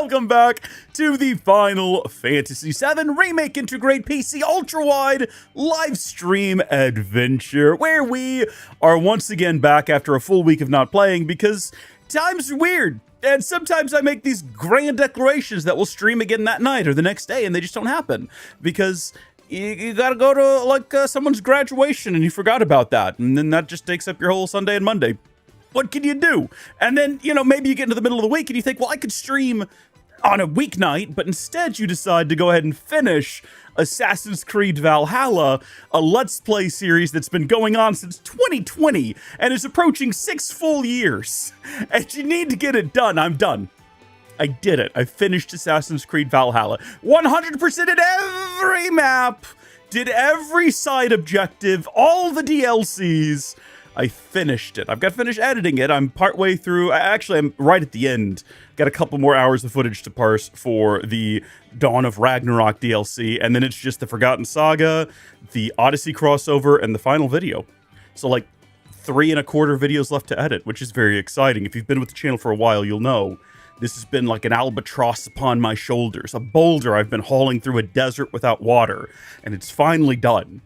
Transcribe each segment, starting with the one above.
welcome back to the Final Fantasy VII Remake Intergrade PC Ultra-Wide live stream adventure, where we are once again back after a full week of not playing because times are weird. And sometimes I make these grand declarations that we'll stream again that night or the next day, and they just don't happen because you gotta go to like someone's graduation and you forgot about that, and then that just takes up your whole Sunday and Monday. What can you do? And then, you know, maybe you get into the middle of the week and you think, well, I could stream on a weeknight, but instead you decide to go ahead and finish Assassin's Creed Valhalla, a Let's Play series that's been going on since 2020 and is approaching 6 full years. And you need to get it done. I'm done. I did it. I finished Assassin's Creed Valhalla. 100% in every map, did every side objective, all the DLCs. I finished it. I've got to finish editing it. I'm partway through. Actually, I'm right at the end. Got a couple more hours of footage to parse for the Dawn of Ragnarok DLC, and then it's just the Forgotten Saga, the Odyssey crossover, and the final video. So like 3¼ videos left to edit, which is very exciting. If you've been with the channel for a while, you'll know this has been like an albatross upon my shoulders, a boulder I've been hauling through a desert without water, and it's finally done.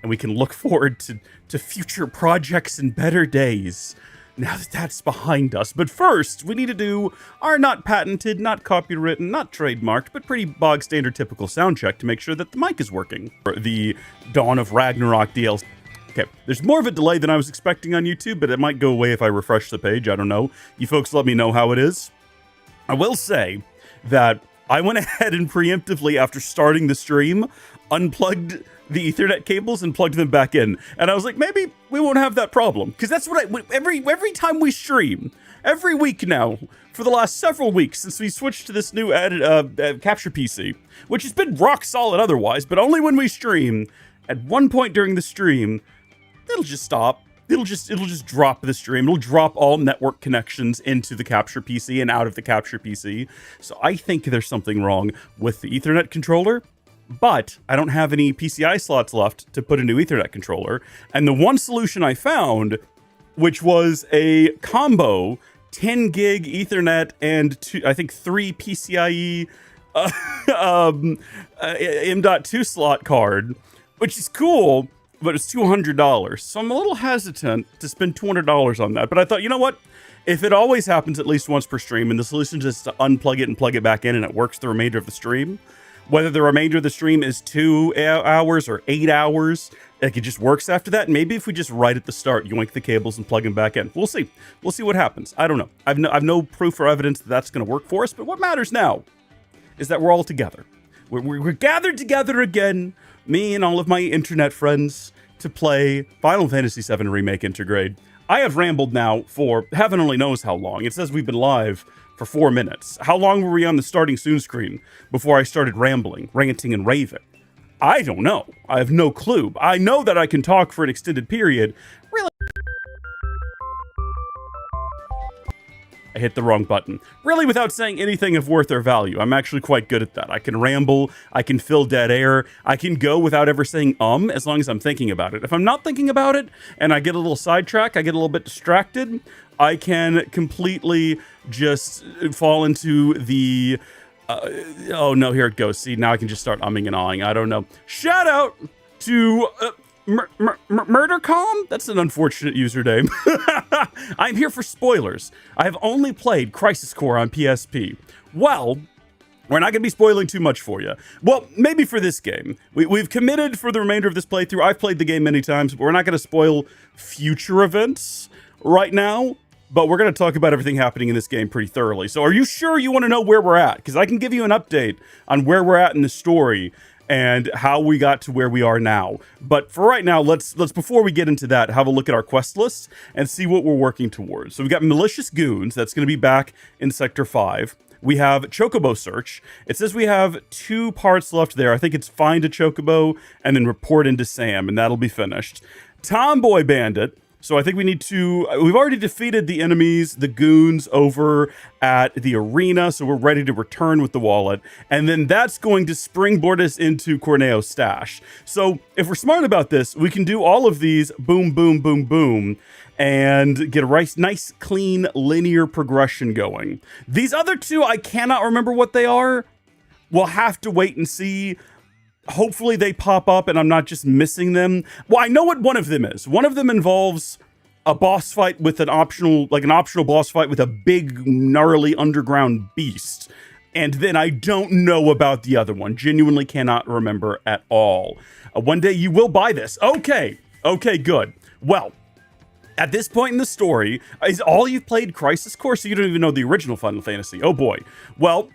And we can look forward to future projects and better days now that that's behind us. But first, we need to do our not patented, not copywritten, not trademarked, but pretty bog standard typical sound check to make sure that the mic is working. For the Dawn of Ragnarok DLC. Okay, there's more of a delay than I was expecting on YouTube, but it might go away if I refresh the page. I don't know. You folks let me know how it is. I will say that I went ahead and preemptively, after starting the stream, unplugged the Ethernet cables and plugged them back in. And I was like, maybe we won't have that problem. Because that's what every time we stream, every week now, for the last several weeks, since we switched to this new capture PC, which has been rock solid otherwise, but only when we stream, at one point during the stream, it'll just stop. It'll just drop the stream. It'll drop all network connections into the capture PC and out of the capture PC. So I think there's something wrong with the Ethernet controller. But I don't have any PCI slots left to put a new Ethernet controller. And the one solution I found, which was a combo 10 gig Ethernet and I think 3 PCIe M.2 slot card, which is cool, but it's $200. So I'm a little hesitant to spend $200 on that. But I thought, you know what? If it always happens at least once per stream, and the solution is just to unplug it and plug it back in and it works the remainder of the stream, whether the remainder of the stream is 2 hours or 8 hours, like it just works after that. Maybe if we just right at the start, yoink the cables and plug them back in. We'll see. We'll see what happens. I don't know. I've no proof or evidence that that's going to work for us. But what matters now is that we're all together. We're gathered together again, me and all of my internet friends, to play Final Fantasy VII Remake Intergrade. I have rambled now for heaven only knows how long. It says we've been live for 4 minutes. How long were we on the starting soon screen before I started rambling, ranting, and raving? I don't know. I have no clue. I know that I can talk for an extended period. Really? I hit the wrong button. Really, without saying anything of worth or value. I'm actually quite good at that. I can ramble, I can fill dead air, I can go without ever saying as long as I'm thinking about it. If I'm not thinking about it and I get a little sidetracked, I get a little bit distracted, I can completely just fall into the oh no, here it goes. See, now I can just start umming and ahhing. I don't know. Shout out to MurderCom? That's an unfortunate username. I'm here for spoilers. I have only played Crisis Core on PSP. Well, we're not going to be spoiling too much for you. Well, maybe for this game. We've committed for the remainder of this playthrough. I've played the game many times, but we're not going to spoil future events right now. But we're going to talk about everything happening in this game pretty thoroughly. So are you sure you want to know where we're at? Because I can give you an update on where we're at in the story and how we got to where we are now. But for right now, let's before we get into that, have a look at our quest list and see what we're working towards. So we've got Malicious Goons. That's going to be back in Sector 5. We have Chocobo Search. It says we have 2 parts left there. I think it's Find a Chocobo and then Report into Sam, and that'll be finished. Tomboy Bandit. So I think we need to, we've already defeated the enemies, the goons over at the arena. So we're ready to return with the wallet. And then that's going to springboard us into Corneo's stash. So if we're smart about this, we can do all of these boom, boom, boom, boom, and get a nice, clean, linear progression going. These other two, I cannot remember what they are. We'll have to wait and see. Hopefully they pop up and I'm not just missing them. Well, I know what one of them is. One of them involves a boss fight with an optional boss fight with a big, gnarly underground beast. And then I don't know about the other one. Genuinely cannot remember at all. One day you will buy this. Okay, good. Well, at this point in the story, is all you've played Crisis Core? So you don't even know the original Final Fantasy. Oh boy. Well,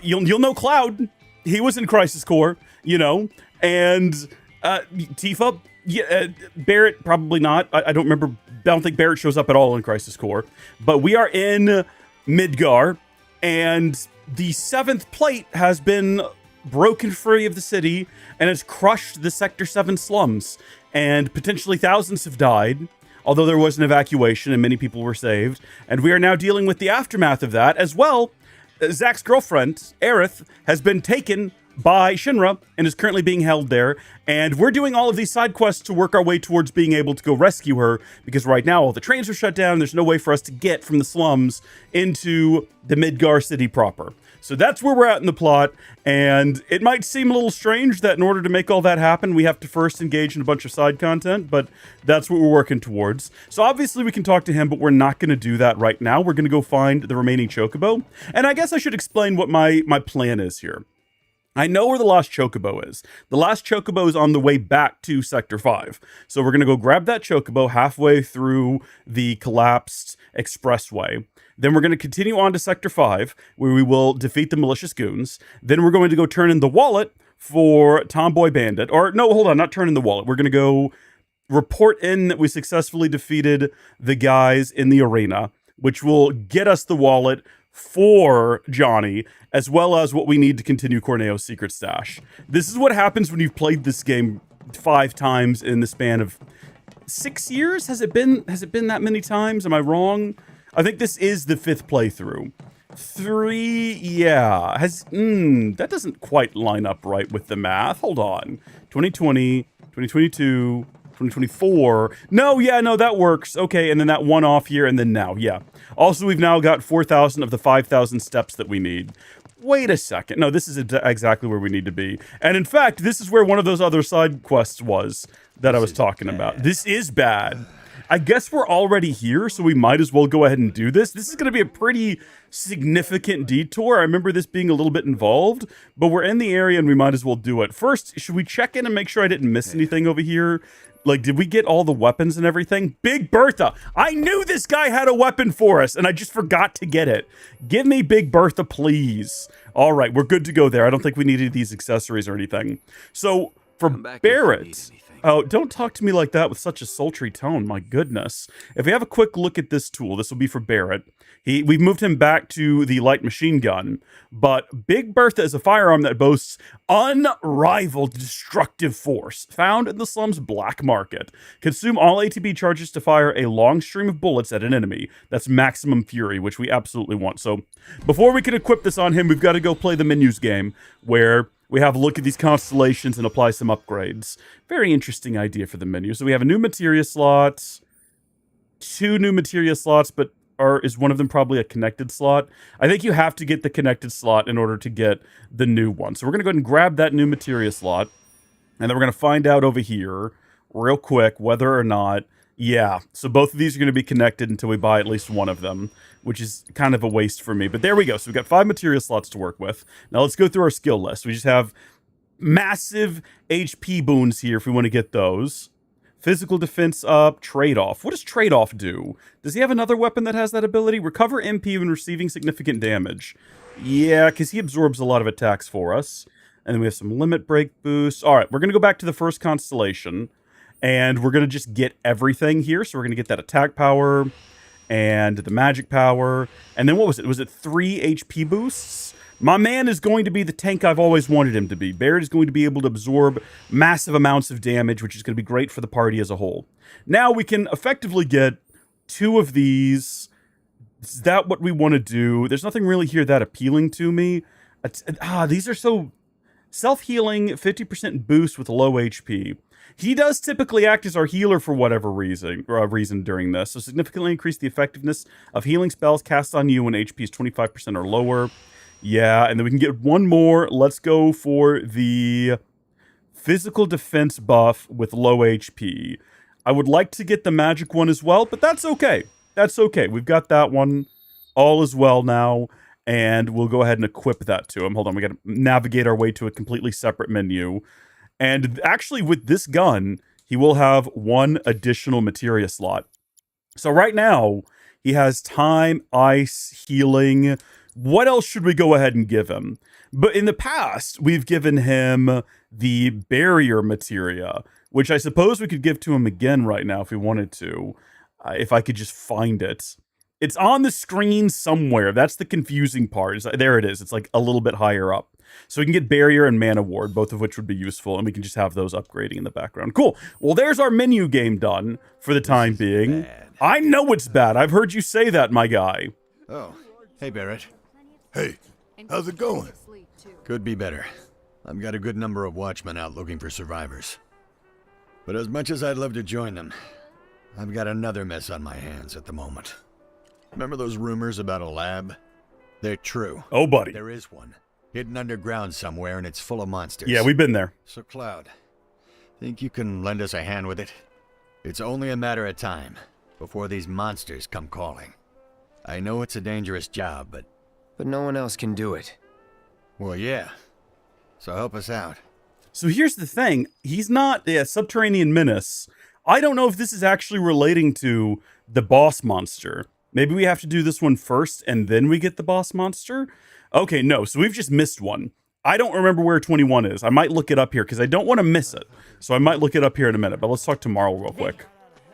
you'll know Cloud. He was in Crisis Core, you know, and Tifa, yeah, Barrett, probably not. I don't remember. I don't think Barrett shows up at all in Crisis Core. But we are in Midgar, and the 7th plate has been broken free of the city and has crushed the Sector 7 slums. And potentially thousands have died, although there was an evacuation and many people were saved. And we are now dealing with the aftermath of that as well. Zack's girlfriend, Aerith, has been taken by Shinra and is currently being held there. And we're doing all of these side quests to work our way towards being able to go rescue her, because right now all the trains are shut down. There's no way for us to get from the slums into the Midgar city proper. So that's where we're at in the plot, and it might seem a little strange that in order to make all that happen, we have to first engage in a bunch of side content, but that's what we're working towards. So obviously we can talk to him, but we're not going to do that right now. We're going to go find the remaining Chocobo, and I guess I should explain what my plan is here. I know where the last Chocobo is. The last Chocobo is on the way back to Sector 5. So we're going to go grab that Chocobo halfway through the collapsed expressway. Then we're going to continue on to Sector 5, where we will defeat the malicious goons. Then we're going to go turn in the wallet for Tomboy Bandit. Or, no, hold on, not turn in the wallet. We're going to go report in that we successfully defeated the guys in the arena, which will get us the wallet for Johnny, as well as what we need to continue Corneo's secret stash. This is what happens when you've played this game 5 times in the span of 6 years? Has it been that many times? Am I wrong? I think this is the 5th playthrough. 3, yeah. That doesn't quite line up right with the math. Hold on. 2020, 2022, 2024. No, that works. Okay, and then that one off here, and then now, yeah. Also, we've now got 4,000 of the 5,000 steps that we need. Wait a second. No, this is exactly where we need to be. And in fact, this is where one of those other side quests was that I was talking about. This is bad. I guess we're already here, so we might as well go ahead and do this. This is going to be a pretty significant detour. I remember this being a little bit involved, but we're in the area and we might as well do it. First, should we check in and make sure I didn't miss anything over here? Like, did we get all the weapons and everything? Big Bertha! I knew this guy had a weapon for us, and I just forgot to get it. Give me Big Bertha, please. All right, we're good to go there. I don't think we needed these accessories or anything. So, for Barrett... Oh, don't talk to me like that with such a sultry tone. My goodness. If we have a quick look at this tool, this will be for Barrett. We've moved him back to the light machine gun, but Big Bertha is a firearm that boasts unrivaled destructive force found in the slum's black market. Consume all ATB charges to fire a long stream of bullets at an enemy. That's maximum fury, which we absolutely want. So before we can equip this on him, we've got to go play the menus game where we have a look at these constellations and apply some upgrades. Very interesting idea for the menu. So we have a new materia slot, 2 new materia slots, but is one of them probably a connected slot? I think you have to get the connected slot in order to get the new one. So we're going to go ahead and grab that new materia slot, and then we're going to find out over here real quick whether or not, yeah, so both of these are going to be connected until we buy at least one of them, which is kind of a waste for me. But there we go. So we've got 5 materia slots to work with. Now let's go through our skill list. We just have massive HP boons here if we want to get those. Physical defense up, trade-off. What does trade-off do? Does he have another weapon that has that ability? Recover MP when receiving significant damage. Yeah, because he absorbs a lot of attacks for us. And then we have some limit break boosts. All right, we're going to go back to the first constellation. And we're going to just get everything here. So we're going to get that attack power. and the magic power. And then what was it? Was it 3 HP boosts? My man is going to be the tank I've always wanted him to be. Barret is going to be able to absorb massive amounts of damage, which is going to be great for the party as a whole. Now we can effectively get 2 of these. Is that what we want to do? There's nothing really here that appealing to me. These are so... Self-healing, 50% boost with low HP. He does typically act as our healer for whatever reason during this. So significantly increase the effectiveness of healing spells cast on you when HP is 25% or lower. Yeah, and then we can get 1 more. Let's go for the physical defense buff with low HP. I would like to get the magic one as well, but that's okay. That's okay. We've got that one all as well now. And we'll go ahead and equip that to him. Hold on, we got to navigate our way to a completely separate menu. And actually, with this gun, he will have 1 additional materia slot. So right now, he has time, ice, healing. What else should we go ahead and give him? But in the past, we've given him the barrier materia, which I suppose we could give to him again right now if we wanted to, if I could just find it. It's on the screen somewhere. That's the confusing part. There it is. It's like a little bit higher up. So we can get Barrier and Mana Ward, both of which would be useful, and we can just have those upgrading in the background. Cool. Well, there's our menu game done for the time being. I know it's bad. I've heard you say that, my guy. Oh, hey, Barret. Hey, how's it going? Could be better. I've got a good number of watchmen out looking for survivors. But as much as I'd love to join them, I've got another mess on my hands at the moment. Remember those rumors about a lab? They're true. Oh, buddy. There is one. Hidden underground somewhere, and it's full of monsters. Yeah, we've been there. So, Cloud, think you can lend us a hand with it? It's only a matter of time before these monsters come calling. I know it's a dangerous job, but no one else can do it. Well, yeah. So help us out. So here's the thing. He's not a subterranean menace. I don't know if this is actually relating to the boss monster. Maybe we have to do this one first and then we get the boss monster? Okay, no. So we've just missed one. I don't remember where 21 is. I might look it up here because I don't want to miss it. So I might look it up here in a minute. But let's talk to Marl real quick.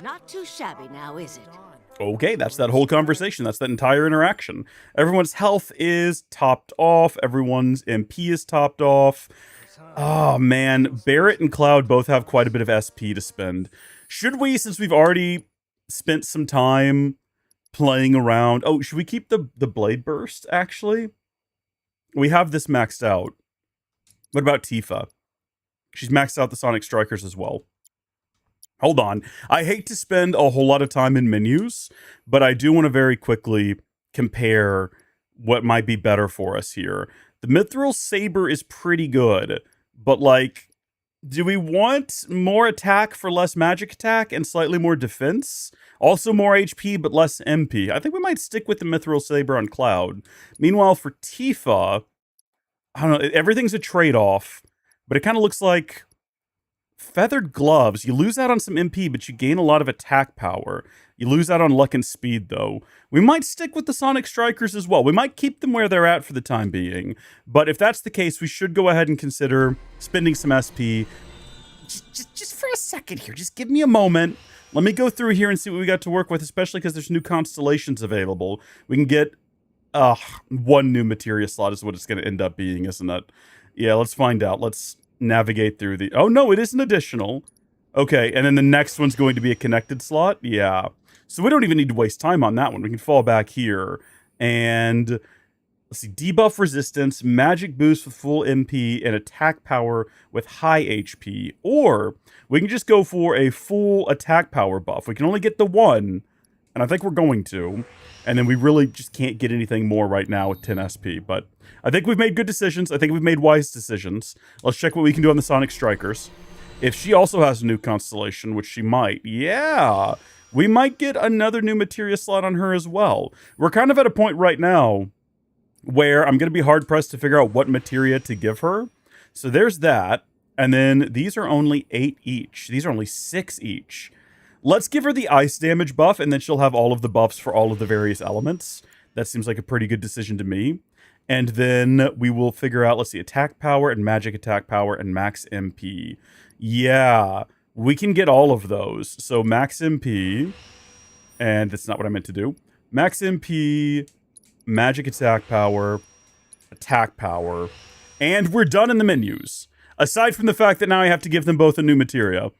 Not too shabby now, is it? Okay, that's that whole conversation. That's that entire interaction. Everyone's health is topped off. Everyone's MP is topped off. Oh, man. Barret and Cloud both have quite a bit of SP to spend. Should we, since we've already spent some time playing around... Oh, should we keep the Blade Burst, actually? We have this maxed out. What about Tifa? She's maxed out the Sonic Strikers as well. Hold on. I hate to spend a whole lot of time in menus, but I do want to very quickly compare what might be better for us here. The Mithril Saber is pretty good, but like, do we want more attack for less magic attack and slightly more defense? Also more HP, but less MP. I think we might stick with the Mithril Saber on Cloud. Meanwhile, for Tifa, I don't know, everything's a trade-off, but it kind of looks like Feathered Gloves. You lose out on some MP, but you gain a lot of attack power. You lose out on luck and speed, though. We might stick with the Sonic Strikers as well. We might keep them where they're at for the time being. But if that's the case, we should go ahead and consider spending some SP. Just for a second here. Just give me a moment. Let me go through here and see what we got to work with, especially because there's new constellations available. We can get 1 new materia slot is what it's going to end up being, isn't it? Yeah, let's find out. Let's navigate through the... Oh, no, it is an additional. Okay, and then the next one's going to be a connected slot? Yeah. So we don't even need to waste time on that one. We can fall back here. And let's see, debuff resistance, magic boost with full MP, and attack power with high HP. Or we can just go for a full attack power buff. We can only get the 1, and I think we're going to. And then we really just can't get anything more right now with 10 SP. But I think we've made good decisions. I think we've made wise decisions. Let's check what we can do on the Sonic Strikers. If she also has a new constellation, which she might, yeah, we might get another new materia slot on her as well. We're kind of at a point right now where I'm going to be hard-pressed to figure out what materia to give her. So there's that. And then these are only 8 each. These are only 6 each. Let's give her the ice damage buff, and then she'll have all of the buffs for all of the various elements. That seems like a pretty good decision to me. And then we will figure out, let's see, attack power and magic attack power and max MP. Yeah, we can get all of those. So max MP, and that's not what I meant to do. Max MP, magic attack power, and we're done in the menus. Aside from the fact that now I have to give them both a new materia.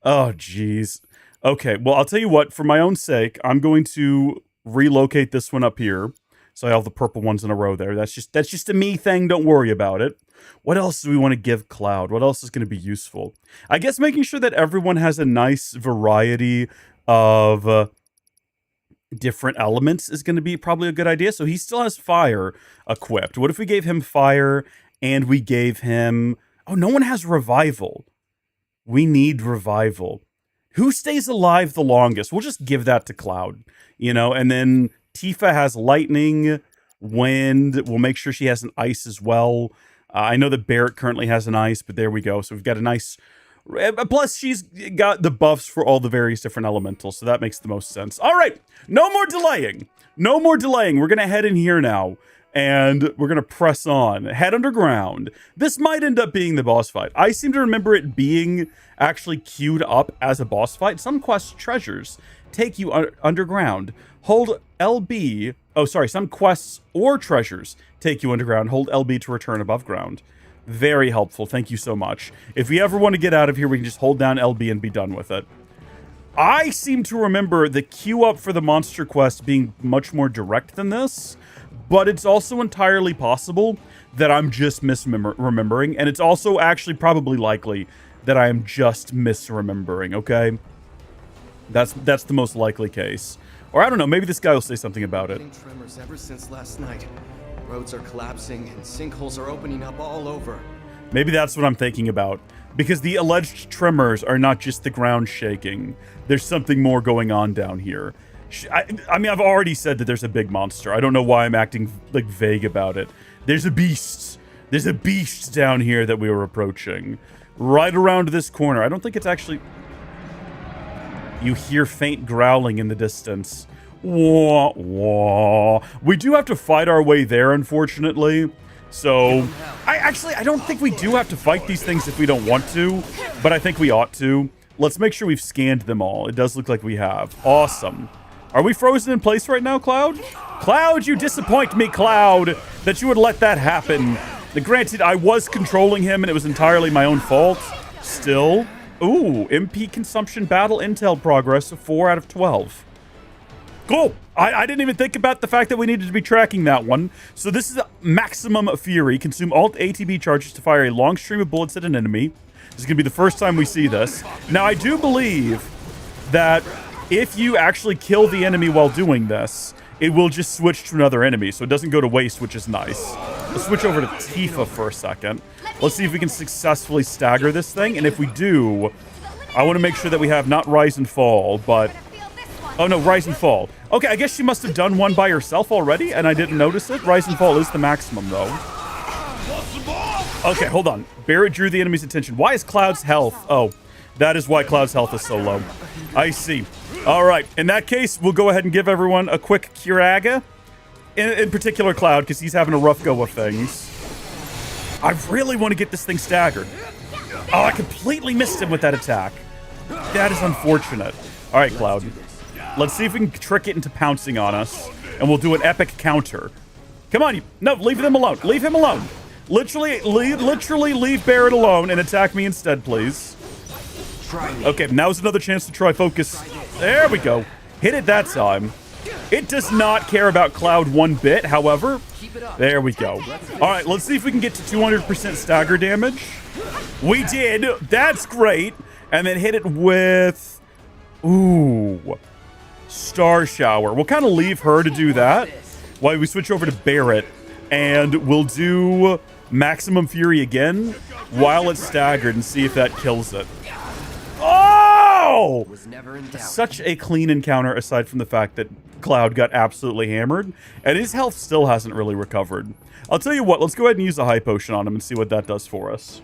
Oh, jeez. Okay, well, I'll tell you what, for my own sake, I'm going to relocate this one up here. So I have the purple ones in a row there. That's just a me thing. Don't worry about it. What else do we want to give Cloud? What else is going to be useful? I guess making sure that everyone has a nice variety of different elements is going to be probably a good idea. So he still has fire equipped. What if we gave him fire and we gave him... Oh, no one has revival. We need revival. Who stays alive the longest? We'll just give that to Cloud, you know, and then Tifa has lightning, wind. We'll make sure she has an ice as well. I know that Barrett currently has an ice, but there we go. So we've got a nice... Plus, she's got the buffs for all the various different elementals, so that makes the most sense. All right, no more delaying. No more delaying. We're going to head in here now, and we're going to press on. Head underground. This might end up being the boss fight. I seem to remember it being actually queued up as a boss fight. Some quest treasures take you underground. Hold LB. Oh, sorry. Some quests or treasures take you underground. Hold LB to return above ground. Very helpful. Thank you so much. If we ever want to get out of here, we can just hold down LB and be done with it. I seem to remember the queue up for the monster quest being much more direct than this, but it's also entirely possible that I'm just misremembering, and it's also actually probably likely that I am just misremembering, okay? That's the most likely case. Or I don't know, maybe this guy will say something about it. Tremors ever since last night. Roads are collapsing and sinkholes are opening up all over. Maybe that's what I'm thinking about. Because the alleged tremors are not just the ground shaking. There's something more going on down here. I mean, I've already said that there's a big monster. I don't know why I'm acting like vague about it. There's a beast. There's a beast down here that we were approaching. Right around this corner. I don't think it's actually... You hear faint growling in the distance. Wah, wah. We do have to fight our way there, unfortunately. So, I don't think we do have to fight these things if we don't want to, but I think we ought to. Let's make sure we've scanned them all. It does look like we have. Awesome. Are we frozen in place right now, Cloud? Cloud, you disappoint me, Cloud, that you would let that happen. Granted, I was controlling him, and it was entirely my own fault. Still. Ooh, MP consumption battle intel progress of 4 out of 12. Cool. I didn't even think about the fact that we needed to be tracking that one. So this is maximum fury. Consume alt ATB charges to fire a long stream of bullets at an enemy. This is going to be the first time we see this. Now, I do believe that if you actually kill the enemy while doing this, it will just switch to another enemy. So it doesn't go to waste, which is nice. Let's switch over to Tifa for a second. Let's see if we can successfully stagger this thing. And if we do, I want to make sure that we have not rise and fall, but... Oh, no, rise and fall. Okay, I guess she must have done one by herself already, and I didn't notice it. Rise and fall is the maximum, though. Okay, hold on. Barrett drew the enemy's attention. Why is Cloud's health? Oh, that is why Cloud's health is so low. I see. All right. In that case, we'll go ahead and give everyone a quick Curaga. In particular, Cloud, because he's having a rough go of things. I really want to get this thing staggered. Oh, I completely missed him with that attack. That is unfortunate. All right, Cloud. Let's see if we can trick it into pouncing on us, and we'll do an epic counter. Come on, no, leave them alone. Leave him alone. Literally leave Barrett alone and attack me instead, please. Okay, now's another chance to try focus. There we go. Hit it that time. It does not care about Cloud one bit, however. There we go. All right, let's see if we can get to 200% stagger damage. We did. That's great. And then hit it with... Ooh... Star Shower. We'll kind of leave her to do that while we switch over to Barrett, and we'll do Maximum Fury again while it's staggered and see if that kills it. Oh! Such a clean encounter aside from the fact that Cloud got absolutely hammered, and his health still hasn't really recovered. I'll tell you what, let's go ahead and use a high potion on him and see what that does for us.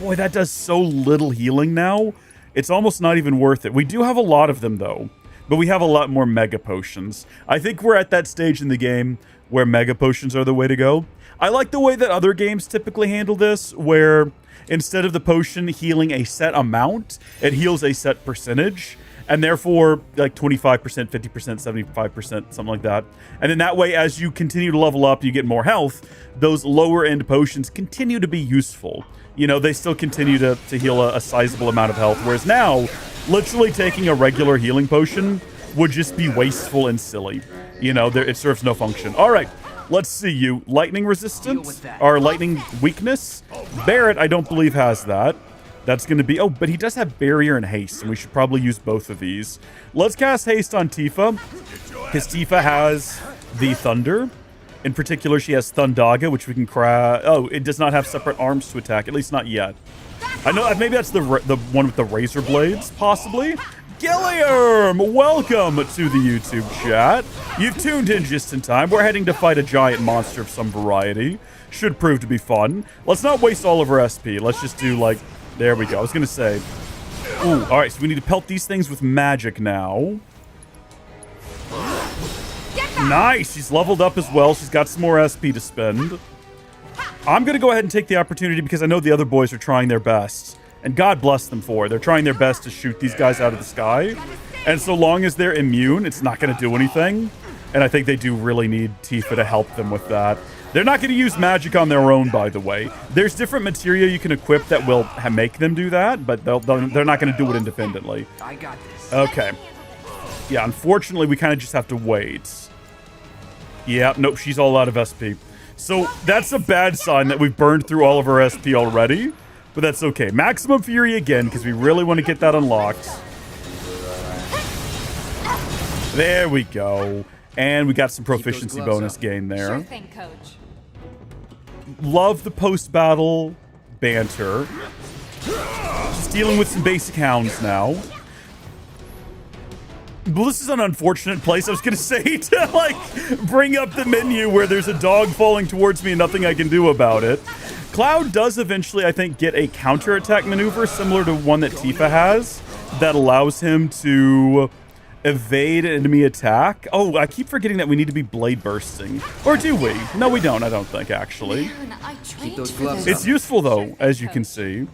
Boy, that does so little healing now. It's almost not even worth it. We do have a lot of them, though. But we have a lot more Mega Potions. I think we're at that stage in the game where Mega Potions are the way to go. I like the way that other games typically handle this, where instead of the potion healing a set amount, it heals a set percentage. And therefore, like 25%, 50%, 75%, something like that. And then that way, as you continue to level up, you get more health, those lower end potions continue to be useful. You know, they still continue to heal a sizable amount of health. Whereas now, literally taking a regular healing potion would just be wasteful and silly. You know, it serves no function. All right, let's see you. Lightning resistance, or lightning weakness. Barret, I don't believe, has that. That's going to be... Oh, but he does have barrier and haste, and we should probably use both of these. Let's cast haste on Tifa, because Tifa has the thunder. In particular, she has Thundaga, which we can craft. Oh, it does not have separate arms to attack, at least not yet. I know, maybe that's the one with the razor blades, possibly. Gilliam, welcome to the YouTube chat. You've tuned in just in time. We're heading to fight a giant monster of some variety. Should prove to be fun. Let's not waste all of our SP. Let's just do, like... There we go. I was going to say... Ooh, alright, so we need to pelt these things with magic now. Nice! She's leveled up as well. She's got some more SP to spend. I'm going to go ahead and take the opportunity because I know the other boys are trying their best. And God bless them for it. They're trying their best to shoot these guys out of the sky. And so long as they're immune, it's not going to do anything. And I think they do really need Tifa to help them with that. They're not going to use magic on their own, by the way. There's different materia you can equip that will make them do that, but they're not going to do it independently. I got this. Okay. Yeah, unfortunately, we kind of just have to wait. Yeah, nope, she's all out of SP. So that's a bad sign that we've burned through all of our SP already, but that's okay. Maximum Fury again, because we really want to get that unlocked. There we go. And we got some proficiency bonus gain there. Sure thing, Coach. Love the post-battle banter. Just dealing with some basic hounds now. Well, this is an unfortunate place, I was going to say, to, like, bring up the menu where there's a dog falling towards me and nothing I can do about it. Cloud does eventually, I think, get a counterattack maneuver similar to one that Tifa has that allows him to evade an enemy attack. Oh, I keep forgetting that we need to be blade bursting. Or do we? No, we don't, I don't think, actually. Man, I trained those for gloves this. It's useful, though, as you can see.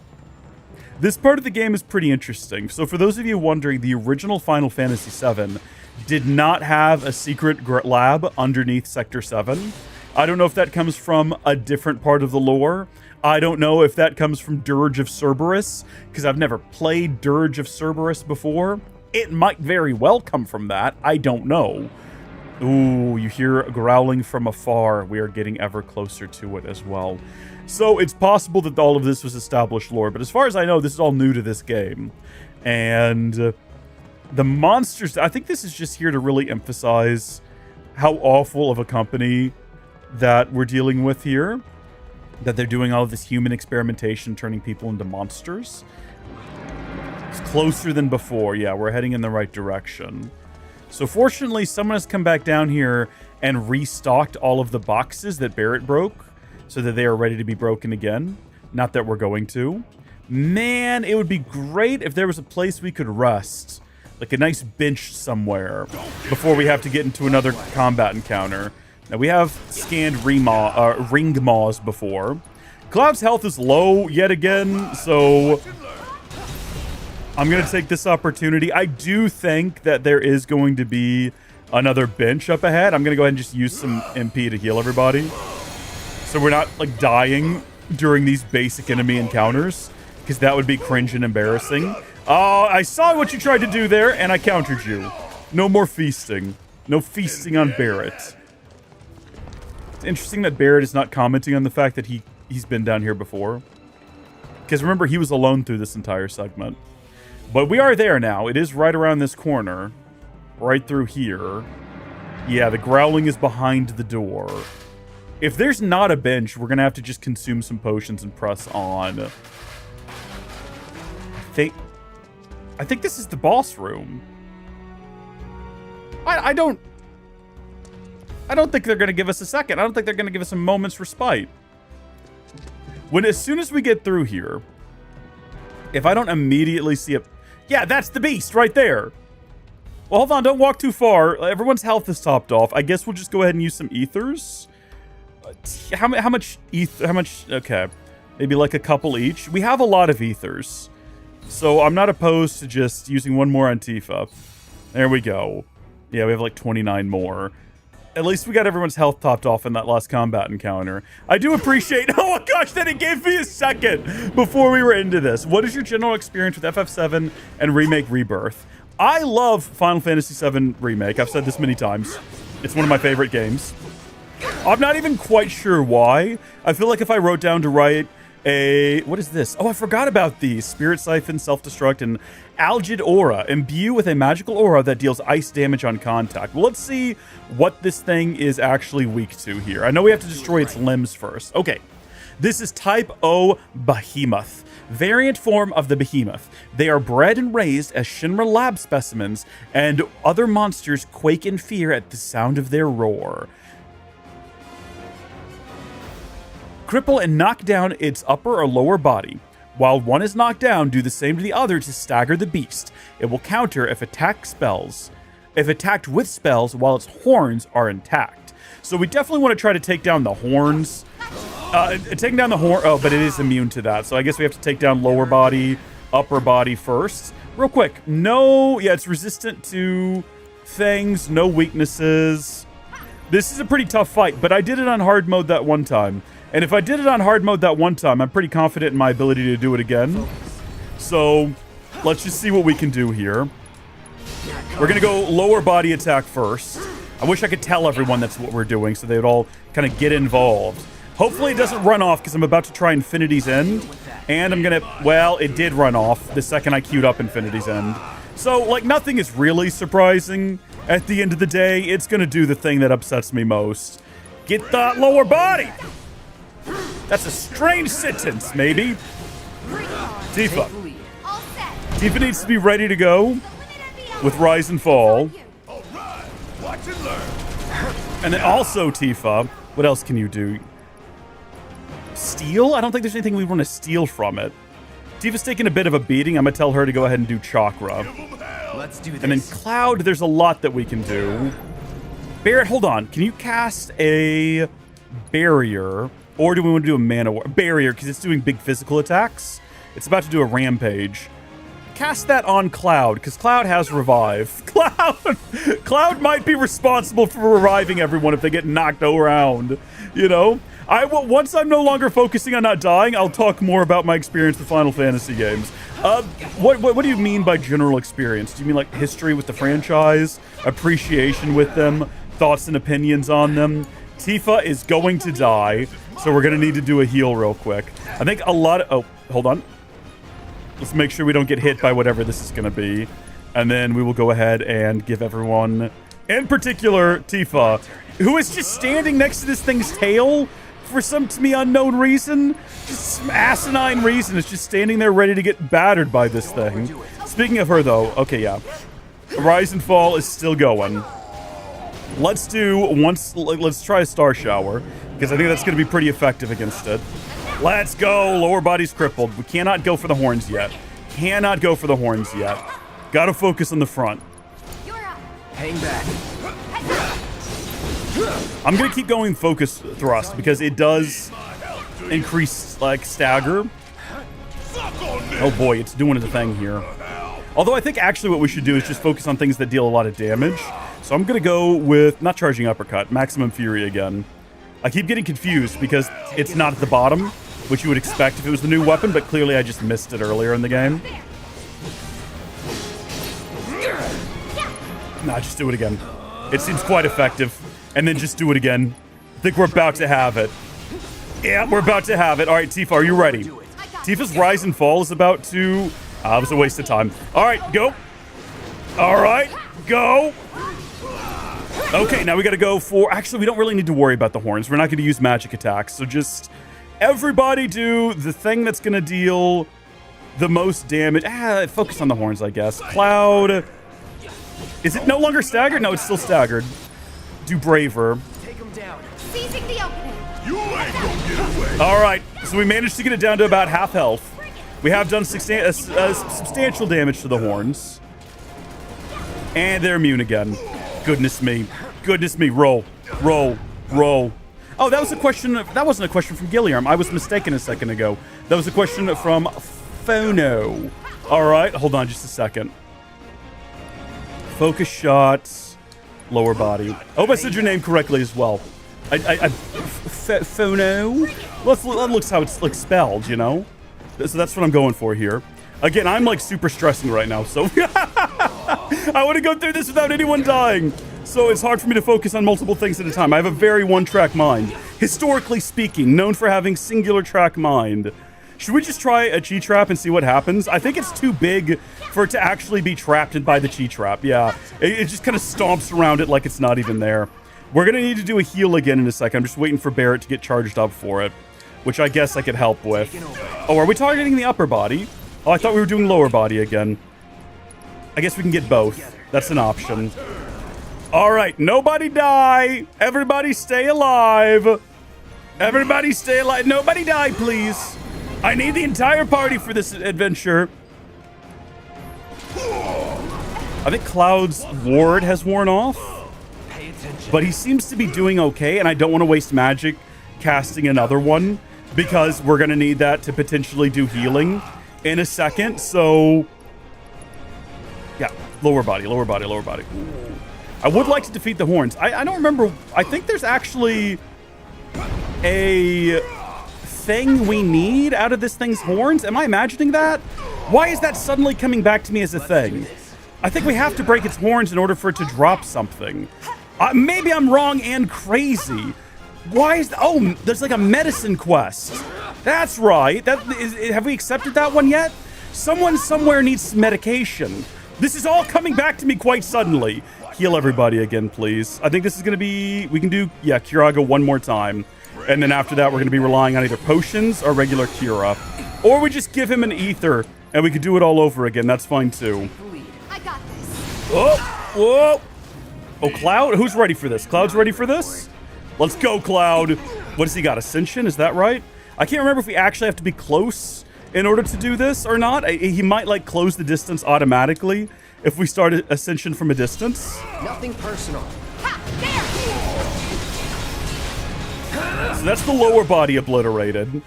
This part of the game is pretty interesting. So for those of you wondering, the original Final Fantasy VII did not have a secret lab underneath Sector 7. I don't know if that comes from a different part of the lore. I don't know if that comes from Dirge of Cerberus, because I've never played Dirge of Cerberus before. It might very well come from that. I don't know. Ooh, you hear growling from afar. We are getting ever closer to it as well. So it's possible that all of this was established lore, but as far as I know, this is all new to this game. And the monsters, I think this is just here to really emphasize how awful of a company that we're dealing with here. That they're doing all of this human experimentation, turning people into monsters. It's closer than before. Yeah, we're heading in the right direction. So fortunately, someone has come back down here and restocked all of the boxes that Barret broke so that they are ready to be broken again. Not that we're going to. Man, it would be great if there was a place we could rest. Like a nice bench somewhere before we have to get into another combat encounter. Now, we have scanned ring maws before. Cloud's health is low yet again, so I'm going to take this opportunity. I do think that there is going to be another bench up ahead. I'm going to go ahead and just use some MP to heal everybody. So we're not, like, dying during these basic enemy encounters, because that would be cringe and embarrassing. I saw what you tried to do there, and I countered you. No more feasting. No feasting on Barret. It's interesting that Barret is not commenting on the fact that he's been down here before. Because remember, he was alone through this entire segment. But we are there now. It is right around this corner. Right through here. Yeah, the growling is behind the door. If there's not a bench, we're going to have to just consume some potions and press on. I think this is the boss room. I don't think they're going to give us a second. I don't think they're going to give us a moment's respite. As soon as we get through here, if I don't immediately see a... Yeah, that's the beast right there. Well, hold on. Don't walk too far. Everyone's health is topped off. I guess we'll just go ahead and use some ethers. How much ether? How much? Okay. Maybe like a couple each. We have a lot of ethers. So I'm not opposed to just using one more on Tifa. There we go. Yeah, we have like 29 more. At least we got everyone's health topped off in that last combat encounter. I do appreciate... Oh my gosh, then it gave me a second before we were into this. What is your general experience with FF7 and Remake Rebirth? I love Final Fantasy VII Remake. I've said this many times. It's one of my favorite games. I'm not even quite sure why. I feel like if I wrote down to write a... What is this? Oh, I forgot about these. Spirit Siphon, Self-Destruct, and Algid Aura. Imbue with a magical aura that deals ice damage on contact. Well, let's see what this thing is actually weak to here. I know we have to destroy its limbs first. Okay. This is Type O Behemoth. Variant form of the Behemoth. They are bred and raised as Shinra lab specimens, and other monsters quake in fear at the sound of their roar. Cripple and knock down its upper or lower body. While one is knocked down, do the same to the other to stagger the beast. It will counter if attacked with spells while its horns are intact. So we definitely want to try to take down the horns. Taking down the horn... Oh, but it is immune to that. So I guess we have to take down lower body, upper body first. Real quick. No... Yeah, it's resistant to things. No weaknesses. This is a pretty tough fight, but I did it on hard mode that one time. And if I did it on hard mode that one time, I'm pretty confident in my ability to do it again. So, let's just see what we can do here. We're going to go lower body attack first. I wish I could tell everyone that's what we're doing so they would all kind of get involved. Hopefully it doesn't run off because I'm about to try Infinity's End. And I'm going to... Well, it did run off the second I queued up Infinity's End. So, like, nothing is really surprising. At the end of the day, it's going to do the thing that upsets me most. Get that lower body! That's a strange sentence, maybe. Tifa. Tifa needs to be ready to go with Rise and Fall. And then also, Tifa, what else can you do? Steal? I don't think there's anything we want to steal from it. Tifa's taking a bit of a beating. I'm going to tell her to go ahead and do Chakra. Let's do this. And then Cloud, there's a lot that we can do. Barrett, hold on. Can you cast a barrier? Or do we want to do a mana war? Barrier, because it's doing big physical attacks. It's about to do a rampage. Cast that on Cloud, because Cloud has revive. Cloud might be responsible for reviving everyone if they get knocked around. You know? Once I'm no longer focusing on not dying, I'll talk more about my experience with Final Fantasy games. What do you mean by general experience? Do you mean like history with the franchise? Appreciation with them? Thoughts and opinions on them? Tifa is going to die, so we're going to need to do a heal real quick. I think a lot of... Oh, hold on. Let's make sure we don't get hit by whatever this is going to be. And then we will go ahead and give everyone, in particular, Tifa, who is just standing next to this thing's tail for some, to me, unknown reason. Just some asinine reason. It's just standing there ready to get battered by this thing. Speaking of her, though, okay, yeah. Rise and Fall is still going. Let's try a Star Shower, because I think that's going to be pretty effective against it. Let's go. Lower body's crippled. We cannot go for the horns yet. Cannot go for the horns yet. Gotta focus on the front. Hang back. I'm going to keep going focus thrust, because it does increase, like, stagger. Oh boy, it's doing the thing here. Although I think actually what we should do is just focus on things that deal a lot of damage. So I'm going to go with, not charging uppercut, Maximum Fury again. I keep getting confused because it's not at the bottom, which you would expect if it was the new weapon, but clearly I just missed it earlier in the game. Nah, just do it again. It seems quite effective. And then just do it again. I think we're about to have it. Yeah, we're about to have it. All right, Tifa, are you ready? Tifa's Rise and Fall is about to... it was a waste of time. All right, go. All right, go. Okay, now we got to go for... Actually, we don't really need to worry about the horns. We're not going to use magic attacks. So just everybody do the thing that's going to deal the most damage. Focus on the horns, I guess. Cloud. Is it no longer staggered? No, it's still staggered. Do Braver. Take him down. Seizing the opening. You ain't gonna get away. All right, so we managed to get it down to about half health. We have done substantial damage to the horns. And they're immune again. Goodness me. Goodness me. Roll. Roll. Roll. Oh, that was a question. That wasn't a question from Gilliam. I was mistaken a second ago. That was a question from Phono. All right, hold on just a second. Focus shots, lower body. I hope I said your name correctly as well. Phono? That looks how it's like spelled, you know? So that's what I'm going for here. Again, I'm like super stressing right now, so I want to go through this without anyone dying. So it's hard for me to focus on multiple things at a time. I have a very one-track mind. Historically speaking, known for having singular track mind. Should we just try a chi trap and see what happens? I think it's too big for it to actually be trapped by the chi trap. Yeah, it just kind of stomps around it like it's not even there. We're going to need to do a heal again in a second. I'm just waiting for Barrett to get charged up for it, which I guess I could help with. Oh, are we targeting the upper body? Oh, I thought we were doing lower body again. I guess we can get both. That's an option. All right, nobody die. Everybody stay alive. Everybody stay alive. Nobody die, please. I need the entire party for this adventure. I think Cloud's ward has worn off, but he seems to be doing okay, and I don't want to waste magic casting another one because we're going to need that to potentially do healing in a second. So, yeah, lower body, lower body, lower body. Ooh. I would like to defeat the horns. I don't remember. I think there's actually a thing we need out of this thing's horns. Am I imagining that? Why is that suddenly coming back to me as a thing? I think we have to break its horns in order for it to drop something. Maybe I'm wrong and crazy. Why is oh, there's like a medicine quest. That's right. Have we accepted that one yet? Someone somewhere needs some medication. This is all coming back to me quite suddenly. Heal everybody again, please. I think this is going to be, we can do, yeah, Kiraga one more time. And then after that, we're going to be relying on either potions or regular Kira. Or we just give him an ether and we could do it all over again. That's fine too. I got this. Oh, whoa. Oh, Cloud? Who's ready for this? Cloud's ready for this? Let's go, Cloud. What does he got? Ascension? Is that right? I can't remember if we actually have to be close in order to do this or not. He might like close the distance automatically if we start Ascension from a distance. Nothing personal. Ha! There! So that's the lower body obliterated.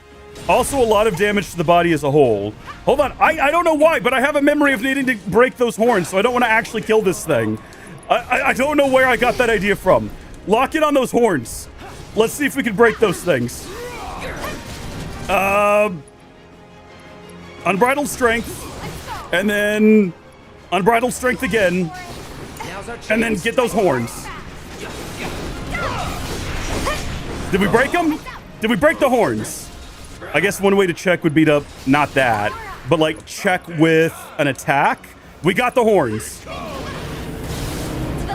Also a lot of damage to the body as a whole. Hold on, I don't know why, but I have a memory of needing to break those horns, so I don't want to actually kill this thing. I don't know where I got that idea from. Lock in on those horns. Let's see if we can break those things. Unbridled strength. And then unbridled strength again. And then get those horns. Did we break them? Did we break the horns? I guess one way to check would be to, not that, but like check with an attack. We got the horns.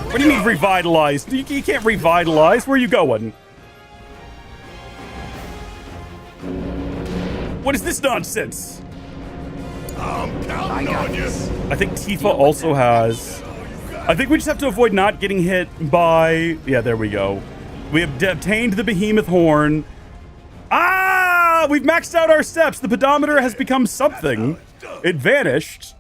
What do you mean revitalized? You can't revitalize. Where are you going? What is this nonsense? I'm counting on you. I think Tifa also has. I think we just have to avoid not getting hit by. Yeah, there we go. We have obtained the behemoth horn. Ah! We've maxed out our steps. The pedometer has become something. It vanished.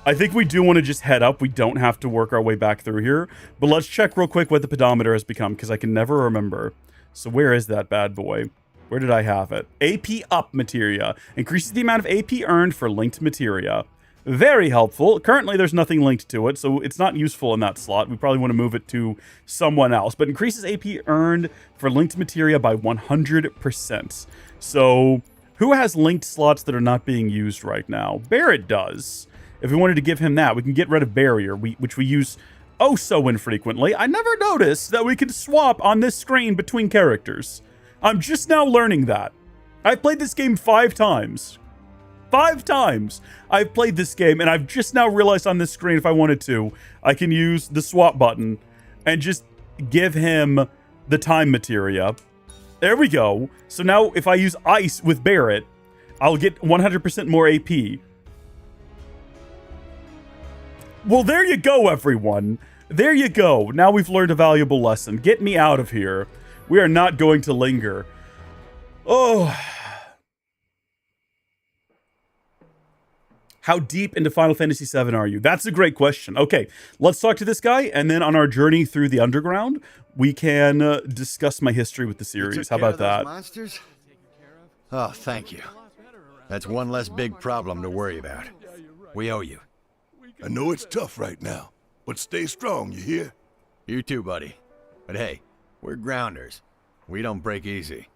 I think we do want to just head up. We don't have to work our way back through here. But let's check real quick what the pedometer has become, because I can never remember. So where is that bad boy? Where did I have it? AP up materia. Increases the amount of AP earned for linked materia. Very helpful. Currently, there's nothing linked to it, so it's not useful in that slot. We probably want to move it to someone else. But increases AP earned for linked materia by 100%. So who has linked slots that are not being used right now? Barrett does. If we wanted to give him that, we can get rid of barrier, which we use oh so infrequently. I never noticed that we can swap on this screen between characters. I'm just now learning that. I've played this game 5 times. 5 times I've played this game, and I've just now realized on this screen, if I wanted to, I can use the swap button and just give him the time materia. There we go. So now if I use ice with Barrett, I'll get 100% more AP. Well, there you go, everyone. There you go. Now we've learned a valuable lesson. Get me out of here. We are not going to linger. Oh. How deep into Final Fantasy VII are you? That's a great question. Okay, let's talk to this guy, and then on our journey through the underground, we can discuss my history with the series. How about that? Monsters? Oh, thank you. That's one less big problem to worry about. We owe you. I know it's tough right now, but stay strong, you hear? You too, buddy. But hey, we're grounders. We don't break easy.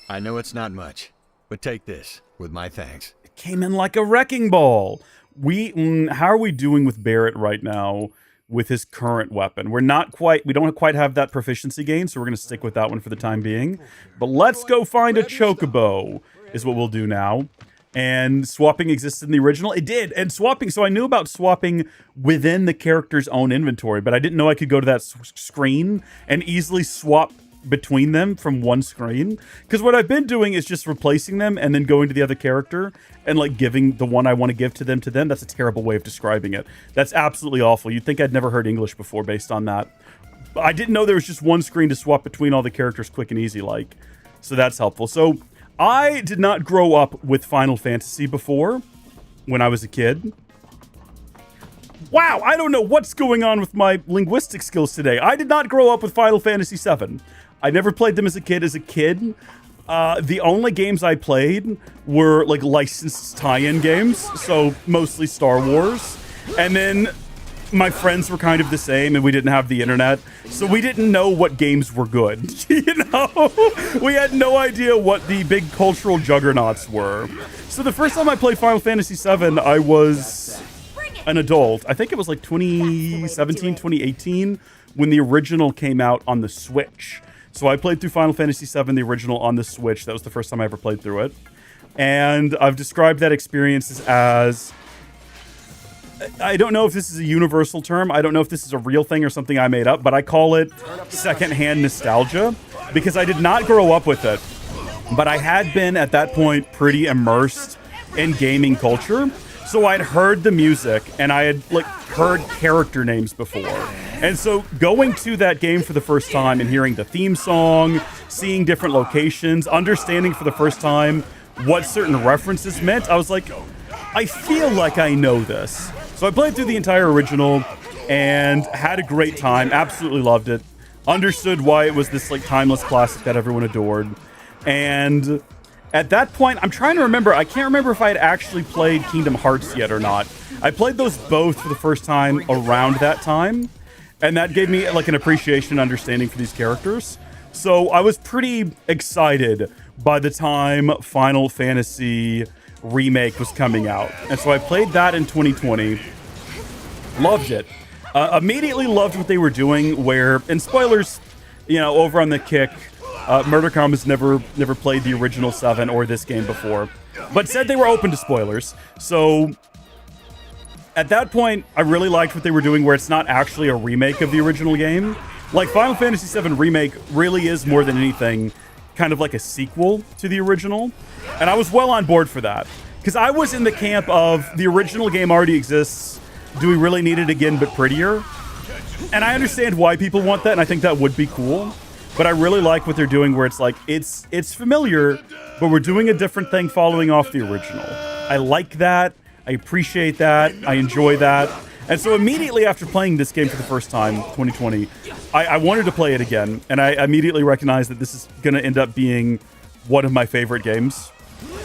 I know it's not much, but take this with my thanks. It came in like a wrecking ball. How are we doing with Barrett right now with his current weapon? We don't quite have that proficiency gain, so we're going to stick with that one for the time being. But let's go find a chocobo is what we'll do now. And swapping existed in the original? It did. And swapping, so I knew about swapping within the character's own inventory, but I didn't know I could go to that screen and easily swap between them from one screen. Because what I've been doing is just replacing them and then going to the other character and like giving the one I want to give to them. That's a terrible way of describing it. That's absolutely awful. You'd think I'd never heard English before based on that. But I didn't know there was just one screen to swap between all the characters quick and easy like. So that's helpful. So I did not grow up with Final Fantasy before when I was a kid. Wow, I don't know what's going on with my linguistic skills today. I did not grow up with Final Fantasy VII. I never played them as a kid. The only games I played were like licensed tie-in games, so mostly Star Wars. And then my friends were kind of the same, and we didn't have the internet, so we didn't know what games were good. You know, we had no idea what the big cultural juggernauts were. So the first time I played Final Fantasy VII, I was an adult. I think it was like 2017, 2018, when the original came out on the Switch. So I played through Final Fantasy VII, the original, on the Switch. That was the first time I ever played through it. And I've described that experience as... I don't know if this is a universal term. I don't know if this is a real thing or something I made up, but I call it secondhand nostalgia because I did not grow up with it. But I had been, at that point, pretty immersed in gaming culture. So I'd heard the music and I had like heard character names before. And so going to that game for the first time and hearing the theme song, seeing different locations, understanding for the first time what certain references meant, I was like, I feel like I know this. So I played through the entire original and had a great time, absolutely loved it, understood why it was this like timeless classic that everyone adored. And at that point, I'm trying to remember, I can't remember if I had actually played Kingdom Hearts yet or not. I played those both for the first time around that time, and that gave me like an appreciation and understanding for these characters. So I was pretty excited by the time Final Fantasy Remake was coming out. And so I played that in 2020. Loved it. Immediately loved what they were doing where, and spoilers, you know, over on the Kick, Murdercom has never played the original 7 or this game before, but said they were open to spoilers. So at that point, I really liked what they were doing where it's not actually a remake of the original game. Like Final Fantasy VII Remake really is more than anything kind of like a sequel to the original. And I was well on board for that. Because I was in the camp of the original game already exists. Do we really need it again but prettier? And I understand why people want that, and I think that would be cool. But I really like what they're doing where it's like, it's familiar, but we're doing a different thing following off the original. I like that. I appreciate that. I enjoy that. And so immediately after playing this game for the first time, 2020, I wanted to play it again. And I immediately recognized that this is going to end up being one of my favorite games.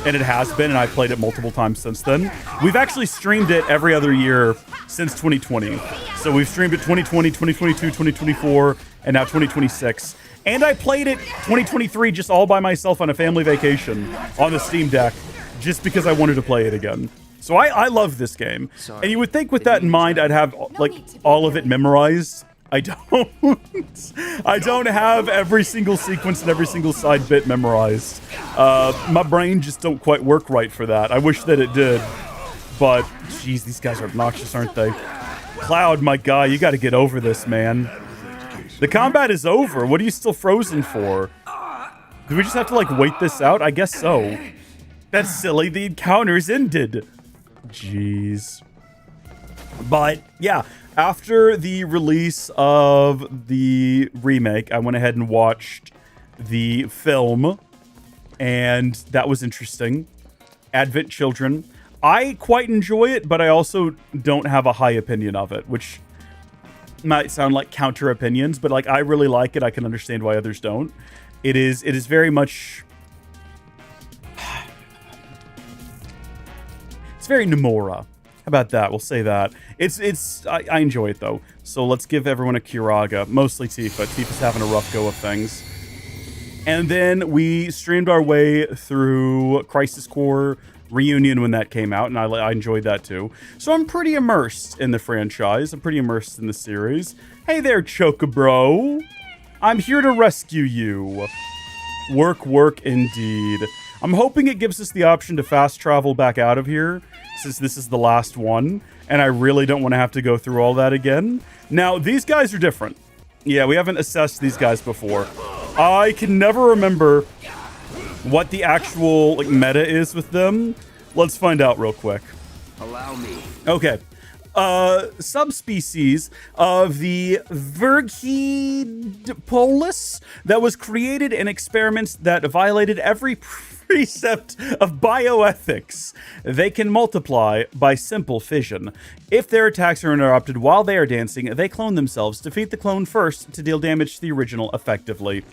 And it has been, and I've played it multiple times since then. We've actually streamed it every other year since 2020. So we've streamed it 2020, 2022, 2024, and now 2026. And I played it 2023 just all by myself on a family vacation on the Steam Deck just because I wanted to play it again. So I love this game. And you would think with that in mind, I'd have like all of it memorized. I don't. I don't have every single sequence and every single side bit memorized. My brain just don't quite work right for that. I wish that it did. But, geez, these guys are obnoxious, aren't they? Cloud, my guy, you got to get over this, man. The combat is over. What are you still frozen for? Do we just have to, like, wait this out? I guess so. That's silly. The encounter's ended. Jeez. But, yeah. After the release of the remake, I went ahead and watched the film, and that was interesting. Advent Children. I quite enjoy it, but I also don't have a high opinion of it, which might sound like counter opinions, but like I really like it. I can understand why others don't. It is very much... It's very Nomura. How about that? We'll say that. I enjoy it, though. So let's give everyone a Kiraga. Mostly Tifa. Tifa's having a rough go of things. And then we streamed our way through Crisis Core Reunion when that came out, and I enjoyed that too. So I'm pretty immersed in the franchise. I'm pretty immersed in the series. Hey there, Chocobro. I'm here to rescue you. Work, work, indeed. I'm hoping it gives us the option to fast travel back out of here, since this is the last one, and I really don't want to have to go through all that again. Now, these guys are different. Yeah, we haven't assessed these guys before. I can never remember what the actual meta is with them. Let's find out real quick. Allow me. Okay. Subspecies of the Virgidopolis that was created in experiments that violated every precept of bioethics. They can multiply by simple fission. If their attacks are interrupted while they are dancing, they clone themselves. Defeat the clone first to deal damage to the original effectively.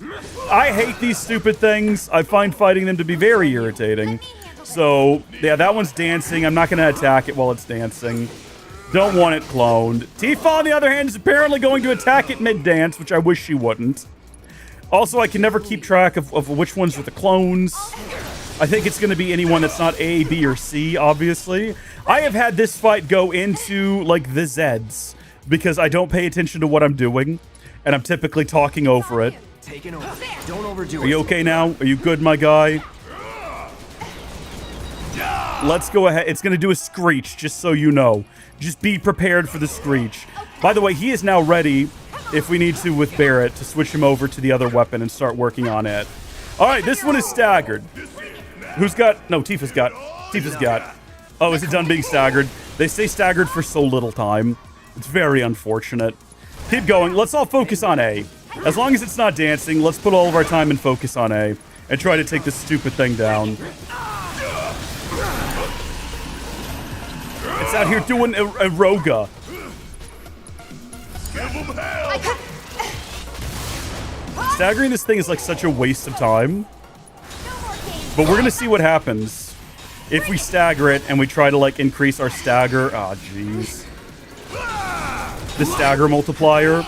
I hate these stupid things. I find fighting them to be very irritating. So, yeah, that one's dancing. I'm not going to attack it while it's dancing. Don't want it cloned. Tifa, on the other hand, is apparently going to attack it mid-dance, which I wish she wouldn't. Also, I can never keep track of which ones are the clones. I think it's going to be anyone that's not A, B, or C, obviously. I have had this fight go into, the Zeds, because I don't pay attention to what I'm doing, and I'm typically talking over it. Taking over. Don't overdo it. Are you okay now? Are you good, my guy? Let's go ahead. It's going to do a screech, just so you know. Just be prepared for the screech. By the way, he is now ready, if we need to with Barrett, to switch him over to the other weapon and start working on it. All right, this one is staggered. Who's got... No, Tifa's got. Tifa's got. Oh, is it done being staggered? They stay staggered for so little time. It's very unfortunate. Keep going. Let's all focus on A. As long as it's not dancing, let's put all of our time and focus on A and try to take this stupid thing down. It's out here doing a roga. Staggering this thing is such a waste of time. But we're going to see what happens if we stagger it and we try to increase our stagger. Oh, jeez. The stagger multiplier.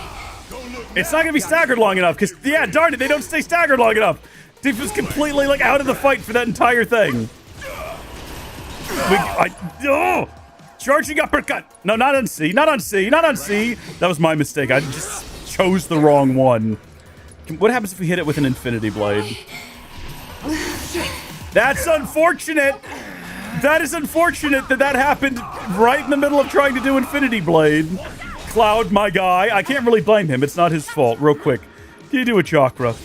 It's not going to be staggered long enough because, yeah, darn it, they don't stay staggered long enough. Tifa's completely out of the fight for that entire thing. Charging uppercut. No, not on C. Not on C. Not on C. That was my mistake. I just chose the wrong one. What happens if we hit it with an infinity blade? That's unfortunate. That is unfortunate that happened right in the middle of trying to do infinity blade. Cloud, my guy. I can't really blame him. It's not his fault. Real quick. Can you do a chakra?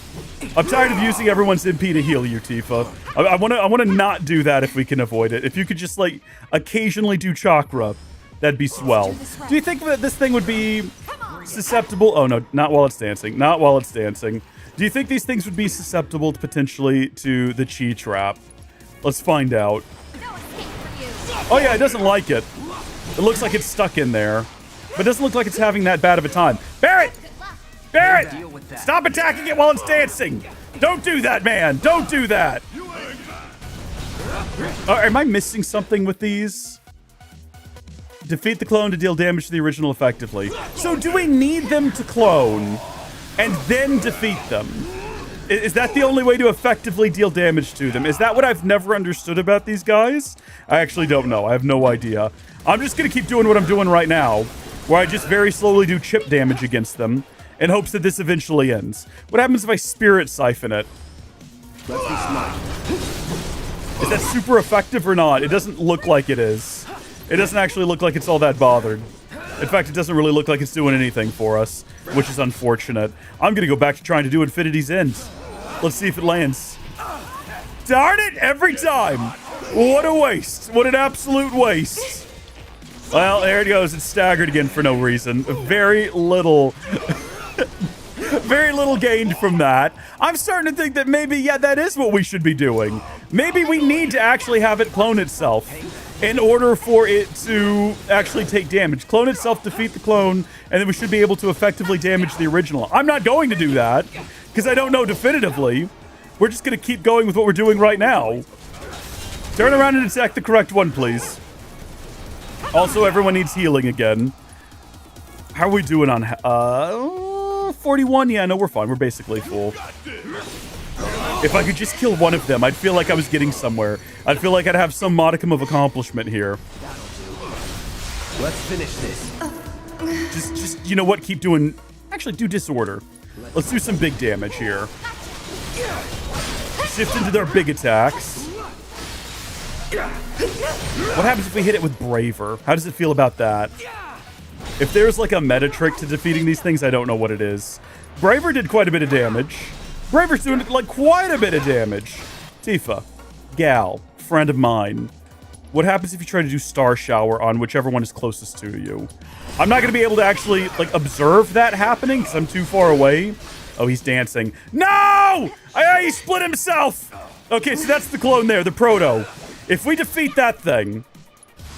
I'm tired of using everyone's MP to heal you, Tifa. I want to not do that if we can avoid it. If you could just occasionally do chakra, that'd be swell. Do you think that this thing would be susceptible? Oh no, not while it's dancing. Not while it's dancing. Do you think these things would be susceptible potentially to the chi trap? Let's find out. Oh yeah, it doesn't like it. It looks like it's stuck in there, but it doesn't look like it's having that bad of a time. Barrett! Barrett! Stop attacking it while it's dancing! Don't do that, man! Don't do that! Am I missing something with these? Defeat the clone to deal damage to the original effectively. So do we need them to clone and then defeat them? Is that the only way to effectively deal damage to them? Is that what I've never understood about these guys? I actually don't know. I have no idea. I'm just going to keep doing what I'm doing right now, where I just very slowly do chip damage against them in hopes that this eventually ends. What happens if I spirit siphon it? Let's be smart. Is that super effective or not? It doesn't look like it is. It doesn't actually look like it's all that bothered. In fact, it doesn't really look like it's doing anything for us, which is unfortunate. I'm gonna go back to trying to do Infinity's End. Let's see if it lands. Darn it, every time! What a waste. What an absolute waste. Well, there it goes. It's staggered again for no reason. Very little... Very little gained from that. I'm starting to think that maybe, yeah, that is what we should be doing. Maybe we need to actually have it clone itself in order for it to actually take damage. Clone itself, defeat the clone, and then we should be able to effectively damage the original. I'm not going to do that because I don't know definitively. We're just going to keep going with what we're doing right now. Turn around and attack the correct one, please. Also, everyone needs healing again. How are we doing on 41? Yeah, no, we're fine. We're basically full. If I could just kill one of them, I'd feel like I was getting somewhere. I'd feel like I'd have some modicum of accomplishment here. Let's finish this. Just, you know what? Keep doing... Actually, do disorder. Let's do some big damage here. Shift into their big attacks. What happens if we hit it with Braver? How does it feel about that? If there's like a meta trick to defeating these things, I don't know what it is. Braver did quite a bit of damage. Braver's doing like quite a bit of damage. Tifa, Gal, friend of mine. What happens if you try to do Star Shower on whichever one is closest to you? I'm not going to be able to actually like observe that happening because I'm too far away. Oh, he's dancing. No! He split himself! Okay, so that's the clone there, the Proto. If we defeat that thing,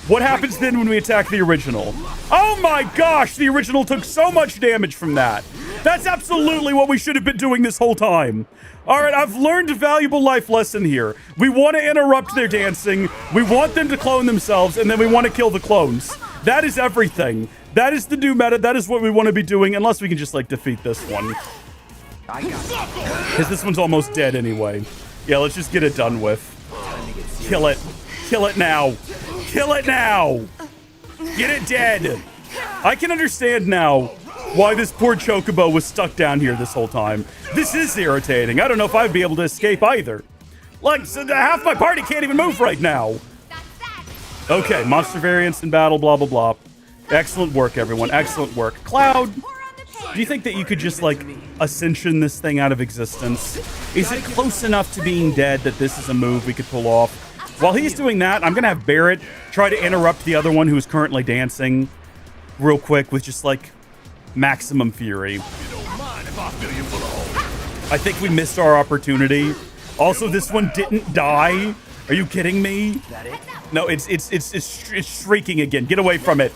what happens then when we attack the original? Oh my gosh, the original took so much damage from that. That's absolutely what we should have been doing this whole time. All right, I've learned a valuable life lesson here. We want to interrupt their dancing. We want them to clone themselves, and then we want to kill the clones. That is everything. That is the new meta. That is what we want to be doing, unless we can just, like, defeat this one. Because this one's almost dead anyway. Yeah, let's just get it done with. Kill it. Kill it now. Kill it now. Get it dead. I can understand now why this poor Chocobo was stuck down here this whole time. This is irritating. I don't know if I'd be able to escape either. Like, so half my party can't even move right now. Okay, monster variants in battle, blah, blah, blah. Excellent work, everyone. Excellent work. Cloud, do you think that you could just, like, ascension this thing out of existence? Is it close enough to being dead that this is a move we could pull off? While he's doing that, I'm going to have Barrett try to interrupt the other one who's currently dancing real quick with just, like, maximum fury. I think we missed our opportunity. Also, this one didn't die. Are you kidding me? No, it's shrieking again. Get away from it.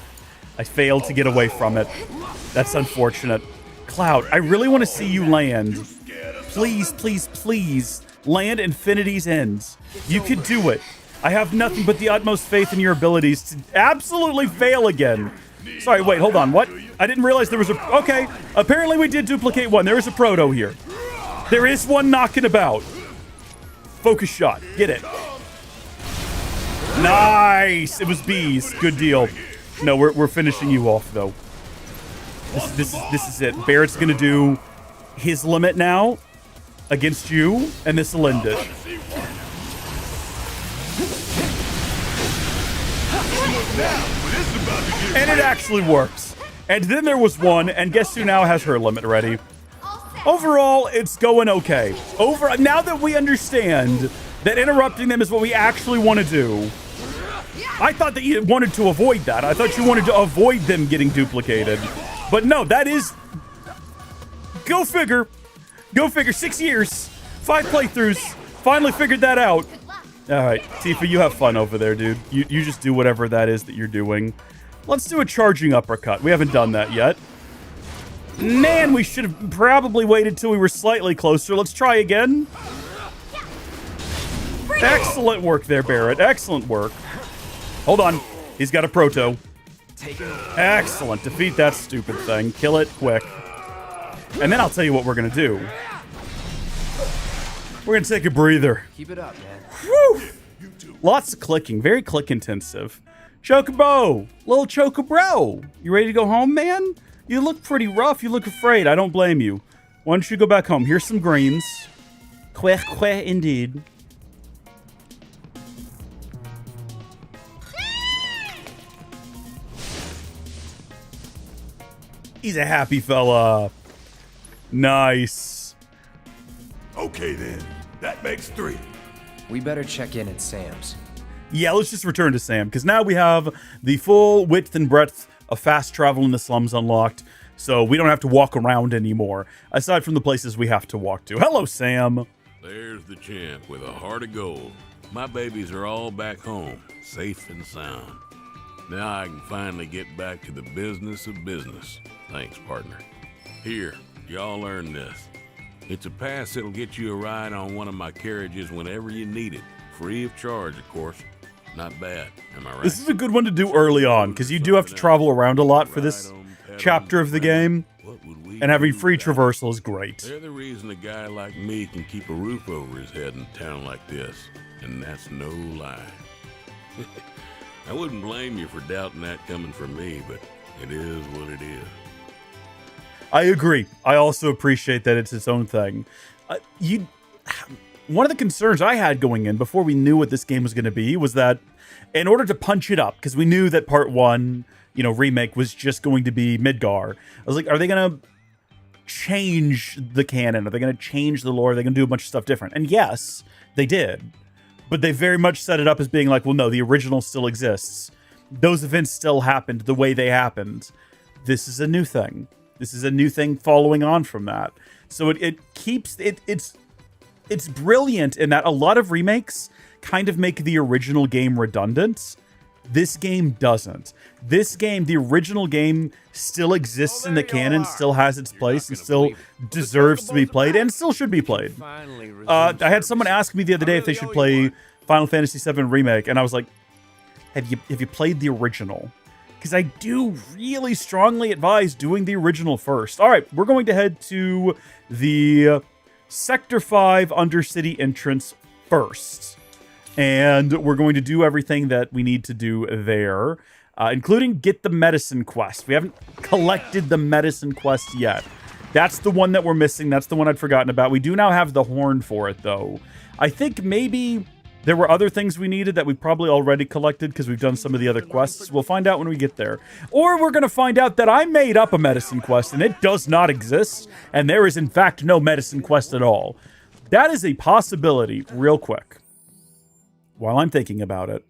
I failed to get away from it. That's unfortunate. Cloud, I really want to see you land. Please, please, please land Infinity's Ends. You could do it. I have nothing but the utmost faith in your abilities to absolutely fail again. Sorry, wait, hold on. What? I didn't realize there was a... Okay, apparently we did duplicate one. There is a Proto here. There is one knocking about. Focus shot. Get it. Nice. It was bees. Good deal. No, we're finishing you off, though. This is it. Barrett's going to do his limit now against you, and this will end it. And it actually works. And then there was one, and guess who now has her limit ready? Overall, it's going okay. Now that we understand that interrupting them is what we actually want to do, I thought that you wanted to avoid that. I thought you wanted to avoid them getting duplicated. But no, that is... Go figure. Go figure. 6 years. 5 playthroughs. Finally figured that out. All right, Tifa, you have fun over there, dude. You just do whatever that is that you're doing. Let's do a charging uppercut. We haven't done that yet. Man, we should have probably waited till we were slightly closer. Let's try again. Excellent work there, Barrett. Excellent work. Hold on. He's got a Proto. Excellent. Defeat that stupid thing. Kill it quick. And then I'll tell you what we're going to do. We're going to take a breather. Keep it up, man. Whew. Lots of clicking. Very click intensive. Chocobo. Little Chocobro. You ready to go home, man? You look pretty rough. You look afraid. I don't blame you. Why don't you go back home? Here's some greens. Queh, queh, indeed. He's a happy fella. Nice. Okay, then. That makes 3. We better check in at Sam's. Yeah, let's just return to Sam, because now we have the full width and breadth of fast travel in the slums unlocked, so we don't have to walk around anymore, aside from the places we have to walk to. Hello, Sam. There's the champ with a heart of gold. My babies are all back home, safe and sound. Now I can finally get back to the business of business. Thanks, partner. Here, y'all earn this. It's a pass that'll get you a ride on one of my carriages whenever you need it. Free of charge, of course. Not bad, am I right? This is a good one to do early on, because you do have to travel around a lot for this chapter of the game, and having free traversal is great. They're the reason a guy like me can keep a roof over his head in a town like this, and that's no lie. I wouldn't blame you for doubting that coming from me, but it is what it is. I agree. I also appreciate that it's its own thing. One of the concerns I had going in before we knew what this game was going to be was that in order to punch it up, because we knew that part 1, you know, Remake was just going to be Midgar. I was like, are they going to change the canon? Are they going to change the lore? Are they going to do a bunch of stuff different? And yes, they did. But they very much set it up as being like, well, no, the original still exists. Those events still happened the way they happened. This is a new thing. This is a new thing following on from that. So it keeps it's brilliant in that a lot of remakes kind of make the original game redundant. This game doesn't. This game, the original game, still exists in the canon, still has its place, and still deserves to be played, and still should be played. I had someone ask me the other day if they should play Final Fantasy VII Remake, and I was like, have you played the original? Because I do really strongly advise doing the original first. All right, we're going to head to the Sector 5 Undercity entrance first. And we're going to do everything that we need to do there, including get the medicine quest. We haven't collected the medicine quest yet. That's the one that we're missing. That's the one I'd forgotten about. We do now have the horn for it, though. I think maybe there were other things we needed that we probably already collected because we've done some of the other quests. We'll find out when we get there. Or we're going to find out that I made up a medicine quest and it does not exist, and there is, in fact, no medicine quest at all. That is a possibility real quick. While I'm thinking about it,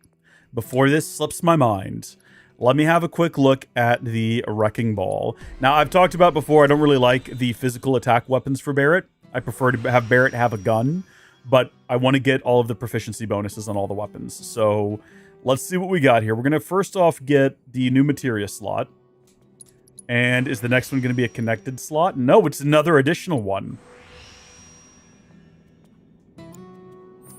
before this slips my mind, let me have a quick look at the Wrecking Ball. Now, I've talked about before, I don't really like the physical attack weapons for Barrett. I prefer to have Barrett have a gun, but I want to get all of the proficiency bonuses on all the weapons. So let's see what we got here. We're going to first off get the new materia slot. And is the next one going to be a connected slot? No, it's another additional one.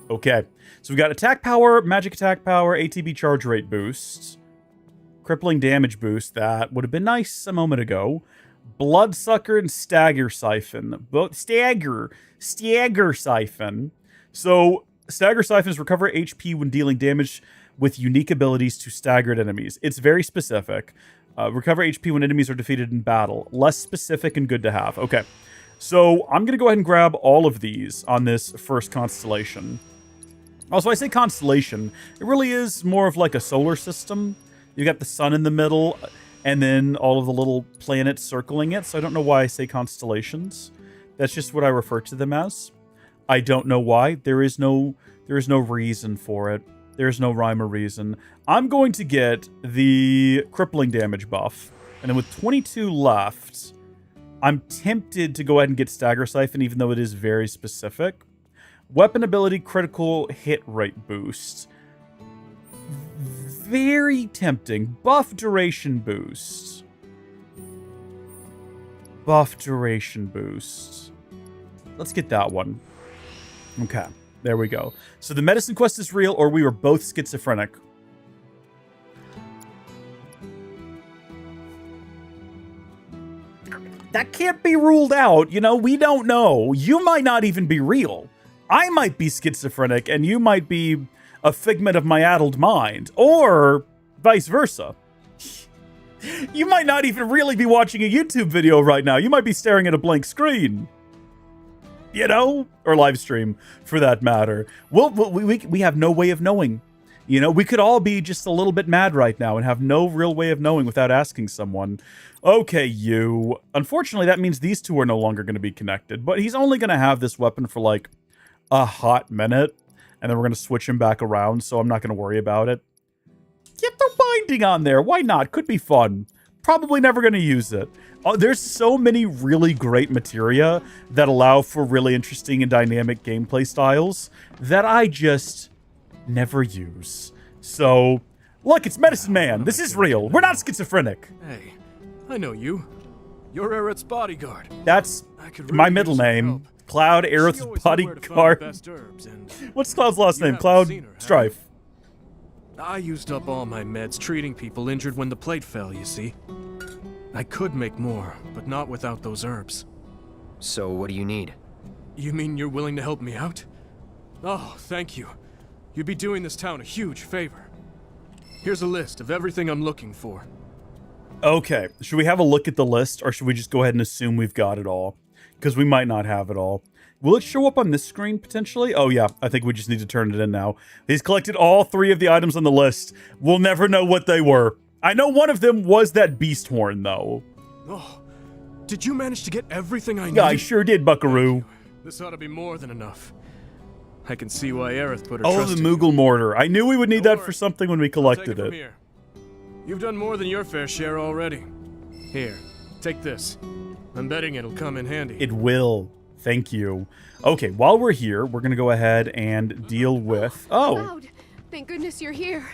Okay, so we got attack power, magic attack power, ATB charge rate boost, crippling damage boost. That would have been nice a moment ago. Bloodsucker and Stagger Siphon. Stagger Siphon. So, Stagger Siphons recover HP when dealing damage with unique abilities to staggered enemies. It's very specific. Recover HP when enemies are defeated in battle. Less specific and good to have. Okay, so I'm going to go ahead and grab all of these on this first constellation. Also, I say constellation. It really is more of like a solar system. You got the sun in the middle, and then all of the little planets circling it. So I don't know why I say constellations. That's just what I refer to them as. I don't know why. There is no reason for it. There's no rhyme or reason. I'm going to get the crippling damage buff. And then with 22 left, I'm tempted to go ahead and get Stagger Siphon, even though it is very specific. Weapon ability critical hit rate boost. Very tempting. Buff duration boost. Buff duration boost. Let's get that one. Okay, there we go. So the medicine quest is real, or we were both schizophrenic. That can't be ruled out. You know, we don't know. You might not even be real. I might be schizophrenic, and you might be a figment of my addled mind. Or vice versa. You might not even really be watching a YouTube video right now. You might be staring at a blank screen. You know? Or live stream, for that matter. We have no way of knowing. You know, we could all be just a little bit mad right now and have no real way of knowing without asking someone. Okay, you. Unfortunately, that means these two are no longer going to be connected. But he's only going to have this weapon for like a hot minute, and then we're going to switch him back around, so I'm not going to worry about it. Get the binding on there. Why not? Could be fun. Probably never going to use it. There's so many really great materia that allow for really interesting and dynamic gameplay styles that I just never use. So, look, it's Medicine Man. This is real. We're not schizophrenic. Hey, I know you. You're Aerith's bodyguard. That's my middle name. Cloud, Aerith's bodyguard. What's Cloud's last name? Cloud Strife. I used up all my meds treating people injured when the plate fell, you see. I could make more, but not without those herbs. So what do you need? You mean you're willing to help me out? Oh, thank you. You'd be doing this town a huge favor. Here's a list of everything I'm looking for. Okay, should we have a look at the list, or should we just go ahead and assume we've got it all? Because we might not have it all. Will it show up on this screen, potentially? Oh, yeah, I think we just need to turn it in now. He's collected all 3 of the items on the list. We'll never know what they were. I know one of them was that beast horn, though. Oh, did you manage to get everything I needed? Yeah, I sure did, buckaroo. This ought to be more than enough. I can see why Aerith put her Oh, trust the in you. Moogle mortar. I knew we would need Don't that worry. for something when we I'll collected take it. From it. here. You've done more than your fair share already. Here, take this. I'm betting it'll come in handy. It will. Thank you. Okay, while we're here, we're going to go ahead and deal with... Oh, MacLeod, thank goodness you're here.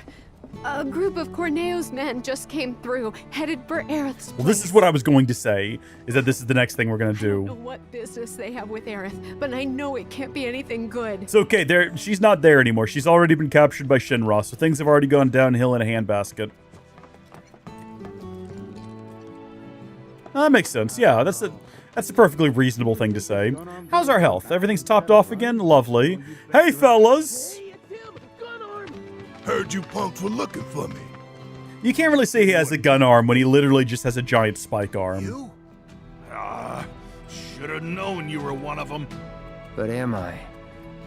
A group of Corneo's men just came through, headed for Aerith's well, this is what I was going to say, is that this is the next thing we're going to I don't know do. what business they have with Aerith, but I know it can't be anything good. It's okay, she's not there anymore. She's already been captured by Shinra, so things have already gone downhill in a handbasket. That makes sense. Yeah, that's a perfectly reasonable thing to say. How's our health? Everything's topped off again? Lovely. Hey, fellas! Heard you punks were looking for me. You can't really say he has a gun arm when he literally just has a giant spike arm. You? Should have known you were one of them. But am I?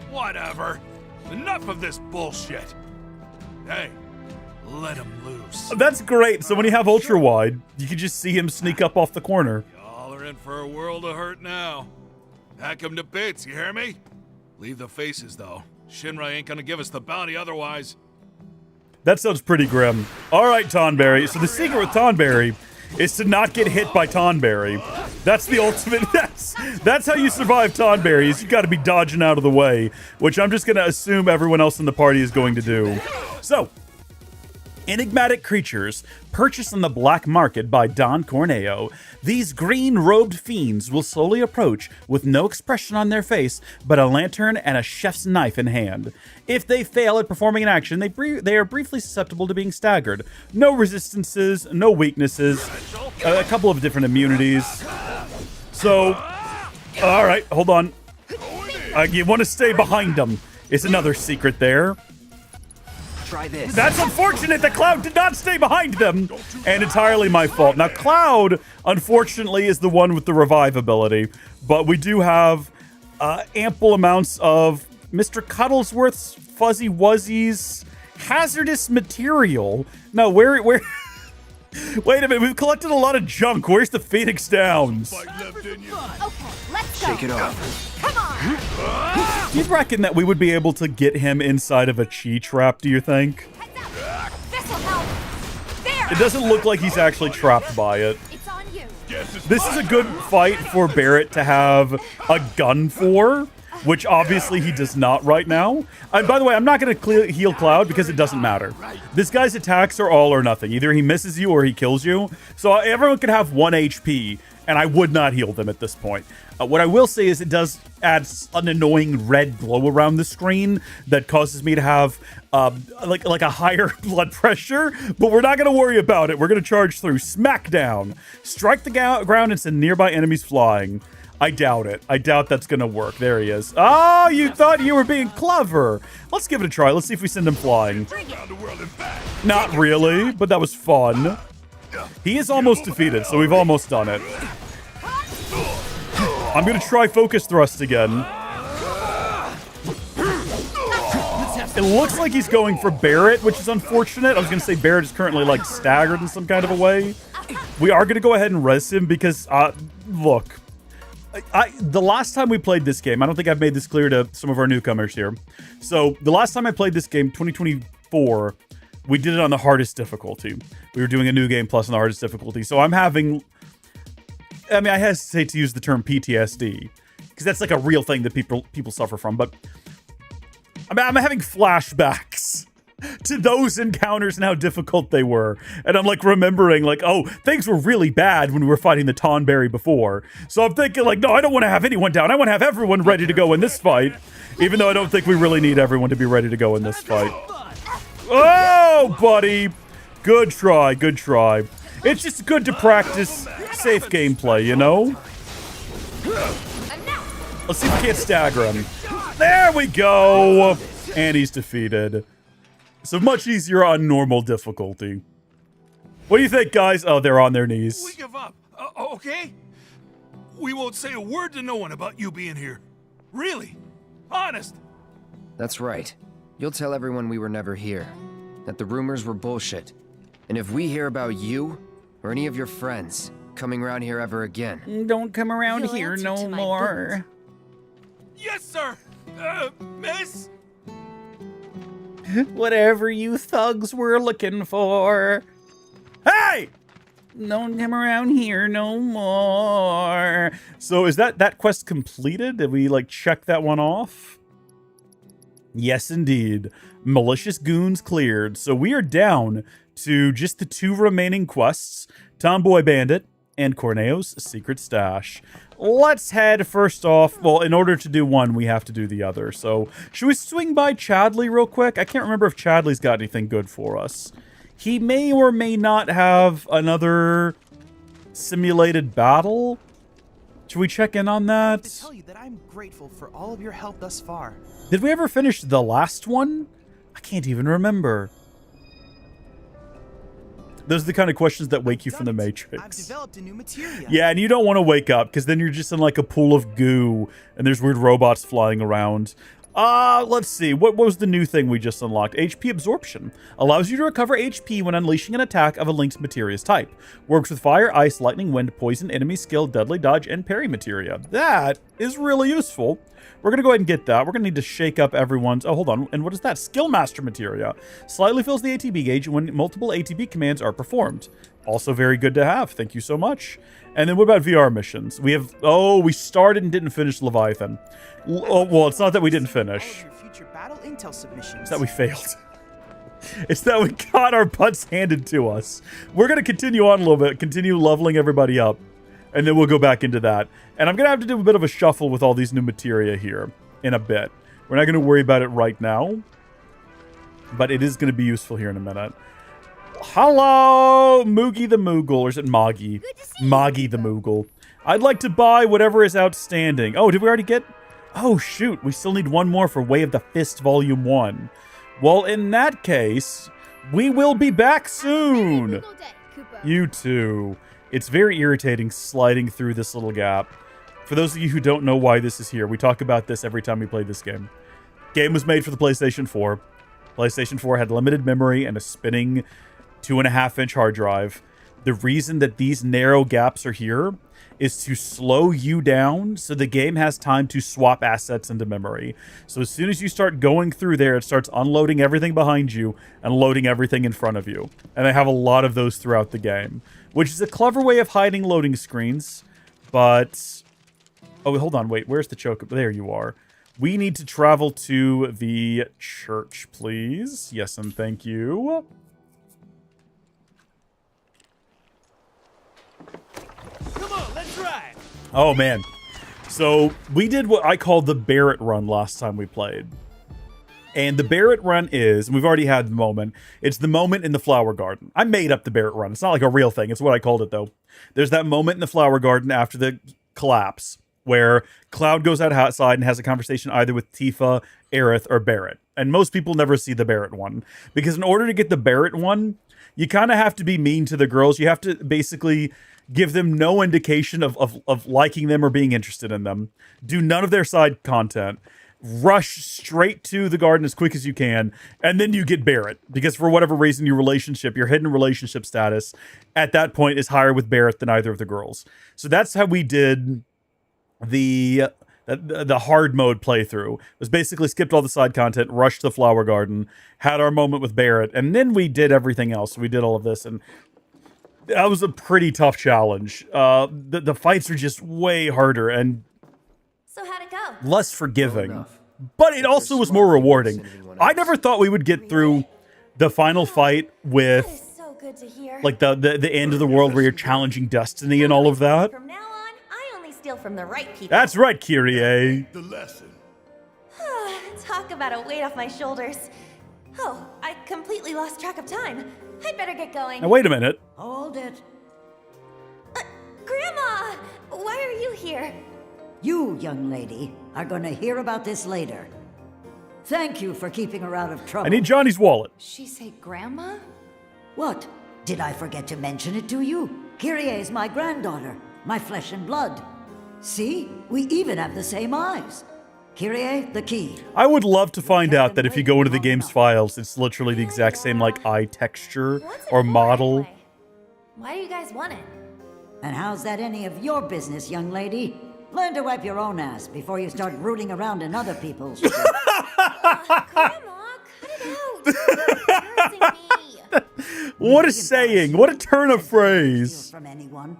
Whatever. Enough of this bullshit. Hey, let him loose. That's great. So when you have ultra wide, you can just see him sneak up off the corner. Y'all are in for a world of hurt now. Hack him to bits, you hear me? Leave the faces, though. Shinra ain't gonna give us the bounty otherwise. That sounds pretty grim. All right, Tonberry. So the secret with Tonberry is to not get hit by Tonberry. That's the ultimate. That's how you survive Tonberry. Is you got to be dodging out of the way, which I'm just going to assume everyone else in the party is going to do. So, enigmatic creatures purchased on the black market by Don Corneo. These green-robed fiends will slowly approach with no expression on their face, but a lantern and a chef's knife in hand. If they fail at performing an action, they are briefly susceptible to being staggered. No resistances, no weaknesses, a couple of different immunities. So, all right, hold on. You want to stay behind them. It's another secret there. Try this. That's unfortunate that Cloud did not stay behind them, and entirely my fault. Now, Cloud, unfortunately, is the one with the revive ability, but we do have ample amounts of Mr. Cuddlesworth's Fuzzy Wuzzy's hazardous material. No, where... Wait a minute, we've collected a lot of junk. Where's the Phoenix Downs? Fight left in you. Okay, let's go. Shake it off. Come on. Do you reckon that we would be able to get him inside of a chi trap, do you think? Heads up. This'll help. There. It doesn't look like he's actually trapped by it. It's on you. This is a good fight for Barrett to have a gun for, which obviously he does not right now. And by the way, I'm not going to heal Cloud because it doesn't matter. This guy's attacks are all or nothing. Either he misses you or he kills you. So everyone can have 1 HP, and I would not heal them at this point. What I will say is it does add an annoying red glow around the screen that causes me to have like a higher blood pressure, but we're not going to worry about it. We're going to charge through. Smackdown. Strike the ground and send nearby enemies flying. I doubt it. I doubt that's going to work. There he is. Oh, you thought you were being clever. Let's give it a try. Let's see if we send him flying. Not really, but that was fun. He is almost defeated, so we've almost done it. I'm going to try focus thrust again. It looks like he's going for Barrett, which is unfortunate. I was going to say Barrett is currently, like, staggered in some kind of a way. We are going to go ahead and res him because, look. The last time we played this game, I don't think I've made this clear to some of our newcomers here. So, the last time I played this game, 2024, we did it on the hardest difficulty. We were doing a new game plus on the hardest difficulty. So, I'm having... I mean, I hesitate to use the term PTSD, because that's like a real thing that people suffer from, but I'm having flashbacks to those encounters and how difficult they were. And I'm like remembering like, oh, things were really bad when we were fighting the Tonberry before. So I'm thinking like, no, I don't want to have anyone down. I want to have everyone ready to go in this fight, even though I don't think we really need everyone to be ready to go in this fight. Oh, buddy. Good try, good try. It's just good to practice safe gameplay, you know? Let's see if we can't stagger him. There we go. And he's defeated. So much easier on normal difficulty. What do you think, guys? Oh, they're on their We knees. give up, okay? We won't say a word to no one about you being here. Really? Honest? That's right. You'll tell everyone we were never here. That the rumors were bullshit. And if we hear about you, or any of your friends, coming around here ever again... Don't come around You'll here answer no to my more. Yes, sir. Miss? Whatever you thugs were looking for. Hey! Don't come around here no more. So is that quest completed? Did we like check that one off? Yes, indeed. Malicious goons cleared. So we are down to just the 2 remaining quests, Tomboy Bandit and Corneo's Secret Stash. Let's head first off. Well, in order to do one, we have to do the other. So should we swing by Chadley real quick? I can't remember if Chadley's got anything good for us. He may or may not have another simulated battle. Should we check in on I have that? to tell you that I'm grateful for all of your help thus far. Did we ever finish the last one? I can't even remember. Those are the kind of questions that wake you from the I've Matrix. developed a new materia. Yeah, and you don't want to wake up because then you're just in like a pool of goo and there's weird robots flying around. Let's see. What was the new thing we just unlocked? HP absorption. Allows you to recover HP when unleashing an attack of a linked materia's type. Works with fire, ice, lightning, wind, poison, enemy skill, deadly dodge, and parry materia. That is really useful. We're going to go ahead and get that. We're going to need to shake up everyone's... Oh, hold on. And what is that? Skill Master materia. Slightly fills the ATB gauge when multiple ATB commands are performed. Also very good to have. Thank you so much. And then what about VR missions? We have... Oh, we started and didn't finish Leviathan. Well, it's not that we didn't finish. All of your future battle intel submissions. It's that we failed. It's that we got our butts handed to us. We're going to continue on a little bit. Continue leveling everybody up. And then we'll go back into that. And I'm going to have to do a bit of a shuffle with all these new materia here in a bit. We're not going to worry about it right now. But it is going to be useful here in a minute. Hello, Moogie the Moogle. Or is it Moggy? Moggy the Moogle. I'd like to buy whatever is outstanding. Oh, did we already get... Oh, shoot. We still need one more for Way of the Fist Volume 1. Well, in that case, we will be back soon. You too. It's very irritating sliding through this little gap. For those of you who don't know why this is here, we talk about this every time we play this game. Game was made for the PlayStation 4. PlayStation 4 had limited memory and a spinning 2.5-inch hard drive. The reason that these narrow gaps are here is to slow you down so the game has time to swap assets into memory. So as soon as you start going through there, it starts unloading everything behind you and loading everything in front of you. And they have a lot of those throughout the game, which is a clever way of hiding loading screens. But... Oh, hold on. Wait, where's the choke? There you are. We need to travel to the church, please. Yes, and thank you. Come on, let's ride. Oh, man. So we did what I called the Barrett run last time we played. And the Barrett run is, and we've already had the moment, it's the moment in the flower garden. I made up the Barrett run. It's not like a real thing. It's what I called it, though. There's that moment in the flower garden after the collapse where Cloud goes outside and has a conversation either with Tifa, Aerith, or Barrett. And most people never see the Barrett one. Because in order to get the Barrett one, you kind of have to be mean to the girls. You have to basically give them no indication of liking them or being interested in them. Do none of their side content. Rush straight to the garden as quick as you can, and then you get Barrett. Because for whatever reason, your hidden relationship status at that point is higher with Barrett than either of the girls. So that's how we did the hard mode playthrough. It was basically skipped all the side content, rushed the flower garden, had our moment with Barrett, and then we did everything else. We did all of this, and that was a pretty tough challenge. The fights are just way harder and So how'd it go? less forgiving, but it also was more rewarding. I never thought we would get through the final fight with That is so good to hear. like the end of the world where you're challenging destiny and all of that. From now on, I only steal from the right people. That's right, Kyrie. The lesson. Talk about a weight off my shoulders. Oh, I completely lost track of time. I'd better get going. Now, wait a minute. Hold it. Grandma! Why are you here? You, young lady, are gonna hear about this later. Thank you for keeping her out of trouble. I need Johnny's wallet. She say grandma? What? Did I forget to mention it to you? Kyrie's my granddaughter, my flesh and blood. See? We even have the same eyes. Kyrie, the key. I would love to find out that if you go into the game's files, it's literally the exact same, like, eye texture What's it or for model. anyway? Why do you guys want it? And how's that any of your business, young lady? Learn to wipe your own ass before you start rooting around in other people's shit. Grandma, cut it out! You're embarrassing me. What a saying. What a turn of phrase. From anyone.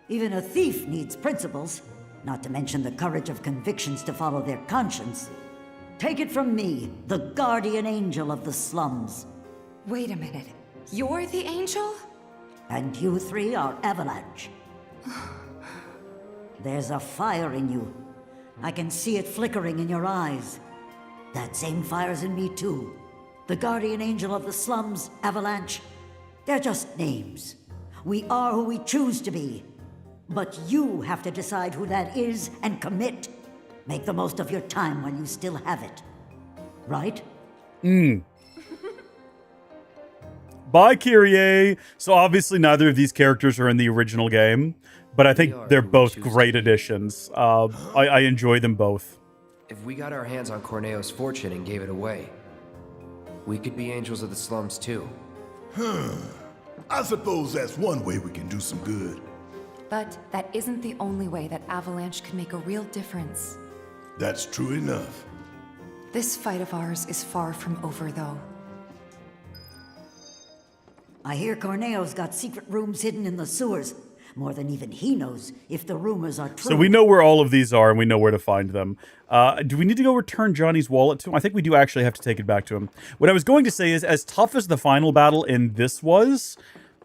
Even a thief needs principles, not to mention the courage of convictions to follow their conscience. Take it from me, the guardian angel of the slums. Wait a minute. You're the angel? And you three are Avalanche. There's a fire in you. I can see it flickering in your eyes. That same fire's in me too. The guardian angel of the slums, Avalanche. They're just names. We are who we choose to be. But you have to decide who that is and commit. Make the most of your time while you still have it. Right? Bye, Kyrie. So obviously neither of these characters are in the original game, but I think they're both great additions. I enjoy them both. If we got our hands on Corneo's fortune and gave it away, we could be angels of the slums too. I suppose that's one way we can do some good. But that isn't the only way that Avalanche can make a real difference. That's true enough. This fight of ours is far from over, though. I hear Corneo's got secret rooms hidden in the sewers. More than even he knows if the rumors are true. So we know where all of these are and we know where to find them. Do we need to go return Johnny's wallet to him? I think we do actually have to take it back to him. What I was going to say is, as tough as the final battle in this was,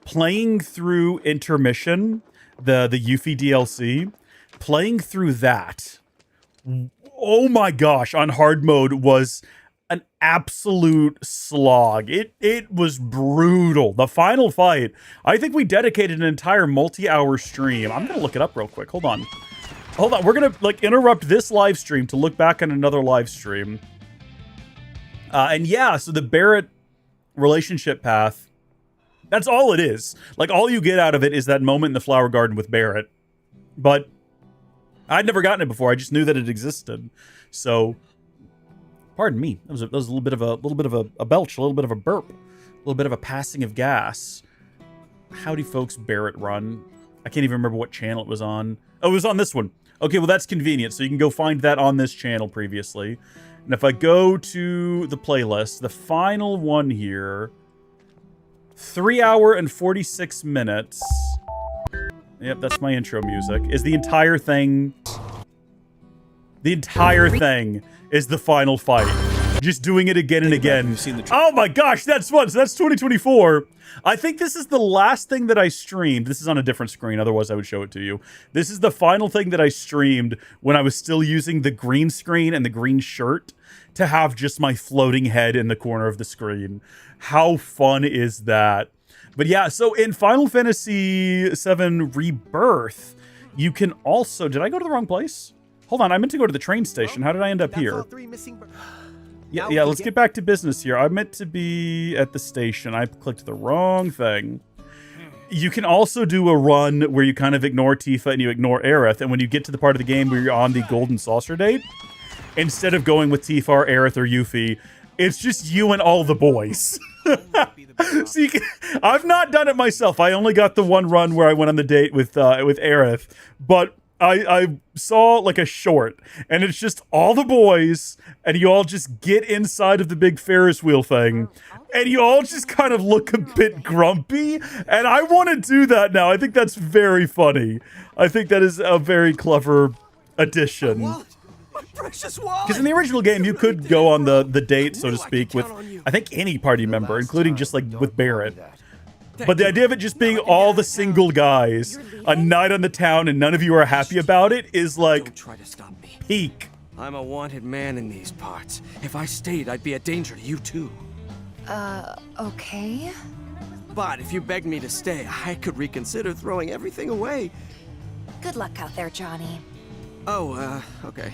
playing through Intermission, the Yuffie DLC, playing through that, oh my gosh, on hard mode was an absolute slog. It was brutal. The final fight, I think we dedicated an entire multi-hour stream. I'm gonna look it up real quick. Hold on. We're gonna like interrupt this live stream to look back on another live stream. And yeah, so the Barrett relationship path, that's all it is. Like, all you get out of it is that moment in the flower garden with Barrett. But I'd never gotten it before. I just knew that it existed. So, pardon me. That was a little bit of a belch, a little bit of a burp, a little bit of a passing of gas. Howdy, folks. Barrett run. I can't even remember what channel it was on. Oh, it was on this one. Okay, well, that's convenient. So you can go find that on this channel previously. And if I go to the playlist, the final one here, 3 hour and 46 minutes. Yep, that's my intro music. Is the entire thing. The entire thing is the final fight. Just doing it again and again. Oh my gosh, that's fun. So that's 2024. I think this is the last thing that I streamed. This is on a different screen, otherwise I would show it to you. This is the final thing that I streamed when I was still using the green screen and the green shirt to have just my floating head in the corner of the screen. How fun is that? But yeah, so in Final Fantasy VII Rebirth, you can also... Did I go to the wrong place? Hold on, I meant to go to the train station. How did I end up here? Yeah, let's get back to business here. I meant to be at the station. I clicked the wrong thing. You can also do a run where you kind of ignore Tifa and you ignore Aerith, and when you get to the part of the game where you're on the Golden Saucer date, instead of going with Tifa or Aerith or Yuffie, it's just you and all the boys. So you can, I've not done it myself. I only got the one run where I went on the date with Aerith, but I saw like a short, and it's just all the boys, and you all just get inside of the big Ferris wheel thing, and you all just kind of look a bit grumpy, and I want to do that now. I think that's very funny. I think that is a very clever addition. Because in the original game, you could go on the date, so to speak, with, I think, any party member, including just like with Barrett. But the idea of it just being all the single guys, a night on the town, and none of you are happy about it is like peak. I'm a wanted man in these parts. If I stayed, I'd be a danger to you too. Okay. But if you begged me to stay, I could reconsider throwing everything away. Good luck out there, Johnny. Oh, okay.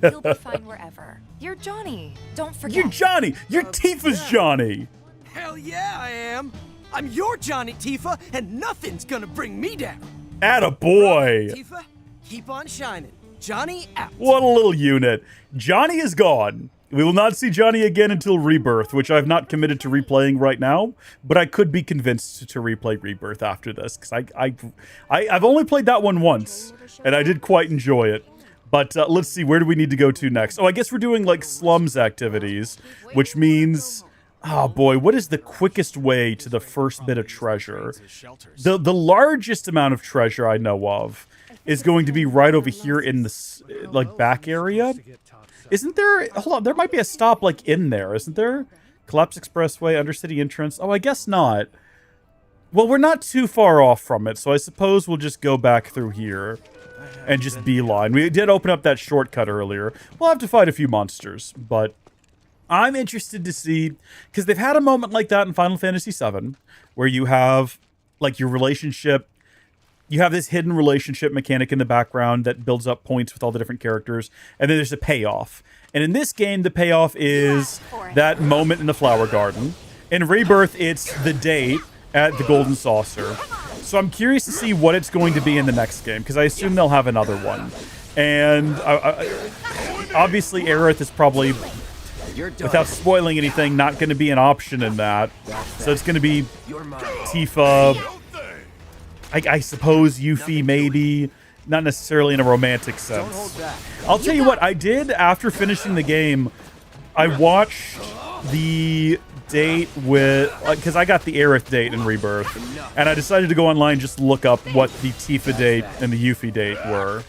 You'll be fine wherever. You're Johnny. Don't forget. You're Johnny. You're Tifa's yeah. Johnny. Hell yeah, I am. I'm your Johnny, Tifa, and nothing's gonna bring me down. Atta boy. Tifa, keep on shining. Johnny out. What a little unit. Johnny is gone. We will not see Johnny again until Rebirth, which I've not committed to replaying right now, but I could be convinced to replay Rebirth after this, because I've only played that one once, and I did quite enjoy it. But let's see, where do we need to go to next? Oh, I guess we're doing, like, slums activities, which means... Oh boy, what is the quickest way to the first bit of treasure? The largest amount of treasure I know of is going to be right over here in this, like, back area. Isn't there... Hold on, there might be a stop, like, in there, isn't there? Collapse Expressway, Undercity Entrance. Oh, I guess not. Well, we're not too far off from it, so I suppose we'll just go back through here and just beeline. We did open up that shortcut earlier. We'll have to fight a few monsters, but... I'm interested to see, because they've had a moment like that in Final Fantasy VII, where you have, like, your relationship, you have this hidden relationship mechanic in the background that builds up points with all the different characters, and then there's a payoff. And in this game, the payoff is that moment in the flower garden. In Rebirth, it's the date at the Golden Saucer. So I'm curious to see what it's going to be in the next game, because I assume they'll have another one. And obviously, Aerith is probably... without spoiling anything, not going to be an option in that. So it's going to be Tifa, I suppose Yuffie maybe, not necessarily in a romantic sense. I'll tell you what, I did, after finishing the game, I watched the date with, because I got the Aerith date in Rebirth, and I decided to go online and just look up what the Tifa date and the Yuffie date were.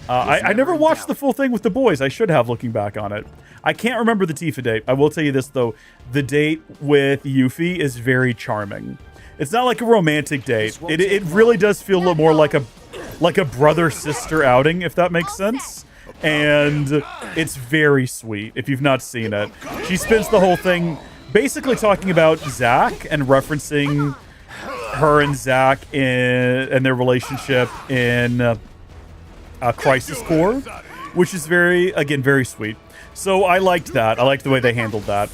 I never watched the full thing with the boys. I should have, looking back on it. I can't remember the Tifa date. I will tell you this, though. The date with Yuffie is very charming. It's not like a romantic date. It really does feel a little more like a brother-sister outing, if that makes sense. And it's very sweet, if you've not seen it. She spends the whole thing basically talking about Zack and referencing her and Zack and their relationship in Crisis Core, which is very sweet. So I liked that. I liked the way they handled that.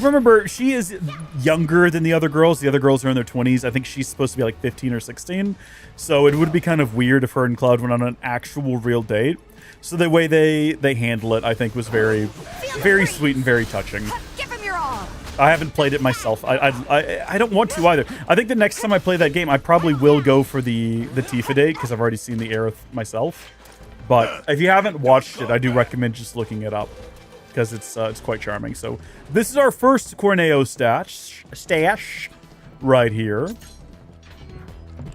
Remember, she is younger than the other girls. The other girls are in their 20s. I think she's supposed to be like 15 or 16. So it would be kind of weird if her and Cloud went on an actual real date. So the way they handle it, I think, was very sweet and very touching. Give him your all. I haven't played it myself. I don't want to either. I think the next time I play that game, I probably will go for the Tifa date, because I've already seen the Aerith myself. But if you haven't watched it, I do recommend just looking it up, because it's quite charming. So this is our first Corneo stash right here.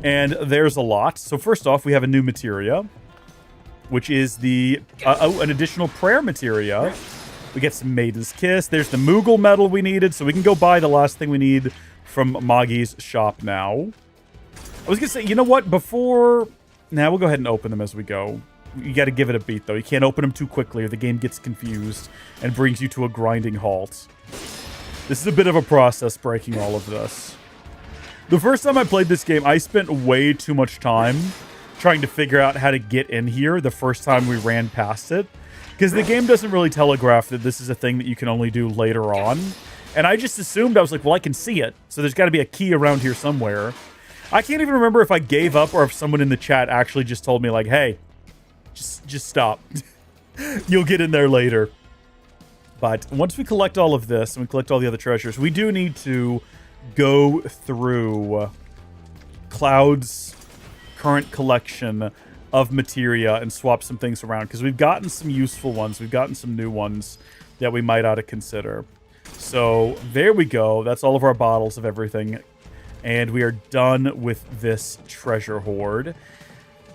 And there's a lot. So first off, we have a new materia, which is the an additional prayer materia. We get some Maiden's Kiss. There's the Moogle medal we needed, so we can go buy the last thing we need from Moggy's shop now. I was going to say, you know what? We'll go ahead and open them as we go. You got to give it a beat, though. You can't open them too quickly, or the game gets confused and brings you to a grinding halt. This is a bit of a process, breaking all of this. The first time I played this game, I spent way too much time trying to figure out how to get in here the first time we ran past it. Because the game doesn't really telegraph that this is a thing that you can only do later on. And I just assumed, I was like, well, I can see it. So there's got to be a key around here somewhere. I can't even remember if I gave up or if someone in the chat actually just told me, like, hey, just stop. You'll get in there later. But once we collect all of this and we collect all the other treasures, we do need to go through Cloud's current collection of materia and swap some things around, because we've gotten some useful ones. We've gotten some new ones that we might ought to consider. So there we go. That's all of our bottles of everything. And we are done with this treasure hoard.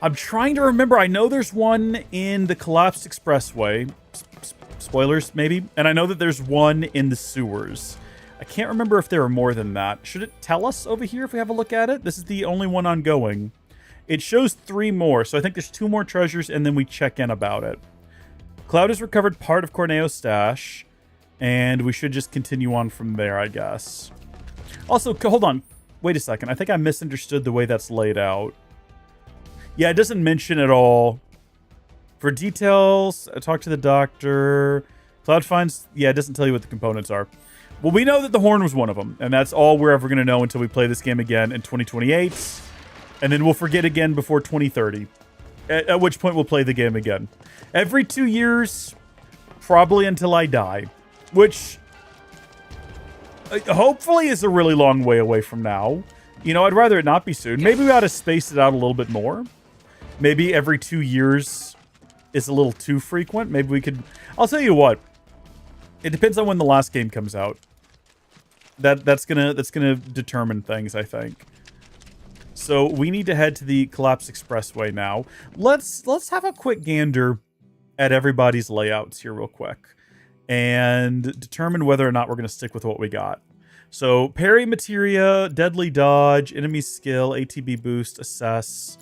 I'm trying to remember. I know there's one in the Collapsed Expressway. Spoilers, maybe. And I know that there's one in the sewers. I can't remember if there are more than that. Should it tell us over here if we have a look at it? This is the only one ongoing. It shows 3 more, so I think there's 2 more treasures, and then we check in about it. Cloud has recovered part of Corneo's stash. And we should just continue on from there, I guess. Also, hold on. Wait a second. I think I misunderstood the way that's laid out. Yeah, it doesn't mention at all. For details, talk to the doctor. Cloud finds... Yeah, it doesn't tell you what the components are. Well, we know that the horn was one of them. And that's all we're ever going to know until we play this game again in 2028. And then we'll forget again before 2030. At which point we'll play the game again. Every 2 years, probably until I die. Which, hopefully is a really long way away from now. You know, I'd rather it not be soon. Maybe we ought to space it out a little bit more. Maybe every 2 years is a little too frequent. Maybe we could... I'll tell you what. It depends on when the last game comes out. That's gonna determine things, I think. So we need to head to the Collapse Expressway now. Let's have a quick gander at everybody's layouts here real quick. And determine whether or not we're going to stick with what we got. So, parry materia, deadly dodge, enemy skill, ATB boost, assess,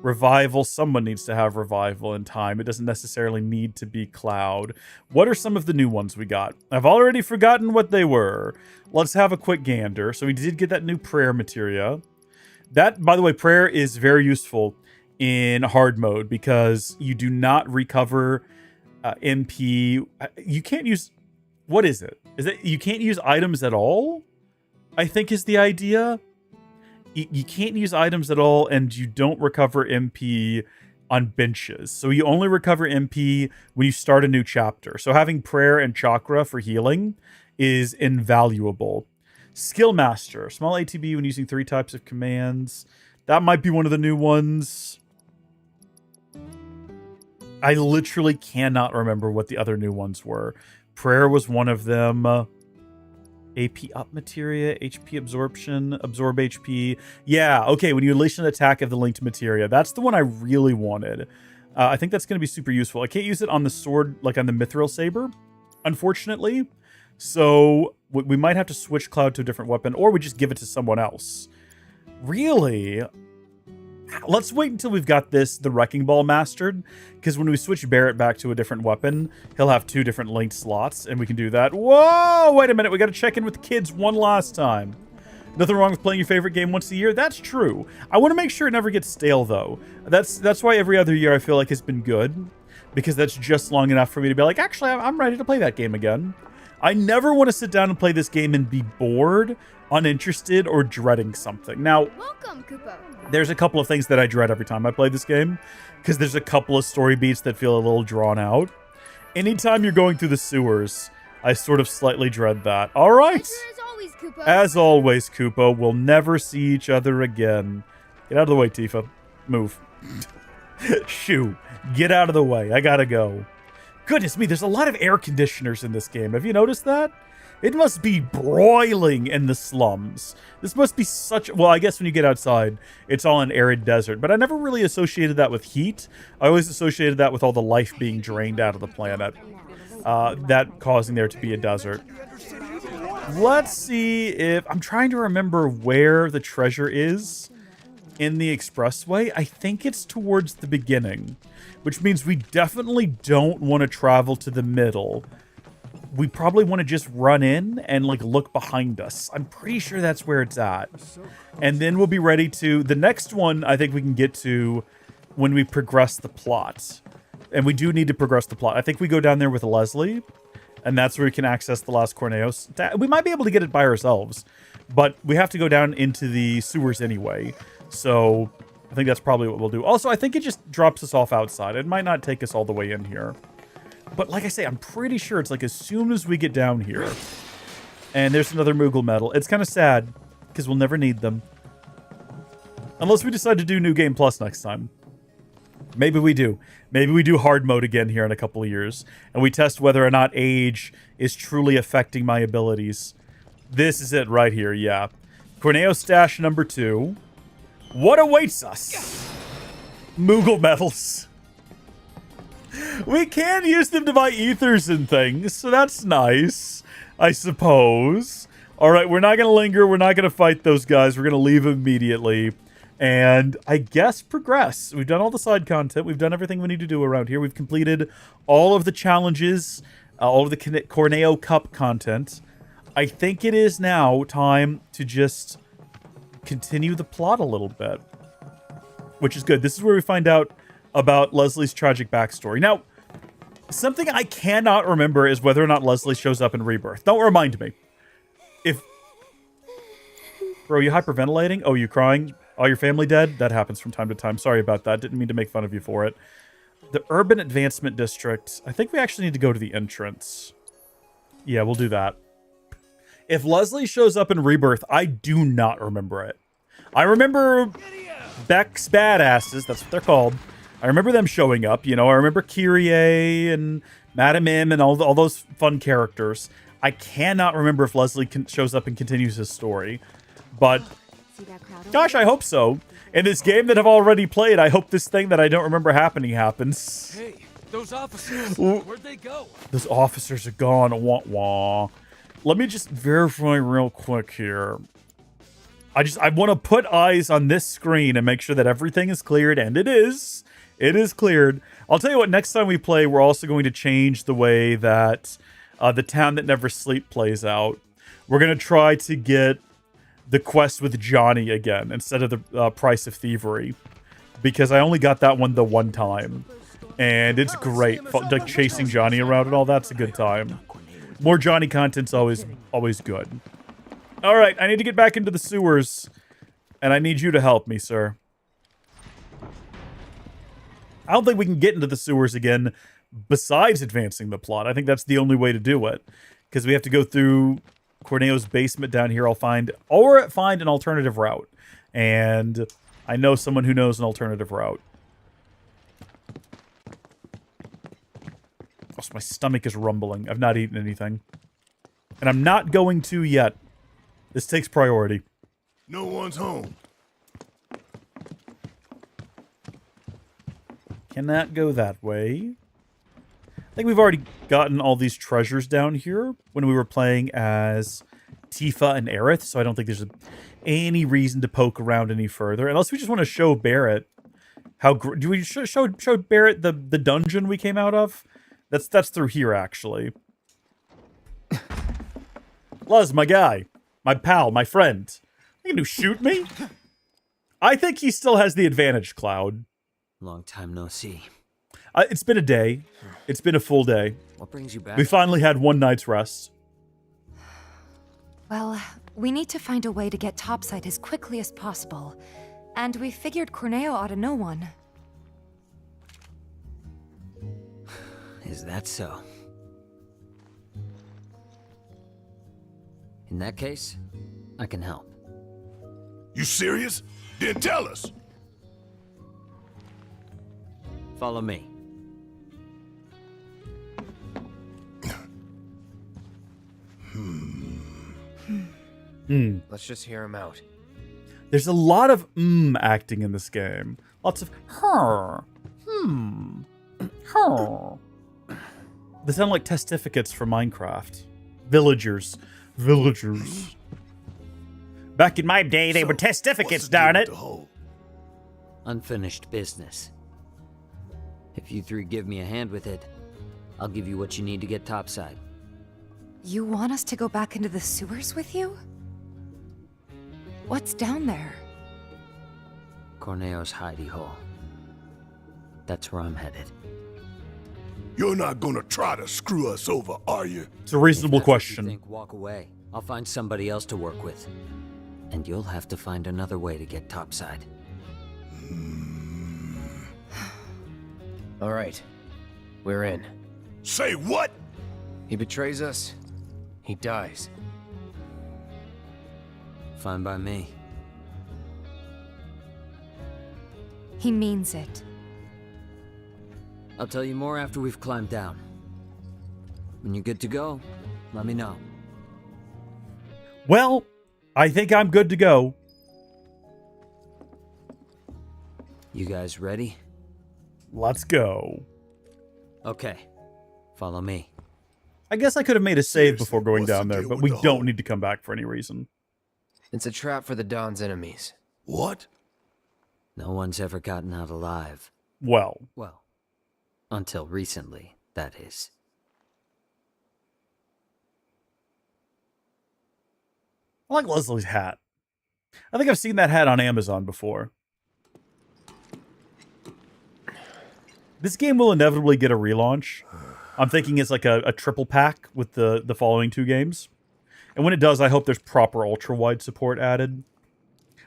revival. Someone needs to have revival in time. It doesn't necessarily need to be Cloud. What are some of the new ones we got? I've already forgotten what they were. Let's have a quick gander. So we did get that new prayer materia. That, by the way, prayer is very useful in hard mode because you do not recover... MP, you can't use, what is it? Is it you can't use items at all? I think is the idea. You can't use items at all, and you don't recover MP on benches. So you only recover MP when you start a new chapter. So having prayer and chakra for healing is invaluable. Skill master, small ATB when using 3 types of commands. That might be one of the new ones. I literally cannot remember what the other new ones were. Prayer was one of them. AP up materia, HP absorption, absorb HP. Yeah, okay, when you unleash an attack of the linked materia. That's the one I really wanted. I think that's going to be super useful. I can't use it on the sword, like on the mithril saber, unfortunately. So we might have to switch Cloud to a different weapon, or we just give it to someone else. Really? Let's wait until we've got the Wrecking Ball mastered, because when we switch Barrett back to a different weapon, he'll have 2 different linked slots, and we can do that. Whoa, wait a minute, we got to check in with the kids one last time. Nothing wrong with playing your favorite game once a year. That's true. I want to make sure it never gets stale, though. That's why every other year I feel like has been good, because that's just long enough for me to be like, actually, I'm ready to play that game again. I never want to sit down and play this game and be bored, uninterested, or dreading something. Now, welcome, Kupo. There's a couple of things that I dread every time I play this game, because there's a couple of story beats that feel a little drawn out. Anytime you're going through the sewers, I sort of slightly dread that. All right. As always, Kupo, we'll never see each other again. Get out of the way, Tifa. Move. Shoo. Get out of the way. I gotta go. Goodness me, there's a lot of air conditioners in this game. Have you noticed that? It must be broiling in the slums. This must be such... Well, I guess when you get outside, it's all an arid desert. But I never really associated that with heat. I always associated that with all the life being drained out of the planet. That causing there to be a desert. Let's see if... I'm trying to remember where the treasure is in the expressway. I think it's towards the beginning. Which means we definitely don't want to travel to the middle. We probably want to just run in and like look behind us. I'm pretty sure that's where it's at. And then we'll be ready to... The next one I think we can get to when we progress the plot. And we do need to progress the plot. I think we go down there with Leslie. And that's where we can access the Last Corneos. We might be able to get it by ourselves. But we have to go down into the sewers anyway. So I think that's probably what we'll do. Also, I think it just drops us off outside. It might not take us all the way in here. But like I say, I'm pretty sure it's like as soon as we get down here. And there's another Moogle medal. It's kind of sad, because we'll never need them. Unless we decide to do New Game Plus next time. Maybe we do. Maybe we do hard mode again here in a couple of years. And we test whether or not age is truly affecting my abilities. This is it right here, yeah. Corneo stash number 2. What awaits us? Moogle medals. We can use them to buy ethers and things, so that's nice, I suppose. All right, we're not going to linger. We're not going to fight those guys. We're going to leave immediately. And I guess progress. We've done all the side content. We've done everything we need to do around here. We've completed all of the challenges all of the Corneo Cup content, I think it is now time to just continue the plot a little bit, which is good. This is where we find out about Leslie's tragic backstory. Now, something I cannot remember is whether or not Leslie shows up in Rebirth. Don't remind me. Bro, you hyperventilating? Oh, you crying? All your family dead? That happens from time to time. Sorry about that. Didn't mean to make fun of you for it. The Urban Advancement District. I think we actually need to go to the entrance. Yeah, we'll do that. If Leslie shows up in Rebirth, I do not remember it. I remember Beck's badasses. That's what they're called. I remember them showing up. You know, I remember Kyrie and Madame M and all those fun characters. I cannot remember if Leslie shows up and continues his story. But, gosh, I hope so. In this game that I've already played, I hope this thing that I don't remember happening happens. Hey, those officers, where'd they go? Those officers are gone. Wah, wah. Let me just verify real quick here. I want to put eyes on this screen and make sure that everything is cleared, and it is. It is cleared. I'll tell you what, next time we play, we're also going to change the way that the Town That Never Sleep plays out. We're going to try to get the quest with Johnny again, instead of the Price of Thievery. Because I only got that one the one time. And it's great. Like, chasing Johnny around and all that's a good time. More Johnny content's always good. Alright, I need to get back into the sewers. And I need you to help me, sir. I don't think we can get into the sewers again besides advancing the plot. I think that's the only way to do it. Because we have to go through Corneo's basement down here. I'll find an alternative route. And I know someone who knows an alternative route. Oh, my stomach is rumbling. I've not eaten anything. And I'm not going to yet. This takes priority. No one's home. Cannot go that way. I think we've already gotten all these treasures down here when we were playing as Tifa and Aerith, so I don't think there's any reason to poke around any further. Unless we just want to show Barrett how... Do we show Barrett the dungeon we came out of? That's through here, actually. Luz, my guy. My pal, my friend. You gonna shoot me? I think he still has the advantage, Cloud. Long time no see. It's been a day. It's been a full day. What brings you back? We finally had one night's rest. Well, we need to find a way to get topside as quickly as possible. And we figured Corneo ought to know one. Is that so? In that case, I can help. You serious? Then tell us. Follow me. Let's just hear him out. There's a lot of acting in this game. Lots of her. Her. They sound like testificates from Minecraft. Villagers. Back in my day, they were testificates, darn it. Unfinished business. If you three give me a hand with it, I'll give you what you need to get topside. You want us to go back into the sewers with you? What's down there? Corneo's hidey hole. That's where I'm headed. You're not gonna try to screw us over, are you? It's a reasonable question. If you think, walk away. I'll find somebody else to work with. And you'll have to find another way to get topside. All right. We're in. Say what? He betrays us. He dies. Fine by me. He means it. I'll tell you more after we've climbed down. When you're good to go, let me know. Well, I think I'm good to go. You guys ready? Let's go. Okay. Follow me. I guess I could have made a save before going down there, but we don't need to come back for any reason. It's a trap for the Dawn's enemies. What? No one's ever gotten out alive. Well, until recently, that is. I like Leslie's hat. I think I've seen that hat on Amazon before. This game will inevitably get a relaunch. I'm thinking it's like a triple pack with the following 2 games. And when it does, I hope there's proper ultra-wide support added.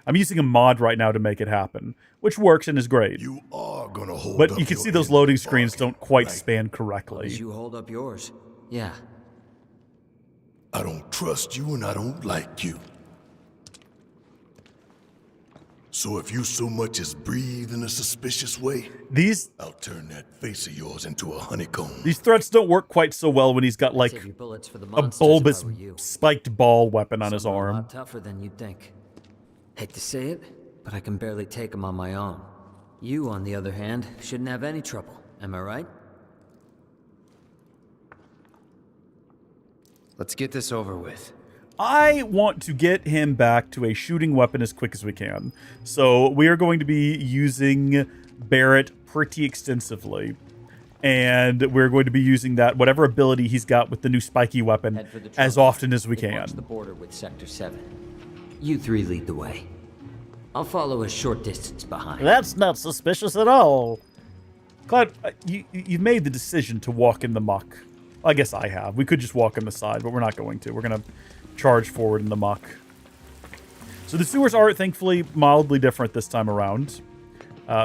I'm using a mod right now to make it happen, which works and is great. You are gonna hold but up you can your see those end loading of the screens bargain, don't quite right? span correctly. You hold up yours. Yeah. I don't trust you and I don't like you. So if you so much as breathe in a suspicious way, I'll turn that face of yours into a honeycomb. These threats don't work quite so well when he's got like a bulbous spiked ball weapon on his A arm. lot tougher than you'd think. Hate to say it, but I can barely take them on my own. You, on the other hand, shouldn't have any trouble. Am I right? Let's get this over with. I want to get him back to a shooting weapon as quick as we can. So we are going to be using Barrett pretty extensively. And we're going to be using that, whatever ability he's got with the new spiky weapon, as often as we can. Watch the border with Sector 7. You 3 lead the way. I'll follow a short distance behind. That's not suspicious at all. Cloud, you've made the decision to walk in the muck. I guess I have. We could just walk on the side, but we're not going to. We're going to charge forward in the muck. So the sewers are, thankfully, mildly different this time around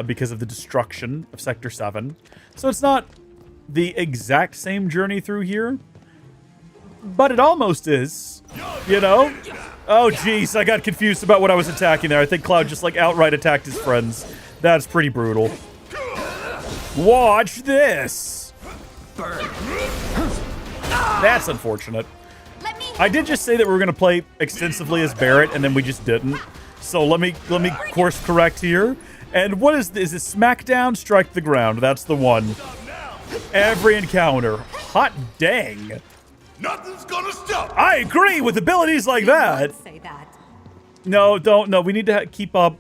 because of the destruction of Sector 7. So it's not the exact same journey through here, but it almost is, you know? Oh, jeez, I got confused about what I was attacking there. I think Cloud just, like, outright attacked his friends. That's pretty brutal. Watch this! That's unfortunate. I did just say that we were going to play extensively as Barrett, and then we just didn't. So let me course correct here. And what is this? Is it Smackdown? Strike the ground. That's the one. Every encounter. Hot dang. Nothing's gonna stop. I agree with abilities like that. Say that. No, don't. No, we need to keep up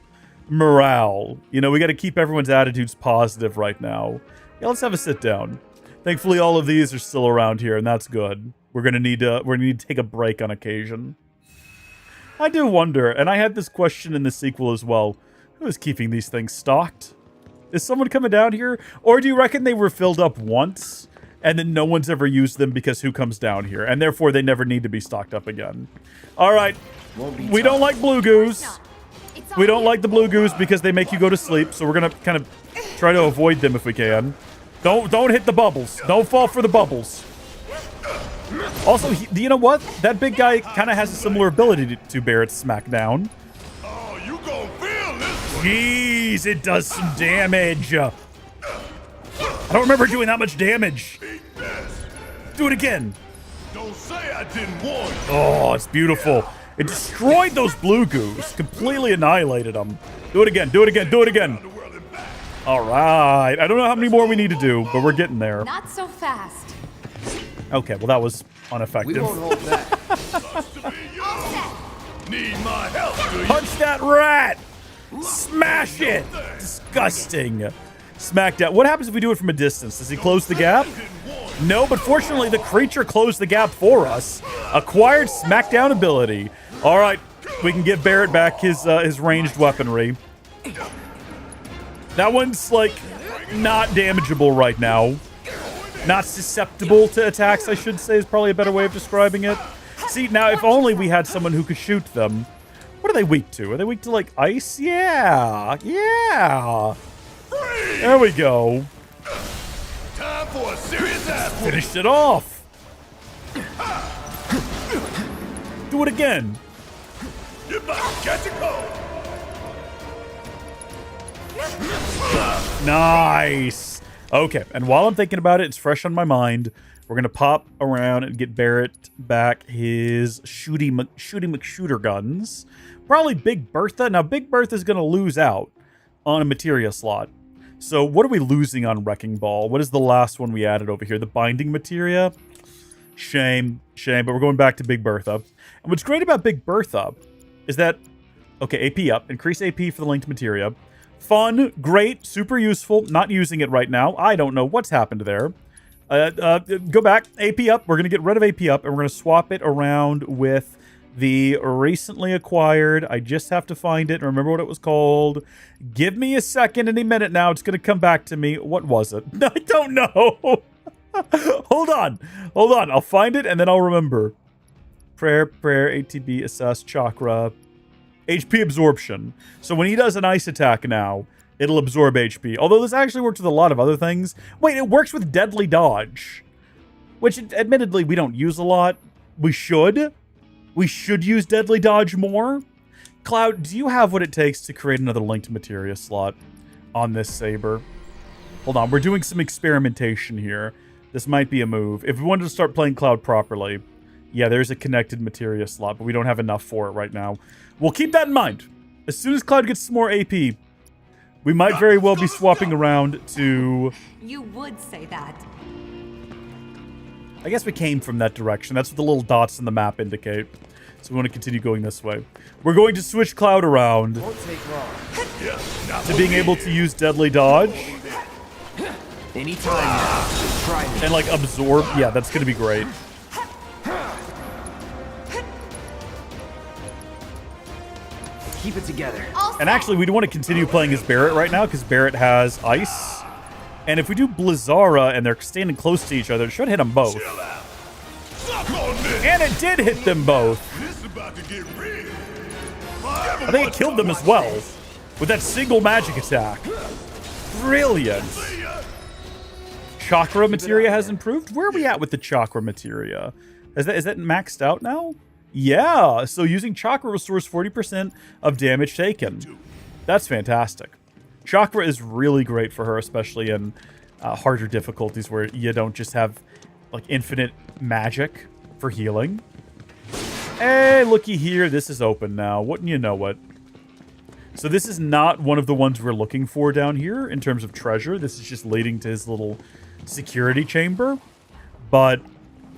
morale. You know, we got to keep everyone's attitudes positive right now. Yeah, let's have a sit down. Thankfully, all of these are still around here, and that's good. We're gonna need to take a break on occasion. I do wonder, and I had this question in the sequel as well. Who is keeping these things stocked? Is someone coming down here? Or do you reckon they were filled up once, and then no one's ever used them because who comes down here? And therefore, they never need to be stocked up again. All right. We don't like blue goose. We don't like the blue goose because they make you go to sleep, so we're going to kind of try to avoid them if we can. Don't hit the bubbles. Don't fall for the bubbles. Also, you know what? That big guy kind of has a similar ability to Barrett's Smackdown. Oh, you gonna feel this one. Jeez, it does some damage. I don't remember doing that much damage. Do it again. Don't say I didn't warn you. Oh, it's beautiful. It destroyed those blue goose. Completely annihilated them. Do it again. Do it again. Do it again. All right. I don't know how many more we need to do, but we're getting there. Not so fast. Okay, well, that was ineffective. We won't hold back. Need my help, do you? Punch that rat! Smash it! Disgusting. Smackdown. What happens if we do it from a distance? Does he close the gap? No, but fortunately, the creature closed the gap for us. Acquired Smackdown ability. All right, we can give Barrett back his ranged weaponry. That one's, like, not damageable right now. Not susceptible to attacks, I should say, is probably a better way of describing it. See, now, if only we had someone who could shoot them. What are they weak to? Are they weak to, like, ice? Yeah. Yeah. There we go. Time for a serious ass. Finished it off. Do it again. You're about to catch a cold. Nice. Okay, and while I'm thinking about it, it's fresh on my mind. We're going to pop around and get Barrett back his shooty McShooter guns. Probably Big Bertha. Now, Big Bertha's going to lose out on a materia slot. So what are we losing on Wrecking Ball? What is the last one we added over here? The binding materia? Shame. Shame, but we're going back to Big Bertha. And what's great about Big Bertha is that, okay, AP up. Increase AP for the linked materia. Fun, great, super useful. Not using it right now. I don't know what's happened there. Go back. AP up. We're going to get rid of AP up, and we're going to swap it around with The recently acquired. I just have to find it and remember what it was called. Give me a second, any minute now. It's going to come back to me. What was it? I don't know. Hold on. I'll find it and then I'll remember. Prayer, ATB, assess, chakra, HP absorption. So when he does an ice attack now, it'll absorb HP. Although this actually works with a lot of other things. Wait, it works with deadly dodge. Which, admittedly, we don't use a lot. We should. We should use deadly dodge more. Cloud, do you have what it takes to create another linked materia slot on this saber? Hold on, we're doing some experimentation here. This might be a move. If we wanted to start playing Cloud properly, yeah, there's a connected materia slot, but we don't have enough for it right now. We'll keep that in mind. As soon as Cloud gets some more AP, we might very well be swapping around to... You would say that. I guess we came from that direction. That's what the little dots in the map indicate. So we want to continue going this way. We're going to switch Cloud around to being able to use deadly dodge. Anytime now. Try me. And like absorb. Yeah, that's going to be great. Keep it together. And actually, we do want to continue playing as Barret right now because Barret has ice. And if we do Blizzara and they're standing close to each other, it should hit them both. And it did hit them both. I think it killed them as well with that single magic attack. Brilliant. Chakra materia has improved. Where are we at with the chakra materia? Is that maxed out now? Yeah. So using chakra restores 40% of damage taken. That's fantastic. Chakra is really great for her, especially in harder difficulties where you don't just have like infinite magic for healing. Hey, looky here. This is open now. Wouldn't you know it? So this is not one of the ones we're looking for down here in terms of treasure. This is just leading to his little security chamber. But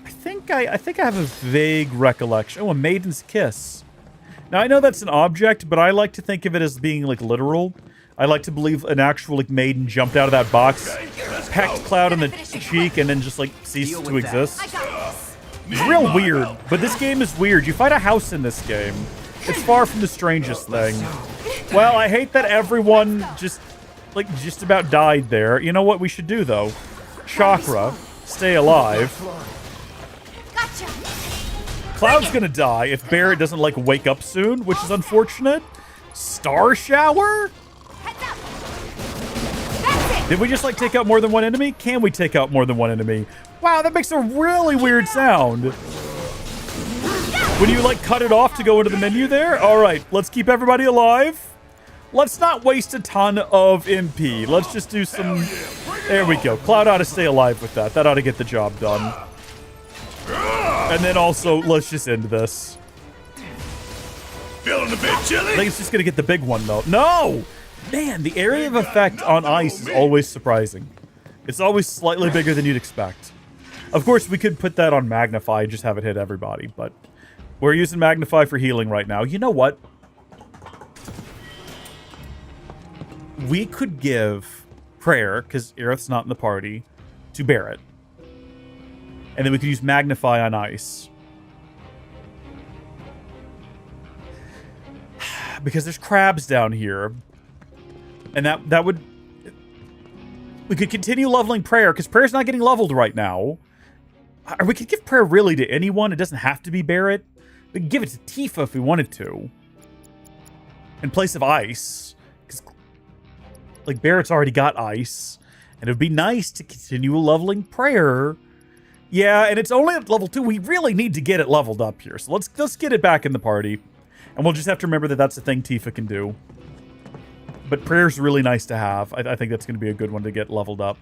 I think I have a vague recollection. Oh, a maiden's kiss. Now, I know that's an object, but I like to think of it as being like literal. I like to believe an actual like maiden jumped out of that box, pecked Cloud in the cheek, and then just like ceased to exist. It's real weird, but this game is weird. You find a house in this game. It's far from the strangest thing. Well, I hate that everyone just about died there. You know what we should do though? Chakra, stay alive. Cloud's gonna die if Barret doesn't like wake up soon, which is unfortunate. Star Shower? Did we just like take out more than one enemy? Can we take out more than one enemy? Wow, that makes a really weird sound. When you like cut it off to go into the menu there? All right, let's keep everybody alive. Let's not waste a ton of MP. Let's just do some... There we go. Cloud ought to stay alive with that. That ought to get the job done. And then also, let's just end this. Feeling a bit chilly? I think it's just going to get the big one, though. No! Man, the area of effect on ice is always surprising. It's always slightly bigger than you'd expect. Of course, we could put that on Magnify and just have it hit everybody, but we're using Magnify for healing right now. You know what? We could give Prayer, because Aerith's not in the party, to Barret. And then we could use Magnify on ice. Because there's crabs down here. And that would... We could continue leveling Prayer, because Prayer's not getting leveled right now. Or we could give Prayer really to anyone. It doesn't have to be Barret. We could give it to Tifa if we wanted to. In place of ice. Because, like, Barret's already got ice. And it would be nice to continue leveling Prayer. Yeah, and it's only at level 2. We really need to get it leveled up here. So let's get it back in the party. And we'll just have to remember that that's a thing Tifa can do. But Prayer's really nice to have. I think that's going to be a good one to get leveled up.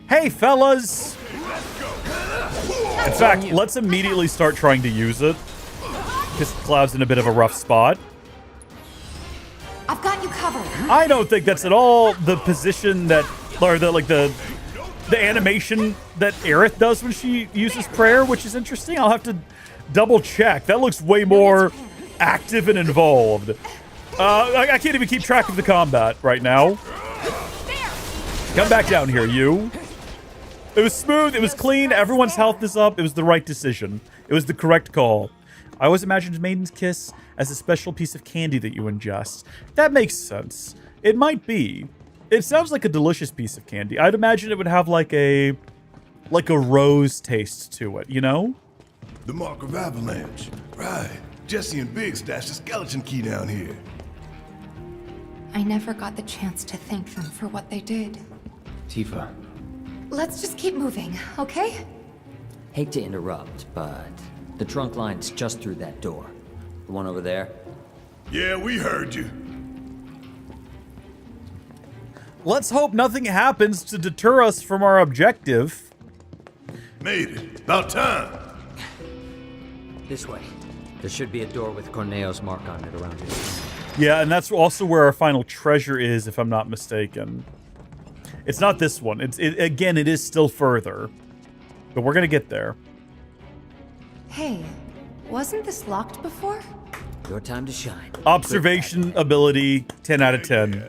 Hey, fellas! In fact, let's immediately start trying to use it. Because Cloud's in a bit of a rough spot. I've got you covered. I don't think that's at all the position that... Or the animation that Aerith does when she uses Prayer, which is interesting. I'll have to double check. That looks way more active and involved. I can't even keep track of the combat right now. Come back down here, you. It was smooth. It was clean. Everyone's health is up. It was the right decision. It was the correct call. I always imagined Maiden's Kiss as a special piece of candy that you ingest. That makes sense. It might be. It sounds like a delicious piece of candy. I'd imagine it would have like a rose taste to it, you know? The Mark of Avalanche. Right. Jesse and Big stashed a skeleton key down here. I never got the chance to thank them for what they did. Tifa. Let's just keep moving, okay? Hate to interrupt, but the trunk line's just through that door. The one over there? Yeah, we heard you. Let's hope nothing happens to deter us from our objective. Made it. About time. This way. There should be a door with Corneo's mark on it around here. Yeah, and that's also where our final treasure is, if I'm not mistaken. It's not this one. Again, it is still further. But we're gonna get there. Hey, wasn't this locked before? Your time to shine. Observation ability, 10 out of 10.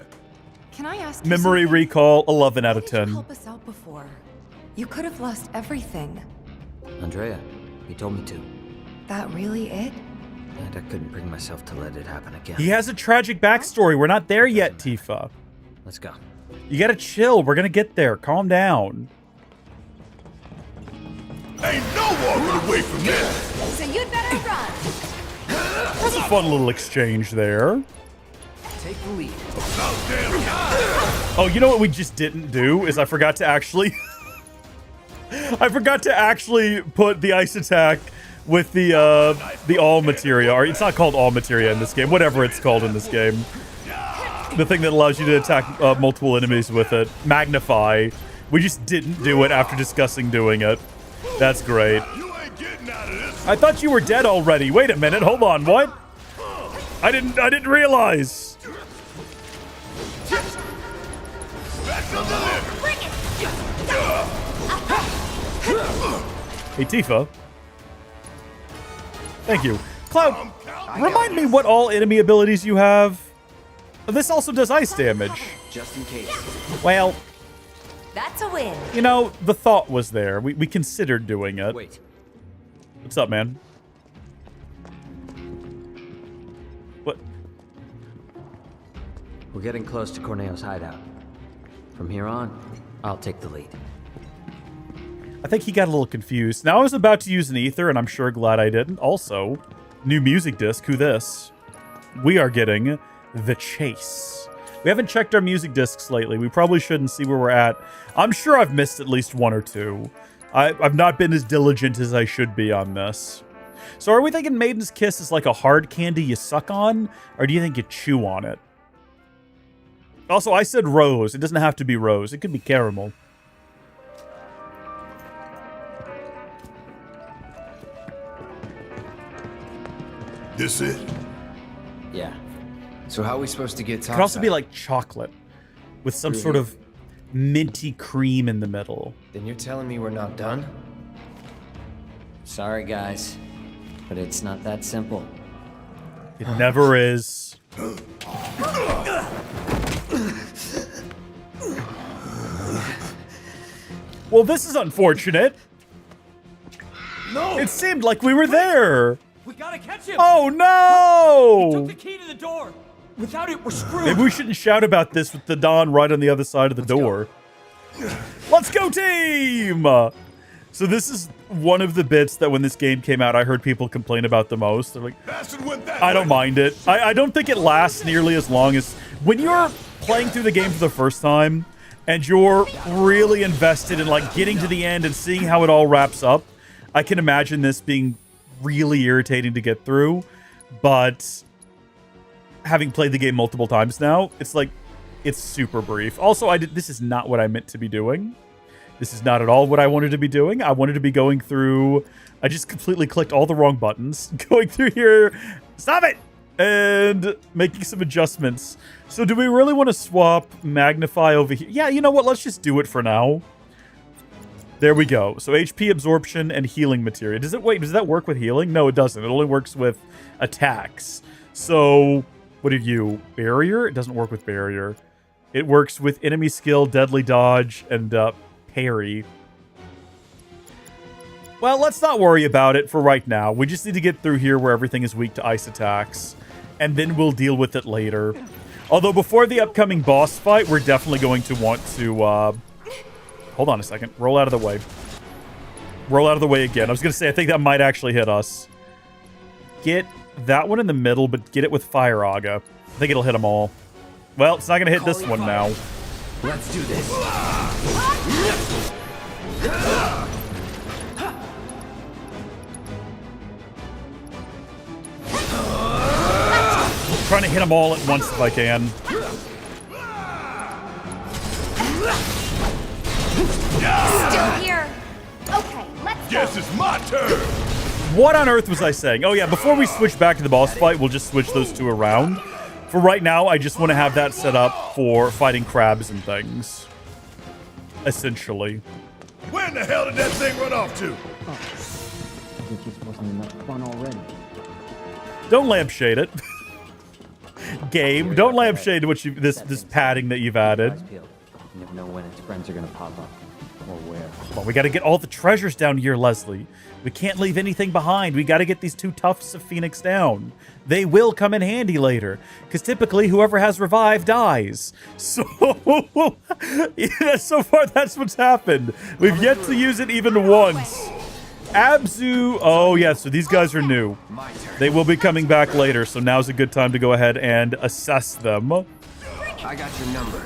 Can I ask you Memory something? recall, 11 out of Why didn't 10. you help us out before? You could have lost everything. Andrea, you told me to. That really it? And I couldn't bring myself to let it happen again. He has a tragic backstory. We're not there yet, Tifa. Let's go. You gotta chill. We're gonna get there. Calm down. Ain't no walking away from this. So you'd better run. That's a fun little exchange there. Take the lead. Oh, you know what we just didn't do is I forgot to actually... I forgot to actually put the ice attack with the all materia. Or it's not called all materia in this game. Whatever it's called in this game. The thing that allows you to attack multiple enemies with it. Magnify. We just didn't do it after discussing doing it. That's great. I thought you were dead already. Wait a minute. Hold on. What? I didn't realize. Hey, Tifa. Thank you. Cloud, remind me what all enemy abilities you have. This also does ice damage. Just in case. Well, That's a win. you know, the thought was there. We considered doing it. Wait. What's up, man? What? We're getting close to Corneo's hideout. From here on, I'll take the lead. I think he got a little confused. Now I was about to use an ether, and I'm sure glad I didn't. Also, new music disc. Who this? We are getting The Chase. We haven't checked our music discs lately. We probably shouldn't see where we're at. I'm sure I've missed at least one or two. I've not been as diligent as I should be on this. So are we thinking Maiden's Kiss is like a hard candy you suck on? Or do you think you chew on it? Also, I said rose. It doesn't have to be rose. It could be caramel. This it? Yeah. So how are we supposed to get It topside? could also be like chocolate with some sort of minty cream in the middle. Then you're telling me we're not done? Sorry, guys. But it's not that simple. It never is. Well, this is unfortunate. No! It seemed like we were there. We gotta catch him! Oh no! He took the key to the door! Without it, we're screwed! Maybe we shouldn't shout about this with the Don right on the other side of the door. Let's go, team! So this is one of the bits that when this game came out, I heard people complain about the most. They're like, I don't mind it. I don't think it lasts nearly as long as... When you're playing through the game for the first time, and you're really invested in like getting to the end and seeing how it all wraps up, I can imagine this being really irritating to get through. But having played the game multiple times now, it's like, it's super brief. Also, this is not what I meant to be doing. This is not at all what I wanted to be doing. I wanted to be going through... I just completely clicked all the wrong buttons. Going through here... Stop it! And making some adjustments. So do we really want to swap Magnify over here? Yeah, you know what? Let's just do it for now. There we go. So HP absorption and healing materia. Does that work with healing? No, it doesn't. It only works with attacks. So what are you? Barrier? It doesn't work with barrier. It works with enemy skill, deadly dodge, and parry. Well, let's not worry about it for right now. We just need to get through here where everything is weak to ice attacks. And then we'll deal with it later. Although before the upcoming boss fight, we're definitely going to want to... hold on a second. Roll out of the way. Roll out of the way again. I was going to say, I think that might actually hit us. Get that one in the middle, but get it with Fire Aga. I think it'll hit them all. Well, it's not going to hit this one now. Let's do this. Trying to hit them all at once if I can. Still here. Okay, let's Guess it's my turn. What on earth was I saying? Oh yeah, before we switch back to the boss fight, we'll just switch those two around. For right now, I just want to have that set up for fighting crabs and things. Essentially. Where in the hell did that thing run off to? It just wasn't enough fun already. Don't lampshade it. Game, don't lampshade what you this padding that you've added. You never know when its friends are gonna pop up or where. Well, we got to get all the treasures down here, Leslie. We can't leave anything behind. We got to get these 2 tufts of Phoenix down. They will come in handy later, because typically whoever has revive dies. So, yeah, so far that's what's happened. We've yet to use it even once. Abzu. Oh, yeah, so these guys are new. They will be coming back later, so now's a good time to go ahead and assess them. I got your number.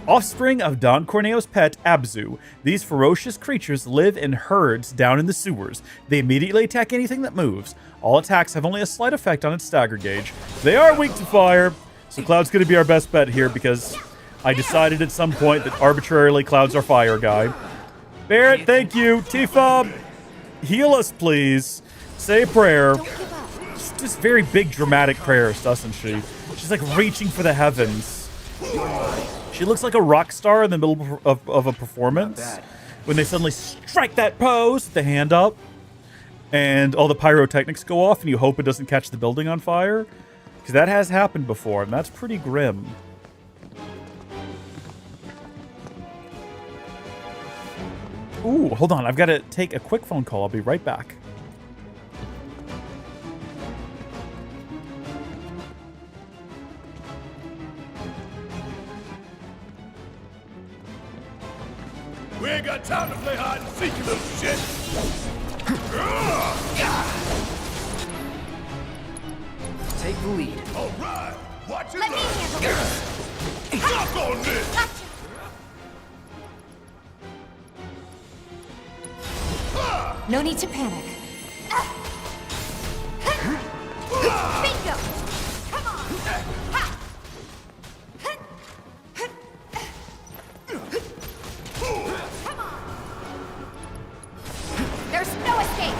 Offspring of Don Corneo's pet, Abzu. These ferocious creatures live in herds down in the sewers. They immediately attack anything that moves. All attacks have only a slight effect on its stagger gauge. They are weak to fire, so Cloud's going to be our best bet here because I decided at some point that arbitrarily Cloud's our fire guy. Barrett, thank you. Tifa, heal us, please. Say a prayer. She's just very big, dramatic prayers, doesn't she? She's like reaching for the heavens. She looks like a rock star in the middle of a performance when they suddenly strike that pose, the hand up, and all the pyrotechnics go off, and you hope it doesn't catch the building on fire, because that has happened before, and that's pretty grim. Ooh, hold on. I've got to take a quick phone call. I'll be right back. We ain't got time to play hide and seek, you little shit. Take the lead. All right, watch it. Let me handle this. Suck on this. No need to panic. Bingo. Come on. Ha. Come on. There's no escape.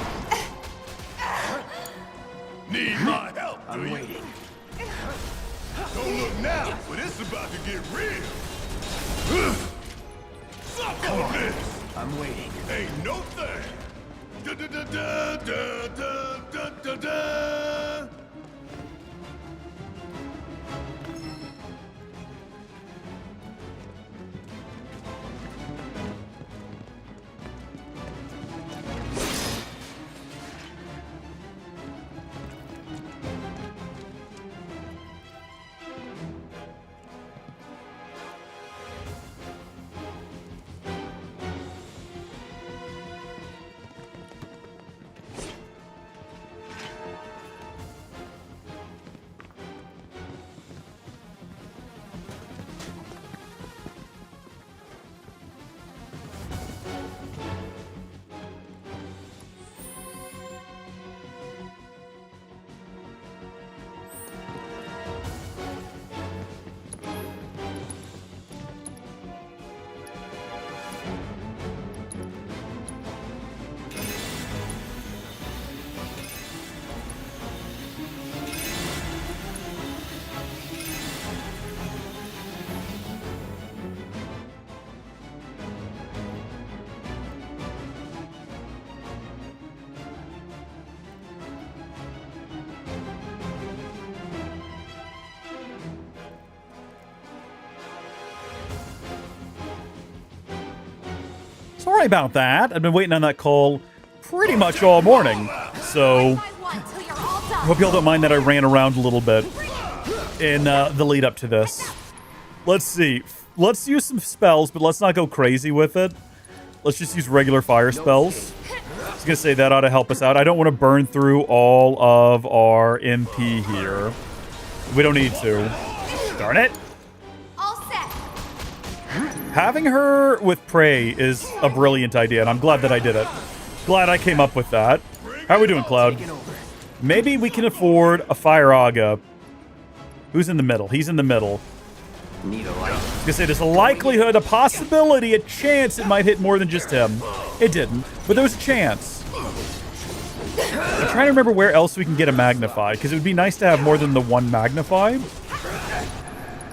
Need my help, do you? Waiting. Don't look now, but it's about to get real. Suck on this. I'm waiting. Ain't no thing. Da da da da da da da da da. Sorry about that. I've been waiting on that call pretty much all morning. So hope y'all don't mind that I ran around a little bit in the lead up to this. Let's see. Let's use some spells, but let's not go crazy with it. Let's just use regular fire spells. I was going to say that ought to help us out. I don't want to burn through all of our MP here. We don't need to. Darn it. All set. Having her with prey is a brilliant idea, and I'm glad that I did it. Glad I came up with that. How are we doing, Cloud? Maybe we can afford a Fire Aga. Who's in the middle? He's in the middle. Need a light. I was gonna say, there's a likelihood, a possibility, a chance it might hit more than just him. It didn't, but there was a chance. I'm trying to remember where else we can get a Magnify, because it would be nice to have more than the one Magnify.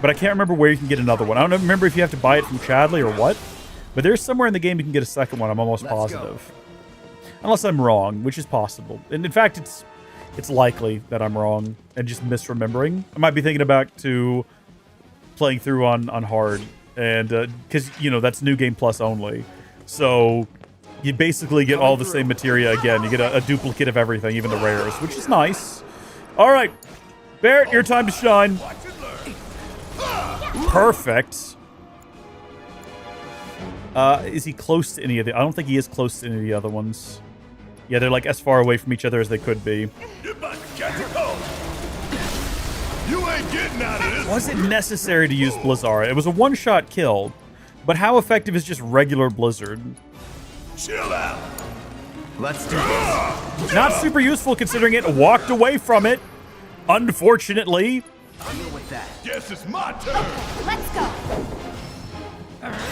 But I can't remember where you can get another one. I don't remember if you have to buy it from Chadley or what, but there's somewhere in the game you can get a second one, I'm almost positive. Unless I'm wrong, which is possible. And in fact, it's likely that I'm wrong and just misremembering. I might be thinking back to playing through on hard, and because you know that's New Game Plus only, so you basically get all the same materia again. You get a duplicate of everything, even the rares, which is nice. All right, Barrett, your time to shine. Perfect. Is he close to any of the? I don't think he is close to any of the other ones. Yeah, they're like as far away from each other as they could be. You're about to catch a cold. You ain't getting out of this. Was it necessary to use Blizzara? It was a one-shot kill, but how effective is just regular Blizzard? Chill out. Let's do this. Not super useful considering it walked away from it, unfortunately. I'll deal with that. Guess it's my turn. Let's go.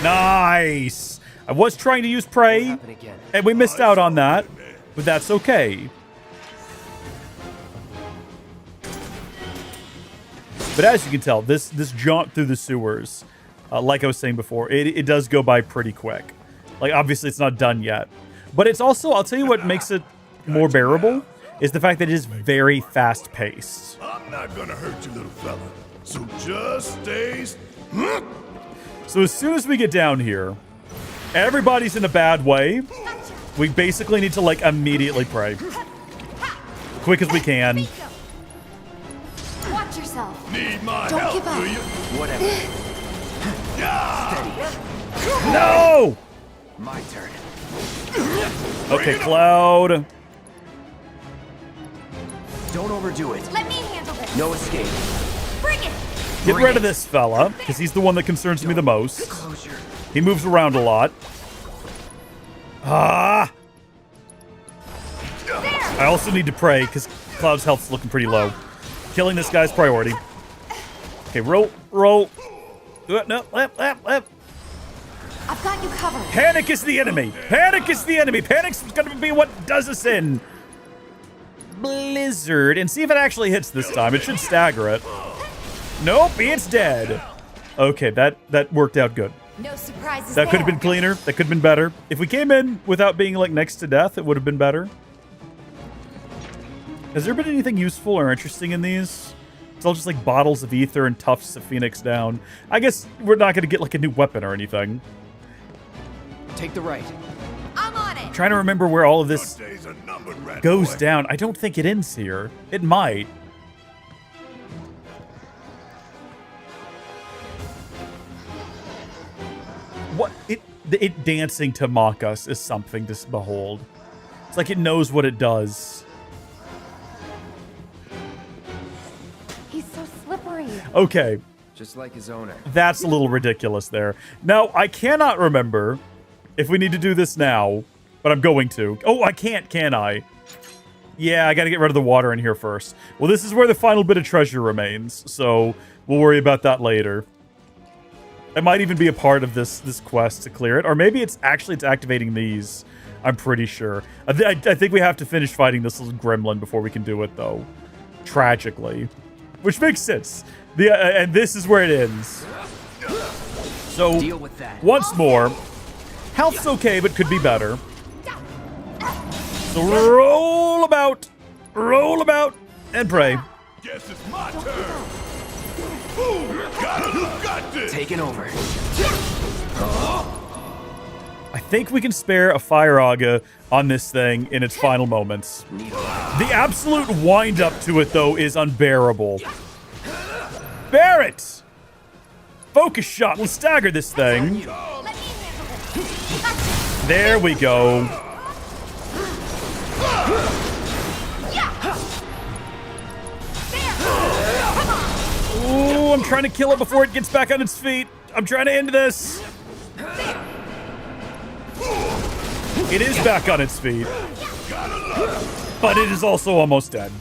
Nice. I was trying to use Prey, and we missed out on that, but that's okay. But as you can tell, this jaunt through the sewers, like I was saying before, it does go by pretty quick. Like, obviously, it's not done yet. But it's also, I'll tell you what makes it more bearable, is the fact that it is very fast-paced. I'm not gonna hurt you, little fella. So just stay... So as soon as we get down here, everybody's in a bad way. We basically need to, like, immediately pray. Quick as we can. Watch yourself. Need my Don't help, give up. do you? Whatever. Yeah. No! My turn. Okay, Cloud. Don't overdo it. Let me handle this. No escape. Bring it. Get rid of this fella, because he's the one that concerns me the most. Closure. He moves around a lot. Ah! I also need to pray, because Cloud's health's looking pretty low. Killing this guy's priority. Okay, roll. No, left. I've got you covered. Panic is the enemy. Panic is the enemy. Panic's going to be what does us in. Blizzard. And see if it actually hits this time. It should stagger it. Nope, it's dead. Okay, that worked out good. No surprises. That could have been cleaner. That could have been better. If we came in without being like next to death, it would have been better. Has there been anything useful or interesting in these? It's all just like bottles of ether and tufts of Phoenix down. I guess we're not going to get like a new weapon or anything. Take the right. I'm on it. I'm trying to remember where all of this goes down. I don't think it ends here. It might. What it dancing to mock us is something to behold. It's like it knows what it does. He's so slippery. Okay. Just like his owner. That's a little ridiculous there. Now, I cannot remember if we need to do this now, but I'm going to. Oh, I can't, can I? Yeah, I gotta get rid of the water in here first. Well, this is where the final bit of treasure remains, so we'll worry about that later. It might even be a part of this quest to clear it, or maybe it's activating these. I'm pretty sure. I think we have to finish fighting this little gremlin before we can do it, though. Tragically. Which makes sense. And this is where it ends. So, Deal with that. once more, health's okay, but could be better. So roll about, and pray. Guess it's my turn. Boom! Got this. Taking over. I think we can spare a fire aga on this thing in its final moments. The absolute wind-up to it, though, is unbearable. Barrett! Focus shot. Let's stagger this thing. There we go. Ooh, I'm trying to kill it before it gets back on its feet. I'm trying to end this. It is back on its feet. But it is also almost dead.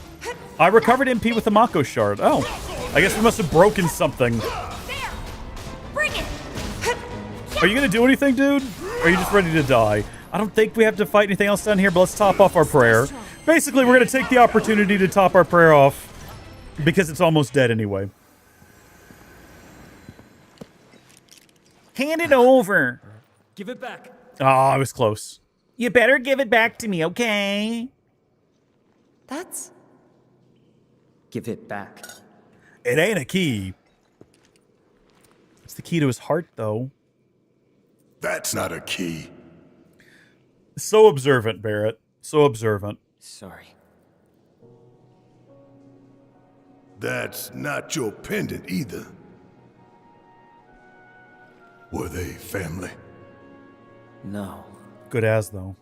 I recovered MP with the Mako shard. Oh, I guess we must have broken something. Are you gonna do anything, dude? Or are you just ready to die? I don't think we have to fight anything else down here, but let's top off our prayer. Basically, we're gonna take the opportunity to top our prayer off because it's almost dead anyway. Hand it over. Give it back. Oh, I was close. You better give it back to me, okay? That's... Give it back. It ain't a key. It's the key to his heart, though. That's not a key. So observant, Barrett. So observant. Sorry. That's not your pendant either. Were they family? No. Good as, though.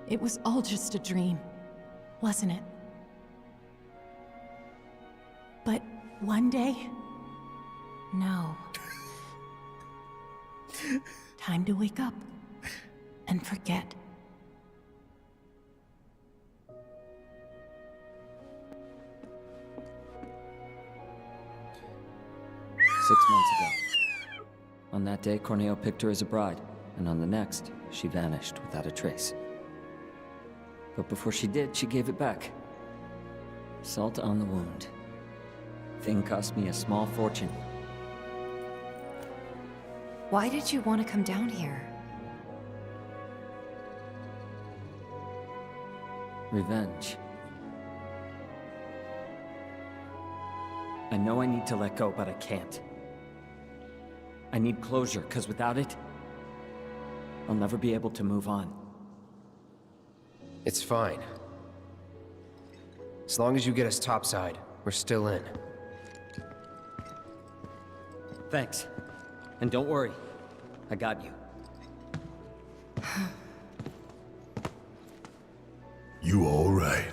It was all just a dream, wasn't it? But one day... No. Time to wake up and forget. Six months ago. On that day, Corneo picked her as a bride, and on the next, she vanished without a trace. But before she did, she gave it back. Salt on the wound. Thing cost me a small fortune. Why did you want to come down here? Revenge. I know I need to let go, but I can't. I need closure, because without it, I'll never be able to move on. It's fine. As long as you get us topside, we're still in. Thanks. And don't worry, I got you. You all right?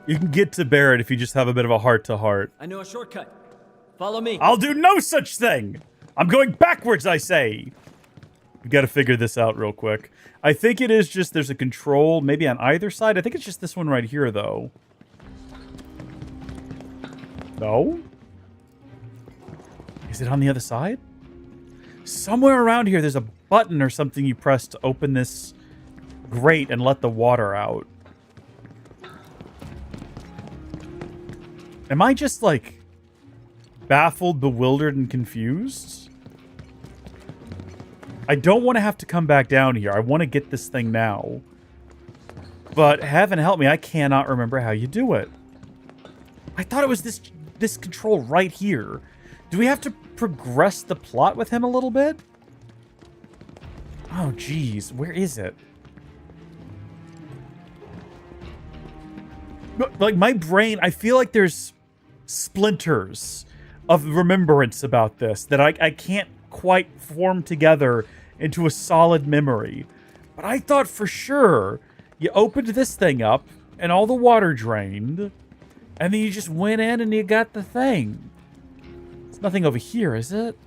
You can get to Barrett if you just have a bit of a heart-to-heart. I know a shortcut. Follow me. I'll do no such thing! I'm going backwards, I say! We gotta figure this out real quick. I think it is just there's a control, maybe on either side. I think it's just this one right here, though. No? Is it on the other side? Somewhere around here, there's a button or something you press to open this grate and let the water out. Am I just, like, baffled, bewildered, and confused? I don't want to have to come back down here. I want to get this thing now. But heaven help me, I cannot remember how you do it. I thought it was this control right here. Do we have to progress the plot with him a little bit? Oh, geez. Where is it? Like, my brain, I feel like there's splinters of remembrance about this that I can't quite form together into a solid memory. But I thought for sure you opened this thing up and all the water drained, and then you just went in and you got the thing. There's nothing over here, is it?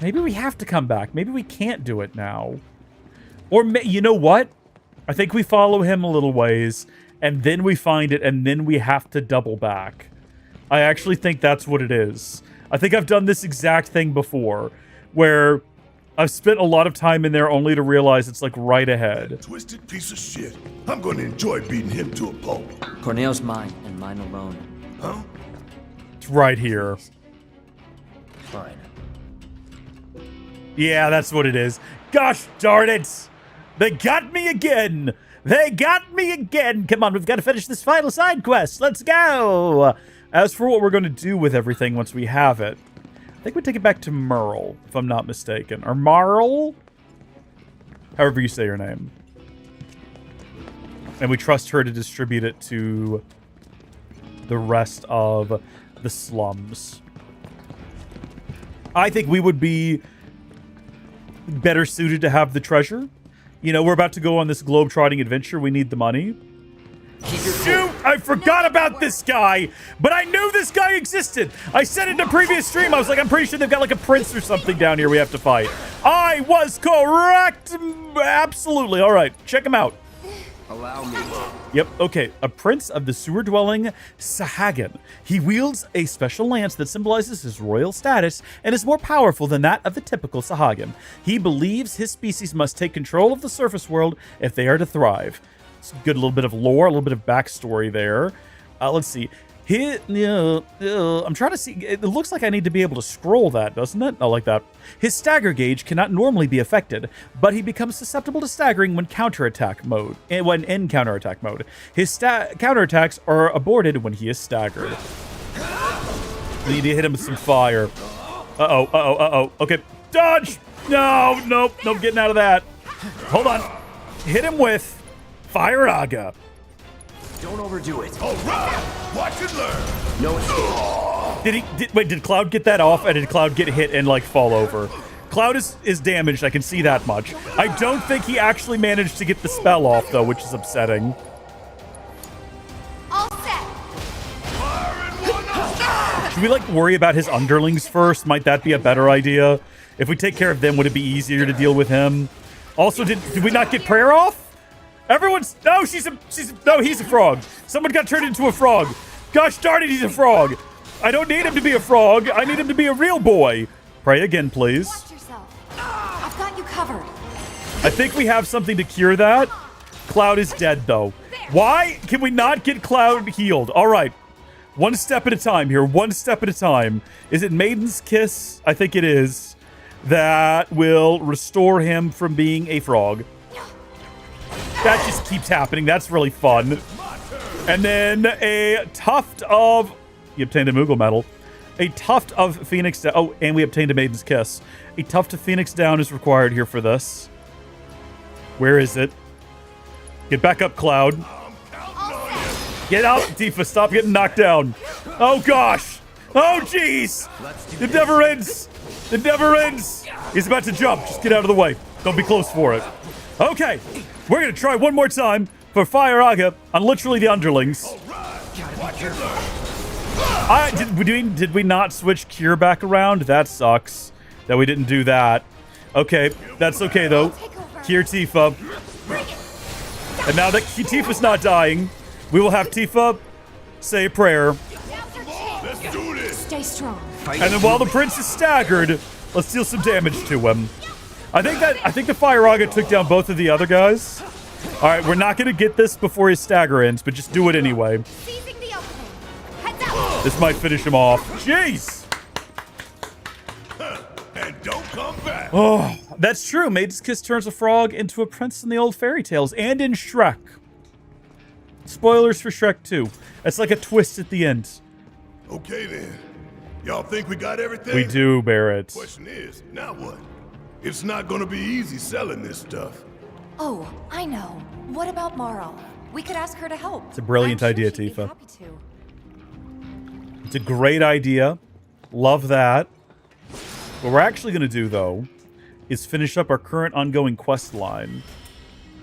Maybe we have to come back. Maybe we can't do it now. Or, you know what? I think we follow him a little ways, and then we find it, and then we have to double back. I actually think that's what it is. I think I've done this exact thing before, where I've spent a lot of time in there only to realize it's, like, right ahead. Twisted piece of shit. I'm gonna enjoy beating him to a pulp. Corneo's mine, and mine alone. Huh? It's right here. Fine. Yeah, that's what it is. Gosh darn it! They got me again! They got me again! Come on, we've got to finish this final side quest. Let's go! As for what we're going to do with everything once we have it, I think we take it back to Merle, if I'm not mistaken. Or Marl? However you say your name. And we trust her to distribute it to the rest of the slums. I think we would be better suited to have the treasure. You know, we're about to go on this globe-trotting adventure. We need the money. Shoot! I forgot about this guy, but I knew this guy existed. I said in the previous stream, I was like, I'm pretty sure they've got like a prince or something down here we have to fight. I was correct. Absolutely. All right, check him out. Allow me. Yep, okay. A prince of the sewer-dwelling Sahagin. He wields a special lance that symbolizes his royal status and is more powerful than that of the typical Sahagin. He believes his species must take control of the surface world if they are to thrive. It's a good little bit of lore, a little bit of backstory there. Let's see. I'm trying to see. It looks like I need to be able to scroll that, doesn't it? I like that. His stagger gauge cannot normally be affected, but he becomes susceptible to staggering when counterattack mode. When in counterattack mode, his counterattacks are aborted when he is staggered. We need to hit him with some fire. Okay, dodge! No, nope, getting out of that. Hold on. Hit him with Fire Aga. Don't overdo it. All right, watch and learn. No escape. Did Cloud get that off, and did Cloud get hit and like fall over? Cloud is damaged, I can see that much. I don't think he actually managed to get the spell off though, which is upsetting. All set. Should we like worry about his underlings first? Might that be a better idea? If we take care of them, would it be easier to deal with him? Also, did we not get prayer off? Everyone's no, he's a frog. Someone got turned into a frog. Gosh darn it, he's a frog. I don't need him to be a frog. I need him to be a real boy. Pray again, please. Watch yourself. I've got you covered. I think we have something to cure that. Cloud is dead though. Why can we not get Cloud healed? All right. One step at a time here. One step at a time. Is it Maiden's Kiss? I think it is. That will restore him from being a frog. That just keeps happening. That's really fun. And then a tuft of... You obtained a Moogle medal. A tuft of Phoenix... Oh, and we obtained a Maiden's Kiss. A tuft of Phoenix down is required here for this. Where is it? Get back up, Cloud. Get out, Tifa. Stop getting knocked down. Oh, gosh. Oh, jeez. It never ends. It never ends. He's about to jump. Just get out of the way. Don't be close for it. Okay. We're going to try one more time for Fire Aga on literally the underlings. Did we not switch Cure back around? That sucks that we didn't do that. Okay. That's okay, though. Cure Tifa. And now that Tifa's not dying, we will have Tifa say a prayer. Let's do this. Stay strong. And then while the prince is staggered, let's deal some damage to him. I think the Fire Aga took down both of the other guys. All right, we're not going to get this before his stagger ends, but just do it anyway. This might finish him off. Jeez. And don't come back. Oh, that's true. Maiden's Kiss turns a frog into a prince in the old fairy tales and in Shrek. Spoilers for Shrek 2. It's like a twist at the end. Okay then. Y'all think we got everything? We do, Barrett. Question is, now what? It's not gonna be easy selling this stuff. Oh, I know. What about Marl? We could ask her to help. It's a brilliant idea, Tifa. It's a great idea. Love that. What we're actually going to do, though, is finish up our current ongoing quest line.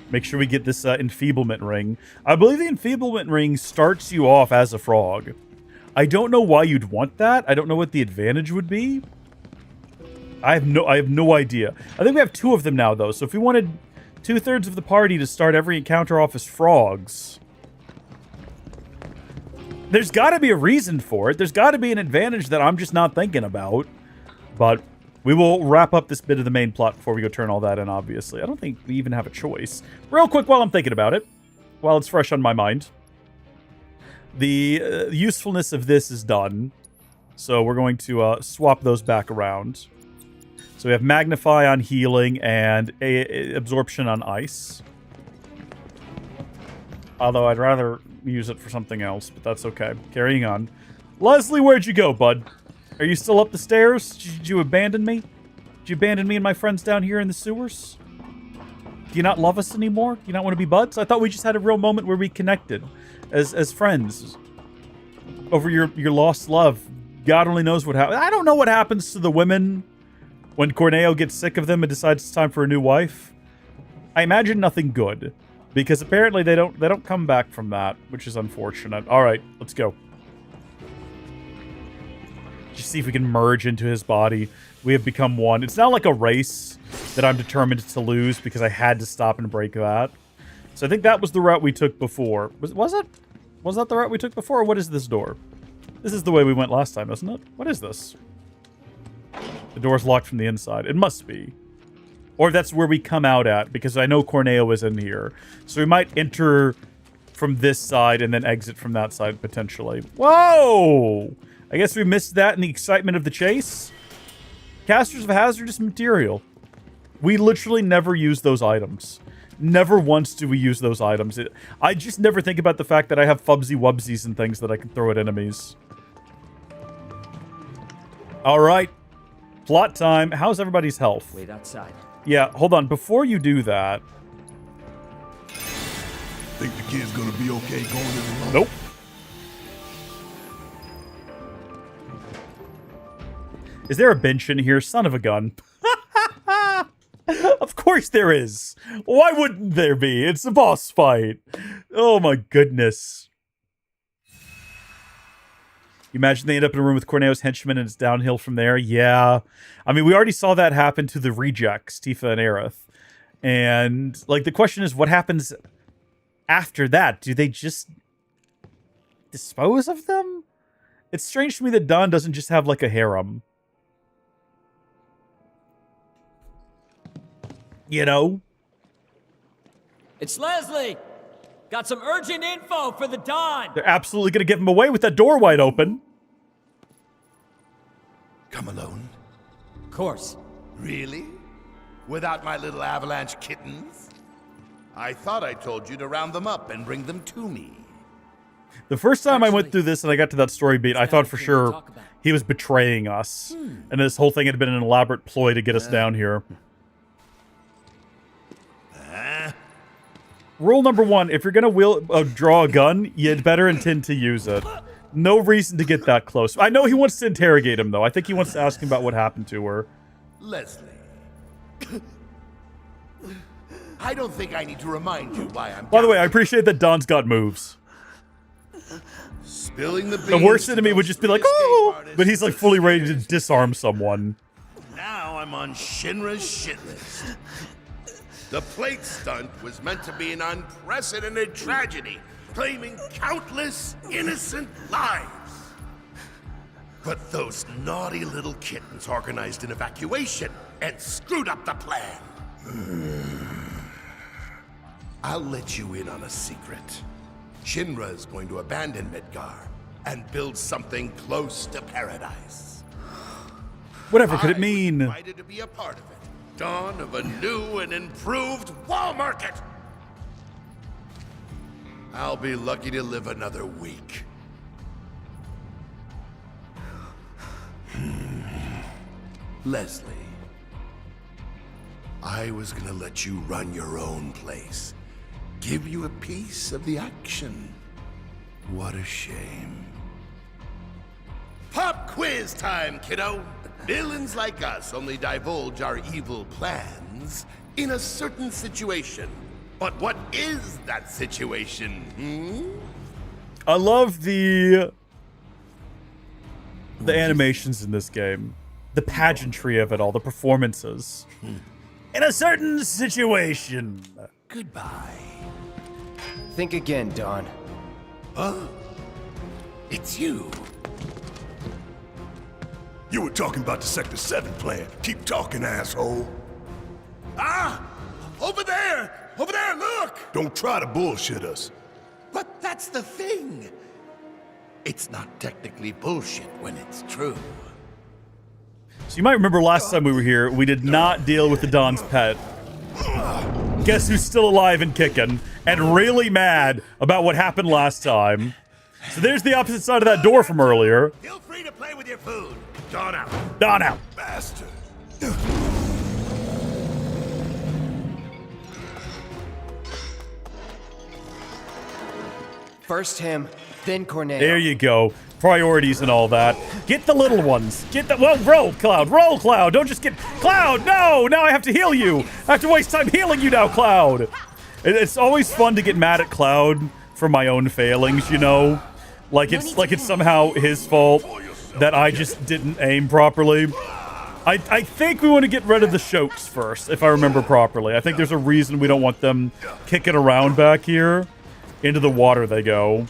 Make sure we get this enfeeblement ring. I believe the enfeeblement ring starts you off as a frog. I don't know why you'd want that. I don't know what the advantage would be. I have no idea. I think we have 2 of them now, though. So if we wanted 2/3 of the party to start every encounter off as frogs, there's got to be a reason for it. There's got to be an advantage that I'm just not thinking about. But we will wrap up this bit of the main plot before we go turn all that in, obviously. I don't think we even have a choice. Real quick while I'm thinking about it, while it's fresh on my mind. The usefulness of this is done. So we're going to swap those back around. So we have Magnify on healing and Absorption on ice. Although I'd rather use it for something else, but that's okay. Carrying on. Leslie, where'd you go, bud? Are you still up the stairs? Did you abandon me? Did you abandon me and my friends down here in the sewers? Do you not love us anymore? Do you not want to be buds? I thought we just had a real moment where we connected as friends over your lost love. God only knows what happens. I don't know what happens to the women when Corneo gets sick of them and decides it's time for a new wife. I imagine nothing good, because apparently they don't come back from that, which is unfortunate. All right, let's go. Just see if we can merge into his body. We have become one. It's not like a race that I'm determined to lose because I had to stop and break that. So I think that was the route we took before. Was it? Was that the route we took before, or what is this door? This is the way we went last time, isn't it? What is this? The door's locked from the inside. It must be. Or that's where we come out at, because I know Corneo is in here. So we might enter from this side and then exit from that side, potentially. Whoa! I guess we missed that in the excitement of the chase. Casters of hazardous material. We literally never use those items. Never once do we use those items. I just never think about the fact that I have fubsy-wubsies and things that I can throw at enemies. All right. Plot time. How's everybody's health? Wait outside. Yeah, hold on. Before you do that... Think the kid's gonna be okay going in the room? Nope. Is there a bench in here? Son of a gun. Of course there is. Why wouldn't there be? It's a boss fight. Oh my goodness. You imagine they end up in a room with Corneo's henchmen and it's downhill from there? Yeah. I mean, we already saw that happen to the rejects, Tifa and Aerith. And, like, the question is, what happens after that? Do they just dispose of them? It's strange to me that Dawn doesn't just have, like, a harem. You know? It's Leslie! Got some urgent info for the Dawn! They're absolutely going to give him away with that door wide open. Come alone? Of course. Really? Without my little avalanche kittens? I thought I told you to round them up and bring them to me. The first time I went through this and I got to that story beat, I thought for sure he was betraying us. And this whole thing had been an elaborate ploy to get us down here. Rule number one, if you're going to draw a gun, you'd better intend to use it. No reason to get that close. I know he wants to interrogate him, though. I think he wants to ask him about what happened to her. Leslie. I don't think I need to remind you why I'm... By the way, I appreciate that Don's got moves. Spilling the beans. The worst enemy would just be like, oh! But he's like fully ready to disarm someone. Now I'm on Shinra's shit list. The plate stunt was meant to be an unprecedented tragedy, claiming countless innocent lives. But those naughty little kittens organized an evacuation and screwed up the plan. I'll let you in on a secret. Shinra is going to abandon Midgar and build something close to paradise. Whatever could it mean? I'm invited to be a part of it. Dawn of a new and improved wall market. I'll be lucky to live another week. Leslie, I was gonna let you run your own place. Give you a piece of the action. What a shame. Pop quiz time, kiddo! Villains like us only divulge our evil plans in a certain situation. But what is that situation, I love the animations in this game. The pageantry of it all, the performances. In a certain situation. Goodbye. Think again, Dawn. Huh? It's you. You were talking about the Sector 7 plan. Keep talking, asshole. Ah! Over there! Over there, look! Don't try to bullshit us. But that's the thing. It's not technically bullshit when it's true. So you might remember last time we were here, we did not deal with the Dawn's pet. Guess who's still alive and kicking, and really mad about what happened last time? So there's the opposite side of that door from earlier. Feel free to play with your food. Dawn out. Dawn out. Bastard. First him, then Corneo. There you go. Priorities and all that. Get the little ones. Get the... Well, roll, Cloud. Roll, Cloud. Don't just get... Cloud, no! Now I have to heal you. I have to waste time healing you now, Cloud. It's always fun to get mad at Cloud for my own failings, you know? Like it's somehow his fault that I just didn't aim properly. I think we want to get rid of the Shokes first, if I remember properly. I think there's a reason we don't want them kicking around back here. Into the water they go.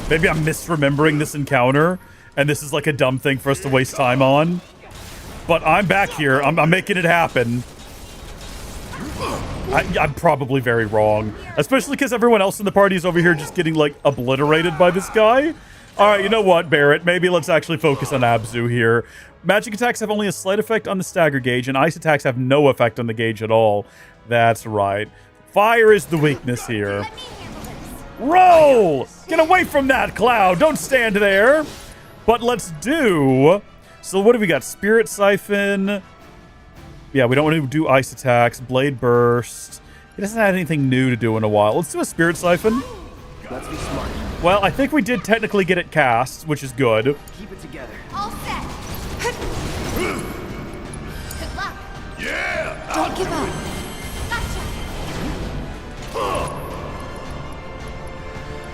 Maybe I'm misremembering this encounter, and this is like a dumb thing for us to waste time on. But I'm back here. I'm making it happen. I'm probably very wrong. Especially because everyone else in the party is over here just getting, like, obliterated by this guy. Alright, you know what, Barrett? Maybe let's actually focus on Abzu here. Magic attacks have only a slight effect on the stagger gauge, and ice attacks have no effect on the gauge at all. That's right. Fire is the weakness here. Roll! Get away from that, Cloud! Don't stand there! But let's do... So what have we got? Spirit Siphon. Yeah, we don't want to do ice attacks. Blade Burst. He doesn't have anything new to do in a while. Let's do a Spirit Siphon. Let's be smart. Well, I think we did technically get it cast, which is good. Keep it together. All set. Good luck. Yeah! Don't give up.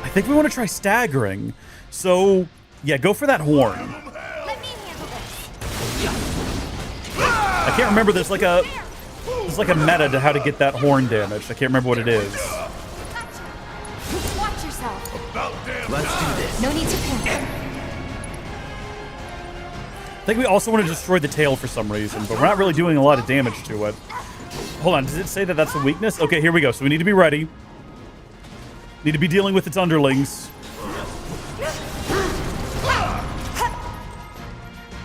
I think we want to try staggering. So, yeah, go for that horn. Let me handle this. I can't remember. There's like a meta to how to get that horn damage. I can't remember what it is. Watch yourself. Let's do this. No need to panic. I think we also want to destroy the tail for some reason, but we're not really doing a lot of damage to it. Hold on, does it say that that's a weakness? Okay, here we go. So we need to be ready. Need to be dealing with its underlings.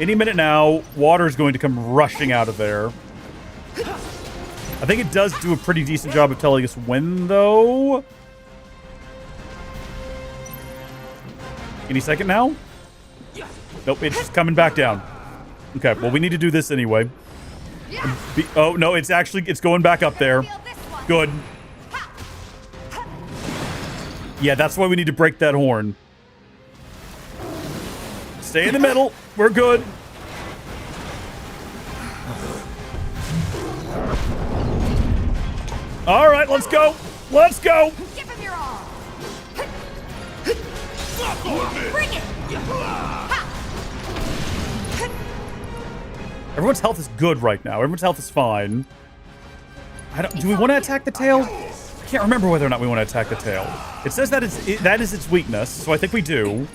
Any minute now, water is going to come rushing out of there. I think it does do a pretty decent job of telling us when, though. Any second now? Nope, it's just coming back down. Okay, well, we need to do this anyway. Oh, no, it's going back up there. Good. Yeah, that's why we need to break that horn. Stay in the middle. We're good. All right, let's go. Let's go. Give him your all. Bring it. Everyone's health is good right now. Everyone's health is fine. Do we want to attack the tail? I can't remember whether or not we want to attack the tail. It says that that is its weakness, so I think we do.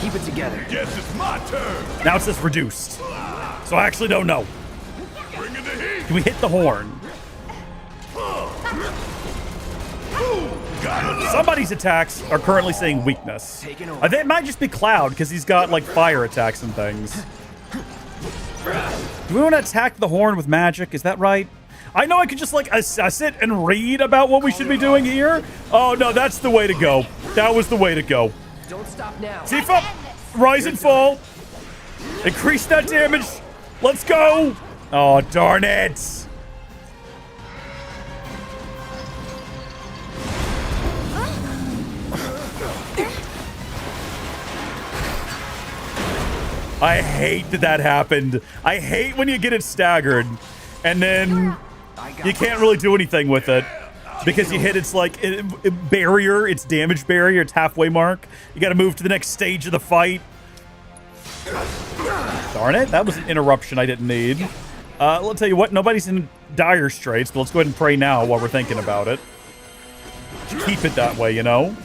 Keep it together. Guess it's my turn. Now it says reduced. So I actually don't know. Bring in the heat. Can we hit the horn? Somebody's attacks are currently saying weakness. It might just be Cloud, because he's got, like, fire attacks and things. Do we want to attack the horn with magic? Is that right? I know I could just, like, assess it and read about what we should be doing here. Oh, no, that's the way to go. That was the way to go. Don't stop now. Tifa, rise and fall. Increase that damage. Let's go. Oh, darn it. I hate that happened. I hate when you get it staggered and then you can't really do anything with it because you hit its like barrier, its damage barrier, its halfway mark. You got to move to the next stage of the fight. Darn it, that was an interruption I didn't need. I'll tell you what, nobody's in dire straits, but let's go ahead and pray now while we're thinking about it. Keep it that way, you know?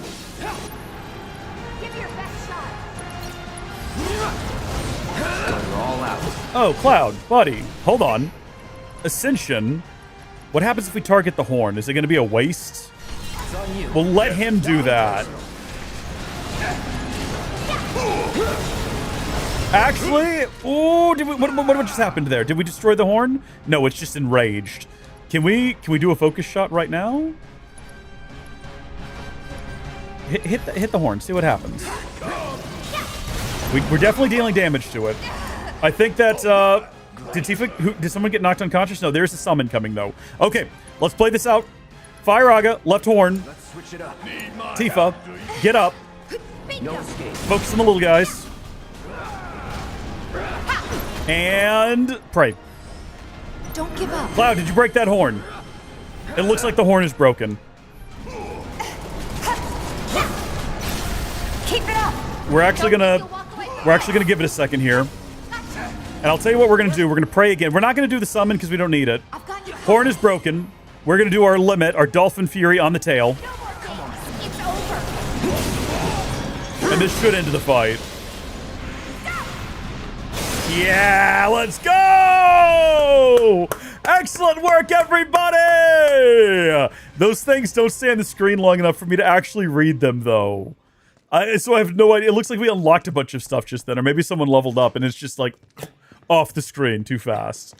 Oh, Cloud, buddy, hold on. Ascension. What happens if we target the horn? Is it going to be a waste? We'll let him do that. Actually, ooh, what just happened there? Did we destroy the horn? No, it's just enraged. Can we do a focus shot right now? Hit the horn. See what happens. We're definitely dealing damage to it. I think that, did someone get knocked unconscious? No, there's a summon coming, though. Okay, let's play this out. Fire Aga, left horn. Let's switch it up. Tifa, get up. No escape. Focus on the little guys. And pray. Don't give up. Cloud, did you break that horn? It looks like the horn is broken. Keep it up. We're actually gonna give it a second here. And I'll tell you what we're gonna do. We're gonna pray again. We're not gonna do the summon because we don't need it. Horn is broken. We're gonna do our limit, our Dolphin Fury on the tail. And this should end the fight. Yeah, let's go! Excellent work, everybody! Those things don't stay on the screen long enough for me to actually read them, though. So I have no idea. It looks like we unlocked a bunch of stuff just then, or maybe someone leveled up and it's just like off the screen too fast.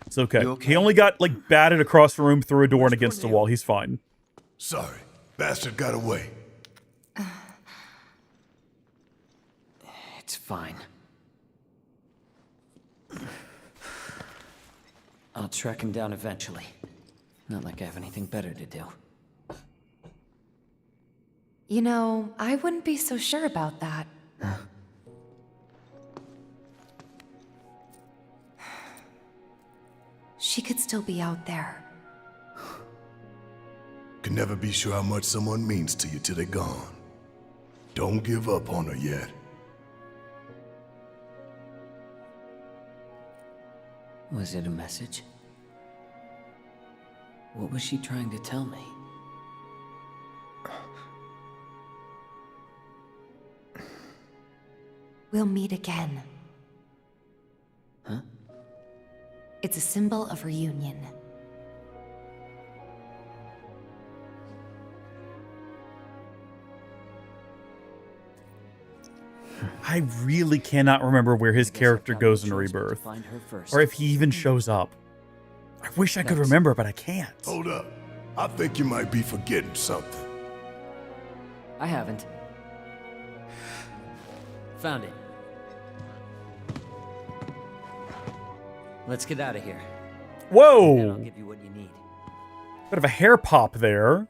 It's okay. He only got like batted across the room through a door and against a wall. He's fine. Sorry, bastard got away. It's fine. I'll track him down eventually. Not like I have anything better to do. You know, I wouldn't be so sure about that. She could still be out there. Can never be sure how much someone means to you till they're gone. Don't give up on her yet. Was it a message? What was she trying to tell me? We'll meet again. Huh? It's a symbol of reunion. I really cannot remember where his character goes in Rebirth. Or if he even shows up. I wish I could remember, but I can't. Hold up. I think you might be forgetting something. I haven't. Found it. Let's get out of here. Whoa! And I'll give you what you need. Bit of a hair pop there.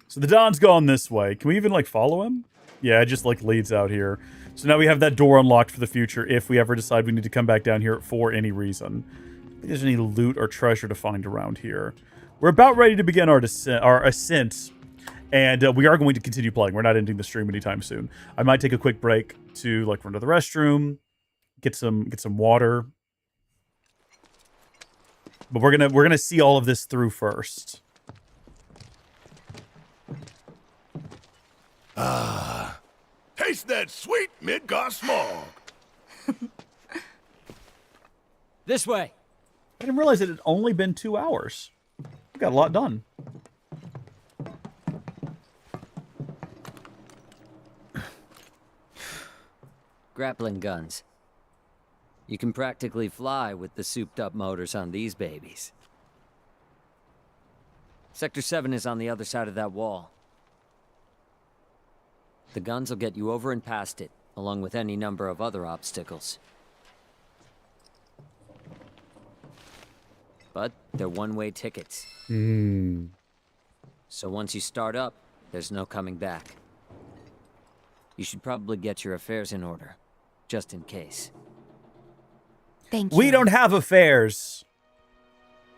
So the Don's gone this way. Can we even, like, follow him? Yeah, it just, like, leads out here. So now we have that door unlocked for the future if we ever decide we need to come back down here for any reason. I don't think there's any loot or treasure to find around here. We're about ready to begin our ascent. And we are going to continue playing. We're not ending the stream anytime soon. I might take a quick break to, like, run to the restroom. Get some water. But we're gonna see all of this through first. Ah, taste that sweet Midgar smog. This way. I didn't realize it had only been 2 hours. We got a lot done. Grappling guns. You can practically fly with the souped-up motors on these babies. Sector 7 is on the other side of that wall. The guns will get you over and past it, along with any number of other obstacles. But they're one-way tickets. So once you start up, there's no coming back. You should probably get your affairs in order, just in case. Thank you. We don't have affairs.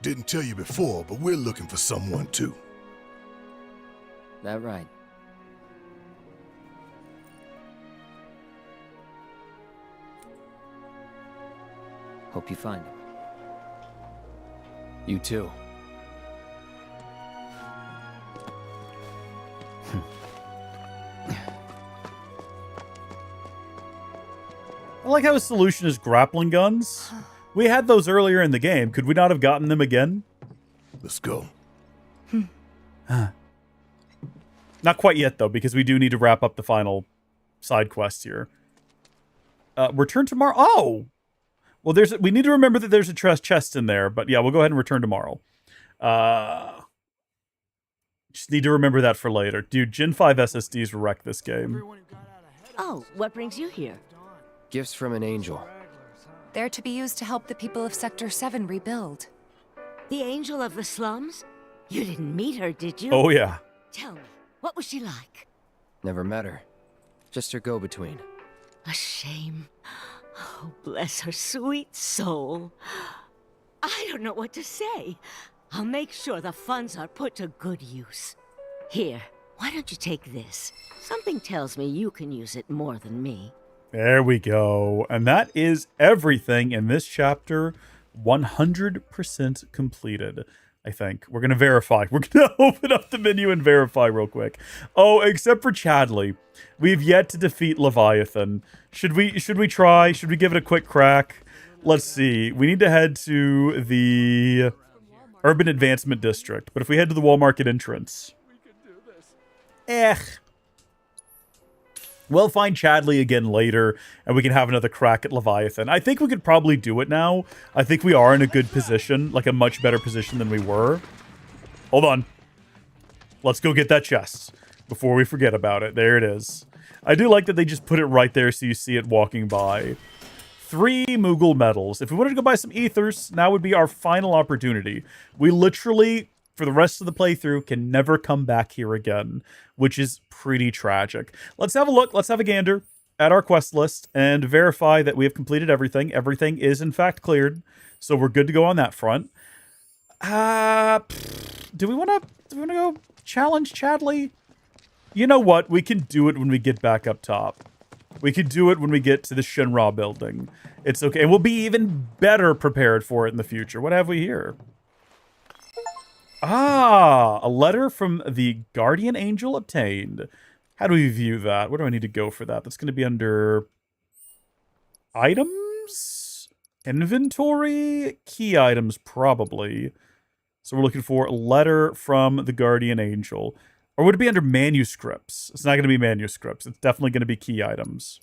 Didn't tell you before, but we're looking for someone too. That right. Hope you find him. You too. I like how his solution is grappling guns. We had those earlier in the game. Could we not have gotten them again? Let's go. Not quite yet, though, because we do need to wrap up the final side quest here. Return tomorrow. Oh! Well, we need to remember that there's a chest in there. But yeah, we'll go ahead and return tomorrow. Just need to remember that for later. Dude, Gen 5 SSDs wreck this game. Oh, what brings you here? Gifts from an angel. They're to be used to help the people of Sector 7 rebuild. The angel of the slums? You didn't meet her, did you? Oh, yeah. Tell me, what was she like? Never met her. Just her go-between. A shame. Oh, bless her sweet soul. I don't know what to say. I'll make sure the funds are put to good use. Here, why don't you take this? Something tells me you can use it more than me. There we go. And that is everything in this chapter. 100% completed, I think. We're going to verify. We're going to open up the menu and verify real quick. Oh, except for Chadley. We've yet to defeat Leviathan. Should we try? Should we give it a quick crack? Let's see. We need to head to the Urban Advancement District. But if we head to the Wall Market entrance... We'll find Chadley again later, and we can have another crack at Leviathan. I think we could probably do it now. I think we are in a good position, like a much better position than we were. Hold on. Let's go get that chest before we forget about it. There it is. I do like that they just put it right there so you see it walking by. 3 Moogle medals. If we wanted to go buy some ethers, now would be our final opportunity. We literally, for the rest of the playthrough, can never come back here again, which is pretty tragic. Let's have a look. Let's have a gander at our quest list and verify that we have completed everything. Everything is, in fact, cleared, so we're good to go on that front. Do we want to go challenge Chadley? You know what? We can do it when we get back up top. We could do it when we get to the Shinra building. It's okay. And we'll be even better prepared for it in the future. What have we here? Ah, a letter from the Guardian Angel obtained. How do we view that? Where do I need to go for that? That's going to be under items? Inventory? Key items, probably. So we're looking for a letter from the Guardian Angel. Or would it be under manuscripts? It's not going to be manuscripts. It's definitely going to be key items.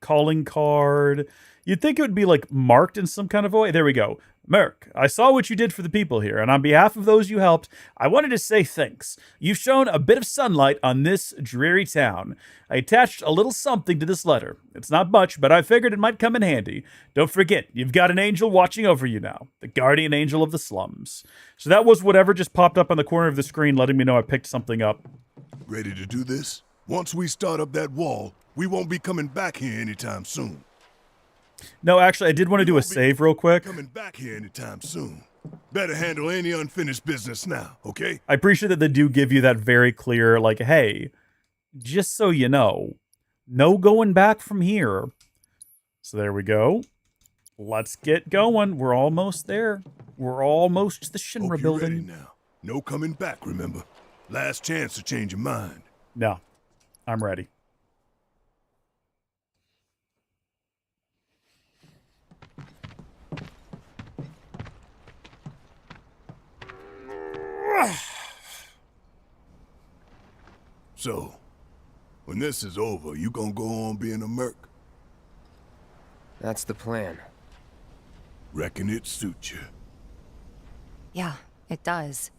Calling card. You'd think it would be like marked in some kind of way. There we go. Merc, I saw what you did for the people here, and on behalf of those you helped, I wanted to say thanks. You've shown a bit of sunlight on this dreary town. I attached a little something to this letter. It's not much, but I figured it might come in handy. Don't forget, you've got an angel watching over you now, the guardian angel of the slums. So that was whatever just popped up on the corner of the screen, letting me know I picked something up. Ready to do this? Once we start up that wall, we won't be coming back here anytime soon. No, actually, I did want to do a save real quick. Coming back here anytime soon. Better handle any unfinished business now, okay? I appreciate that they do give you that very clear, like, hey, just so you know, no going back from here. So there we go. Let's get going. We're almost there. We're almost to the Shinra building. Ready now. No coming back, remember? Last chance to change your mind. No, I'm ready. So, when this is over, you gonna go on being a merc? That's the plan. Reckon it suits you. Yeah, it does.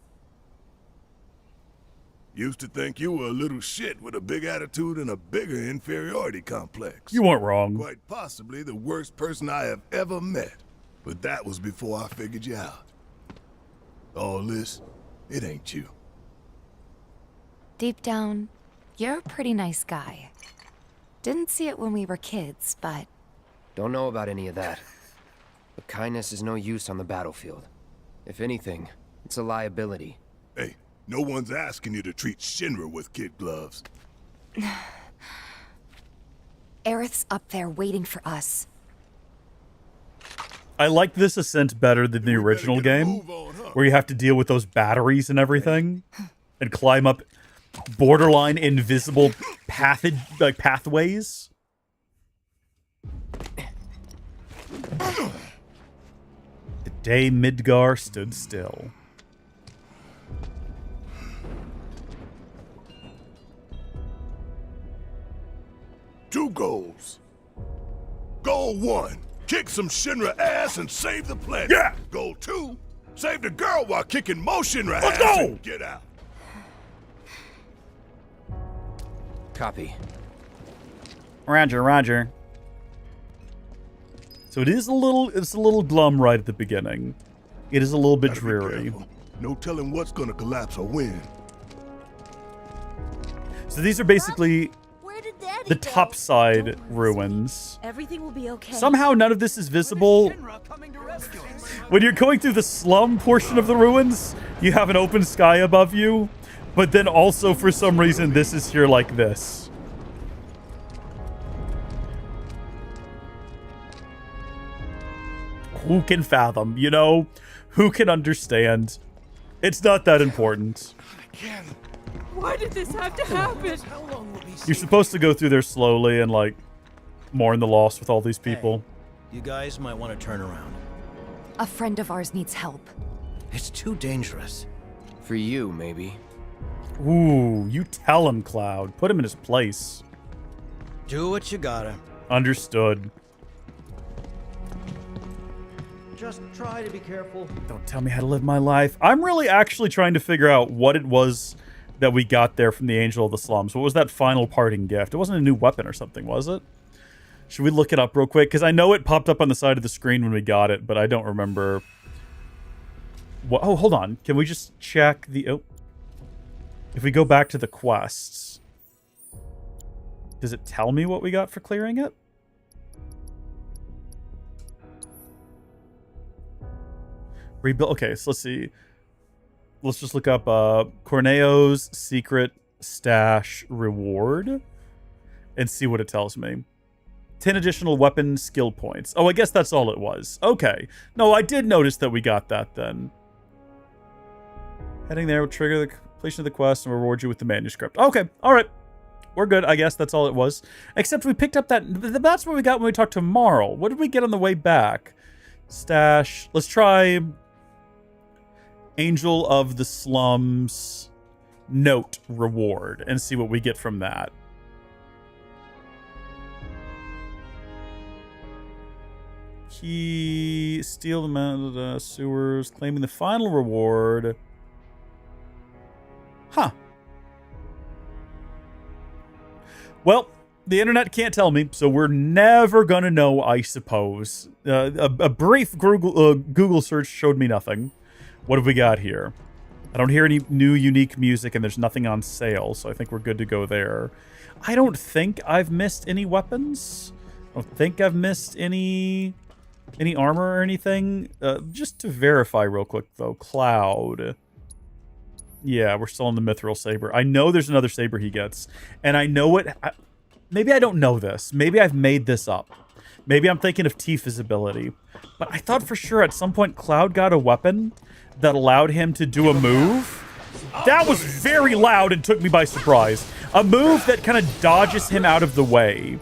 Used to think you were a little shit with a big attitude and a bigger inferiority complex. You weren't wrong. Quite possibly the worst person I have ever met. But that was before I figured you out. All this, it ain't you. Deep down, you're a pretty nice guy. Didn't see it when we were kids, but... Don't know about any of that. But kindness is no use on the battlefield. If anything, it's a liability. Hey, no one's asking you to treat Shinra with kid gloves. Aerith's up there waiting for us. I like this ascent better than the original game, where you have to deal with those batteries and everything, and climb up borderline invisible pathways. The day Midgar stood still. Two goals. Goal 1, kick some Shinra ass and save the planet. Yeah. Goal 2, save the girl while kicking more Shinra Let's ass go. and get out. Copy. Roger, roger. So it's a little glum right at the beginning. It is a little bit dreary. No telling what's gonna collapse or when. So these are basically the topside ruins. Everything will be okay. Somehow none of this is visible. When you're going through the slum portion of the ruins, you have an open sky above you, but then also for some reason this is here like this. Who can fathom, you know? Who can understand? It's not that important. Why did this have to happen? You're supposed to go through there slowly and, like, mourn the loss with all these people. Hey, you guys might want to turn around. A friend of ours needs help. It's too dangerous. For you, maybe. Ooh, you tell him, Cloud. Put him in his place. Do what you gotta. Understood. Just try to be careful. Don't tell me how to live my life. I'm really actually trying to figure out what it was that we got there from the Angel of the Slums. What was that final parting gift? It wasn't a new weapon or something, was it? Should we look it up real quick? Because I know it popped up on the side of the screen when we got it, but I don't remember. What? Oh, hold on. Can we just check the... Oh. If we go back to the quests, does it tell me what we got for clearing it? Rebuild. Okay, so let's see. Let's just look up Corneo's secret stash reward and see what it tells me. 10 additional weapon skill points. Oh, I guess that's all it was. Okay. No, I did notice that we got that then. Heading there will trigger the completion of the quest and reward you with the manuscript. Okay, all right. We're good. I guess that's all it was. Except we picked up that's what we got when we talked to Marl. What did we get on the way back? Stash. Let's try Angel of the Slums note reward and see what we get from that. Key, steal the mounted sewers, claiming the final reward. Huh. Well, the internet can't tell me, so we're never gonna know, I suppose. A brief Google search showed me nothing. What have we got here? I don't hear any new unique music, and there's nothing on sale, so I think we're good to go there. I don't think I've missed any weapons. I don't think I've missed any armor or anything. Just to verify real quick, though. Cloud. Yeah, we're still on the Mithril Saber. I know there's another saber he gets, and I know it... Maybe I don't know this. Maybe I've made this up. Maybe I'm thinking of Tifa's ability. But I thought for sure at some point Cloud got a weapon that allowed him to do a move. That was very loud and took me by surprise. A move that kind of dodges him out of the way.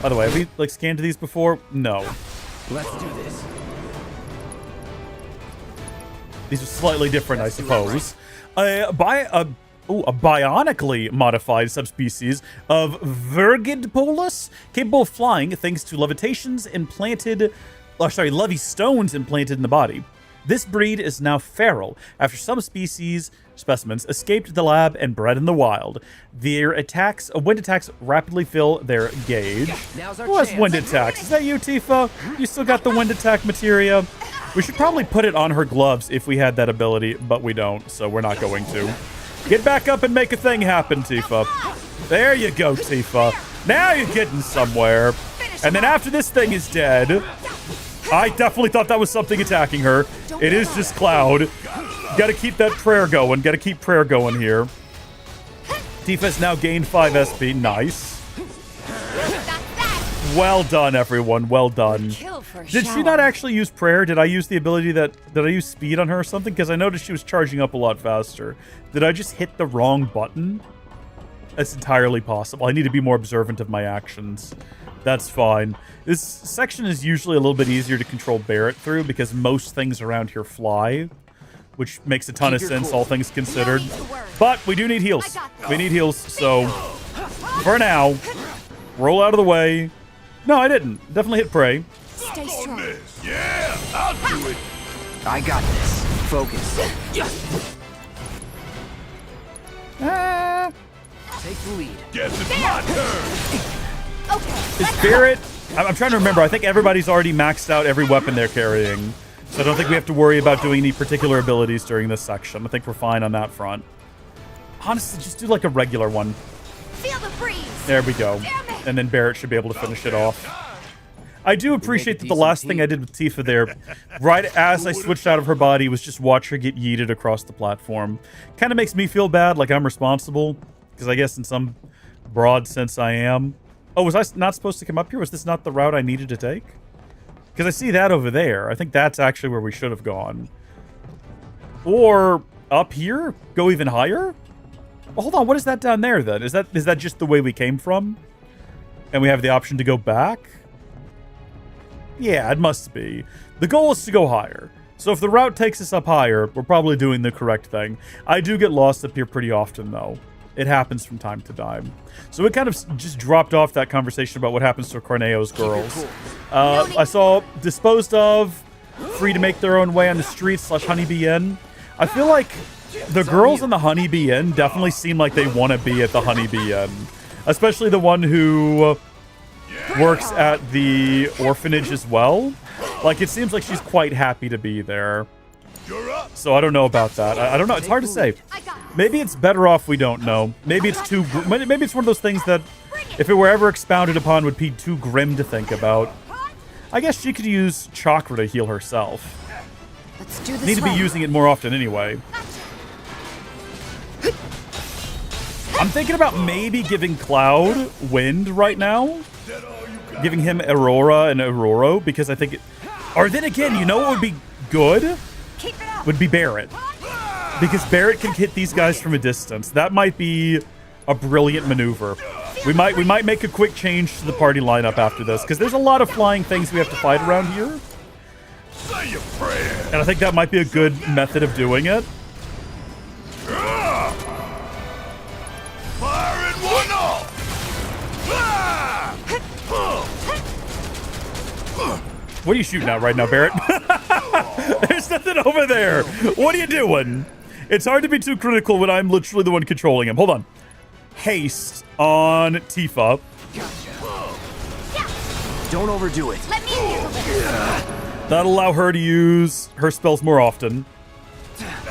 By the way, have we like scanned these before? No. Let's do this. These are slightly different, I suppose. A bionically modified subspecies of Vergidpolus, capable of flying thanks to levitations implanted, levy stones implanted in the body. This breed is now feral after some specimens escaped the lab and bred in the wild. Their wind attacks rapidly fill their gauge. Who has wind attacks? Is that you, Tifa? You still got the wind attack materia? We should probably put it on her gloves if we had that ability, but we don't, so we're not going to. Get back up and make a thing happen, Tifa. There you go, Tifa. Now you're getting somewhere. And then after this thing is dead... I definitely thought that was something attacking her. It is just Cloud. Gotta keep that prayer going. Gotta keep prayer going here. Tifa's now gained 5 SP. Nice. Well done, everyone. Well done. Did she not actually use prayer? Did I use the ability did I use speed on her or something? Because I noticed she was charging up a lot faster. Did I just hit the wrong button? That's entirely possible. I need to be more observant of my actions. That's fine. This section is usually a little bit easier to control Barrett through because most things around here fly, which makes a ton of sense, all things considered. But we do need heals. We need heals, so for now, roll out of the way. No, I didn't. Definitely hit pray. Stay strong. Yeah, I'll do it. I got this. Focus. Take the lead. Guess it's my turn. Okay. Is Barrett... I'm trying to remember. I think everybody's already maxed out every weapon they're carrying. So I don't think we have to worry about doing any particular abilities during this section. I think we're fine on that front. Honestly, just do like a regular one. Feel the breeze. There we go. And then Barrett should be able to finish it off. I do appreciate that the last thing I did with Tifa there, right as I switched out of her body, was just watch her get yeeted across the platform. Kind of makes me feel bad, like I'm responsible. Because I guess in some broad sense I am. Oh, was I not supposed to come up here? Was this not the route I needed to take? Because I see that over there. I think that's actually where we should have gone. Or up here? Go even higher? Well, hold on, what is that down there then? Is that just the way we came from? And we have the option to go back? Yeah, it must be. The goal is to go higher. So if the route takes us up higher, we're probably doing the correct thing. I do get lost up here pretty often, though. It happens from time to time. So it kind of just dropped off that conversation about what happens to Corneo's girls. I saw disposed of, free to make their own way on the streets / Honeybee Inn. I feel like the girls in the Honeybee Inn definitely seem like they want to be at the Honeybee Inn. Especially the one who works at the orphanage as well. Like, it seems like she's quite happy to be there. So I don't know about that. I don't know. It's hard to say. Maybe it's better off we don't know. Maybe it's too... Maybe it's one of those things that, if it were ever expounded upon, would be too grim to think about. I guess she could use chakra to heal herself. Let's do this. Need to be using it more often anyway. I'm thinking about maybe giving Cloud Wind right now. Giving him Aurora and Aurora, because I think it... Or then again, you know what would be good? Would be Barrett. Because Barrett can hit these guys from a distance. That might be a brilliant maneuver. We might make a quick change to the party lineup after this, because there's a lot of flying things we have to fight around here. And I think that might be a good method of doing it. Firing one off. What are you shooting at right now, Barrett? There's nothing over there. What are you doing? It's hard to be too critical when I'm literally the one controlling him. Hold on. Haste on Tifa. Don't overdo it. Let me handle this. That'll allow her to use her spells more often.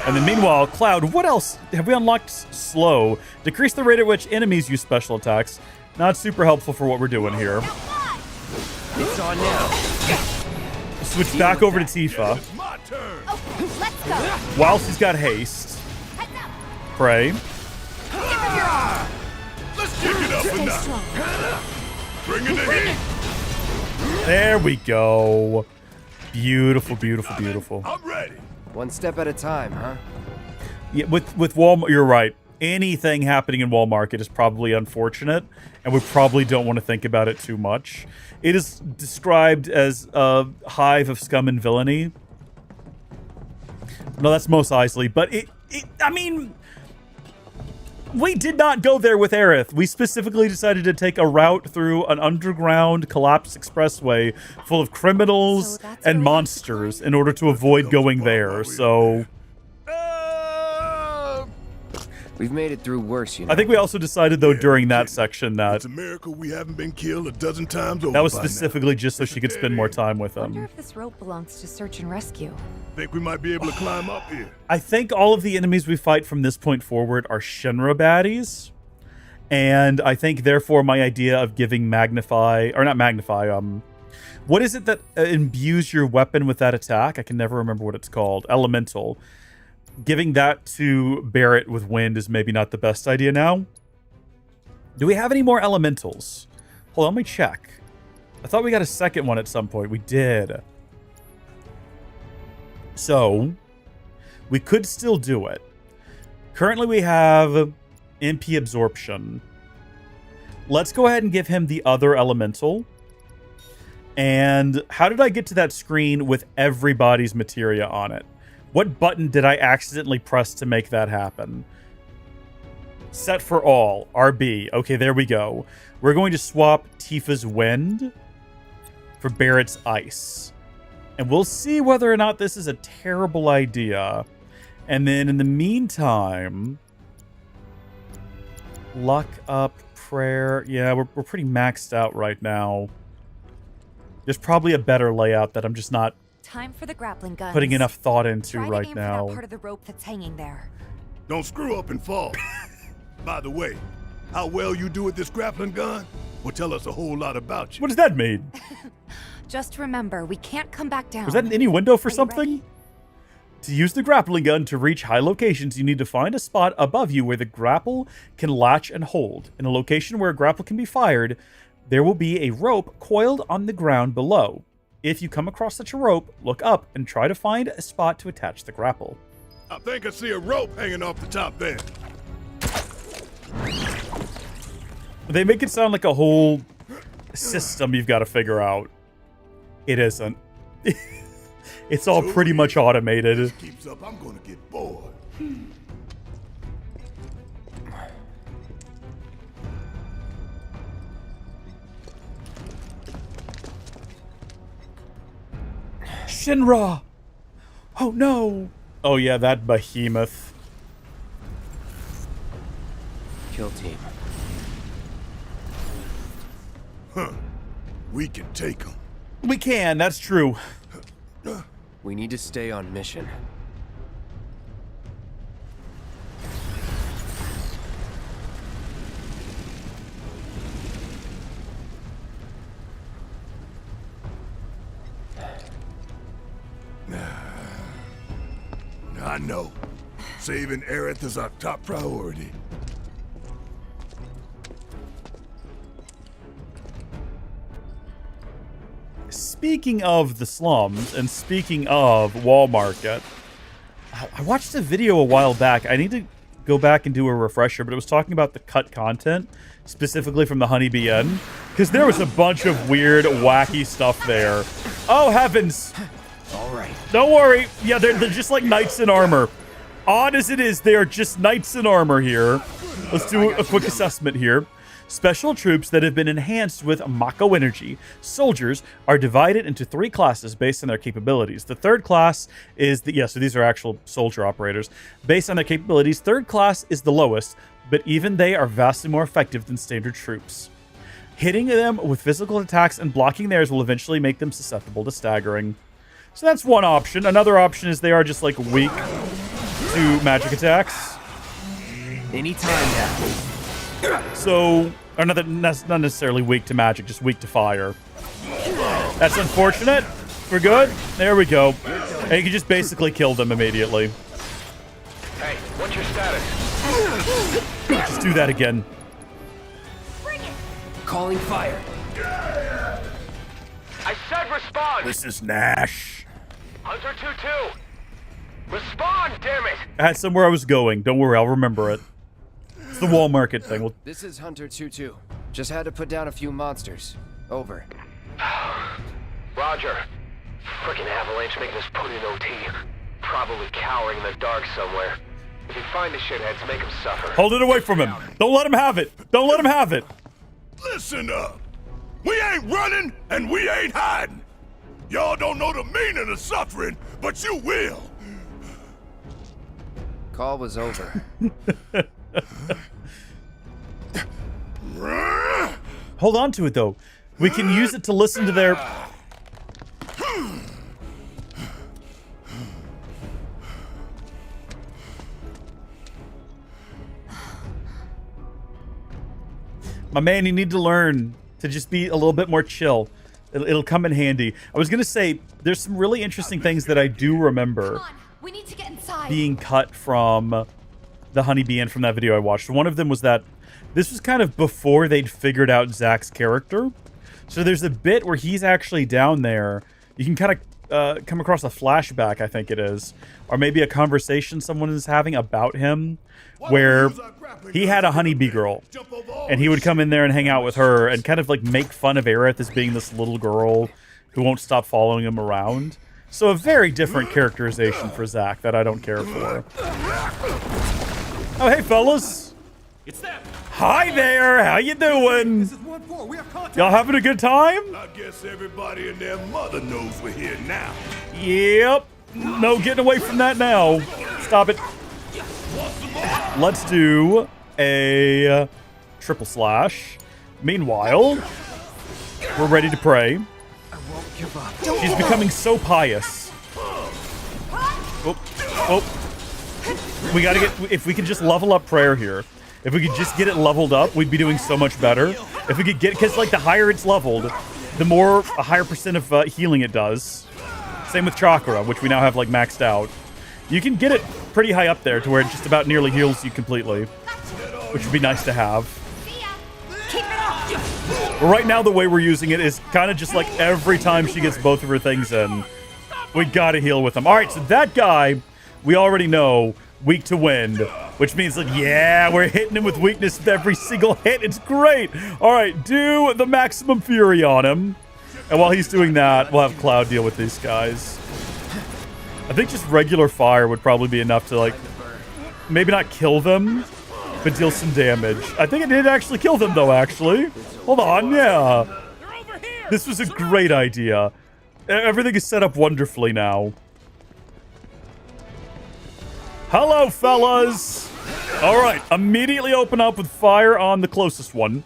And then meanwhile, Cloud, what else? Have we unlocked slow? Decrease the rate at which enemies use special attacks. Not super helpful for what we're doing here. It's on now. Switch back over to Tifa. Okay, let's go. While she's got haste. Pray. Let's kick it up a notch. Bring in the heat. There we go. Beautiful, beautiful, beautiful. I'm ready. One step at a time, huh? Yeah, with Walmart, you're right. Anything happening in Wall Market is probably unfortunate, and we probably don't want to think about it too much. It is described as a hive of scum and villainy. No, that's Mos Eisley, but I mean, we did not go there with Aerith. We specifically decided to take a route through an underground collapsed expressway full of criminals and monsters in order to avoid going there, so... We've made it through worse, you know. I think we also decided, though, during that section that... It's a miracle we haven't been killed a dozen times over. That was specifically just so she could spend more time with I wonder them. if this rope belongs to search and rescue. Think we might be able to climb up here. I think all of the enemies we fight from this point forward are Shinra baddies. And I think, therefore, my idea of giving Magnify... Or not Magnify, what is it that imbues your weapon with that attack? I can never remember what it's called. Elemental. Giving that to Barrett with Wind is maybe not the best idea now. Do we have any more elementals? Hold on, let me check. I thought we got a second one at some point. We did. So, we could still do it. Currently we have MP Absorption. Let's go ahead and give him the other elemental. And how did I get to that screen with everybody's materia on it? What button did I accidentally press to make that happen? Set for all. RB. Okay, there we go. We're going to swap Tifa's Wind for Barrett's Ice. And we'll see whether or not this is a terrible idea. And then in the meantime, luck up, prayer. Yeah, we're pretty maxed out right now. There's probably a better layout that I'm just not Time for the grappling guns. putting enough thought into Try to right aim now. For that part of the rope that's hanging there. Don't screw up and fall. By the way, how well you do with this grappling gun will tell us a whole lot about you. What does that mean? Just remember, we can't come back down. Was that an innuendo for something? To use the grappling gun to reach high locations, you need to find a spot above you where the grapple can latch and hold. In a location where a grapple can be fired, there will be a rope coiled on the ground below. If you come across such a rope, look up and try to find a spot to attach the grapple. I think I see a rope hanging off the top there. They make it sound like a whole system you've got to figure out. It isn't. It's all pretty much automated. If this keeps up, I'm gonna get bored. Shinra! Oh no! Oh yeah, that behemoth. Kill team. Huh. We can take them. We can, that's true. We need to stay on mission. I know. Saving Aerith is our top priority. Speaking of the slums, and speaking of Wall Market, I watched a video a while back. I need to go back and do a refresher, but it was talking about the cut content, specifically from the Honeybee Inn, because there was a bunch of weird, wacky stuff there. Oh, heavens! All right. Don't worry. Yeah, they're just like knights in armor. Odd as it is, they are just knights in armor here. Let's do a quick assessment here. Special troops that have been enhanced with Mako energy. Soldiers are divided into 3 classes based on their capabilities. The third class is the... Yeah, so these are actual soldier operators. Based on their capabilities, third class is the lowest, but even they are vastly more effective than standard troops. Hitting them with physical attacks and blocking theirs will eventually make them susceptible to staggering. So that's one option. Another option is they are just, like, weak to magic attacks. Anytime now. So... Or not necessarily weak to magic, just weak to fire. That's unfortunate. We're good. There we go. And you can just basically kill them immediately. Hey, what's your status? Just do that again. Calling fire. I said respond! This is Nash. Hunter 2-2! Respond, damn it! I had somewhere I was going. Don't worry, I'll remember it. It's the Wall Market thing. This is Hunter 2-2. Just had to put down a few monsters. Over. Roger. Frickin' Avalanche making us put in OT. Probably cowering in the dark somewhere. If you find the shitheads, make them suffer. Hold it away from him. Don't let him have it. Don't let him have it. Listen up. We ain't running and we ain't hiding. Y'all don't know the meaning of suffering, but you will. Call was over. Hold on to it, though. We can use it to listen to their... My man, you need to learn to just be a little bit more chill. It'll come in handy. I was going to say, there's some really interesting things that I do remember We need to get inside. being cut from the Honeybee Inn from that video I watched. One of them was that this was kind of before they'd figured out Zach's character. So there's a bit where he's actually down there. You can kind of come across a flashback, I think it is, or maybe a conversation someone is having about him, where he had a honeybee girl, and he would come in there and hang out with her and kind of like make fun of Aerith as being this little girl who won't stop following him around. So a very different characterization for Zach that I don't care for. Oh, hey, fellas. It's them. Hi there. How you doing? Y'all having a good time? I guess everybody and their mother knows we're here now. Yep. No getting away from that now. Stop it. Let's do a triple slash. Meanwhile, we're ready to pray. She's becoming so pious. Oh, oh. We gotta get, if we could just level up prayer here. If we could just get it leveled up, we'd be doing so much better. If we could get, because like the higher it's leveled, the more, a higher percent of healing it does. Same with chakra, which we now have like maxed out. You can get it pretty high up there to where it just about nearly heals you completely, which would be nice to have. But right now, the way we're using it is kind of just like every time she gets both of her things in, we gotta heal with them. All right, so that guy, we already know, weak to wind, which means like, yeah, we're hitting him with weakness with every single hit. It's great. All right, do the maximum fury on him. And while he's doing that, we'll have Cloud deal with these guys. I think just regular fire would probably be enough to like, maybe not kill them, but deal some damage. I think it did actually kill them though, actually. Hold on, yeah. This was a great idea. Everything is set up wonderfully now. Hello, fellas. All right, immediately open up with fire on the closest one.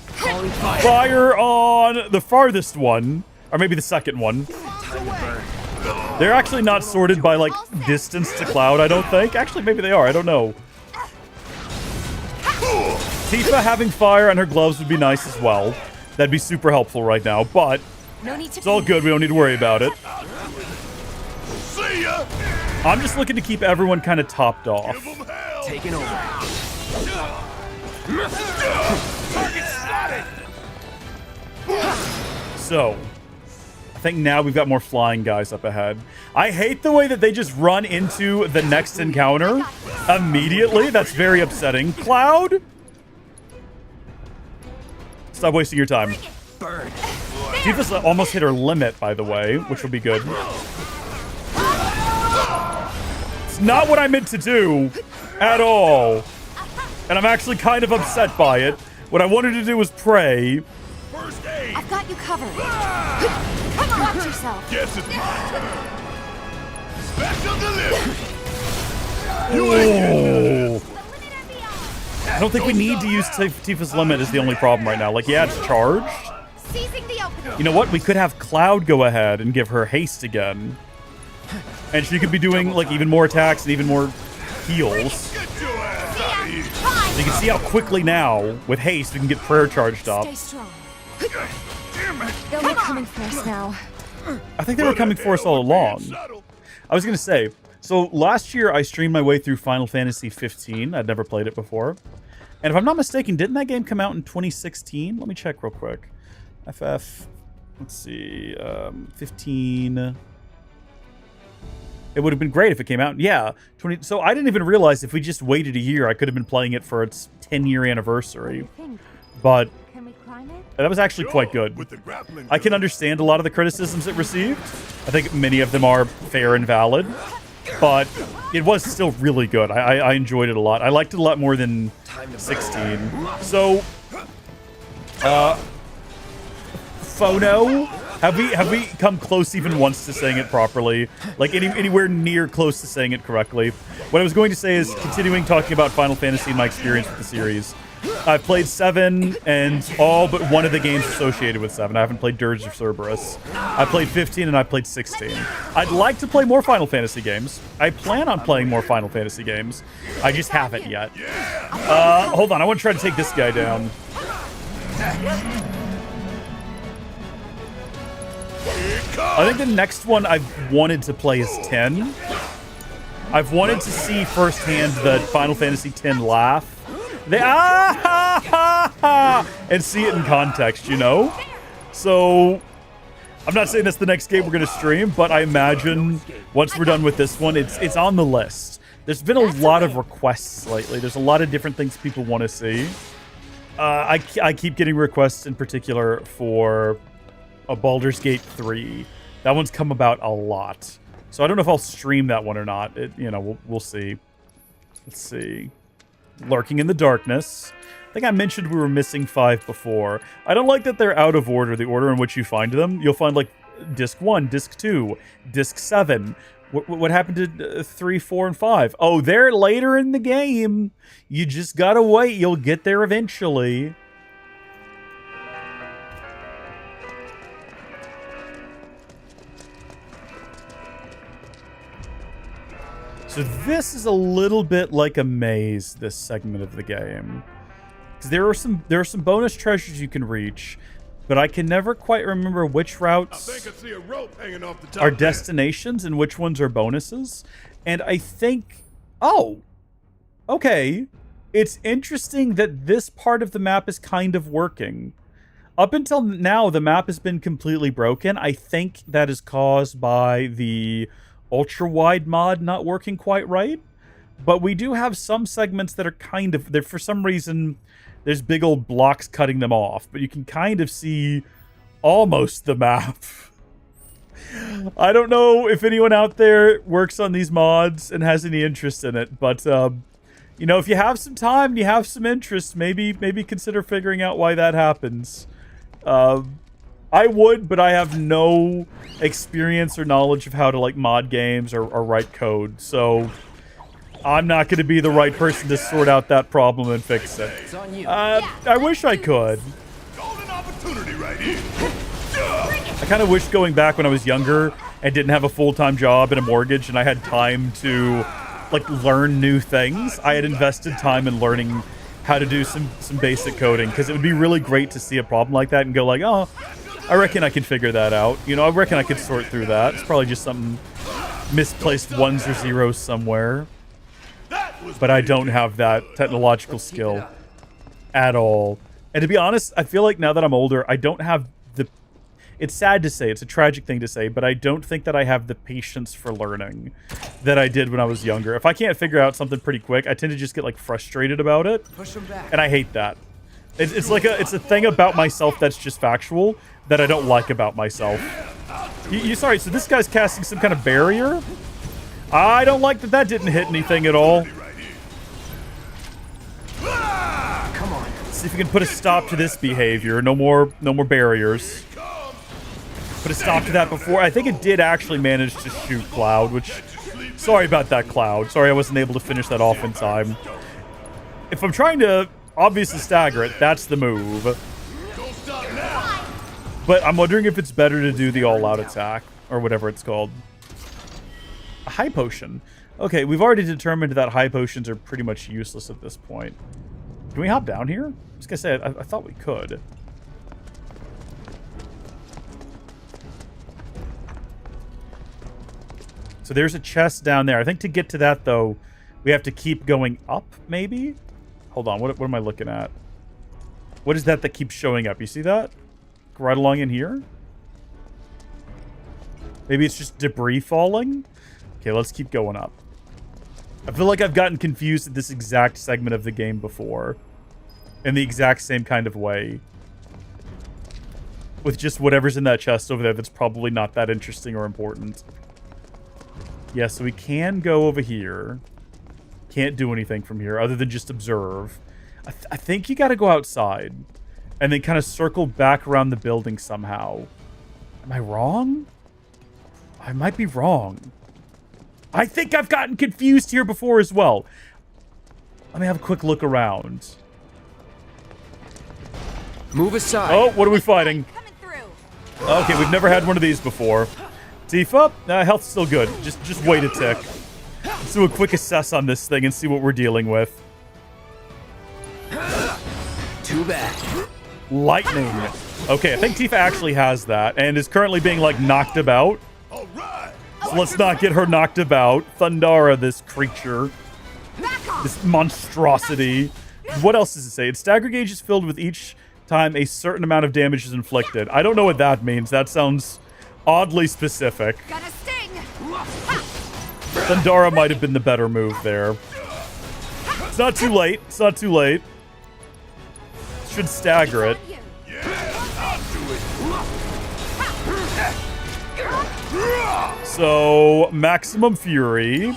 Fire on the farthest one, or maybe the second one. They're actually not sorted by, like, distance to Cloud, I don't think. Actually, maybe they are. I don't know. Tifa having fire on her gloves would be nice as well. That'd be super helpful right now, but it's all good. We don't need to worry about it. See ya! I'm just looking to keep everyone kind of topped off. Taking over. So, I think now we've got more flying guys up ahead. I hate the way that they just run into the next encounter immediately. That's very upsetting. Cloud? Stop wasting your time. Tifa's almost hit her limit, by the way, which will be good. It's not what I meant to do at all. And I'm actually kind of upset by it. What I wanted to do was pray. I've got you covered. Come on, watch yourself. Guess it's my turn. Special delivery. Oh. I don't think we need to use Tifa's limit is the only problem right now. Like, yeah, it's charged. You know what? We could have Cloud go ahead and give her haste again. And she could be doing, like, even more attacks and even more heals. So you can see how quickly now, with haste, we can get prayer charged up. Stay strong. They'll be coming for us now. I think they were coming for us all along. I was going to say, so last year I streamed my way through Final Fantasy 15. I'd never played it before. And if I'm not mistaken, didn't that game come out in 2016? Let me check real quick. FF, let's see, 15. It would have been great if it came out. Yeah, 20. So I didn't even realize if we just waited a year, I could have been playing it for its 10-year anniversary. But that was actually quite good. I can understand a lot of the criticisms it received. I think many of them are fair and valid. But it was still really good. I enjoyed it a lot. I liked it a lot more than 16. So, Phono, have we come close even once to saying it properly? Like anywhere near close to saying it correctly? What I was going to say is continuing talking about Final Fantasy and my experience with the series. I've played 7 and all but one of the games associated with 7. I haven't played Dirge or Cerberus. I played 15 and I played 16. I'd like to play more Final Fantasy games. I plan on playing more Final Fantasy games. I just haven't yet. Hold on, I want to try to take this guy down. I think the next one I've wanted to play is 10. I've wanted to see firsthand the Final Fantasy X laugh. And see it in context, you know? So, I'm not saying that's the next game we're going to stream, but I imagine once we're done with this one, it's on the list. There's been a lot of requests lately. There's a lot of different things people want to see. I keep getting requests in particular for a Baldur's Gate 3. That one's come about a lot. So I don't know if I'll stream that one or not. You know, we'll see. Let's see. Lurking in the Darkness. I think I mentioned we were missing 5 before. I don't like that they're out of order, the order in which you find them. You'll find, like, Disc 1, Disc 2, Disc 7. What happened to 3, 4, and 5? Oh, they're later in the game. You just gotta wait. You'll get there eventually. So this is a little bit like a maze, this segment of the game. Because there are some bonus treasures you can reach, but I can never quite remember which routes are destinations and which ones are bonuses. And I think... Oh! Okay. It's interesting that this part of the map is kind of working. Up until now, the map has been completely broken. I think that is caused by the ultra-wide mod not working quite right. But we do have some segments that are kind of... For some reason, there's big old blocks cutting them off. But you can kind of see almost the map. I don't know if anyone out there works on these mods and has any interest in it. But, you know, if you have some time and you have some interest, maybe consider figuring out why that happens. I would, but I have no experience or knowledge of how to, like, mod games or write code. So I'm not going to be the right person to sort out that problem and fix it. I wish I could. Golden opportunity right here. I kind of wish going back when I was younger and didn't have a full-time job and a mortgage and I had time to, like, learn new things. I had invested time in learning how to do some basic coding, because it would be really great to see a problem like that and go like, oh, I reckon I can figure that out. You know, I reckon I could sort through that. It's probably just some misplaced ones or zeros somewhere. But I don't have that technological skill at all. And to be honest, I feel like now that I'm older, I don't have the... It's sad to say, it's a tragic thing to say, but I don't think that I have the patience for learning that I did when I was younger. If I can't figure out something pretty quick, I tend to just get, like, frustrated about it. And I hate that. It's like it's a thing about myself that's just factual that I don't like about myself. Sorry, so this guy's casting some kind of barrier? I don't like that didn't hit anything at all. Come on. See if we can put a stop to this behavior. No more barriers. Put a stop to that before. I think it did actually manage to shoot Cloud, which... Sorry about that, Cloud. Sorry I wasn't able to finish that off in time. If I'm trying to obviously stagger it, that's the move. But I'm wondering if it's better to do the all-out attack, or whatever it's called. A high potion. Okay, we've already determined that high potions are pretty much useless at this point. Can we hop down here? I was gonna say, I thought we could. So there's a chest down there. I think to get to that, though, we have to keep going up, maybe? Hold on, what am I looking at? What is that keeps showing up? You see that? Right along in here? Maybe it's just debris falling? Okay, let's keep going up. I feel like I've gotten confused at this exact segment of the game before. In the exact same kind of way. With just whatever's in that chest over there that's probably not that interesting or important. Yeah, so we can go over here. Can't do anything from here other than just observe. I think you got to go outside. And then kind of circle back around the building somehow. Am I wrong? I might be wrong. I think I've gotten confused here before as well. Let me have a quick look around. Move aside. Oh, what are we fighting? Okay, we've never had one of these before. Tifa, health's still good. Just wait a tick. Let's do a quick assess on this thing and see what we're dealing with. Too bad. Lightning. Okay, I think Tifa actually has that and is currently being, like, knocked about. So let's not get her knocked about. Thundara, this creature. This monstrosity. What else does it say? Its stagger gauge is filled with each time a certain amount of damage is inflicted. I don't know what that means. That sounds oddly specific. Thundara might have been the better move there. It's not too late. It's not too late. Should stagger it. So, maximum fury.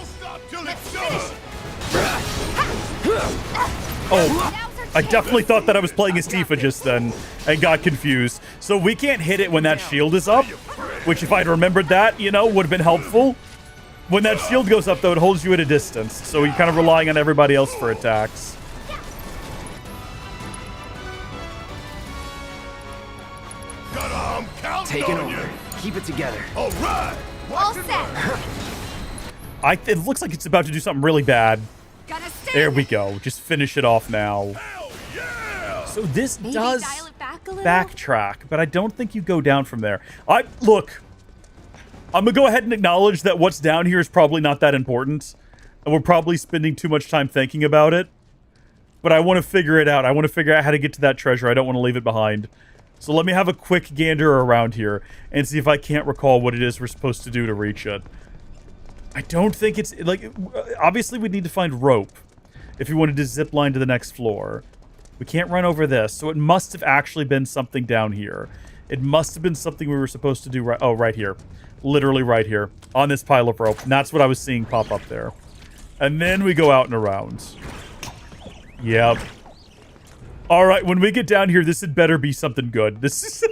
Oh, I definitely thought that I was playing as Tifa just then and got confused. So we can't hit it when that shield is up, which if I'd remembered that, you know, would have been helpful. When that shield goes up, though, it holds you at a distance. So you're kind of relying on everybody else for attacks. Taking over. Keep it together. All right. All set. It looks like it's about to do something really bad. There we go. Just finish it off now. So this does dial it back a little? backtrack, but I don't think you go down from there. Look, I'm gonna go ahead and acknowledge that what's down here is probably not that important, and we're probably spending too much time thinking about it. But I want to figure it out. I want to figure out how to get to that treasure. I don't want to leave it behind. So let me have a quick gander around here and see if I can't recall what it is we're supposed to do to reach it. I don't think it's, like, obviously we'd need to find rope if we wanted to zip line to the next floor. We can't run over this, so it must have actually been something down here. It must have been something we were supposed to do right here. Literally right here, on this pile of rope. And that's what I was seeing pop up there. And then we go out and around. Yep. All right, when we get down here, this had better be something good. This is...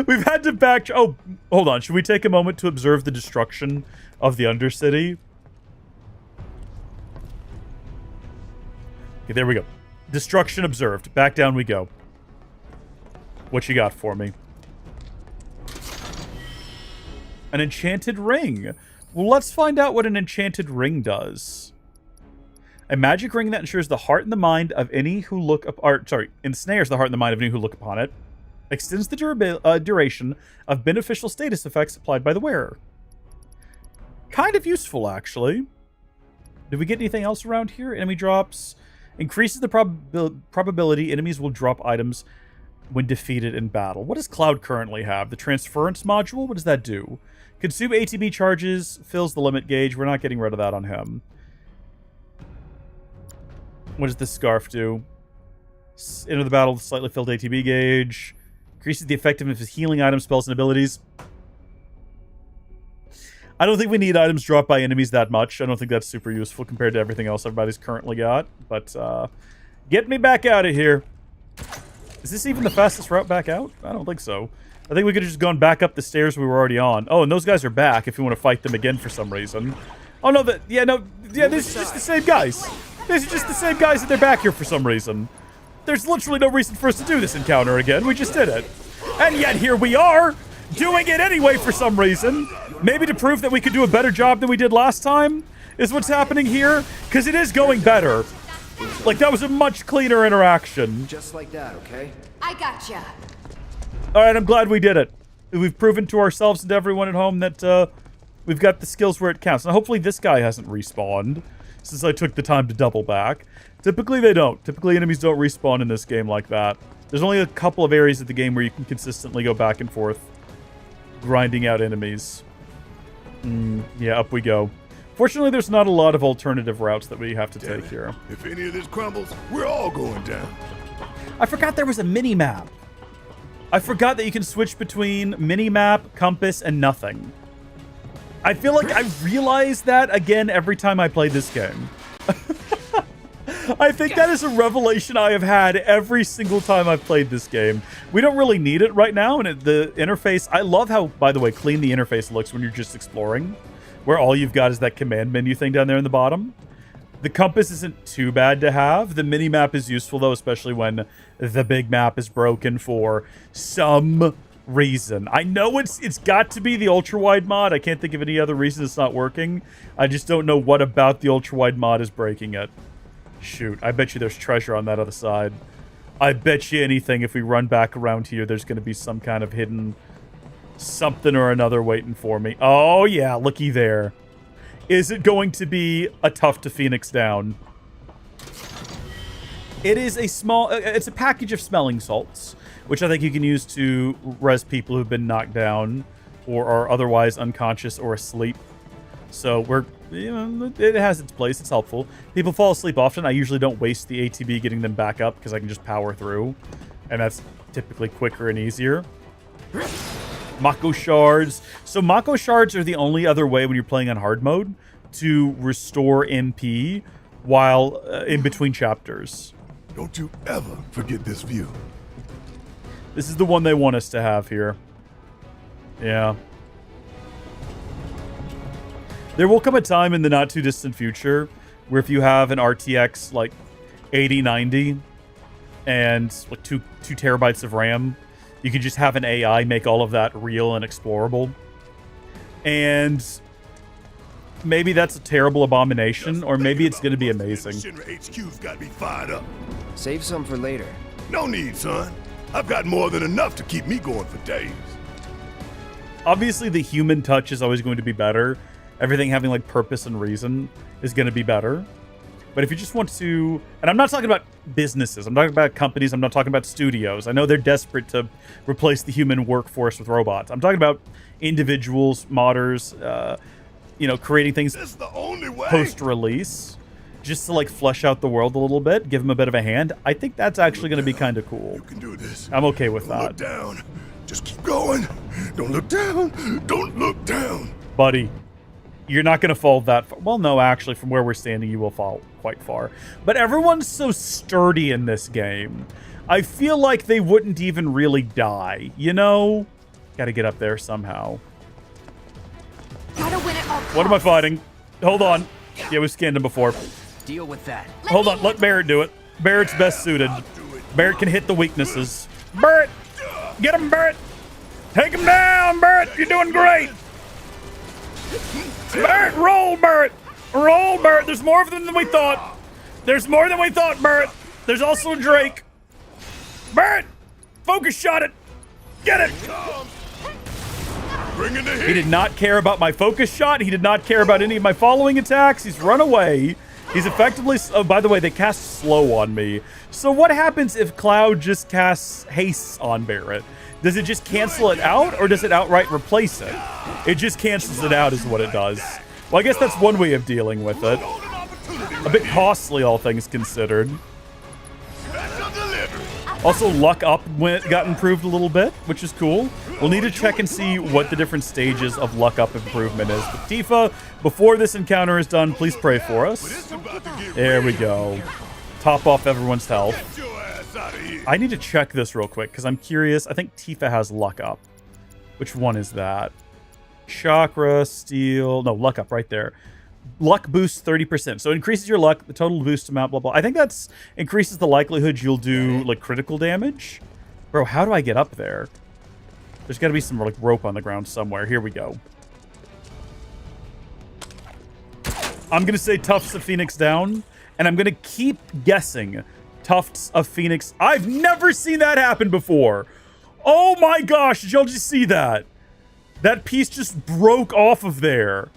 We've had to back... Oh, hold on. Should we take a moment to observe the destruction of the Undercity? Okay, there we go. Destruction observed. Back down we go. What you got for me? An enchanted ring. Well, let's find out what an enchanted ring does. A magic ring that ensures the heart and the mind of any who look up... ensnares the heart and the mind of any who look upon it. Extends the duration of beneficial status effects applied by the wearer. Kind of useful, actually. Did we get anything else around here? Enemy drops. Increases the probability enemies will drop items when defeated in battle. What does Cloud currently have? The transference module? What does that do? Consume ATB charges. Fills the limit gauge. We're not getting rid of that on him. What does this scarf do? Enter the battle with slightly filled ATB gauge. Increases the effectiveness of healing items, spells, and abilities. I don't think we need items dropped by enemies that much. I don't think that's super useful compared to everything else everybody's currently got. But, get me back out of here. Is this even the fastest route back out? I don't think so. I think we could have just gone back up the stairs we were already on. Oh, and those guys are back if you want to fight them again for some reason. Oh, no, this is just the same guys. These are just the same guys that they're back here for some reason. There's literally no reason for us to do this encounter again. We just did it. And yet here we are, doing it anyway for some reason. Maybe to prove that we could do a better job than we did last time is what's happening here. Because it is going better. Like, that was a much cleaner interaction. Just like that, okay? I gotcha. All right, I'm glad we did it. We've proven to ourselves and to everyone at home that we've got the skills where it counts. Now, hopefully this guy hasn't respawned since I took the time to double back. Typically, they don't. Typically, enemies don't respawn in this game like that. There's only a couple of areas of the game where you can consistently go back and forth, grinding out enemies. Yeah, up we go. Fortunately, there's not a lot of alternative routes that we have to take here. If any of this crumbles, we're all going down. I forgot there was a mini-map. I forgot that you can switch between mini-map, compass, and nothing. I feel like I realize that again every time I play this game. I think that is a revelation I have had every single time I've played this game. We don't really need it right now, and the interface... I love how, by the way, clean the interface looks when you're just exploring, where all you've got is that command menu thing down there in the bottom. The compass isn't too bad to have. The mini-map is useful, though, especially when the big map is broken for some reason. I know it's got to be the ultra-wide mod. I can't think of any other reason it's not working. I just don't know what about the ultra-wide mod is breaking it. Shoot, I bet you there's treasure on that other side. I bet you anything if we run back around here, there's going to be some kind of hidden something or another waiting for me. Oh, yeah, looky there. Is it going to be a tough to Phoenix down? It is a small... it's a package of smelling salts, which I think you can use to res people who've been knocked down or are otherwise unconscious or asleep. So we're... You know, it has its place. It's helpful. People fall asleep often. I usually don't waste the ATB getting them back up because I can just power through. And that's typically quicker and easier. Mako shards. So Mako shards are the only other way when you're playing on hard mode to restore MP while in between chapters. Don't you ever forget this view. This is the one they want us to have here. Yeah. There will come a time in the not too distant future where if you have an RTX like 8090 and like 2 terabytes of RAM, you can just have an AI make all of that real and explorable. And maybe that's a terrible abomination, or maybe it's going to be amazing. Shinra HQ's got me fired up. Save some for later. No need, son. I've got more than enough to keep me going for days. Obviously, the human touch is always going to be better. Everything having like purpose and reason is going to be better. But if you just want to, and I'm not talking about businesses, I'm talking about companies, I'm not talking about studios. I know they're desperate to replace the human workforce with robots. I'm talking about individuals, modders, you know, creating things post-release just to like flesh out the world a little bit, give them a bit of a hand. I think that's actually going to be kind of cool. You can do this. I'm okay with that. Look down. Just keep going. Don't look down. Don't look down. Buddy, you're not going to fall that far. Well, no, actually, from where we're standing, you will fall quite far. But everyone's so sturdy in this game. I feel like they wouldn't even really die, you know? Got to get up there somehow. Gotta win it all. What am I fighting? Hold on. Yeah, we scanned him before. Deal with that. Hold on, let Barrett do it. Barrett's best suited. Barrett can hit the weaknesses. Barrett! Get him, Barrett! Take him down, Barrett! You're doing great! Barrett, roll, Barrett! Roll, Barrett! There's more of them than we thought! There's more than we thought, Barrett! There's also Drake! Barrett! Focus shot it! Get it! Bring in the heat. He did not care about my focus shot. He did not care about any of my following attacks. He's run away. He's effectively... Oh, by the way, they cast slow on me. So what happens if Cloud just casts haste on Barrett? Does it just cancel it out, or does it outright replace it? It just cancels it out is what it does. Well, I guess that's one way of dealing with it. A bit costly, all things considered. Also, luck up got improved a little bit, which is cool. We'll need to check and see what the different stages of luck up improvement is. But Tifa, before this encounter is done, please pray for us. There we go. Top off everyone's health. I need to check this real quick because I'm curious. I think Tifa has luck up. Which one is that? Chakra, steel. No, luck up right there. Luck boosts 30%. So it increases your luck, the total boost amount, blah, blah. I think that's increases the likelihood you'll do like critical damage. Bro, how do I get up there? There's got to be some like rope on the ground somewhere. Here we go. I'm going to say Tufts of Phoenix down, and I'm going to keep guessing Tufts of Phoenix. I've never seen that happen before. Oh my gosh, did y'all just see that? That piece just broke off of there.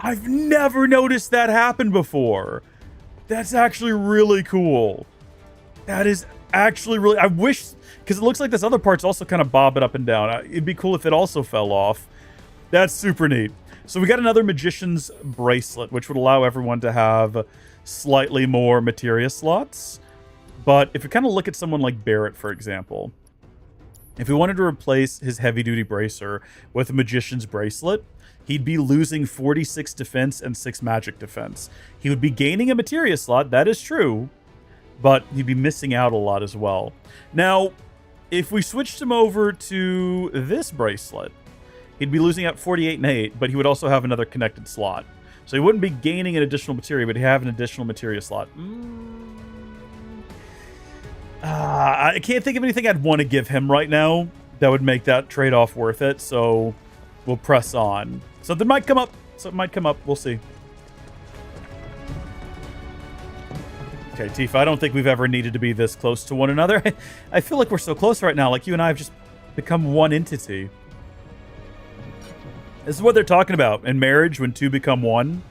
I've never noticed that happen before. That's actually really cool. That is actually really... I wish... Because it looks like this other part's also kind of bobbing up and down. It'd be cool if it also fell off. That's super neat. So we got another Magician's Bracelet, which would allow everyone to have slightly more materia slots. But if you kind of look at someone like Barrett, for example, if we wanted to replace his heavy-duty bracer with a Magician's Bracelet, he'd be losing 46 defense and 6 magic defense. He would be gaining a materia slot, that is true, but he'd be missing out a lot as well. Now, if we switched him over to this bracelet, he'd be losing out 48 and 8, but he would also have another connected slot. So he wouldn't be gaining an additional materia, but he'd have an additional materia slot. I can't think of anything I'd want to give him right now that would make that trade-off worth it, so we'll press on. Something might come up. Something might come up. We'll see. Okay, Tifa, I don't think we've ever needed to be this close to one another. I feel like we're so close right now. Like, you and I have just become one entity. This is what they're talking about in marriage when two become one.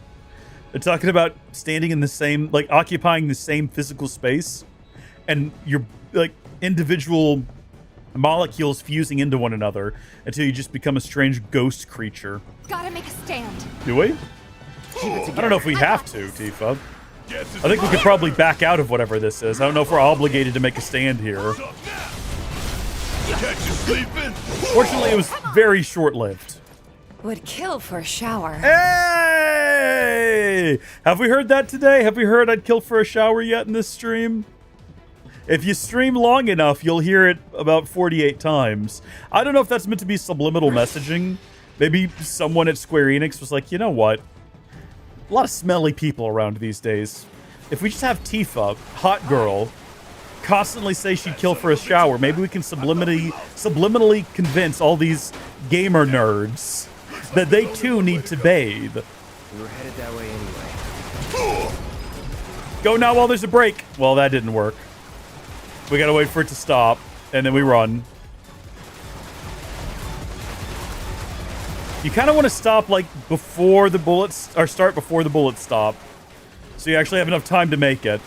They're talking about standing in the same, like, occupying the same physical space. And you're, like, individual molecules fusing into one another until you just become a strange ghost creature. Gotta make a stand. Do we? I don't know if we have to, Tifa. I think we could probably back out of whatever this is. I don't know if we're obligated to make a stand here. Fortunately, it was very short-lived. Would kill for a shower. Hey! Hey, have we heard that today? Have we heard I'd kill for a shower yet in this stream? If you stream long enough, you'll hear it about 48 times. I don't know if that's meant to be subliminal messaging. Maybe someone at Square Enix was like, you know what? A lot of smelly people around these days. If we just have Tifa, hot girl, constantly say she'd kill for a shower, maybe we can subliminally convince all these gamer nerds that they too need to bathe. We were headed that way anyway. Go now while there's a break. Well, that didn't work. We gotta wait for it to stop, and then we run. You kind of want to stop like before the bullets, or start before the bullets stop, so you actually have enough time to make it.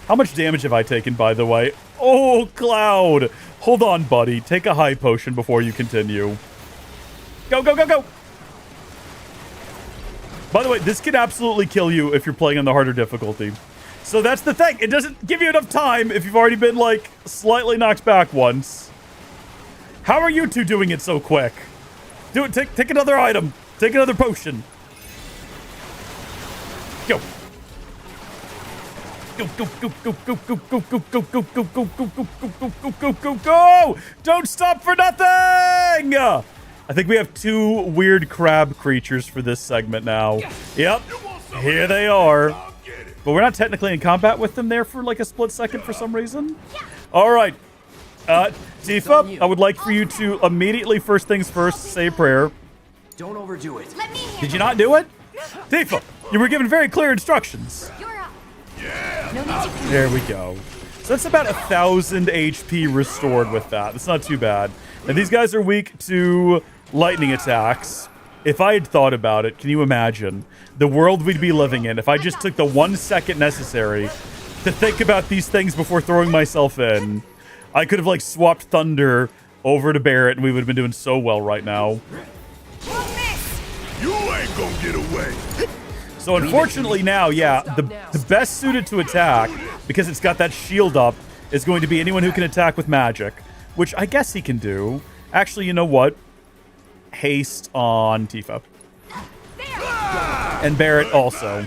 How much damage have I taken, by the way? Oh, Cloud! Hold on, buddy. Take a high potion before you continue. Go, go, go, go! By the way, this can absolutely kill you if you're playing on the harder difficulty. So that's the thing. It doesn't give you enough time if you've already been, like, slightly knocked back once. How are you two doing it so quick? Do it. Take another item. Take another potion. Go. Go, go, go, go, go, go, go, go, go, go, go, go, go, go, go, go, go, go, go! Don't stop for nothing! I think we have two weird crab creatures for this segment now. Yep. Here they are. But we're not technically in combat with them there for like a split second for some reason. All right. Tifa, I would like for you to immediately, first things first, say a prayer. Don't overdo it. Did you not do it? Tifa, you were given very clear instructions. There we go. So that's about 1,000 HP restored with that. That's not too bad. And these guys are weak to lightning attacks. If I had thought about it, can you imagine the world we'd be living in if I just took the 1 second necessary to think about these things before throwing myself in? I could have, like, swapped Thunder over to Barret, and we would have been doing so well right now. You ain't gonna get away. So unfortunately now, yeah, the best suited to attack, because it's got that shield up, is going to be anyone who can attack with magic, which I guess he can do. Actually, you know what? Haste on Tifa. And Barret also.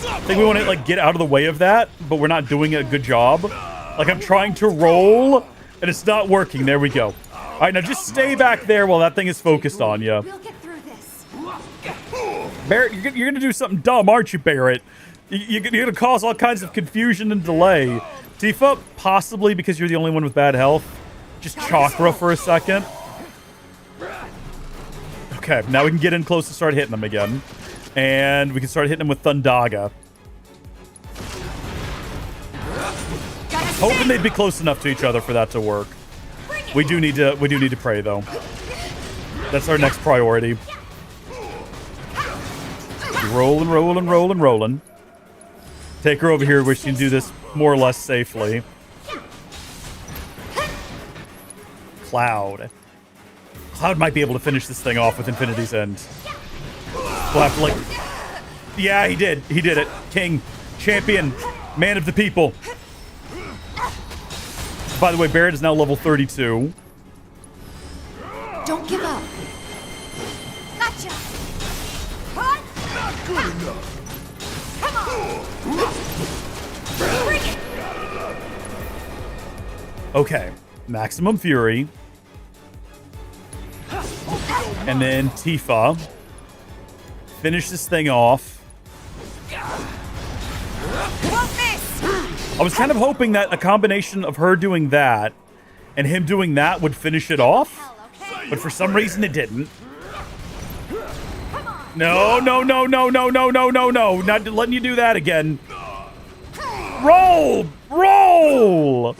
I think we want to like get out of the way of that, but we're not doing a good job. Like I'm trying to roll, and it's not working. There we go. All right, now just stay back there while that thing is focused on you. Barret, you're going to do something dumb, aren't you, Barret? You're going to cause all kinds of confusion and delay. Tifa, possibly because you're the only one with bad health. Just chakra for a second. Okay, now we can get in close to start hitting them again. And we can start hitting them with Thundaga. Hoping they'd be close enough to each other for that to work. We do need to pray though. That's our next priority. Rolling, rolling, rolling, rolling. Take her over here where she can do this more or less safely. Cloud. Cloud might be able to finish this thing off with Infinity's End. We'll have to like... Yeah, he did. He did it. King. Champion. Man of the people. By the way, Barret is now level 32. Don't give up. Gotcha. Not good enough. Come on. Bring it. Okay. Maximum Fury. And then Tifa. Finish this thing off. I was kind of hoping that a combination of her doing that and him doing that would finish it off. But for some reason it didn't. No, no, no, no, no, no, no, no, no. Not letting you do that again. Roll! Roll!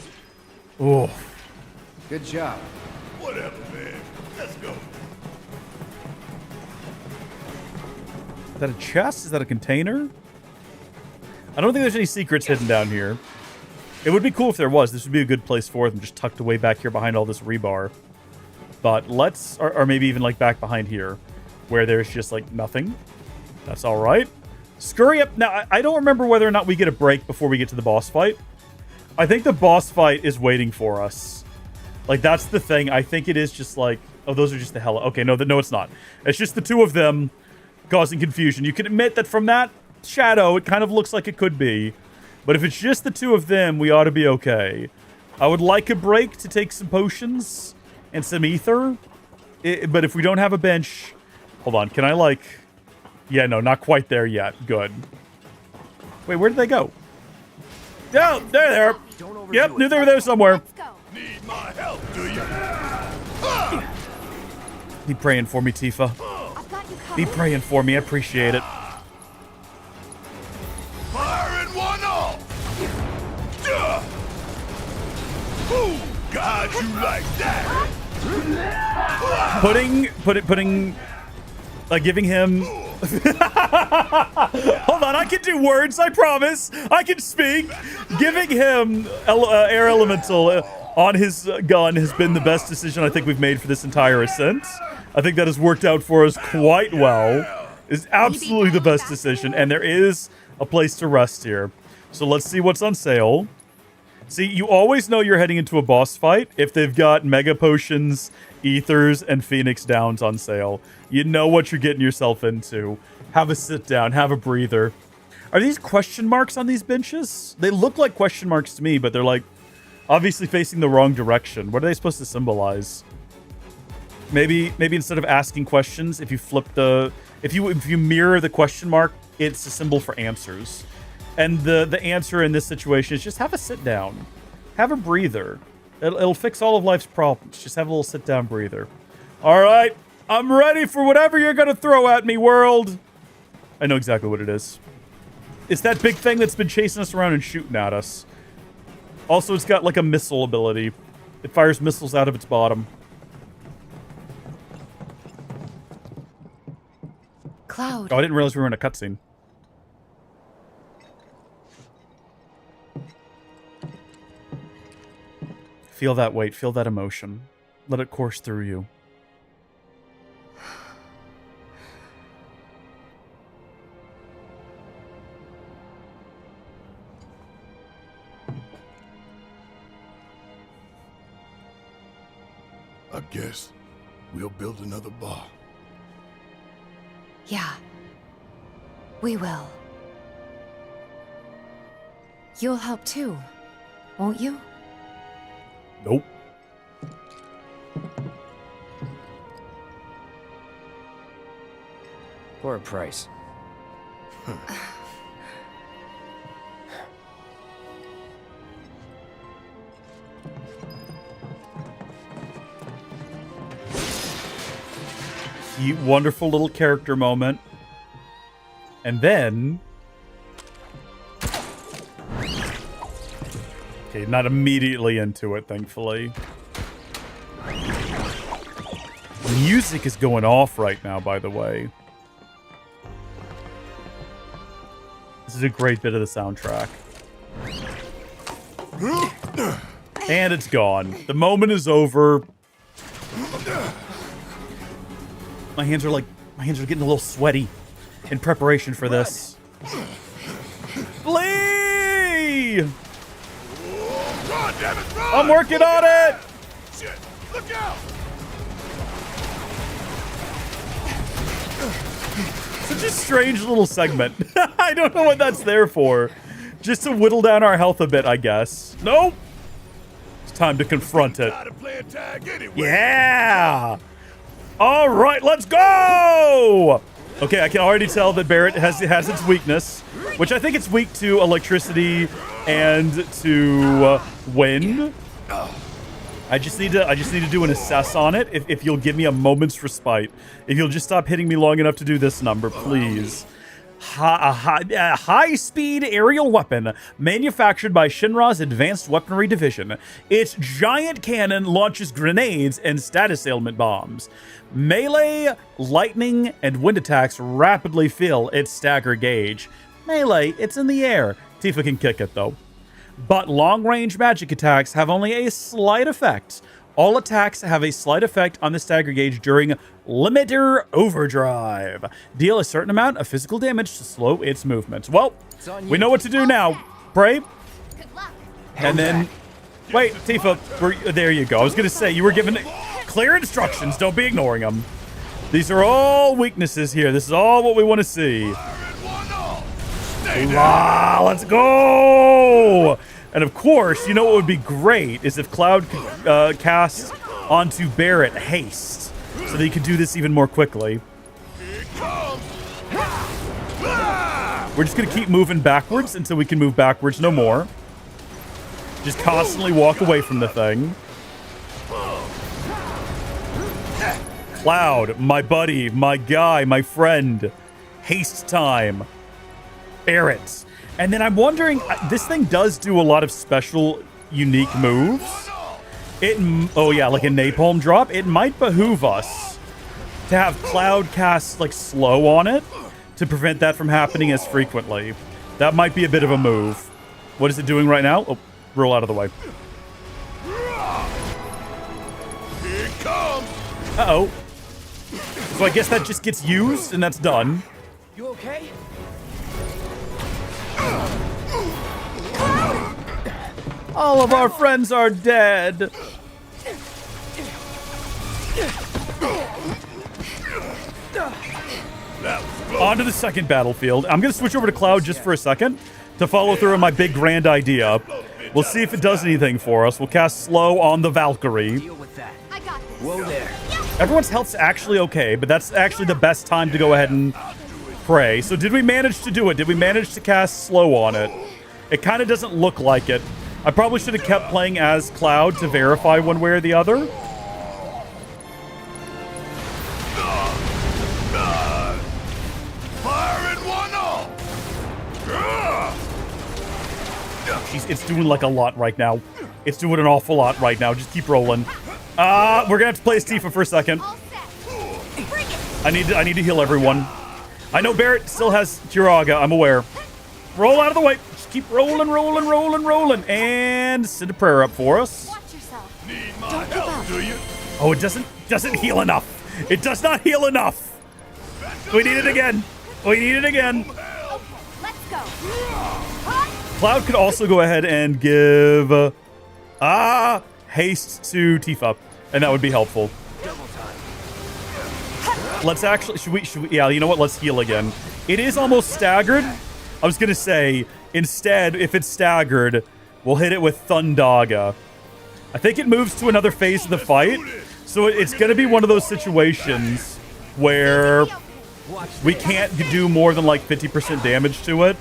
Oh. Good job. Whatever, man. Let's go. Is that a chest? Is that a container? I don't think there's any secrets hidden down here. It would be cool if there was. This would be a good place for them, just tucked away back here behind all this rebar. But let's... Or maybe even, like, back behind here, where there's just, like, nothing. That's all right. Scurry up. Now, I don't remember whether or not we get a break before we get to the boss fight. I think the boss fight is waiting for us. Like, that's the thing. I think it is just, like... Oh, those are just the hell... Okay, no, it's not. It's just the two of them causing confusion. You can admit that from that shadow, it kind of looks like it could be. But if it's just the two of them, we ought to be okay. I would like a break to take some potions and some ether. But if we don't have a bench... Hold on, can I like... Yeah, no, not quite there yet. Good. Wait, where did they go? Yeah, they're there. Yep, knew they were there somewhere. Need my help, do you? Be praying for me, Tifa. Be praying for me. I appreciate it. Fire in one all. Ooh, God, you like that? Giving him. Hold on, I can do words. I promise. I can speak. Giving him air elemental on his gun has been the best decision I think we've made for this entire ascent. I think that has worked out for us quite well. It's absolutely the best decision, and there is a place to rest here. So let's see what's on sale. See, you always know you're heading into a boss fight if they've got Mega Potions, Ethers, and Phoenix Downs on sale. You know what you're getting yourself into. Have a sit down, have a breather. Are these question marks on these benches? They look like question marks to me, but they're like obviously facing the wrong direction. What are they supposed to symbolize? Maybe instead of asking questions, if you flip the... If you mirror the question mark, it's a symbol for answers. And the answer in this situation is just have a sit down. Have a breather. It'll fix all of life's problems. Just have a little sit down breather. All right. I'm ready for whatever you're going to throw at me, world. I know exactly what it is. It's that big thing that's been chasing us around and shooting at us. Also, it's got like a missile ability. It fires missiles out of its bottom. Cloud. Oh, I didn't realize we were in a cutscene. Feel that weight. Feel that emotion. Let it course through you. I guess we'll build another bar. Yeah. We will. You'll help too, won't you? Nope. For a price. Cute, wonderful little character moment. And then... Okay, not immediately into it, thankfully. Music is going off right now, by the way. This is a great bit of the soundtrack. And it's gone. The moment is over. My hands are getting a little sweaty in preparation for this. Flee! Run, damn it, run! I'm working on it! Shit, look out! Such a strange little segment. I don't know what that's there for. Just to whittle down our health a bit, I guess. Nope. It's time to confront it. Yeah! All right, let's go! Okay, I can already tell that Barret has its weakness, which I think it's weak to electricity and to wind. I just need to do an assess on it. If you'll give me a moment's respite, if you'll just stop hitting me long enough to do this number, please. High-speed aerial weapon manufactured by Shinra's Advanced Weaponry Division. Its giant cannon launches grenades and status ailment bombs. Melee, lightning, and wind attacks rapidly fill its stagger gauge. Melee, it's in the air. Tifa can kick it, though. But long-range magic attacks have only a slight effect. All attacks have a slight effect on the stagger gauge during limiter overdrive. Deal a certain amount of physical damage to slow its movements. Well, we know what to do now. Pray. And then... Wait, Tifa, there you go. I was going to say, you were given clear instructions. Don't be ignoring them. These are all weaknesses here. This is all what we want to see. Let's go! And of course, you know what would be great is if Cloud could cast onto Barret haste, so that he could do this even more quickly. We're just going to keep moving backwards until we can move backwards no more. Just constantly walk away from the thing. Cloud, my buddy, my guy, my friend. Haste time. Barret. And then I'm wondering, this thing does do a lot of special, unique moves. Oh yeah, like a napalm drop. It might behoove us to have Cloud cast like slow on it to prevent that from happening as frequently. That might be a bit of a move. What is it doing right now? Oh, roll out of the way. Here it comes. Uh-oh. So I guess that just gets used and that's done. You okay? All of our friends are dead. On to the second battlefield. I'm going to switch over to Cloud just for a second to follow through on my big grand idea. We'll see if it does anything for us. We'll cast slow on the Valkyrie. Whoa there. Everyone's health's actually okay, but that's actually the best time to go ahead and pray. So did we manage to do it? Did we manage to cast slow on it? It kind of doesn't look like it. I probably should have kept playing as Cloud to verify one way or the other. Jeez, it's doing like a lot right now. It's doing an awful lot right now. Just keep rolling. We're gonna have to play as Tifa for a second. I need to heal everyone. I know Barret still has Turaga. I'm aware. Roll out of the way. Just keep rolling, rolling, rolling, rolling, and send a prayer up for us. Need my help, do you? Oh, it doesn't heal enough. It does not heal enough. We need it again. We need it again. Let's go. Cloud could also go ahead and give haste to Tifa, and that would be helpful. Let's actually should we yeah, you know what? Let's heal again. It is almost staggered. I was gonna say instead, if it's staggered, we'll hit it with Thundaga. I think it moves to another phase of the fight, so it's gonna be one of those situations where we can't do more than like 50% damage to it.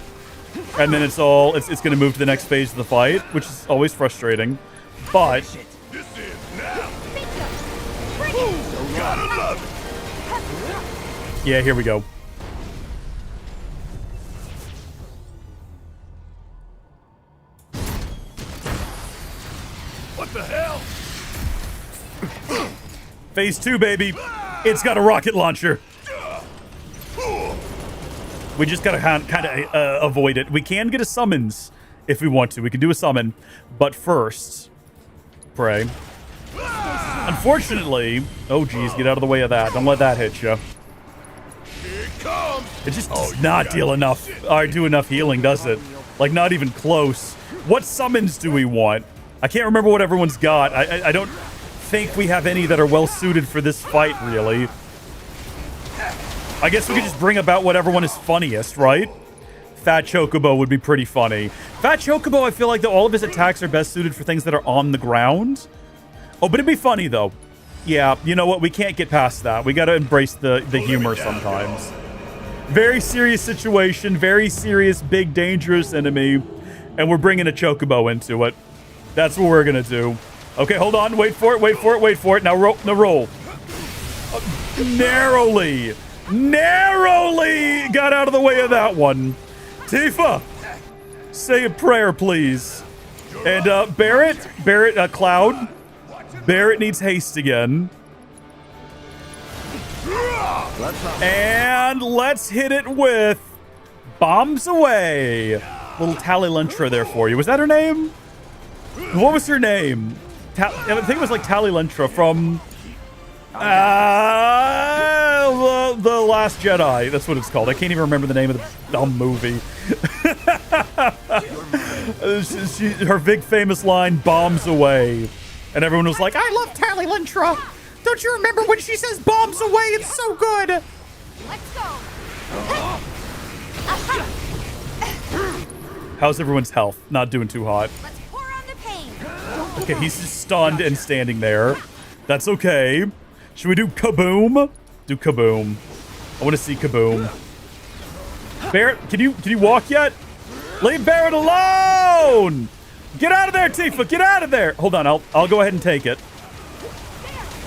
And then it's going to move to the next phase of the fight, which is always frustrating. But yeah, here we go. What the hell? Phase 2, baby. It's got a rocket launcher. We just gotta kind of avoid it. We can get a summons if we want to. We can do a summon, but first, pray. Unfortunately, oh geez, get out of the way of that. Don't let that hit you. It just does not deal enough, or do enough healing, does it? Like not even close. What summons do we want? I can't remember what everyone's got. I don't think we have any that are well suited for this fight, really. I guess we could just bring about whatever one is funniest, right? Fat Chocobo would be pretty funny. Fat Chocobo, I feel like that all of his attacks are best suited for things that are on the ground. Oh, but it'd be funny, though. Yeah, you know what? We can't get past that. We gotta embrace the humor sometimes. Very serious situation, very serious, big, dangerous enemy, and we're bringing a Chocobo into it. That's what we're gonna do. Okay, hold on. Wait for it, wait for it, wait for it. Now roll. Now roll. Narrowly got out of the way of that one. Tifa, say a prayer, please. And Cloud, Barret needs haste again. And let's hit it with bombs away. Little Tallylentra there for you. Was that her name? What was her name? I think it was like Tallylentra from The Last Jedi. That's what it's called. I can't even remember the name of the dumb movie. Her big famous line, bombs away. And everyone was like, I love Tallylentra. Don't you remember when she says bombs away? It's so good. Let's go. How's everyone's health? Not doing too hot. Let's pour on the pain. Okay, he's just stunned and standing there. That's okay. Should we do kaboom? Do kaboom. I want to see kaboom. Barrett, can you walk yet? Leave Barrett alone! Get out of there, Tifa! Get out of there! Hold on, I'll go ahead and take it.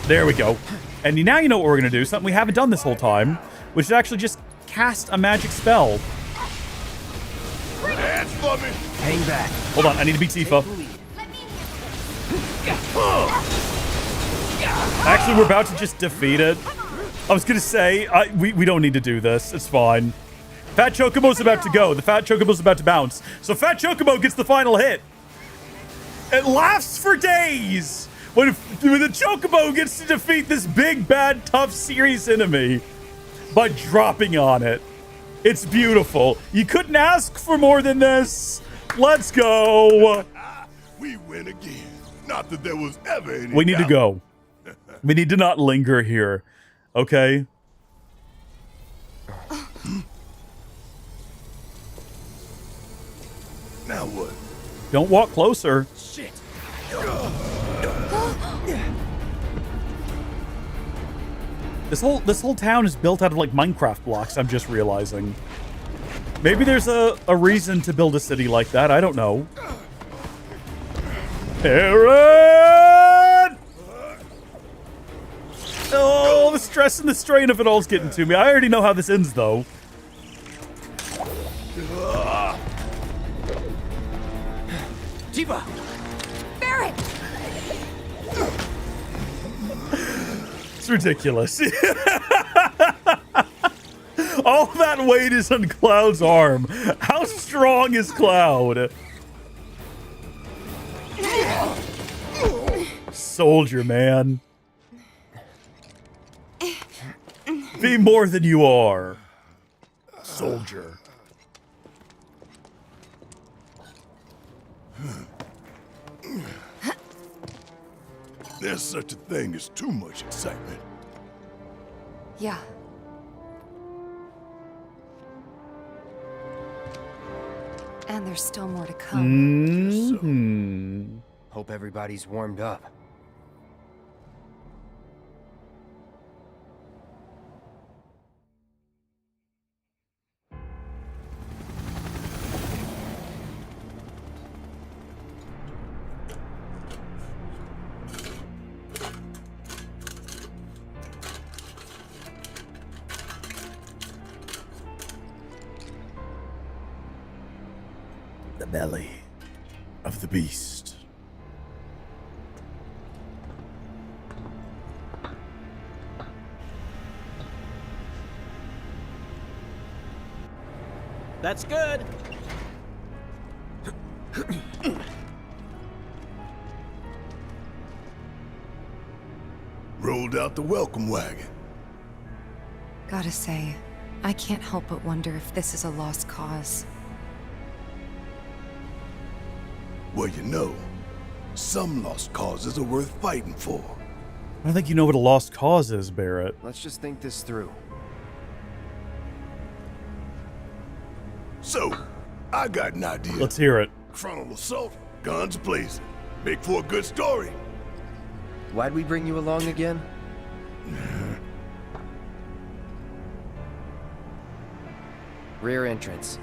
There we go. And now you know what we're gonna do. Something we haven't done this whole time, which is actually just cast a magic spell. Hands for me. Hang back. Hold on, I need to beat Tifa. Actually, we're about to just defeat it. I was gonna say, we don't need to do this. It's fine. Fat Chocobo's about to go. The Fat Chocobo's about to bounce. So Fat Chocobo gets the final hit. It lasts for days when the Chocobo gets to defeat this big, bad, tough, serious enemy by dropping on it. It's beautiful. You couldn't ask for more than this. Let's go. We win again. Not that there was ever any We need to doubt. go. We need to not linger here. Okay? Now what? Don't walk closer. Shit. This whole town is built out of like Minecraft blocks, I'm just realizing. Maybe there's a reason to build a city like that. I don't know. Aaron! Oh, the stress and the strain of it all is getting to me. I already know how this ends, though. Tifa! Barrett! It's ridiculous. All that weight is on Cloud's arm. How strong is Cloud? Soldier, man. Be more than you are. Soldier. There's such a thing as too much excitement. Yeah. And there's still more to come. Hope everybody's warmed up. The belly of the beast. That's good. Rolled out the welcome wagon. Gotta say, I can't help but wonder if this is a lost cause. Well, you know, some lost causes are worth fighting for. I don't think you know what a lost cause is, Barrett. Let's just think this through. So, I got an idea. Let's hear it. Frontal assault, guns blazing. Make for a good story. Why'd we bring you along again? Rear entrance.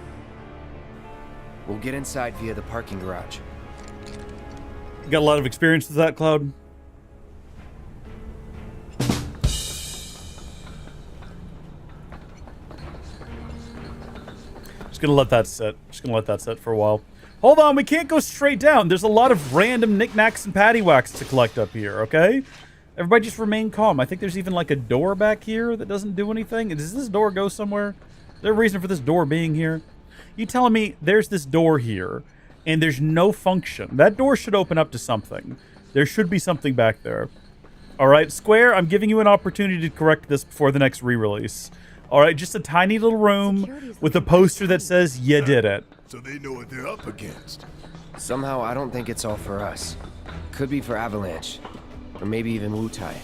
We'll get inside via the parking garage. You got a lot of experience with that, Cloud? Just gonna let that sit. Just gonna let that sit for a while. Hold on, we can't go straight down. There's a lot of random knickknacks and paddywhacks to collect up here, okay? Everybody just remain calm. I think there's even like a door back here that doesn't do anything. Does this door go somewhere? Is there a reason for this door being here? You telling me there's this door here and there's no function? That door should open up to something. There should be something back there. All right, Square, I'm giving you an opportunity to correct this before the next re-release. All right, just a tiny little room with a poster that says, you did it. So they know what they're up against. Somehow, I don't think it's all for us. Could be for Avalanche. Or maybe even Wutai.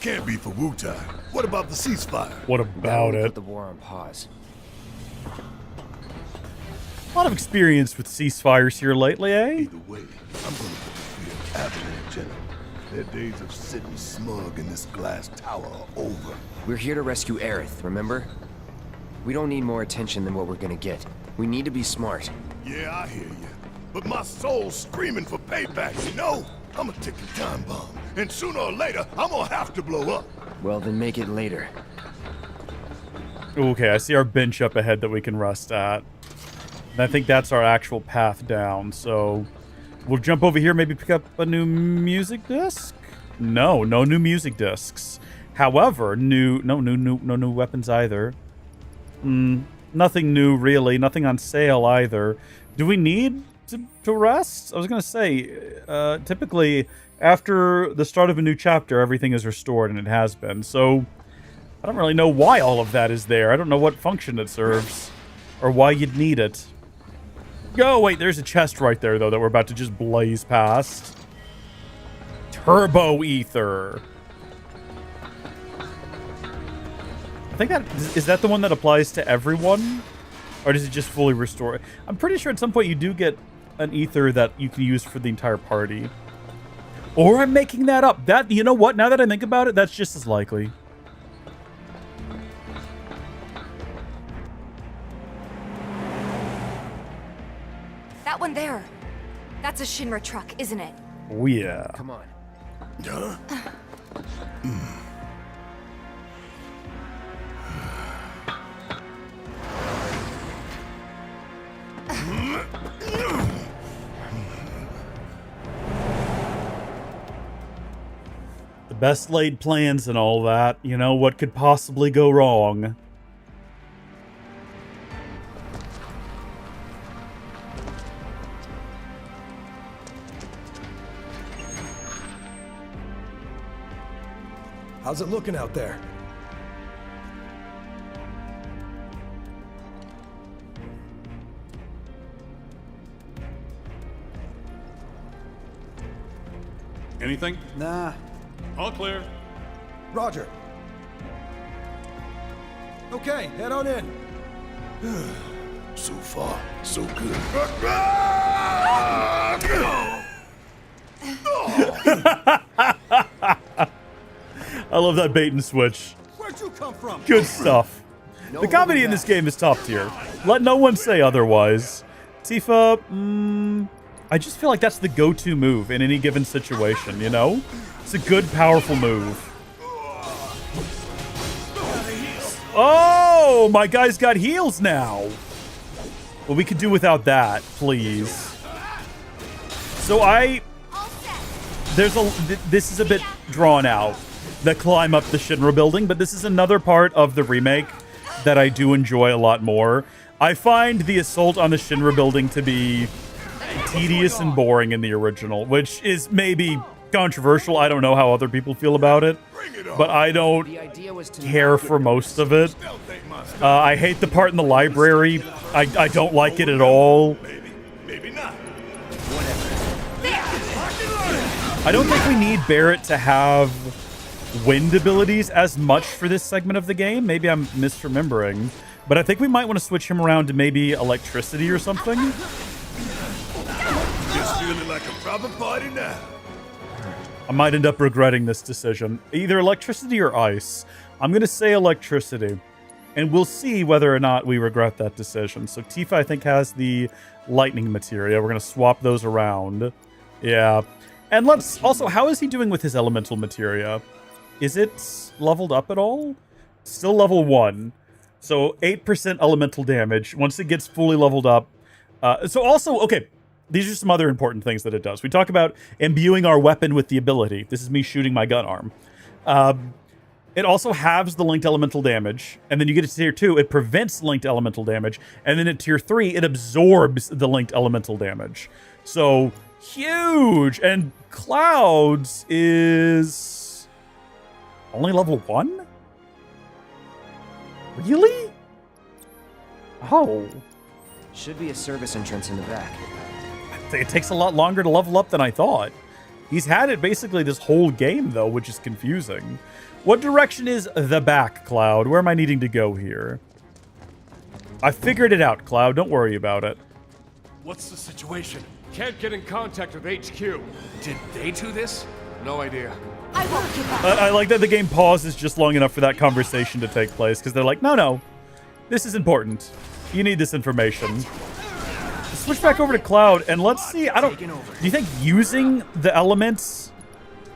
Can't be for Wu-Tai. What about the ceasefire? What about it? Put the war on pause. A lot of experience with ceasefires here lately, eh? Either way, I'm gonna put the fear avalanche in them. Their days of sitting smug in this glass tower are over. We're here to rescue Aerith, remember? We don't need more attention than what we're gonna get. We need to be smart. Yeah, I hear you. But my soul's screaming for payback, you know? I'm a ticking time bomb, and sooner or later, I'm gonna have to blow up. Well, then make it later. Okay, I see our bench up ahead that we can rest at. And I think that's our actual path down, so we'll jump over here, maybe pick up a new music disc? No new music discs. However, no new weapons either. Nothing new, really. Nothing on sale either. Do we need to rest? I was going to say, typically, after the start of a new chapter, everything is restored, and it has been. So, I don't really know why all of that is there. I don't know what function it serves, or why you'd need it. Oh, wait, there's a chest right there, though, that we're about to just blaze past. Turbo Ether. I think is that the one that applies to everyone? Or does it just fully restore? I'm pretty sure at some point you do get an ether that you can use for the entire party. Or I'm making that up. You know what? Now that I think about it, that's just as likely. That one there. That's a Shinra truck, isn't it? Oh, yeah. Come on. Huh? The best laid plans and all that. You know, what could possibly go wrong? How's it looking out there? Anything? Nah. All clear. Roger. Okay, head on in. So far, so good. I love that bait and switch. Where'd you come from? Good stuff. The comedy in this game is top tier. Let no one say otherwise. Tifa, I just feel like that's the go-to move in any given situation, you know? It's a good, powerful move. Oh, my guy's got heals now. Well, we could do without that, please. So this is a bit drawn out, the climb up the Shinra building, but this is another part of the remake that I do enjoy a lot more. I find the assault on the Shinra building to be tedious and boring in the original, which is maybe controversial. I don't know how other people feel about it, but I don't care for most of it. I hate the part in the library. I don't like it at all. Maybe not. I don't think we need Barrett to have wind abilities as much for this segment of the game. Maybe I'm misremembering, but I think we might want to switch him around to maybe electricity or something. Just feeling like a proper party now. I might end up regretting this decision. Either electricity or ice. I'm going to say electricity, and we'll see whether or not we regret that decision. So Tifa, I think, has the lightning materia. We're going to swap those around. Yeah. And let's also, how is he doing with his elemental materia? Is it leveled up at all? Still level 1. So 8% elemental damage once it gets fully leveled up. So also, okay, these are some other important things that it does. We talk about imbuing our weapon with the ability. This is me shooting my gun arm. It also halves the linked elemental damage. And then you get to tier 2, it prevents linked elemental damage. And then at tier 3, it absorbs the linked elemental damage. So huge. And Cloud's is only level 1? Really? Oh. Should be a service entrance in the back. It takes a lot longer to level up than I thought. He's had it basically this whole game, though, which is confusing. What direction is the back, Cloud? Where am I needing to go here? I figured it out, Cloud. Don't worry about it. What's the situation? Can't get in contact with HQ. Did they do this? No idea. I won't give up. I like that the game pauses just long enough for that conversation to take place, because they're like, no, this is important. You need this information. Switch back over to Cloud, and let's see. Do you think using the elements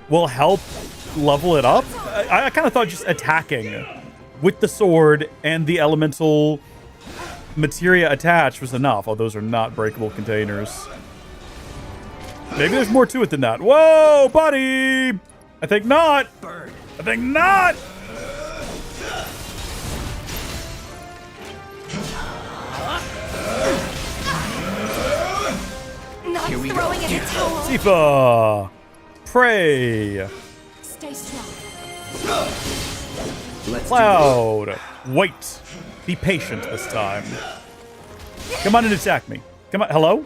will help level it up? I kind of thought just attacking with the sword and the elemental materia attached was enough. Oh, those are not breakable containers. Maybe there's more to it than that. Whoa, buddy! I think not. I think not. Not throwing in a towel. Tifa, pray. Stay strong. Cloud, wait. Be patient this time. Come on and attack me. Come on. Hello?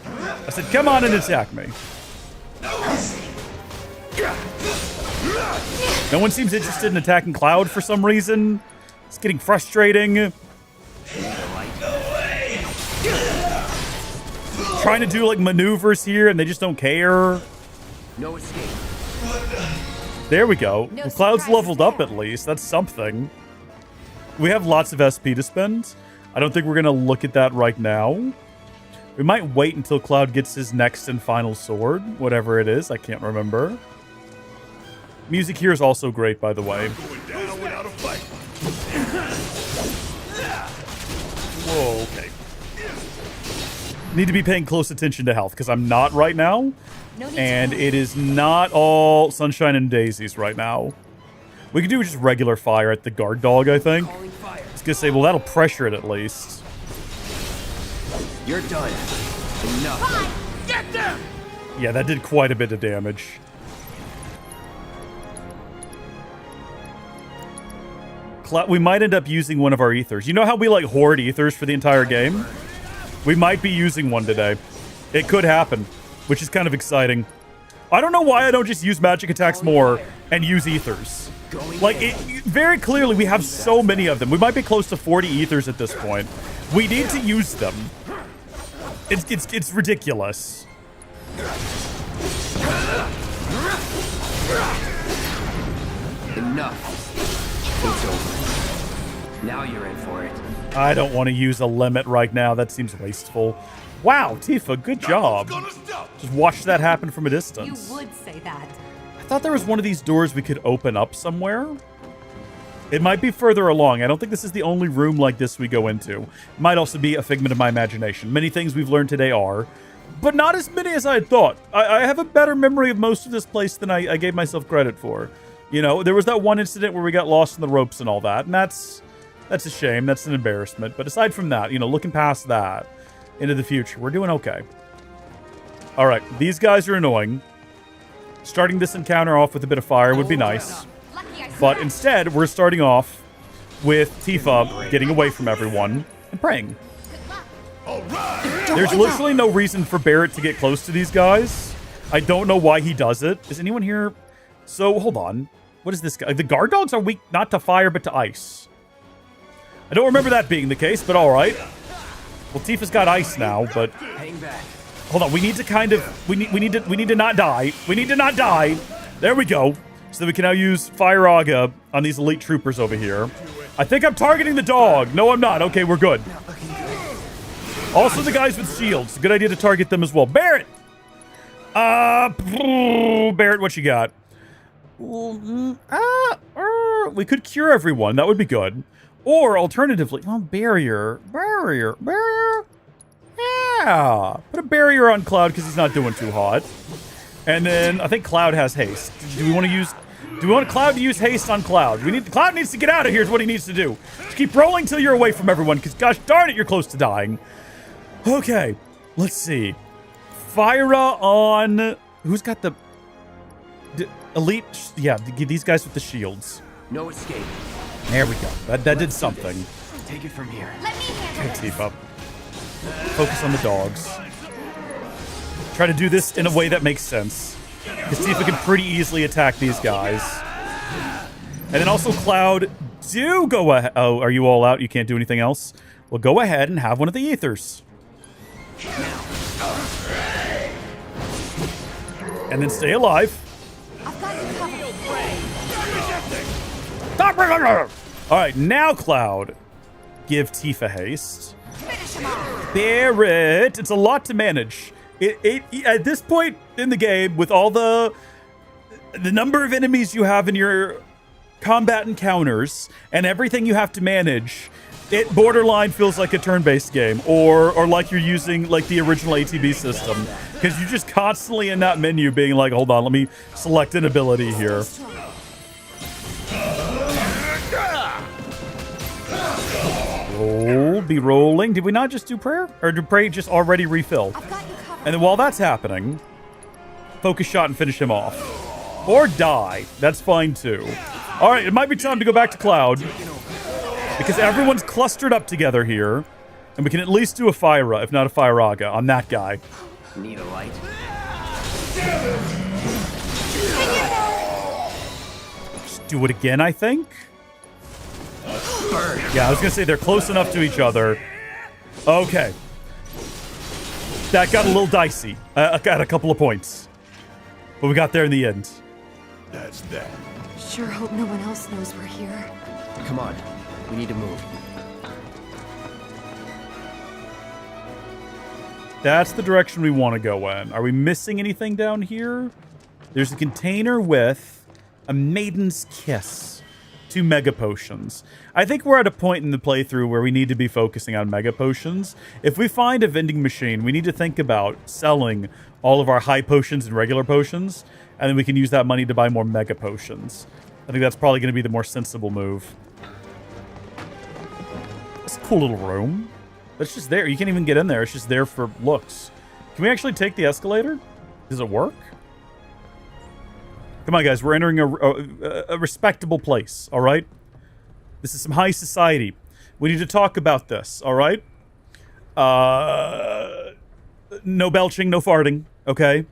I said, come on and attack me. No one seems interested in attacking Cloud for some reason. It's getting frustrating. Trying to do like maneuvers here and they just don't care. No escape. There we go. Well, Cloud's leveled up at least. That's something. We have lots of SP to spend. I don't think we're going to look at that right now. We might wait until Cloud gets his next and final sword. Whatever it is. I can't remember. Music here is also great, by the way. Whoa, okay. Need to be paying close attention to health, because I'm not right now. And it is not all sunshine and daisies right now. We could do just regular fire at the guard dog, I think. I was gonna say, well, that'll pressure it at least. You're done. Enough. Get them! Yeah, that did quite a bit of damage. We might end up using one of our ethers. You know how we like hoard ethers for the entire game? We might be using one today. It could happen, which is kind of exciting. I don't know why I don't just use magic attacks more and use ethers. Like, very clearly we have so many of them. We might be close to 40 ethers at this point. We need to use them. It's ridiculous. Enough. It's over. Now you're in for it. I don't want to use a limit right now. That seems wasteful. Wow, Tifa, good job. Just watch that happen from a distance. You would say that. I thought there was one of these doors we could open up somewhere. It might be further along. I don't think this is the only room like this we go into. It might also be a figment of my imagination. Many things we've learned today are, but not as many as I had thought. I have a better memory of most of this place than I gave myself credit for. You know, there was that one incident where we got lost in the ropes and all that, and that's a shame. That's an embarrassment. But aside from that, you know, looking past that into the future, we're doing okay. All right, these guys are annoying. Starting this encounter off with a bit of fire would be nice. But instead, we're starting off with Tifa getting away from everyone and praying. There's literally no reason for Barrett to get close to these guys. I don't know why he does it. Is anyone here? So, hold on. What is this guy? The guard dogs are weak not to fire, but to ice. I don't remember that being the case, but all right. Well, Tifa's got ice now, but hang back. Hold on. We need to kind of we need to not die. We need to not die. There we go. So that we can now use Fire Aga on these elite troopers over here. I think I'm targeting the dog. No, I'm not. Okay, we're good. Also, the guys with shields. Good idea to target them as well. Barrett. Barrett, what you got? We could cure everyone. That would be good. Or alternatively, well, barrier. Yeah. Put a barrier on Cloud because he's not doing too hot. And then I think Cloud has haste. Do we want Cloud to use haste on Cloud? Cloud needs to get out of here is what he needs to do. Just keep rolling till you're away from everyone because gosh darn it, you're close to dying. Okay. Let's see. Fyra on who's got the elite? Yeah, these guys with the shields. No escape. There we go. That did something. Take it from here. Let me handle Okay, Tifa. Focus on the dogs. Try to do this in a way that makes sense. Because Tifa can pretty easily attack these guys. And then also Cloud, do go ahead. Oh, are you all out? You can't do anything else? Well, go ahead and have one of the ethers. And then stay alive. All right, now Cloud, give Tifa haste. Barret, it's a lot to manage. At this point in the game, with all the number of enemies you have in your combat encounters and everything you have to manage, it borderline feels like a turn-based game, or like you're using like the original ATB system, because you're just constantly in that menu being like, hold on, let me select an ability here. Roll, be rolling. Did we not just do prayer? Or did prayer just already refill? And then while that's happening, focus shot and finish him off. Or die. That's fine too. All right, it might be time to go back to Cloud, because everyone's clustered up together here, and we can at least do a Fyra, if not a Fyraga, on that guy. Need a light? Just do it again, I think. Yeah, I was gonna say they're close enough to each other. Okay. That got a little dicey. I got a couple of points. But we got there in the end. That's that. Sure hope no one else knows we're here. Come on. We need to move. That's the direction we want to go in. Are we missing anything down here? There's a container with a maiden's kiss. 2 mega potions. I think we're at a point in the playthrough where we need to be focusing on mega potions. If we find a vending machine, we need to think about selling all of our high potions and regular potions, and then we can use that money to buy more mega potions. I think that's probably going to be the more sensible move. It's a cool little room. It's just there. You can't even get in there. It's just there for looks. Can we actually take the escalator? Does it work? Come on, guys. We're entering a respectable place, all right? This is some high society. We need to talk about this, all right? No belching, no farting, okay?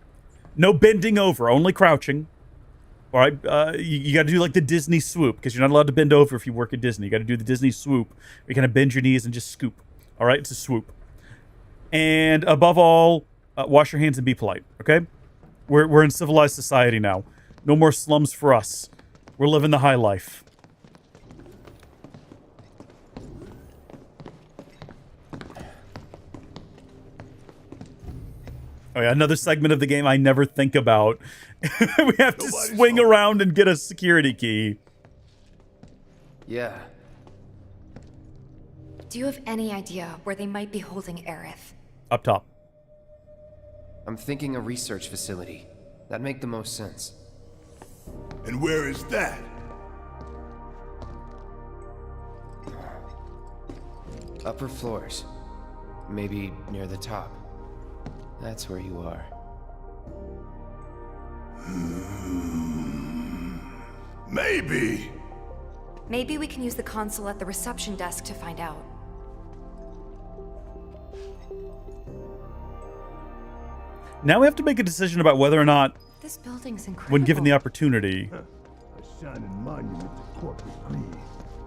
No bending over, only crouching. All right? You got to do like the Disney swoop, because you're not allowed to bend over if you work at Disney. You got to do the Disney swoop, where you kind of bend your knees and just scoop. All right? It's a swoop. And above all, wash your hands and be polite, okay? We're in civilized society now. No more slums for us. We're living the high life. Oh yeah, another segment of the game I never think about. We have to swing around and get a security key. Yeah. Do you have any idea where they might be holding Aerith? Up top. I'm thinking a research facility. That'd make the most sense. And where is that? Upper floors. Maybe near the top. That's where you are. Maybe. Maybe we can use the console at the reception desk to find out. Now we have to make a decision about whether or not, This building's incredible. when given the opportunity. A shining monument to corporate greed.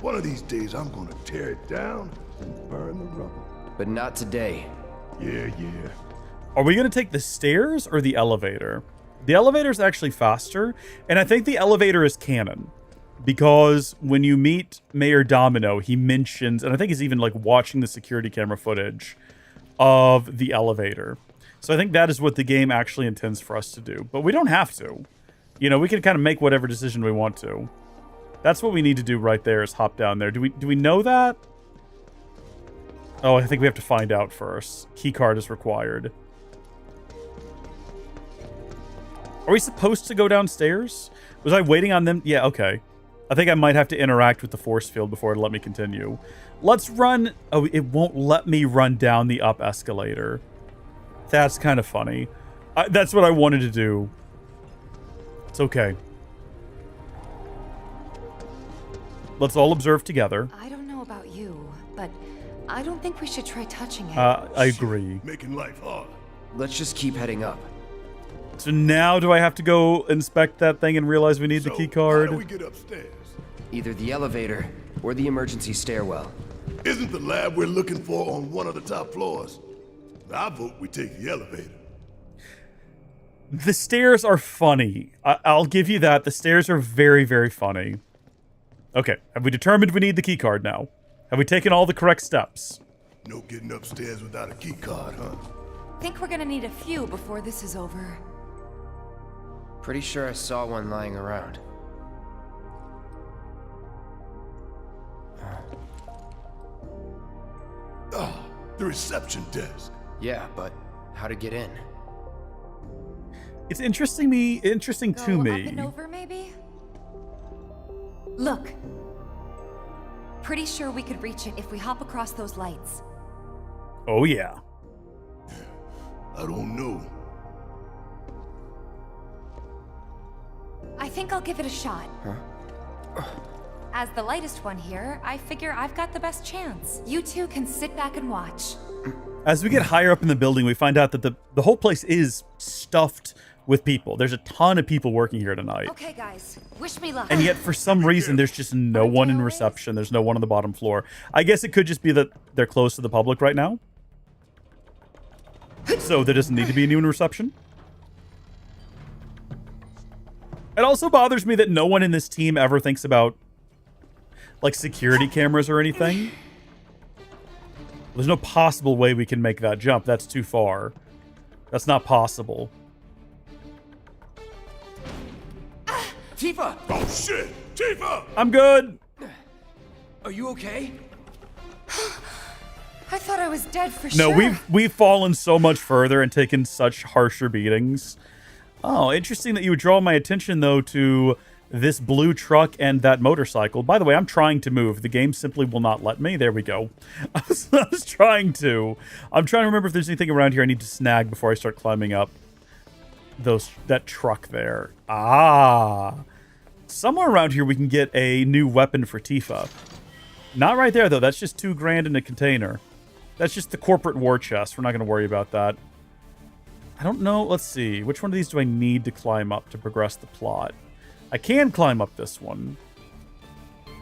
One of these days I'm gonna tear it down and burn the rubble. But not today. Yeah. Are we going to take the stairs or the elevator? The elevator is actually faster, and I think the elevator is canon. Because when you meet Mayor Domino, he mentions, and I think he's even like watching the security camera footage of the elevator. So I think that is what the game actually intends for us to do. But we don't have to. You know, we can kind of make whatever decision we want to. That's what we need to do right there, is hop down there. Do we know that? Oh, I think we have to find out first. Keycard is required. Are we supposed to go downstairs? Was I waiting on them? Yeah, okay. I think I might have to interact with the force field before it'll let me continue. Let's run... Oh, it won't let me run down the up escalator. That's kind of funny. That's what I wanted to do. It's okay. Let's all observe together. I don't know about you, but I don't think we should try touching it. I agree. Making life hard. Let's just keep heading up. So now do I have to go inspect that thing and realize we need the key card? How do we get upstairs? Either the elevator or the emergency stairwell. Isn't the lab we're looking for on one of the top floors? I vote we take the elevator. The stairs are funny. I'll give you that. The stairs are very, very funny. Okay, have we determined we need the key card now? Have we taken all the correct steps? No getting upstairs without a key card, huh? Think we're gonna need a few before this is over. Pretty sure I saw one lying around. The reception desk. Yeah, but how to get in? It's interesting to me. Up and over, maybe? Look. Pretty sure we could reach it if we hop across those lights. Oh, yeah. I don't know. I think I'll give it a shot. Huh? As the lightest one here, I figure I've got the best chance. You two can sit back and watch. As we get higher up in the building, we find out that the whole place is stuffed with people. There's a ton of people working here tonight. Okay, guys. Wish me luck. And yet, for some reason, there's just no one in reception. There's no one on the bottom floor. I guess it could just be that they're close to the public right now. So there doesn't need to be anyone in reception. It also bothers me that no one in this team ever thinks about, like, security cameras or anything. There's no possible way we can make that jump. That's too far. That's not possible. Tifa! Oh, shit! Tifa! I'm good. Are you okay? I thought I was dead for No, sure. we've fallen so much further and taken such harsher beatings. Oh, interesting that you would draw my attention, though, to this blue truck and that motorcycle. By the way, I'm trying to move. The game simply will not let me. There we go. I was trying to. I'm trying to remember if there's anything around here I need to snag before I start climbing up that truck there. Ah. Somewhere around here we can get a new weapon for Tifa. Not right there, though. That's just $2 grand in a container. That's just the corporate war chest. We're not going to worry about that. I don't know. Let's see. Which one of these do I need to climb up to progress the plot? I can climb up this one.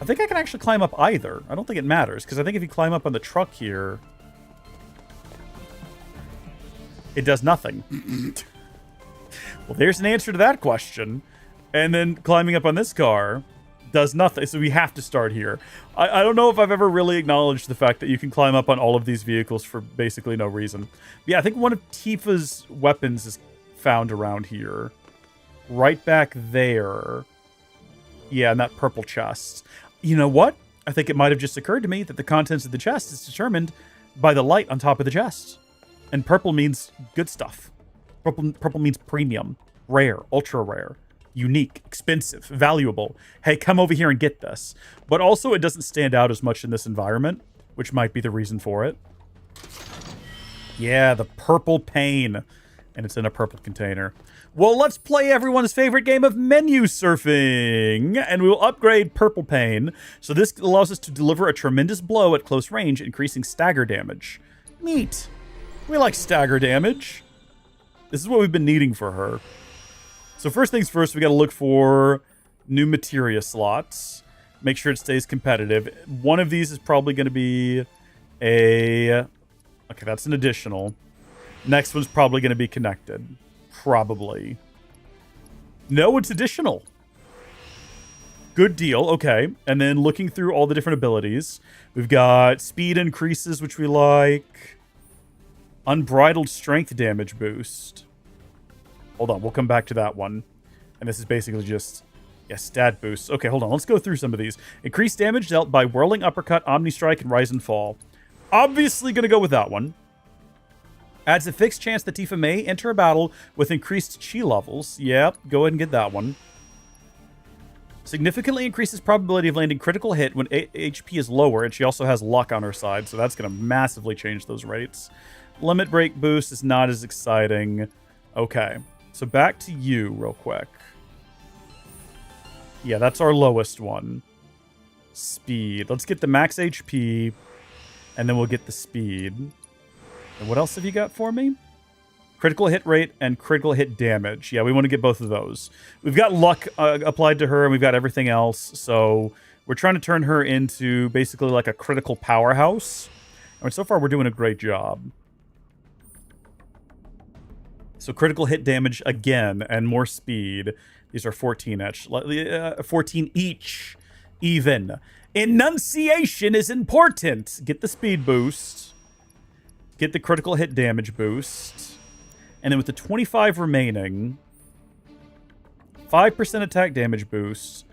I think I can actually climb up either. I don't think it matters, because I think if you climb up on the truck here, it does nothing. Well, there's an answer to that question. And then climbing up on this car does nothing. So we have to start here. I don't know if I've ever really acknowledged the fact that you can climb up on all of these vehicles for basically no reason. But yeah, I think one of Tifa's weapons is found around here. Right back there. Yeah, in that purple chest. You know what? I think it might have just occurred to me that the contents of the chest is determined by the light on top of the chest. And purple means good stuff. Purple means premium, rare, ultra rare, unique, expensive, valuable. Hey, come over here and get this. But also it doesn't stand out as much in this environment, which might be the reason for it. Yeah, the purple pain. And it's in a purple container. Well, let's play everyone's favorite game of menu surfing. And we will upgrade Purple Pain. So this allows us to deliver a tremendous blow at close range, increasing stagger damage. Neat. We like stagger damage. This is what we've been needing for her. So first things first, we got to look for new materia slots. Make sure it stays competitive. One of these is probably going to be a... Okay, that's an additional. Next one's probably going to be connected. Probably. No, it's additional. Good deal. Okay. And then looking through all the different abilities, we've got speed increases, which we like. Unbridled strength damage boost. Hold on. We'll come back to that one. And this is basically just, yeah, stat boosts. Okay, hold on. Let's go through some of these. Increased damage dealt by Whirling Uppercut, Omni Strike, and Rise and Fall. Obviously going to go with that one. Adds a fixed chance that Tifa may enter a battle with increased chi levels. Yep, go ahead and get that one. Significantly increases probability of landing critical hit when HP is lower, and she also has luck on her side, so that's going to massively change those rates. Limit break boost is not as exciting. Okay, so back to you real quick. Yeah, that's our lowest one. Speed. Let's get the max HP, and then we'll get the speed. And what else have you got for me? Critical hit rate and critical hit damage. Yeah, we want to get both of those. We've got luck applied to her, and we've got everything else. So we're trying to turn her into basically like a critical powerhouse. And so far, we're doing a great job. So critical hit damage again, and more speed. These are 14 each. 14 each, even. Enunciation is important. Get the speed boost. Get the critical hit damage boost. And then with the 25 remaining, 5% attack damage boost.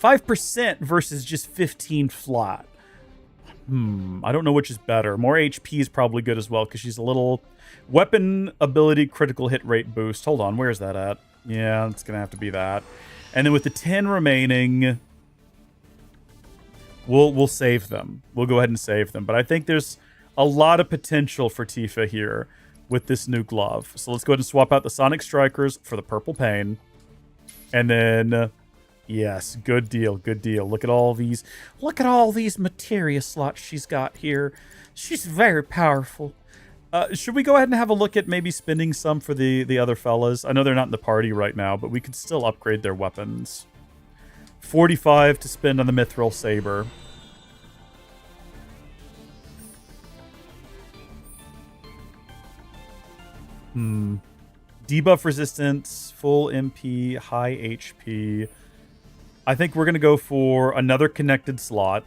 5% versus just 15 flat. I don't know which is better. More HP is probably good as well, because she's a little... Weapon ability critical hit rate boost. Hold on, where's that at? Yeah, it's going to have to be that. And then with the 10 remaining, we'll save them. We'll go ahead and save them. But I think there's a lot of potential for Tifa here with this new glove. So let's go ahead and swap out the Sonic Strikers for the Purple Pain. And then... yes, good deal, good deal. Look at all these materia slots she's got here. She's very powerful. Should we go ahead and have a look at maybe spending some for the other fellas? I know they're not in the party right now, but we could still upgrade their weapons. 45 to spend on the Mithril Saber. Debuff resistance, full MP, high HP. I think we're going to go for another connected slot.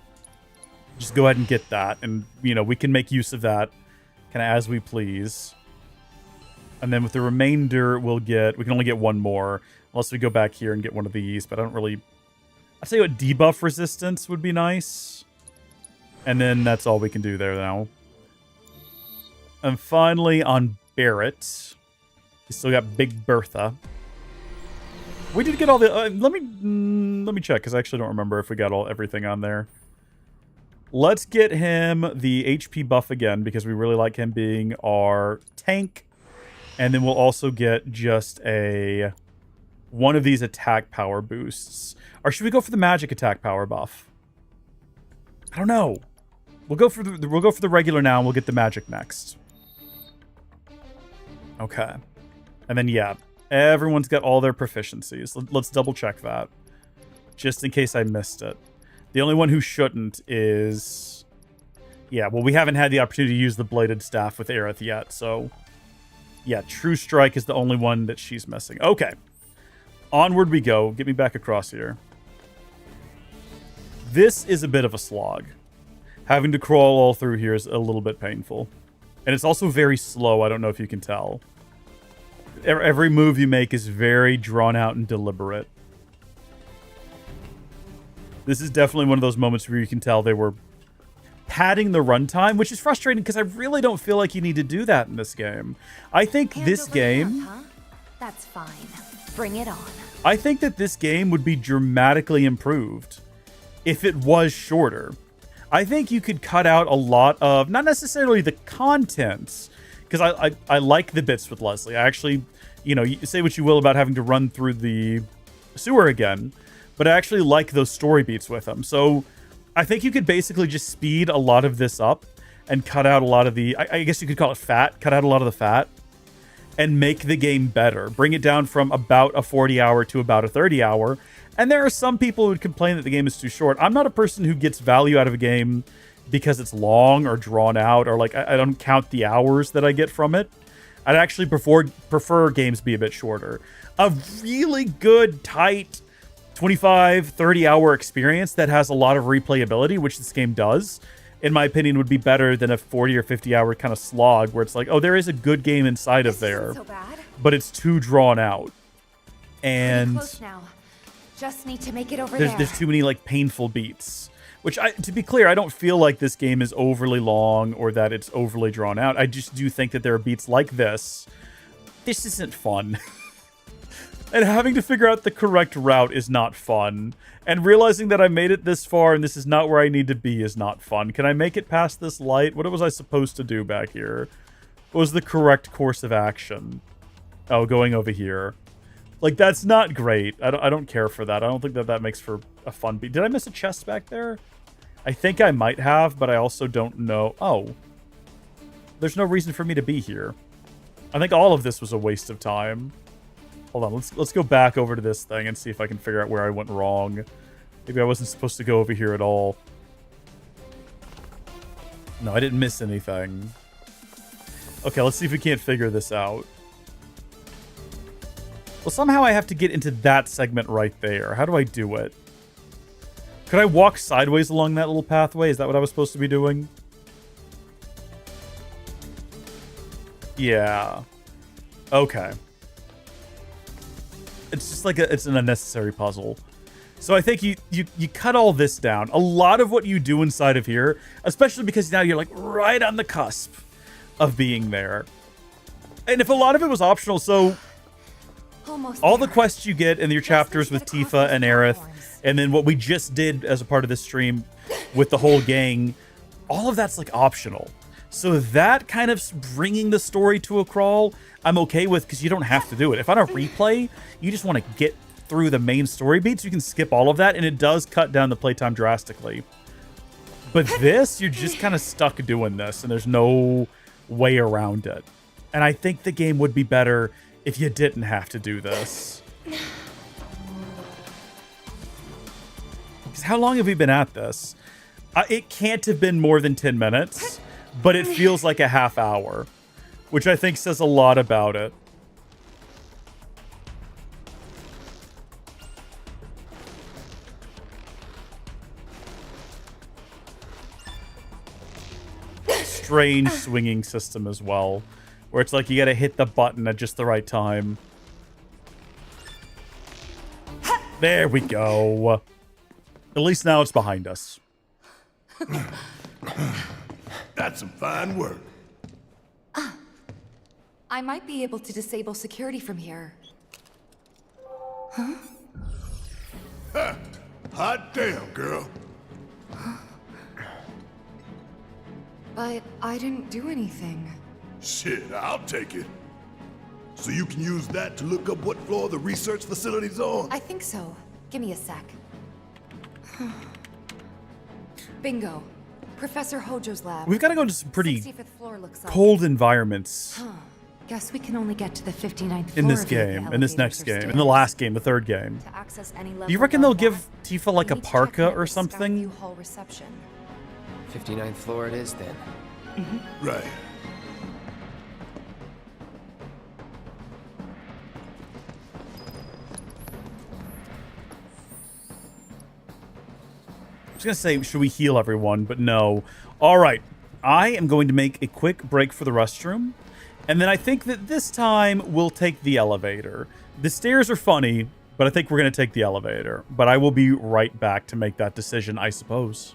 Just go ahead and get that. And, you know, we can make use of that kind of as we please. And then with the remainder, we can only get one more. Unless we go back here and get one of these. But I don't really... I'd say what debuff resistance would be nice. And then that's all we can do there now. And finally, on Barrett, we still got Big Bertha. We did get all the... let me check, because I actually don't remember if we got everything on there. Let's get him the HP buff again, because we really like him being our tank. And then we'll also get just one of these attack power boosts. Or should we go for the magic attack power buff? I don't know. We'll go for the regular now, and we'll get the magic next. Okay. And then, yeah, everyone's got all their proficiencies. Let's double check that, just in case I missed it. The only one who shouldn't is... yeah, well, we haven't had the opportunity to use the bladed staff with Aerith yet, so... yeah, True Strike is the only one that she's missing. Okay. Onward we go. Get me back across here. This is a bit of a slog. Having to crawl all through here is a little bit painful. And it's also very slow. I don't know if you can tell. Every move you make is very drawn out and deliberate. This is definitely one of those moments where you can tell they were padding the runtime, which is frustrating because I really don't feel like you need to do that in this game. I think this game... huh? That's fine. Bring it on. I think that this game would be dramatically improved if it was shorter. I think you could cut out a lot of, not necessarily the contents, because I like the bits with Leslie. I actually, you know, you say what you will about having to run through the sewer again, but I actually like those story beats with him. So I think you could basically just speed a lot of this up and cut out a lot of the, I guess you could call it fat, cut out a lot of the fat and make the game better. Bring it down from about a 40-hour to about a 30-hour. And there are some people who would complain that the game is too short. I'm not a person who gets value out of a game because it's long or drawn out, or like I don't count the hours that I get from it. I'd actually prefer games be a bit shorter. A really good, tight 25, 30-hour experience that has a lot of replayability, which this game does, in my opinion, would be better than a 40 or 50-hour kind of slog where it's like, oh, there is a good game inside of there, but it's too drawn out. And Close now. Just need to make it over there. There's too many like painful beats. Which, to be clear, I don't feel like this game is overly long or that it's overly drawn out. I just do think that there are beats like this. This isn't fun. And having to figure out the correct route is not fun. And realizing that I made it this far and this is not where I need to be is not fun. Can I make it past this light? What was I supposed to do back here? What was the correct course of action? Oh, going over here. Like, that's not great. I don't care for that. I don't think that makes for a fun beat. Did I miss a chest back there? I think I might have, but I also don't know. Oh. There's no reason for me to be here. I think all of this was a waste of time. Hold on, let's go back over to this thing and see if I can figure out where I went wrong. Maybe I wasn't supposed to go over here at all. No, I didn't miss anything. Okay, let's see if we can't figure this out. Well, somehow I have to get into that segment right there. How do I do it? Could I walk sideways along that little pathway? Is that what I was supposed to be doing? Yeah. Okay. It's just like it's an unnecessary puzzle. So I think you cut all this down. A lot of what you do inside of here, especially because now you're like right on the cusp of being there. And if a lot of it was optional, so all the quests you get in your chapters with Tifa and Aerith, and then what we just did as a part of this stream with the whole gang, all of that's like optional. So that kind of bringing the story to a crawl, I'm okay with, because you don't have to do it. If on a replay, you just want to get through the main story beats, you can skip all of that, and it does cut down the playtime drastically. But this, you're just kind of stuck doing this, and there's no way around it. And I think the game would be better if you didn't have to do this. Because how long have we been at this? It can't have been more than 10 minutes, but it feels like a half hour, which I think says a lot about it. Strange swinging system as well, where it's like you gotta hit the button at just the right time. There we go. At least now it's behind us. That's some fine work. I might be able to disable security from here. Huh? Ha! Hot damn, girl. But I didn't do anything. Shit, I'll take it. So you can use that to look up what floor the research facility's on? I think so. Give me a sec. Bingo. Professor Hojo's lab. We've got to go to some pretty 65th floor looks like. cold environments. Huh. Guess we can only get to the 59th floor In this via the game, in this elevators next or game, stairs. in the last game, the third game. To access any level Do you reckon they'll above give Tifa like a need to check parka in or at the something? Skyview Hall reception. 59th floor it is then. Right. I was going to say, should we heal everyone? But no. All right. I am going to make a quick break for the restroom. And then I think that this time we'll take the elevator. The stairs are funny, but I think we're going to take the elevator. But I will be right back to make that decision, I suppose.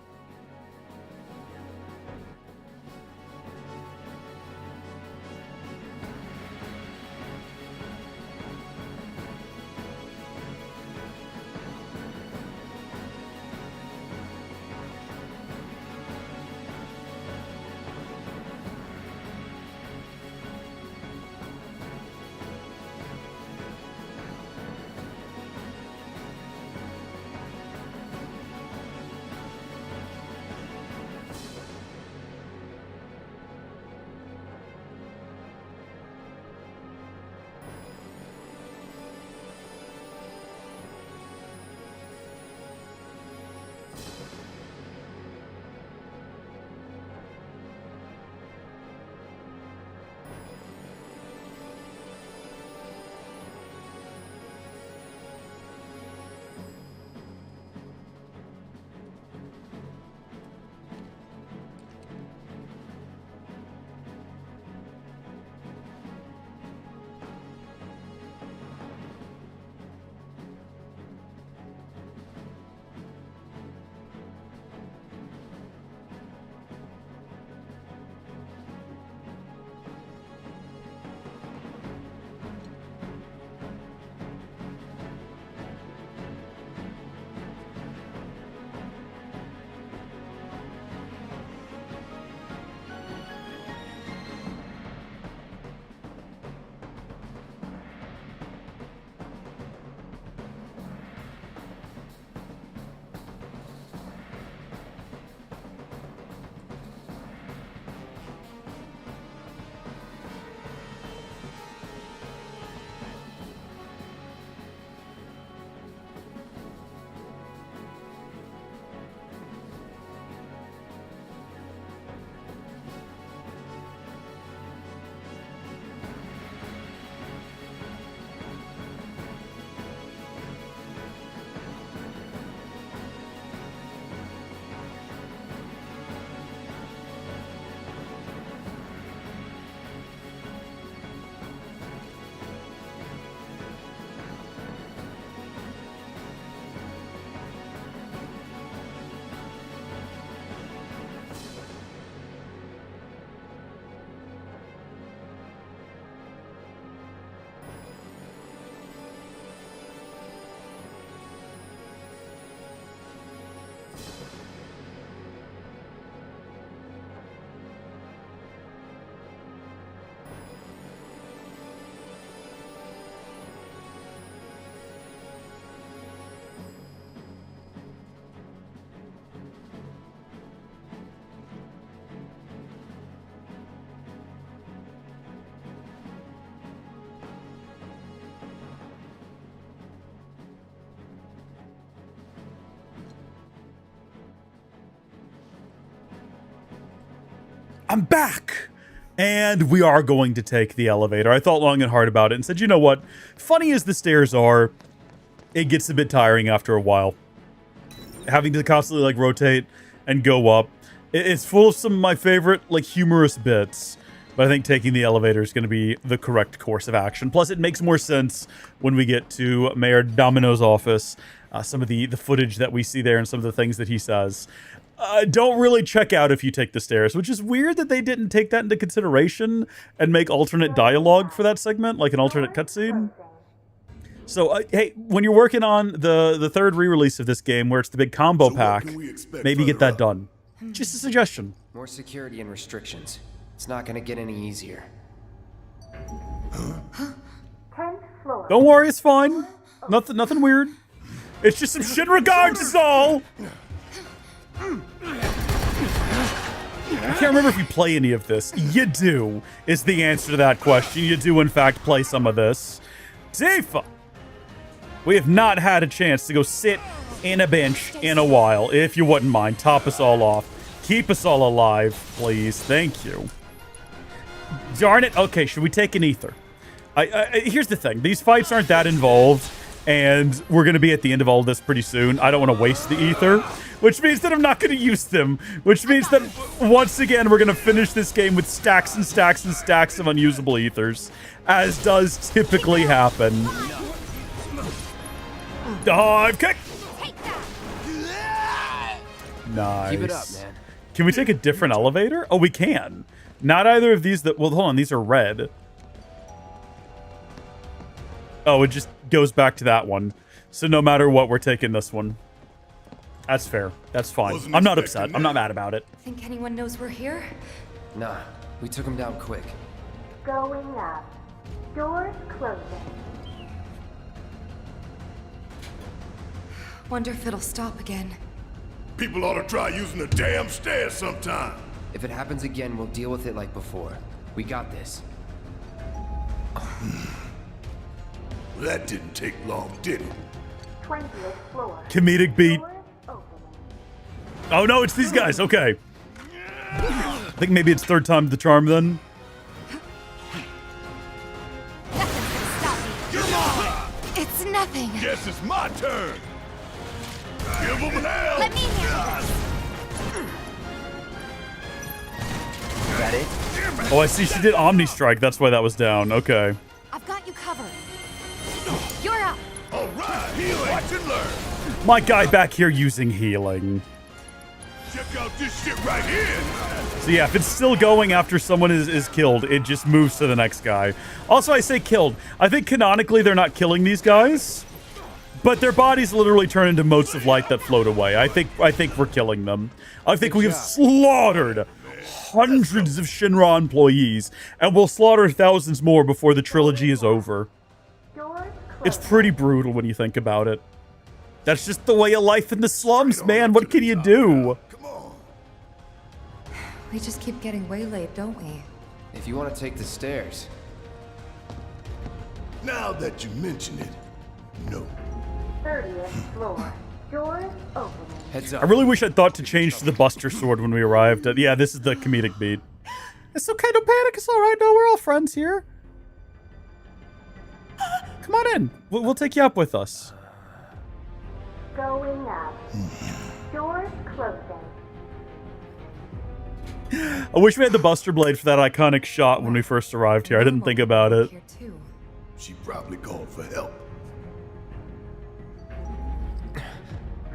I'm back. And we are going to take the elevator. I thought long and hard about it and said, you know what? Funny as the stairs are, it gets a bit tiring after a while. Having to constantly like rotate and go up. It's full of some of my favorite like humorous bits. But I think taking the elevator is going to be the correct course of action. Plus, it makes more sense when we get to Mayor Domino's office. Some of the footage that we see there and some of the things that he says. Don't really check out if you take the stairs, which is weird that they didn't take that into consideration and make alternate dialogue for that segment, like an alternate cutscene. So, hey, when you're working on the third re-release of this game, where it's the big combo pack, maybe get that done. Just a suggestion. More security and restrictions. It's not gonna get any easier. Don't worry, it's fine. Nothing weird. It's just some Shinra guards is all. I can't remember if you play any of this. You do, is the answer to that question. You do, in fact, play some of this. Tifa! We have not had a chance to go sit in a bench in a while. If you wouldn't mind, top us all off. Keep us all alive, please. Thank you. Darn it. Okay, should we take an ether? Here's the thing. These fights aren't that involved, and we're going to be at the end of all of this pretty soon. I don't want to waste the ether, which means that I'm not going to use them, which means that, once again, we're going to finish this game with stacks and stacks and stacks of unusable ethers, as does typically happen. Dive kick! Nice. Keep it up, man. Can we take a different elevator? Oh, we can. Not either of these that... Well, hold on. These are red. Oh, it just goes back to that one. So no matter what, we're taking this one. That's fair. That's fine. I'm not upset. I'm not mad about it. Think anyone knows we're here? Nah, we took him down quick. Going up. Doors closing. Wonder if it'll stop again. People ought to try using the damn stairs sometime. If it happens again, we'll deal with it like before. We got this. That didn't take long, did it? 20th floor. Comedic beat. Oh no, it's these guys. Okay. I think maybe it's third time the charm then. It's nothing. Guess it's my turn. Give him hell. Let me handle this. Is that it? Oh, I see. She did Omni Strike. That's why that was down. Okay. I've got you covered. You're up. All right, healing. Watch and learn. My guy back here using healing. Check out this shit right here. So yeah, if it's still going after someone is killed, it just moves to the next guy. Also, I say killed. I think canonically they're not killing these guys, but their bodies literally turn into motes of light that float away. I think we're killing them. I think we have slaughtered hundreds of Shinra employees, and we'll slaughter thousands more before the trilogy is over. It's pretty brutal when you think about it. That's just the way of life in the slums, man. What can you do? We just keep getting waylaid, don't we? If you want to take the stairs. Now that you mention it, no. 30th floor. Doors opening. Heads up. I really wish I'd thought to change to the Buster Sword when we arrived. Yeah, this is the comedic beat. It's okay, don't panic. It's all right. No, we're all friends here. Come on in. We'll take you up with us. Going up. Doors closing. I wish we had the Buster Blade for that iconic shot when we first arrived here. I didn't think about it. She probably called for help.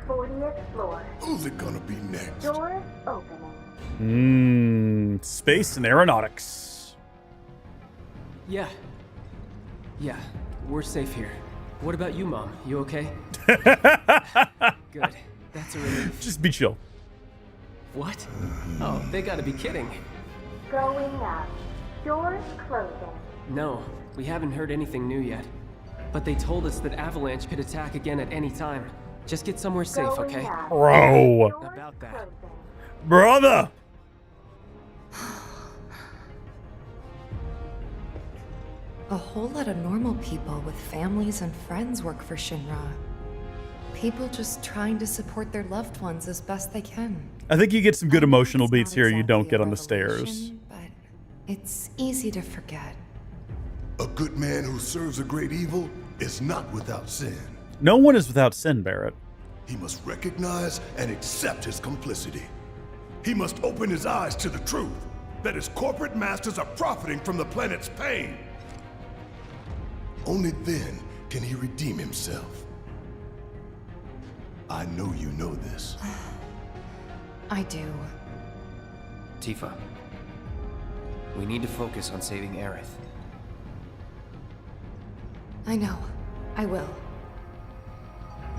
40th floor. Who's it gonna be next? Doors opening. Space and aeronautics. Yeah, we're safe here. What about you, Mom? You okay? Good. That's a relief. Just be chill. What? Oh, they gotta be kidding. Going up. Doors closing. No, we haven't heard anything new yet. But they told us that Avalanche could attack again at any time. Just get somewhere safe, okay? Bro. About that. Brother. A whole lot of normal people with families and friends work for Shinra. People just trying to support their loved ones as best they can. I think you get some good emotional beats here you don't get on the stairs. But it's easy to forget. A good man who serves a great evil is not without sin. No one is without sin, Barrett. He must recognize and accept his complicity. He must open his eyes to the truth that his corporate masters are profiting from the planet's pain. Only then can he redeem himself. I know you know this. I do. Tifa, we need to focus on saving Aerith. I know. I will.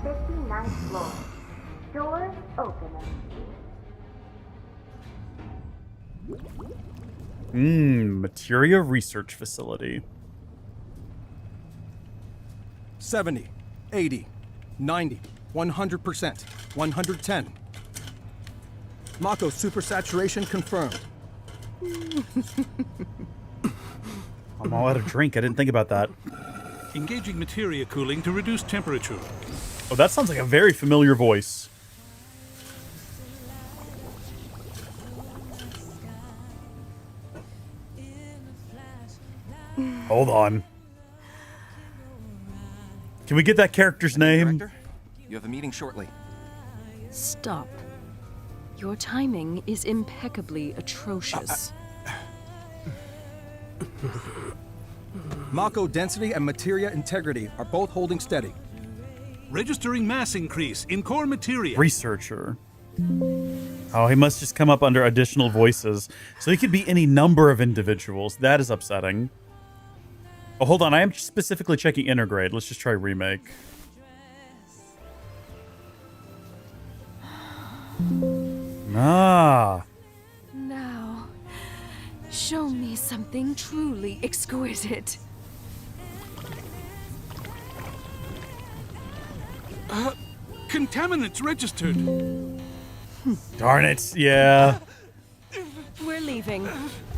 59th floor. Doors open. Materia Research Facility. 70, 80, 90, 100%, 110. Mako supersaturation confirmed. I'm all out of drink. I didn't think about that. Engaging materia cooling to reduce temperature. Oh, that sounds like a very familiar voice. Hold on. Can we get that character's name? Director, you have a meeting shortly. Stop. Your timing is impeccably atrocious. Mako density and materia integrity are both holding steady. Registering mass increase in core materia. Researcher. Oh, he must just come up under additional voices. So he could be any number of individuals. That is upsetting. Oh, hold on. I am specifically checking Intergrade. Let's just try Remake. Ah. Now, show me something truly exquisite. Contaminants registered. Darn it. Yeah. We're leaving.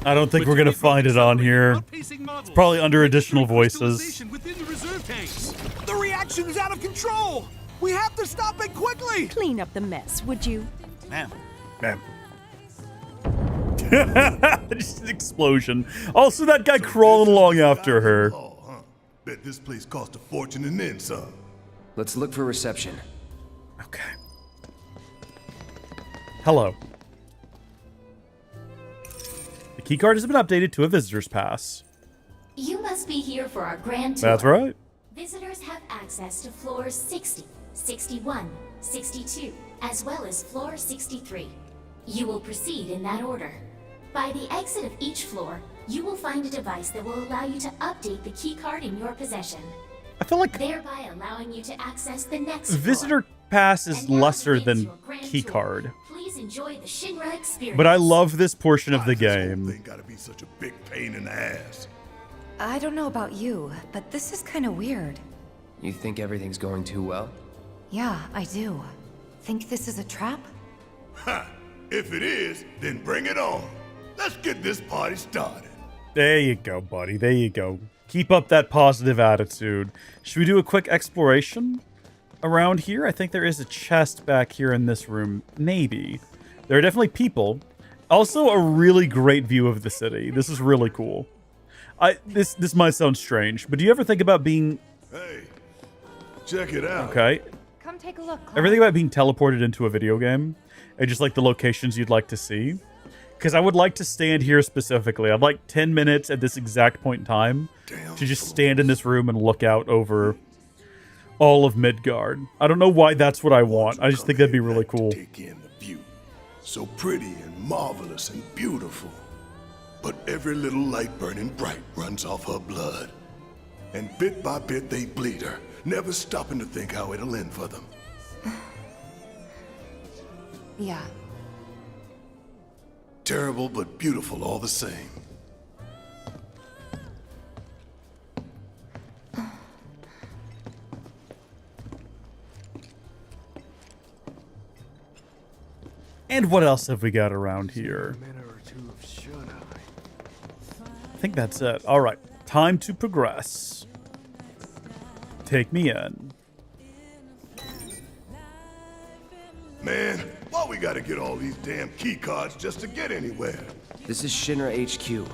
I don't think we're going to find it on here. It's probably under additional voices. Within the reserve tanks. The reaction is out of control! We have to stop it quickly! Clean up the mess, would you? Ma'am. Ma'am. Just an explosion. Also, that guy crawling along after her. Bet this place cost a fortune and then some. Let's look for reception. Okay. Hello. The keycard has been updated to a visitor's pass. You must be here for our grand tour. That's right. Visitors have access to floors 60, 61, 62, as well as floor 63. You will proceed in that order. By the exit of each floor, you will find a device that will allow you to update the keycard in your possession. I feel like thereby allowing you to access the next visitor pass is lesser than keycard. Please enjoy the Shinra experience. But I love this portion of the game. Thing gotta be such a big pain in the ass. I don't know about you, but this is kind of weird. You think everything's going too well? Yeah, I do. Think this is a trap? Ha! If it is, then bring it on. Let's get this party started. There you go, buddy. There you go. Keep up that positive attitude. Should we do a quick exploration around here? I think there is a chest back here in this room. Maybe. There are definitely people. Also, a really great view of the city. This is really cool. This might sound strange, but do you ever think about being... Hey, check it out. Okay. Come take a look. Ever think about being teleported into a video game? And just like the locations you'd like to see? Because I would like to stand here specifically. I'd like 10 minutes at this exact point in time to just stand in this room and look out over all of Midgard. I don't know why that's what I want. I just think that'd be really cool. Take in the view. So pretty and marvelous and beautiful. But every little light burning bright runs off her blood. And bit by bit they bleed her, never stopping to think how it'll end for them. Yeah. Terrible but beautiful all the same. And what else have we got around here? I think that's it. All right, time to progress. Take me in. Why we gotta get all these damn key cards just to get anywhere? This is Shinra HQ.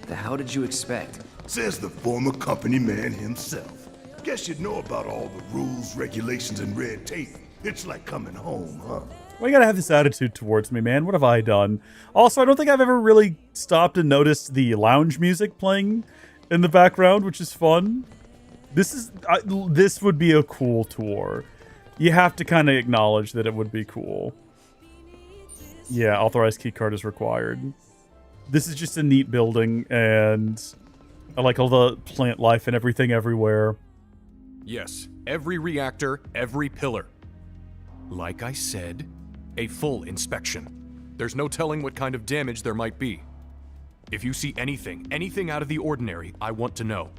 The hell did you expect? Says the former company man himself. Guess you'd know about all the rules, regulations, and red tape. It's like coming home, huh? Why you gotta have this attitude towards me, man? What have I done? Also, I don't think I've ever really stopped and noticed the lounge music playing in the background, which is fun. This would be a cool tour. You have to kind of acknowledge that it would be cool. Yeah, authorized keycard is required. This is just a neat building, and I like all the plant life and everything everywhere. Yes, every reactor, every pillar. Like I said, a full inspection. There's no telling what kind of damage there might be. If you see anything out of the ordinary, I want to know.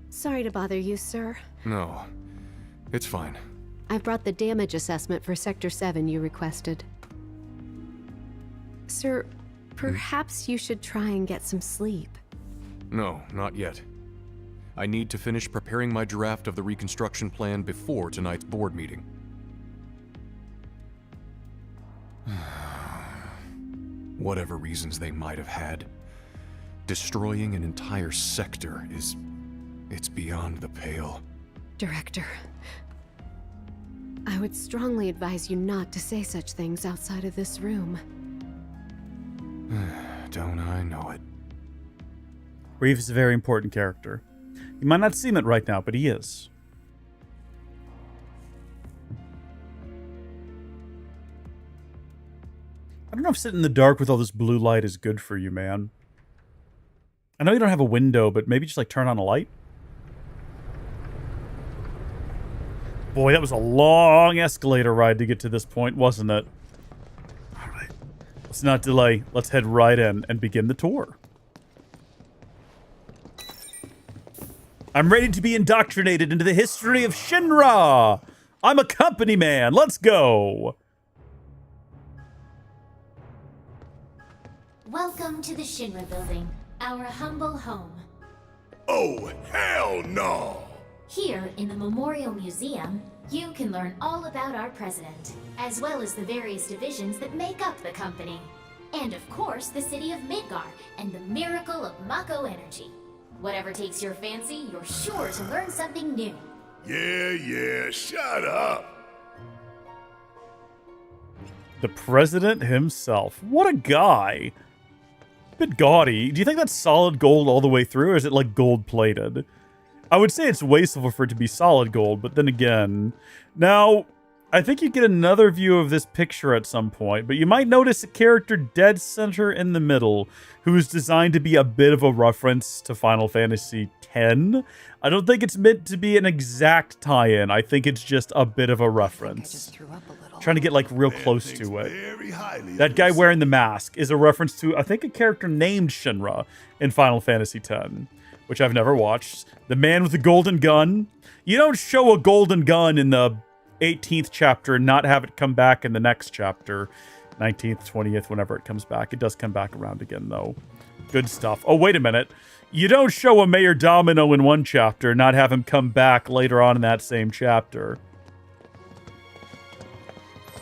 Sorry to bother you, sir. No, it's fine. I've brought the damage assessment for Sector 7 you requested. Sir, perhaps you should try and get some sleep. No, not yet. I need to finish preparing my draft of the reconstruction plan before tonight's board meeting. Whatever reasons they might have had, destroying an entire sector it's beyond the pale. Director, I would strongly advise you not to say such things outside of this room. Don't I know it? Reeve is a very important character. You might not seem it right now, but he is. I don't know if sitting in the dark with all this blue light is good for you, man. I know you don't have a window, but maybe just like turn on a light? Boy, that was a long escalator ride to get to this point, wasn't it? Alright. Let's not delay. Let's head right in and begin the tour. I'm ready to be indoctrinated into the history of Shinra! I'm a company man! Let's go! Welcome to the Shinra building, our humble home. Oh, hell no! Here, in the Memorial Museum, you can learn all about our president, as well as the various divisions that make up the company. And of course, the city of Midgar, and the miracle of Mako energy. Whatever takes your fancy, you're sure to learn something new. Yeah, shut up! The president himself. What a guy! Bit gaudy. Do you think that's solid gold all the way through, or is it like gold-plated? I would say it's wasteful for it to be solid gold, but then again... Now, I think you get another view of this picture at some point, but you might notice a character dead center in the middle, who is designed to be a bit of a reference to Final Fantasy X. I don't think it's meant to be an exact tie-in. I think it's just a bit of a reference. Trying to get like real close to it. That guy wearing the mask is a reference to, I think, a character named Shinra in Final Fantasy X, which I've never watched. The man with the golden gun. You don't show a golden gun in the 18th chapter and not have it come back in the next chapter. 19th, 20th, whenever it comes back. It does come back around again, though. Good stuff. Oh, wait a minute. You don't show a Mayor Domino in one chapter and not have him come back later on in that same chapter.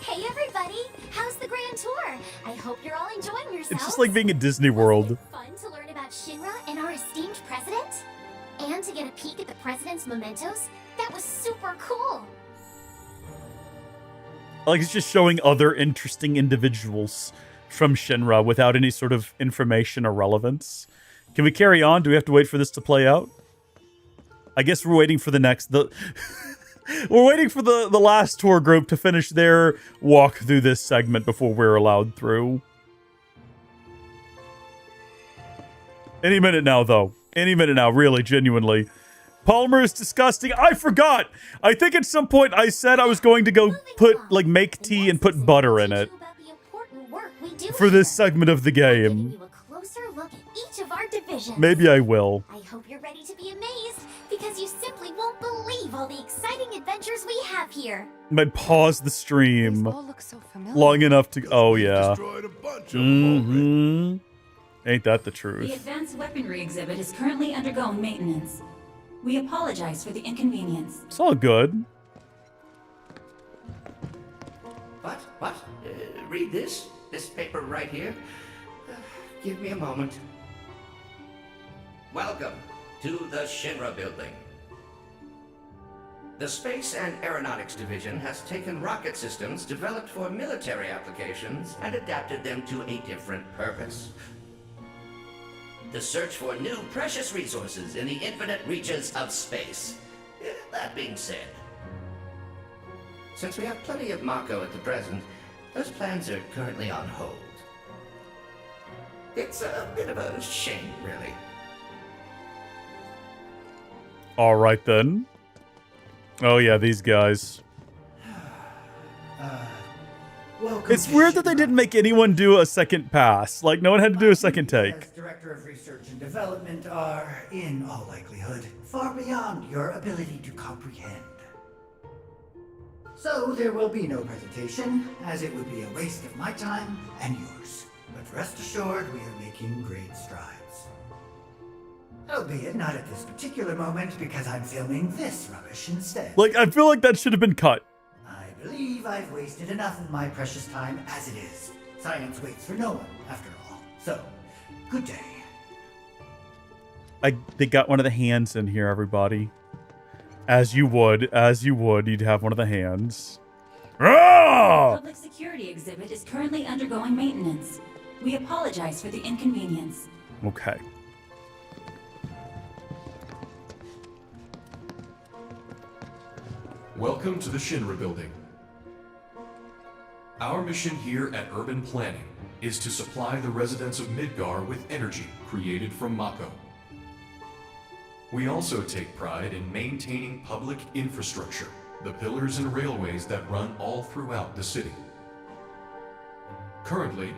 Hey everybody, how's the grand tour? I hope you're all enjoying yourselves. It's just like being at Disney World. Fun to learn about Shinra and our esteemed president? And to get a peek at the president's mementos? That was super cool. Like, it's just showing other interesting individuals from Shinra without any sort of information or relevance. Can we carry on? Do we have to wait for this to play out? I guess we're waiting for the next... We're waiting for the last tour group to finish their walk through this segment before we're allowed through. Any minute now, though. Any minute now, really, genuinely. Palmer is disgusting. I forgot! I think at some point I said I was going to go make tea and put butter in it. For this segment of the game. Each of our divisions. Maybe I will. I hope you're ready to be amazed, because you simply won't believe all the exciting adventures we have here. Might pause the stream long enough to... Oh, yeah. Mm-hmm. Ain't that the truth? The advanced weaponry exhibit is currently undergoing maintenance. We apologize for the inconvenience. It's all good. What? Read this? This paper right here? Give me a moment. Welcome to the Shinra building. The Space and Aeronautics Division has taken rocket systems developed for military applications and adapted them to a different purpose. The search for new precious resources in the infinite reaches of space. That being said, since we have plenty of Mako at the present, those plans are currently on hold. It's a bit of a shame, really. All right, then. Oh, yeah, these guys. It's weird that they didn't make anyone do a second pass. Like, no one had to do a second take. As Director of Research and Development are, in all likelihood, far beyond your ability to comprehend. So there will be no presentation, as it would be a waste of my time and yours. But rest assured, we are making great strides. Albeit not at this particular moment, because I'm filming this rubbish instead. Like, I feel like that should have been cut. I believe I've wasted enough of my precious time as it is. Science waits for no one, after all. So, good day. They got one of the hands in here, everybody. As you would, you'd have one of the hands. Ah! Public security exhibit is currently undergoing maintenance. We apologize for the inconvenience. Okay. Welcome to the Shinra building. Our mission here at Urban Planning is to supply the residents of Midgar with energy created from Mako. We also take pride in maintaining public infrastructure, the pillars and railways that run all throughout the city. Currently,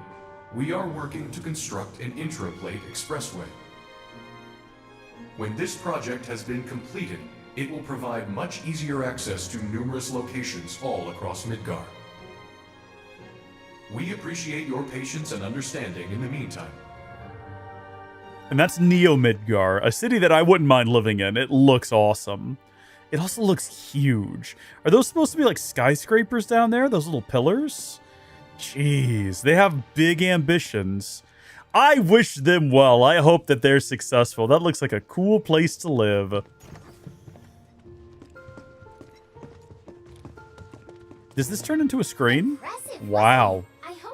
we are working to construct an intraplate expressway. When this project has been completed, it will provide much easier access to numerous locations all across Midgar. We appreciate your patience and understanding in the meantime. And that's Neo Midgar, a city that I wouldn't mind living in. It looks awesome. It also looks huge. Are those supposed to be like skyscrapers down there? Those little pillars? Jeez, they have big ambitions. I wish them well. I hope that they're successful. That looks like a cool place to live. Does this turn into a screen? Wow.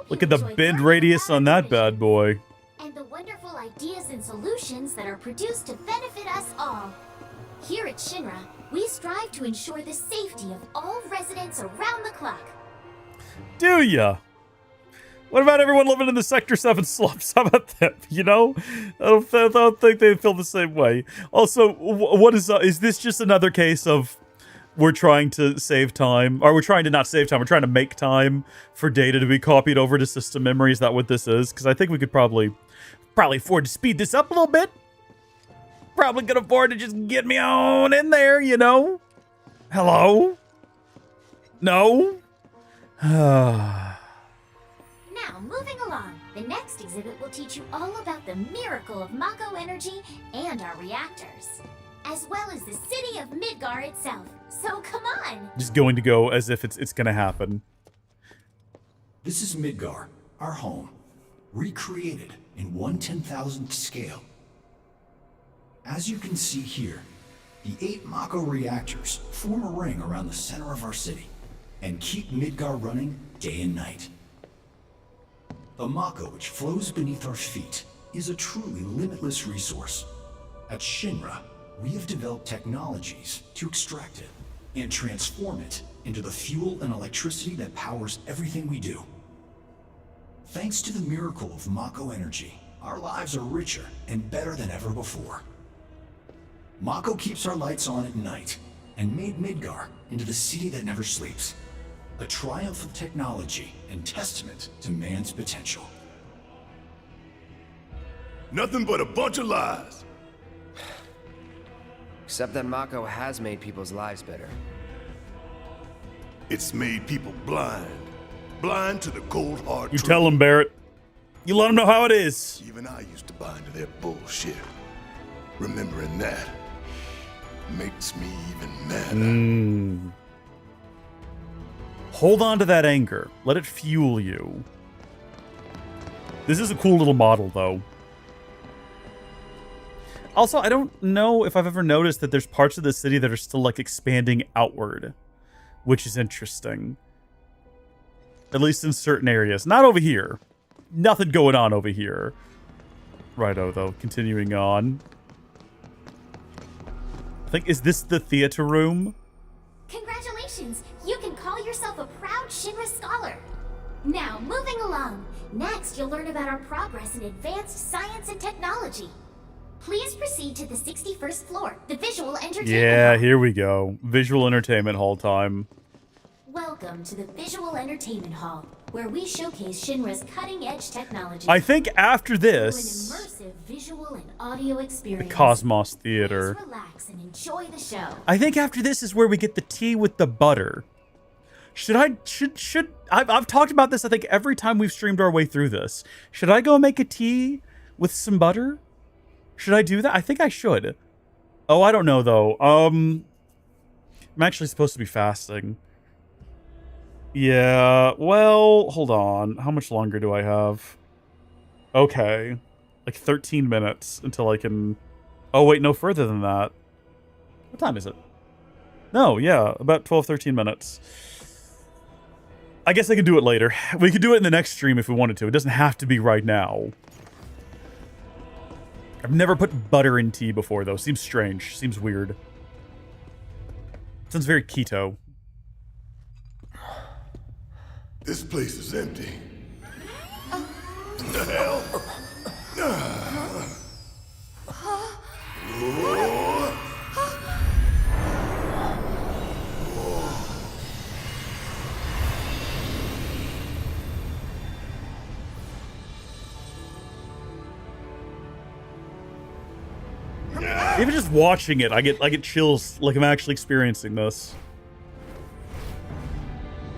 Look at the bend radius on that bad boy. And the wonderful ideas and solutions that are produced to benefit us all. Here at Shinra, we strive to ensure the safety of all residents around the clock. Do ya? What about everyone living in the Sector 7 slums? How about them? You know? I don't think they feel the same way. Also, what is this just another case of we're trying to save time, or we're trying to not save time, we're trying to make time for data to be copied over to system memory? Is that what this is? Because I think we could probably afford to speed this up a little bit. Probably could afford to just get me on in there, you know? Hello? No? Now, moving along, the next exhibit will teach you all about the miracle of Mako energy and our reactors, as well as the city of Midgar itself. So come on! Just going to go as if it's going to happen. This is Midgar, our home, recreated in 1/10,000th scale. As you can see here, the 8 Mako reactors form a ring around the center of our city and keep Midgar running day and night. The Mako which flows beneath our feet is a truly limitless resource. At Shinra, we have developed technologies to extract it and transform it into the fuel and electricity that powers everything we do. Thanks to the miracle of Mako energy, our lives are richer and better than ever before. Mako keeps our lights on at night and made Midgar into the city that never sleeps. A triumph of technology and testament to man's potential. Nothing but a bunch of lies. Except that Mako has made people's lives better. It's made people blind. Blind to the cold hard You truth. tell them, Barrett. You let them know how it is. Even I used to buy into their bullshit. Remembering that. makes me even madder. Hold on to that anger. Let it fuel you. This is a cool little model, though. Also, I don't know if I've ever noticed that there's parts of the city that are still, like, expanding outward, which is interesting. At least in certain areas. Not over here. Nothing going on over here. Righto, though. Continuing on. I think, is this the theater room? Congratulations! You can call yourself a proud Shinra scholar. Now, moving along. Next, you'll learn about our progress in advanced science and technology. Please proceed to the 61st floor, the Visual Entertainment Yeah, Hall. here we go. Visual Entertainment Hall time. Welcome to the Visual Entertainment Hall, where we showcase Shinra's cutting-edge technology. I think after Through this, an immersive visual and audio the experience. Cosmos Theater. Please relax and enjoy the show. I think after this is where we get the tea with the butter. I've talked about this, I think, every time we've streamed our way through this. Should I go make a tea with some butter? Should I do that? I think I should. Oh, I don't know, though. I'm actually supposed to be fasting. Yeah, well, hold on. How much longer do I have? Okay. Like 13 minutes until I can... Oh, wait, no further than that. What time is it? No, yeah, about 12, 13 minutes. I guess I could do it later. We could do it in the next stream if we wanted to. It doesn't have to be right now. I've never put butter in tea before, though. Seems strange. Seems weird. Sounds very keto. This place is empty. The hell? Even just watching it, I get chills like I'm actually experiencing this.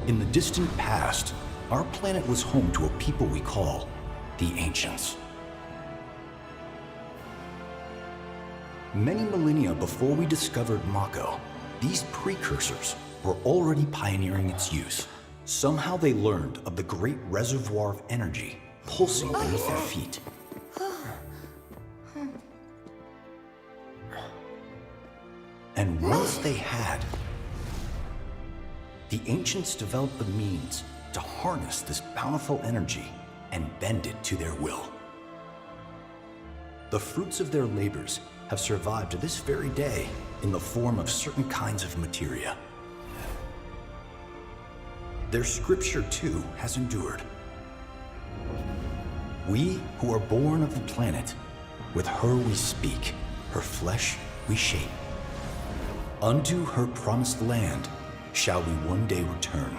In the distant past, our planet was home to a people we call the Ancients. Many millennia before we discovered Mako, these precursors were already pioneering its use. Somehow they learned of the great reservoir of energy pulsing beneath their feet. And once they had, the Ancients developed the means to harness this bountiful energy and bend it to their will. The fruits of their labors have survived to this very day in the form of certain kinds of materia. Their scripture, too, has endured. We who are born of the planet, with her we speak, her flesh we shape. Unto her promised land shall we one day return.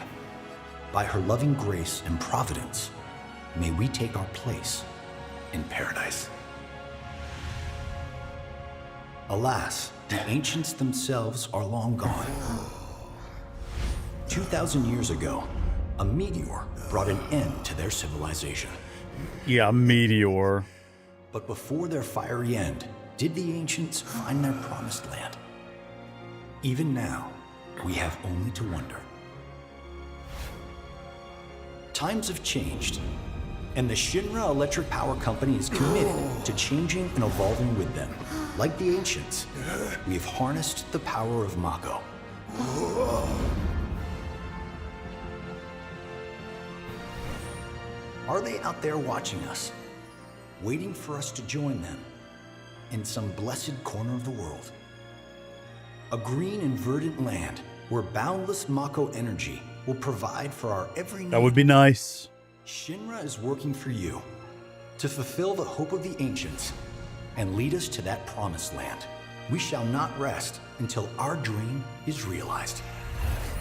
By her loving grace and providence, may we take our place in paradise. Alas, the ancients themselves are long gone. 2,000 years ago, a meteor brought an end to their civilization. Yeah, a meteor. But before their fiery end, did the ancients find their promised land? Even now, we have only to wonder. Times have changed, and the Shinra Electric Power Company is committed to changing and evolving with them. Like the ancients, we have harnessed the power of Mako. Are they out there watching us, waiting for us to join them in some blessed corner of the world? A green and verdant land where boundless Mako energy will provide for our every need. That would be nice. Shinra is working for you to fulfill the hope of the ancients and lead us to that promised land. We shall not rest until our dream is realized.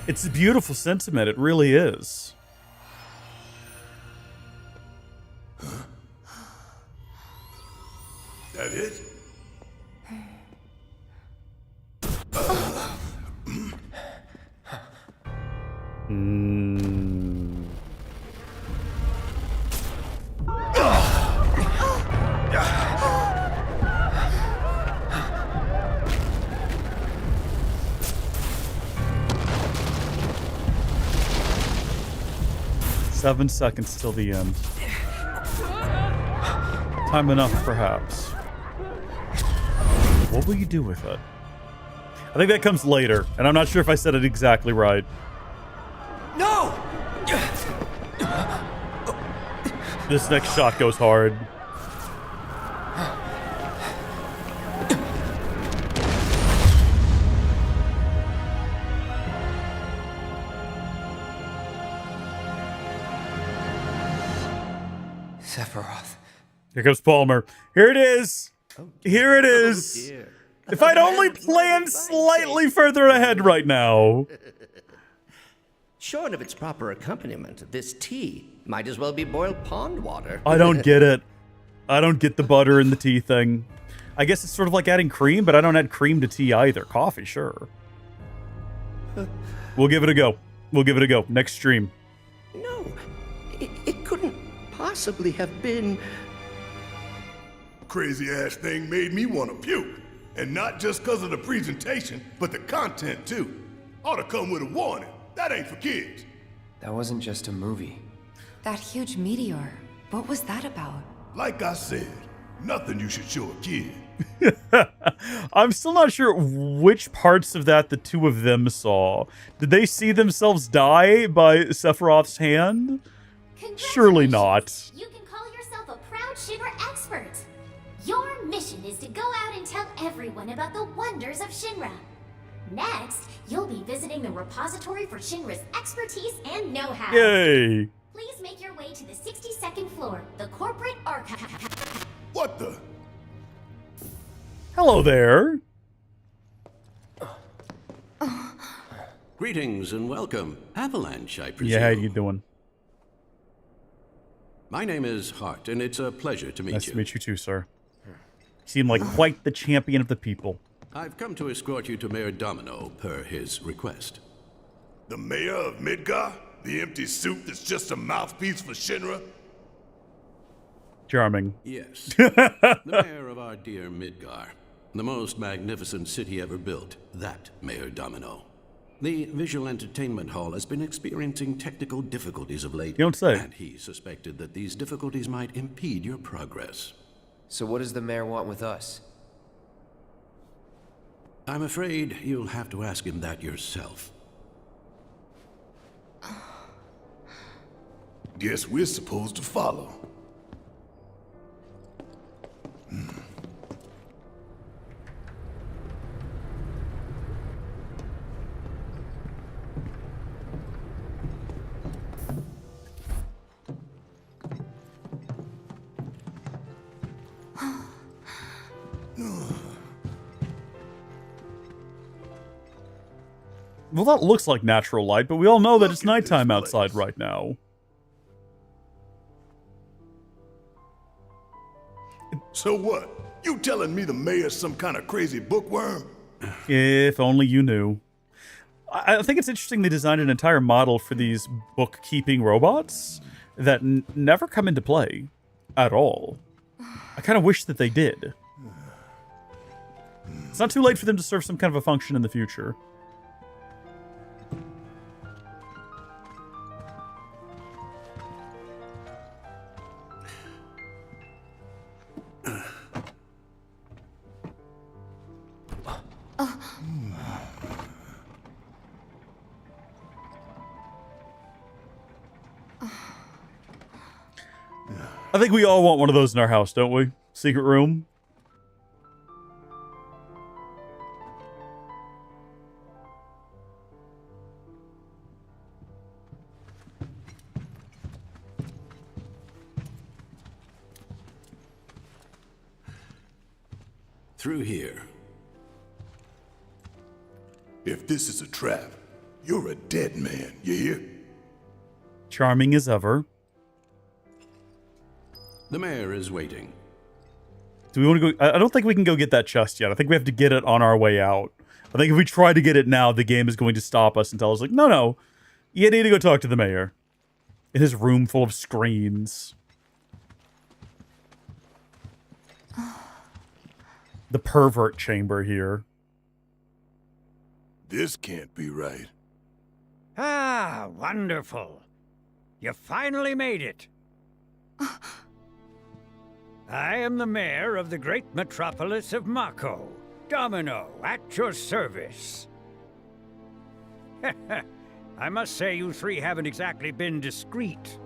It's a beautiful sentiment. It really is. That it? 7 seconds till the end. Time enough, perhaps. What will you do with it? I think that comes later, and I'm not sure if I said it exactly right. No! This next shot goes hard. Sephiroth. Here comes Palmer. Here it is. Here it is. If I'd only planned slightly further ahead right now. Short of its proper accompaniment, this tea might as well be boiled pond water. I don't get it. I don't get the butter and the tea thing. I guess it's sort of like adding cream, but I don't add cream to tea either. Coffee, sure. We'll give it a go. We'll give it a go. Next stream. No, it couldn't possibly have been... Crazy ass thing made me want to puke. And not just because of the presentation, but the content too. Ought to come with a warning. That ain't for kids. That wasn't just a movie. That huge meteor. What was that about? Like I said, nothing you should show a kid. I'm still not sure which parts of that the two of them saw. Did they see themselves die by Sephiroth's hand? Surely not. You can call yourself a proud Shinra expert. Your mission is to go out and tell everyone about the wonders of Shinra. Next, you'll be visiting the repository for Shinra's expertise and know-how. Yay! Please make your way to the 62nd floor, the corporate archive. What the? Hello there. Greetings and welcome. Avalanche, I presume. Yeah, how you doing? My name is Hart, and it's a pleasure to meet you. Nice to meet you too, sir. You seem like quite the champion of the people. I've come to escort you to Mayor Domino, per his request. The mayor of Midgar? The empty suit that's just a mouthpiece for Shinra? Charming. Yes. The mayor of our dear Midgar. The most magnificent city ever built. That Mayor Domino. The visual entertainment hall has been experiencing technical difficulties of late. You don't say. And he suspected that these difficulties might impede your progress. So what does the mayor want with us? I'm afraid you'll have to ask him that yourself. Guess we're supposed to follow. Well, that looks like natural light, but we all know that it's nighttime outside right now. So what? You telling me the mayor's some kind of crazy bookworm? If only you knew. I think it's interesting they designed an entire model for these bookkeeping robots that never come into play at all. I kind of wish that they did. It's not too late for them to serve some kind of a function in the future. I think we all want one of those in our house, don't we? Secret room. Through here. If this is a trap, you're a dead man, you hear? Charming as ever. The mayor is waiting. Do we want to go? I don't think we can go get that chest yet. I think we have to get it on our way out. I think if we try to get it now, the game is going to stop us and tell us, like, no, no, you need to go talk to the mayor. In his room full of screens. The pervert chamber here. This can't be right. Ah, wonderful. You finally made it. I am the mayor of the great metropolis of Mako. Domino, at your service. I must say you three haven't exactly been discreet.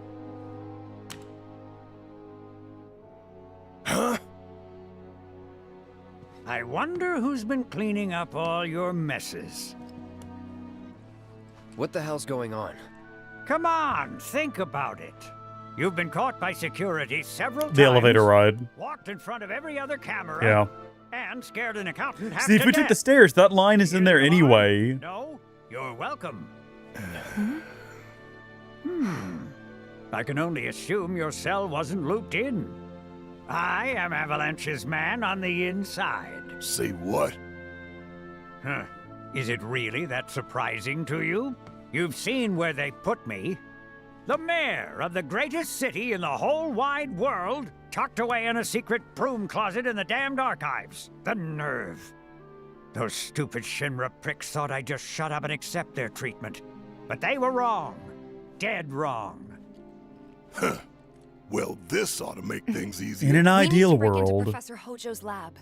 Huh? I wonder who's been cleaning up all your messes. What the hell's going on? Come on, think about it. You've been caught by security several times. The elevator ride. Walked in front of every other camera. Yeah. And scared an accountant half See, if to we death. took the stairs, that line is in there anyway. No, you're welcome. I can only assume your cell wasn't looped in. I am Avalanche's man on the inside. Say what? Huh. Is it really that surprising to you? You've seen where they put me. The mayor of the greatest city in the whole wide world, tucked away in a secret broom closet in the damned archives. The nerve. Those stupid Shinra pricks thought I'd just shut up and accept their treatment. But they were wrong. Dead wrong. Huh. Well, this ought to make things easier. In an ideal break into world. Professor Hojo's lab.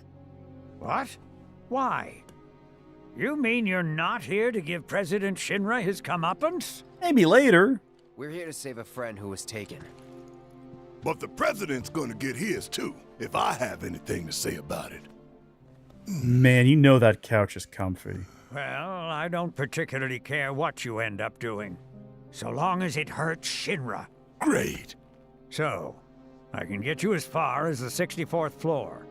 What? Why? You mean you're not here to give President Shinra his comeuppance? Maybe later. We're here to save a friend who was taken. But the president's gonna get his too, if I have anything to say about it. Man, you know that couch is comfy. Well, I don't particularly care what you end up doing, so long as it hurts Shinra. Great. So, I can get you as far as the 64th floor.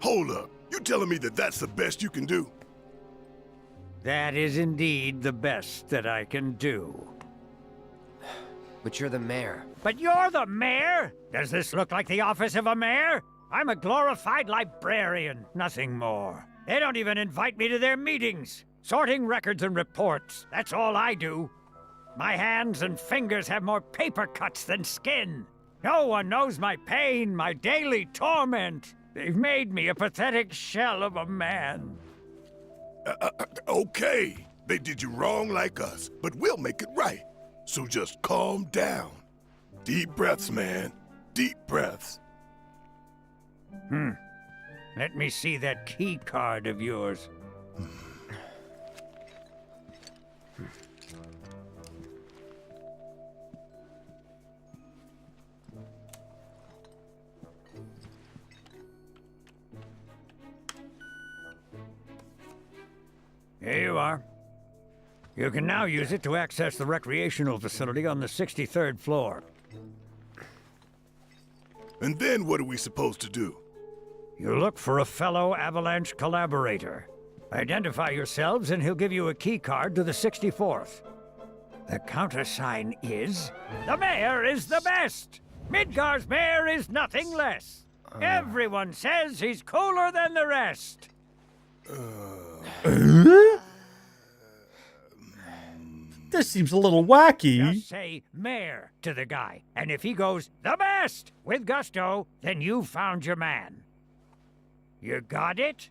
Hold up. You telling me that that's the best you can do? That is indeed the best that I can do. But you're the mayor. But you're the mayor? Does this look like the office of a mayor? I'm a glorified librarian, nothing more. They don't even invite me to their meetings. Sorting records and reports, that's all I do. My hands and fingers have more paper cuts than skin. No one knows my pain, my daily torment. They've made me a pathetic shell of a man. Okay. They did you wrong like us, but we'll make it right. So just calm down. Deep breaths, man. Deep breaths. Let me see that key card of yours. Here you are. You can now use it to access the recreational facility on the 63rd floor. And then what are we supposed to do? You look for a fellow Avalanche collaborator. Identify yourselves and he'll give you a key card to the 64th. The countersign is... The mayor is the best! Midgar's mayor is nothing less! Everyone says he's cooler than the rest! This seems a little wacky. Just say mayor to the guy, and if he goes, the best, with gusto, then you've found your man. You got it?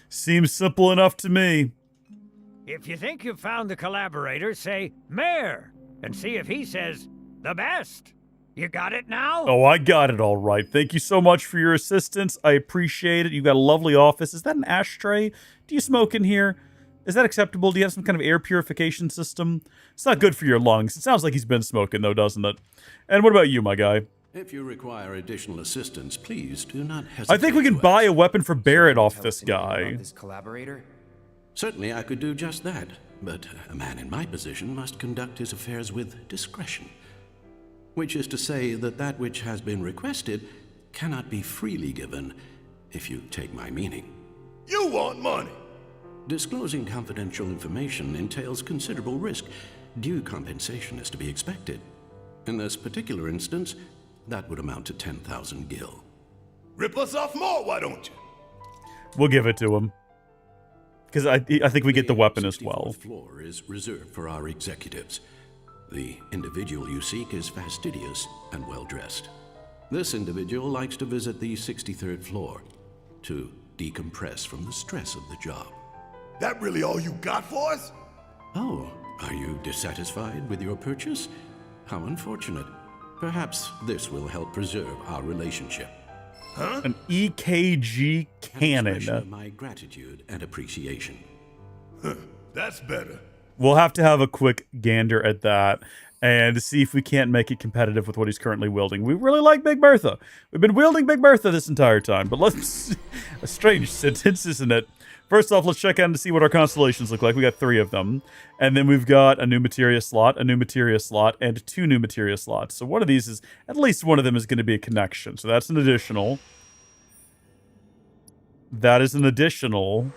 Seems simple enough to me. If you think you've found the collaborator, say mayor, and see if he says, the best. You got it now? Oh, I got it all right. Thank you so much for your assistance. I appreciate it. You got a lovely office. Is that an ashtray? Do you smoke in here? Is that acceptable? Do you have some kind of air purification system? It's not good for your lungs. It sounds like he's been smoking, though, doesn't it? And what about you, my guy? If you require additional assistance, please do not hesitate. I think we can buy a weapon for Barrett off this guy. This collaborator? Certainly, I could do just that, but a man in my position must conduct his affairs with discretion. Which is to say that which has been requested cannot be freely given, if you take my meaning. You want money! Disclosing confidential information entails considerable risk. Due compensation is to be expected. In this particular instance, that would amount to 10,000 gil. Rip us off more, why don't you? We'll give it to him. Because I think we get the weapon as well. The floor is reserved for our executives. The individual you seek is fastidious and well-dressed. This individual likes to visit the 63rd floor to decompress from the stress of the job. That really all you got for us? Oh, are you dissatisfied with your purchase? How unfortunate. Perhaps this will help preserve our relationship. Huh? An EKG cannon. Expression of my gratitude and appreciation. That's better. We'll have to have a quick gander at that and see if we can't make it competitive with what he's currently wielding. We really like Big Bertha. We've been wielding Big Bertha this entire time, but let's... a strange sentence, isn't it? First off, let's check out to see what our constellations look like. We got 3 of them. And then we've got a new materia slot, a new materia slot, and 2 new materia slots. So one of these is... at least one of them is going to be a connection. So that's an additional. That is an additional.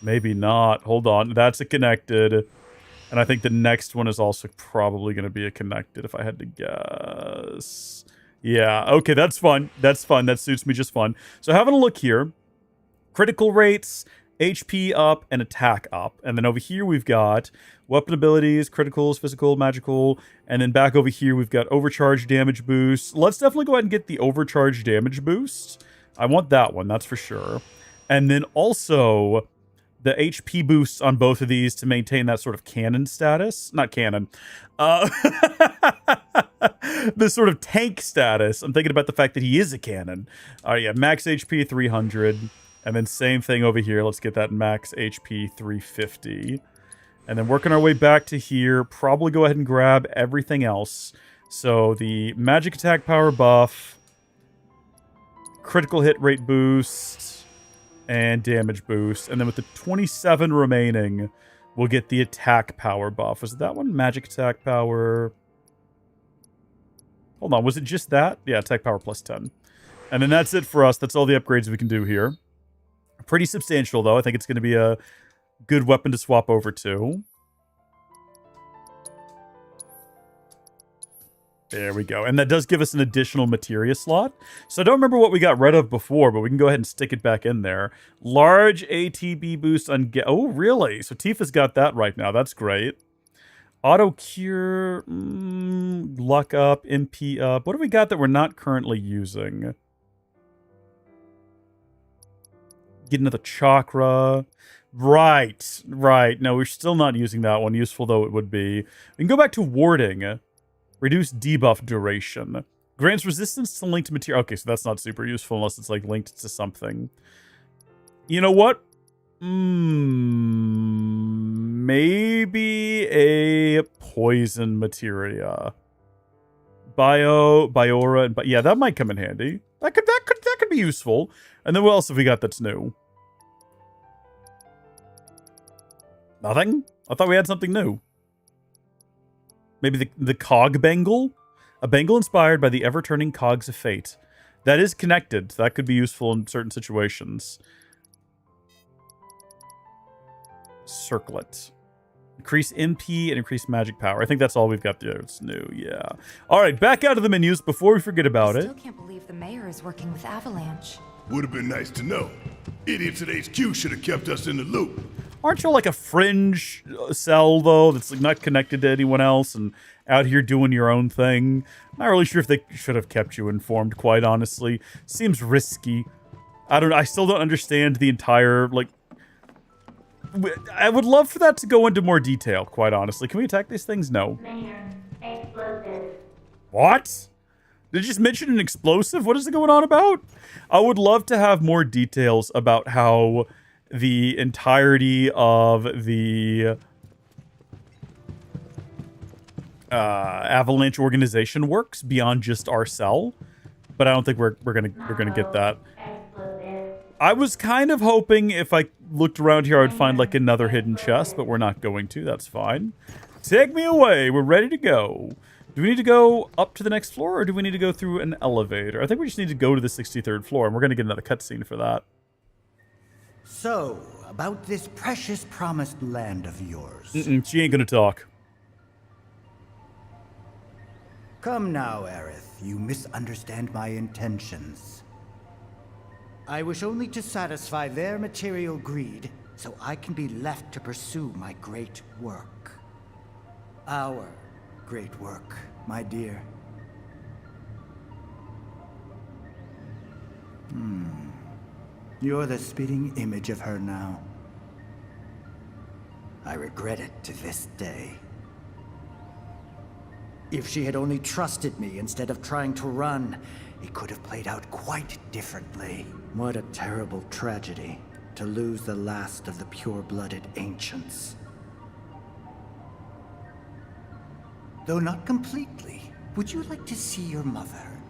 Maybe not. Hold on. That's a connected. And I think the next one is also probably going to be a connected, if I had to guess. Yeah, okay, that's fun. That's fun. That suits me just fine. So having a look here. Critical rates, HP up, and attack up. And then over here we've got weapon abilities, criticals, physical, magical. And then back over here we've got overcharge damage boost. Let's definitely go ahead and get the overcharge damage boost. I want that one, that's for sure. And then also... the HP boosts on both of these to maintain that sort of cannon status. Not cannon. This sort of tank status. I'm thinking about the fact that he is a cannon. Yeah, max HP 300. And then same thing over here. Let's get that max HP 350. And then working our way back to here. Probably go ahead and grab everything else. So the magic attack power buff. Critical hit rate boost. And damage boost. And then with the 27 remaining, we'll get the attack power buff. Was it that one? Magic attack power. Hold on, was it just that? Yeah, attack power plus 10. And then that's it for us. That's all the upgrades we can do here. Pretty substantial, though. I think it's going to be a good weapon to swap over to. There we go. And that does give us an additional materia slot. So I don't remember what we got rid of before, but we can go ahead and stick it back in there. Large ATB boost on... oh, really? So Tifa's got that right now. That's great. Auto cure, luck up, MP up. What do we got that we're not currently using? Get another chakra. Right. No, we're still not using that one, useful though it would be. We can go back to warding. Reduce debuff duration. Grants resistance to linked material. Okay, so that's not super useful unless it's like linked to something. You know what? Maybe a poison materia. Biora, and yeah, that might come in handy. That could be useful. And then what else have we got that's new? Nothing? I thought we had something new. Maybe the cog bangle? A bangle inspired by the ever-turning cogs of fate. That is connected. That could be useful in certain situations. Circlet. Increase MP and increase magic power. I think that's all we've got there. It's new, yeah. All right, back out of the menus before we forget about it. I still can't believe the mayor is working with Avalanche. Would have been nice to know. Idiots at HQ should have kept us in the loop. Aren't you like a fringe cell, though, that's like not connected to anyone else and out here doing your own thing? I'm not really sure if they should have kept you informed, quite honestly. Seems risky. I still don't understand the entire, like... I would love for that to go into more detail, quite honestly. Can we attack these things? No. What? Did you just mention an explosive? What is it going on about? I would love to have more details about how the entirety of the Avalanche organization works beyond just our cell, but I don't think we're gonna get that. I was kind of hoping if I looked around here I would find like another hidden chest, but we're not going to. That's fine. Take me away. We're ready to go. Do we need to go up to the next floor, or do we need to go through an elevator? I think we just need to go to the 63rd floor, and we're going to get another cutscene for that. So, about this precious promised land of yours. She ain't going to talk. Come now, Aerith. You misunderstand my intentions. I wish only to satisfy their material greed, so I can be left to pursue my great work. Our great work, my dear. You're the spitting image of her now. I regret it to this day. If she had only trusted me instead of trying to run, it could have played out quite differently. What a terrible tragedy to lose the last of the pure-blooded ancients. Though not completely, would you like to see your mother?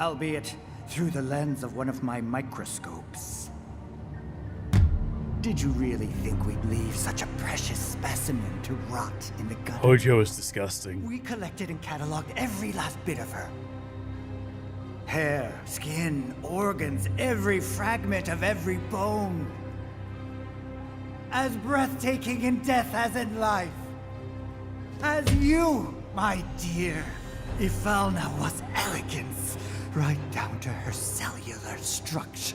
Albeit through the lens of one of my microscopes. Did you really think we'd leave such a precious specimen to rot in the gutter? Hojo is disgusting. We collected and cataloged every last bit of her. Hair, skin, organs, every fragment of every bone. As breathtaking in death as in life. As you, my dear. Ifalna was elegance, right down to her cellular structure.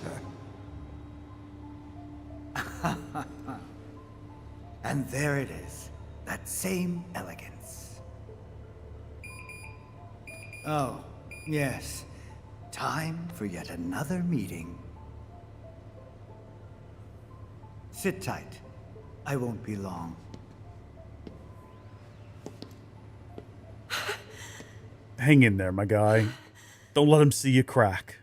And there it is, that same elegance. Oh, yes. Time for yet another meeting. Sit tight. I won't be long. Hang in there, my guy. Don't let him see you crack.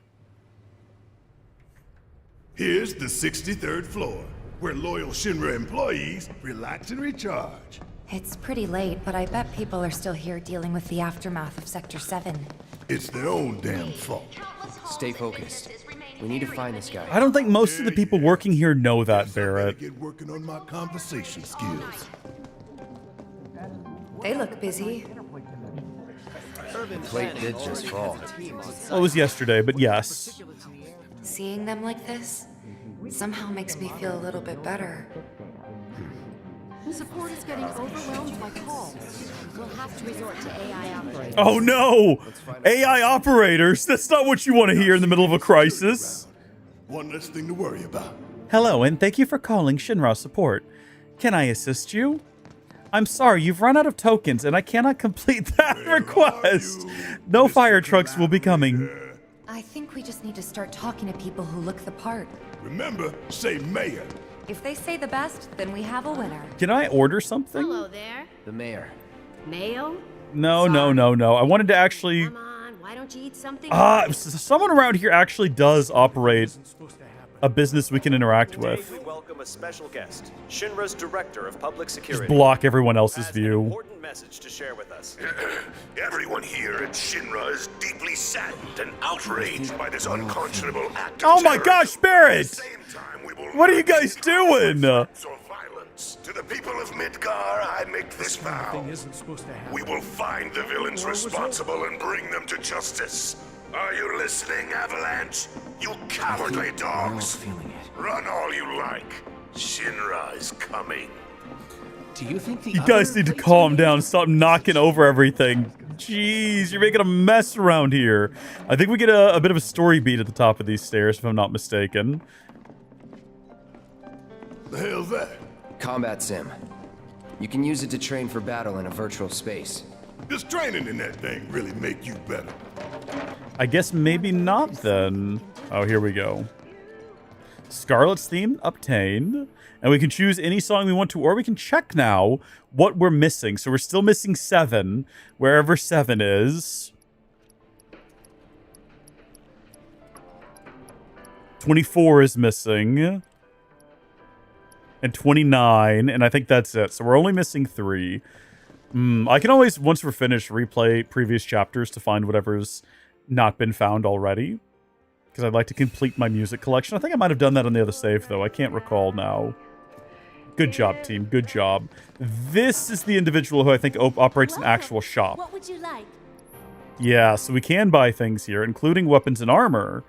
Here's the 63rd floor, where loyal Shinra employees relax and recharge. It's pretty late, but I bet people are still here dealing with the aftermath of Sector 7. It's their own damn fault. Stay focused. We need to find this guy. I don't think most of the people working here know that, Barrett. Get working on my conversation skills. They look busy. The plate did just fall. Well, it was yesterday, but yes. Seeing them like this somehow makes me feel a little bit better. Support is getting overwhelmed by calls. We'll have to resort to AI operators. Oh no! AI operators! That's not what you want to hear in the middle of a crisis. One less thing to worry about. Hello, and thank you for calling Shinra Support. Can I assist you? I'm sorry, you've run out of tokens, and I cannot complete that request. No fire trucks will be coming. I think we just need to start talking to people who look the part. Remember, say mayor. If they say the best, then we have a winner. Can I order something? Hello there. The mayor. Mayo? No. I wanted to actually... Come on, why don't you eat something? Someone around here actually does operate a business we can interact with. We welcome a special guest, Shinra's Director of Public Security. Just block everyone else's view. Important message to share with us. Everyone here at Shinra is deeply saddened and outraged by this unconscionable act of Oh my terror. gosh, Barrett! What are you guys doing? To the people of Midgar, I make this vow. We will find the villains responsible and bring them to justice. Are you listening, Avalanche? You cowardly dogs! Run all you like. Shinra is coming. Do you think You guys need to calm down and stop knocking over everything. Jeez, you're making a mess around here. I think we get a bit of a story beat at the top of these stairs, if I'm not mistaken. The hell's that? Combat sim. You can use it to train for battle in a virtual space. Does training in that thing really make you better? I guess maybe not then. Oh, here we go. Scarlet's theme obtained. And we can choose any song we want to, or we can check now what we're missing. So we're still missing 7, wherever 7 is. 24 is missing. And 29, and I think that's it. So we're only missing 3. I can always, once we're finished, replay previous chapters to find whatever's not been found already. Because I'd like to complete my music collection. I think I might have done that on the other save, though. I can't recall now. Good job, team. Good job. This is the individual who I think operates an actual shop. What would you like? Yeah, so we can buy things here, including weapons and armor.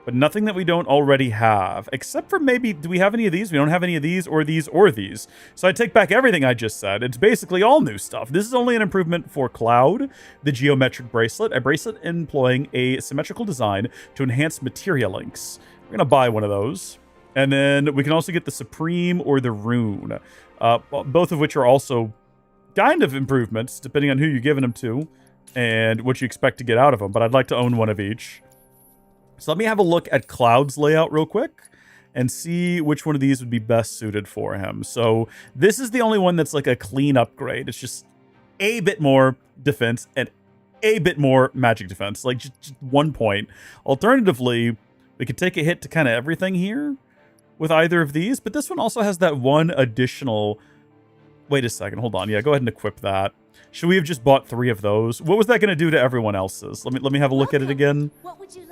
But nothing that we don't already have. Except for maybe, do we have any of these? We don't have any of these, or these, or these. So I take back everything I just said. It's basically all new stuff. This is only an improvement for Cloud, the geometric bracelet. A bracelet employing a symmetrical design to enhance materia links. We're going to buy one of those. And then we can also get the Supreme or the Rune. Both of which are also kind of improvements, depending on who you're giving them to. And what you expect to get out of them. But I'd like to own one of each. So let me have a look at Cloud's layout real quick and see which one of these would be best suited for him. So this is the only one that's like a clean upgrade. It's just a bit more defense and a bit more magic defense, like just 1 point. Alternatively, we could take a hit to kind of everything here with either of these, but this one also has that one additional... Wait a second, hold on. Yeah, go ahead and equip that. Should we have just bought 3 of those? What was that going to do to everyone else's? Let me have a look at it again.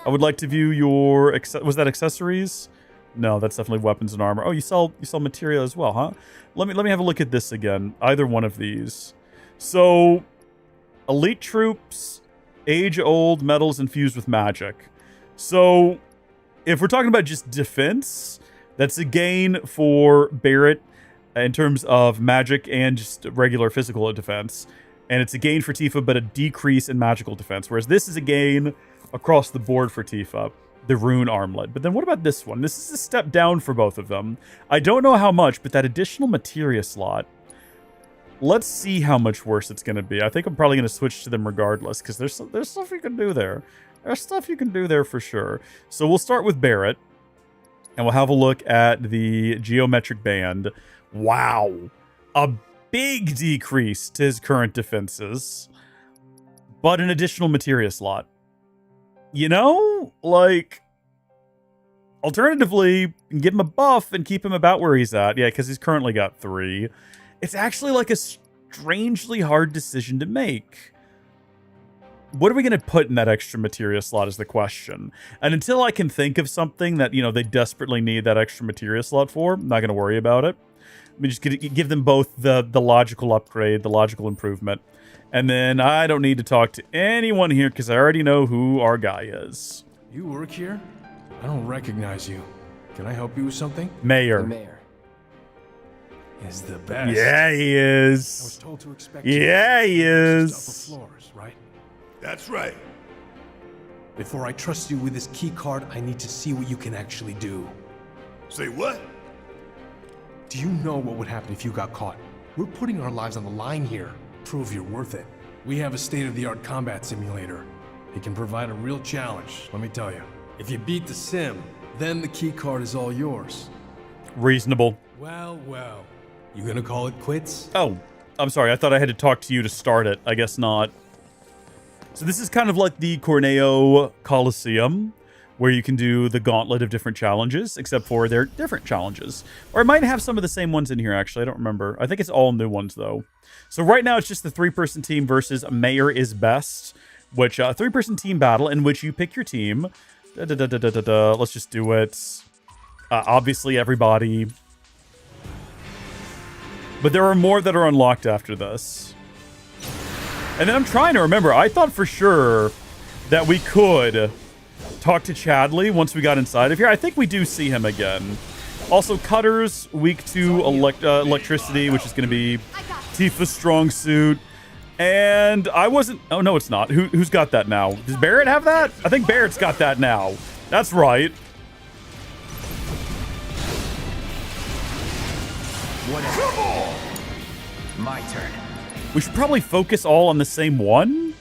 I would like to view your... Was that accessories? No, that's definitely weapons and armor. Oh, you sell materia as well, huh? Let me have a look at this again. Either one of these. So, elite troops, age-old metals infused with magic. So, if we're talking about just defense, that's a gain for Barrett in terms of magic and just regular physical defense. And it's a gain for Tifa, but a decrease in magical defense. Whereas this is a gain across the board for Tifa, the rune armlet. But then what about this one? This is a step down for both of them. I don't know how much, but that additional materia slot, let's see how much worse it's going to be. I think I'm probably going to switch to them regardless, because there's stuff you can do there. There's stuff you can do there for sure. So we'll start with Barrett, and we'll have a look at the geometric band. Wow. A big decrease to his current defenses, but an additional materia slot. You know, like, alternatively, give him a buff and keep him about where he's at. Yeah, because he's currently got 3. It's actually like a strangely hard decision to make. What are we going to put in that extra materia slot is the question. And until I can think of something that, you know, they desperately need that extra materia slot for, I'm not going to worry about it. We just give them both the logical upgrade, the logical improvement. And then I don't need to talk to anyone here because I already know who our guy is. You work here? I don't recognize you. Can I help you with something? Mayor. The mayor is the best. Yeah, he is. I was told to expect yeah, he is. Upper floors, right? That's right. Before I trust you with this key card, I need to see what you can actually do. Say what? Do you know what would happen if you got caught? We're putting our lives on the line here. Prove you're worth it. We have a state-of-the-art combat simulator. It can provide a real challenge, let me tell you. If you beat the sim, then the key card is all yours. Reasonable. Well. You gonna call it quits? Oh, I'm sorry. I thought I had to talk to you to start it. I guess not. So this is kind of like the Corneo Coliseum, where you can do the gauntlet of different challenges, except for they're different challenges. Or it might have some of the same ones in here, actually. I don't remember. I think it's all new ones, though. So right now, it's just the 3-person team versus Mayor is Best, which a 3-person team battle in which you pick your team. Let's just do it. Obviously, everybody. But there are more that are unlocked after this. And then I'm trying to remember. I thought for sure that we could talk to Chadley once we got inside of here. I think we do see him again. Also, Cutter's weak to electricity, which is going to be Tifa's strong suit. And I wasn't... Oh, no, it's not. Who's got that now? Does Barrett have that? I think Barrett's got that now. That's right. Whatever. My turn. We should probably focus all on the same one,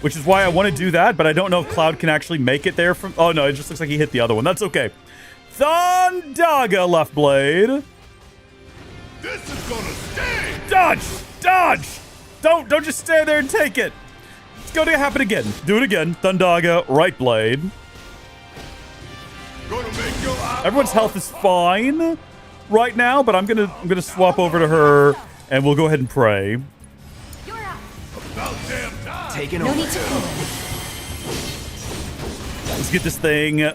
which is why I want to do that, but I don't know if Cloud can actually make it there from... Oh, no, it just looks like he hit the other one. That's okay. Thundaga left blade. This is gonna stay. Dodge! Dodge! Don't just stand there and take it. It's going to happen again. Do it again. Thundaga, right blade. Everyone's health is fine right now, but I'm gonna swap over to her, and we'll go ahead and pray. Taking over. Let's get this thing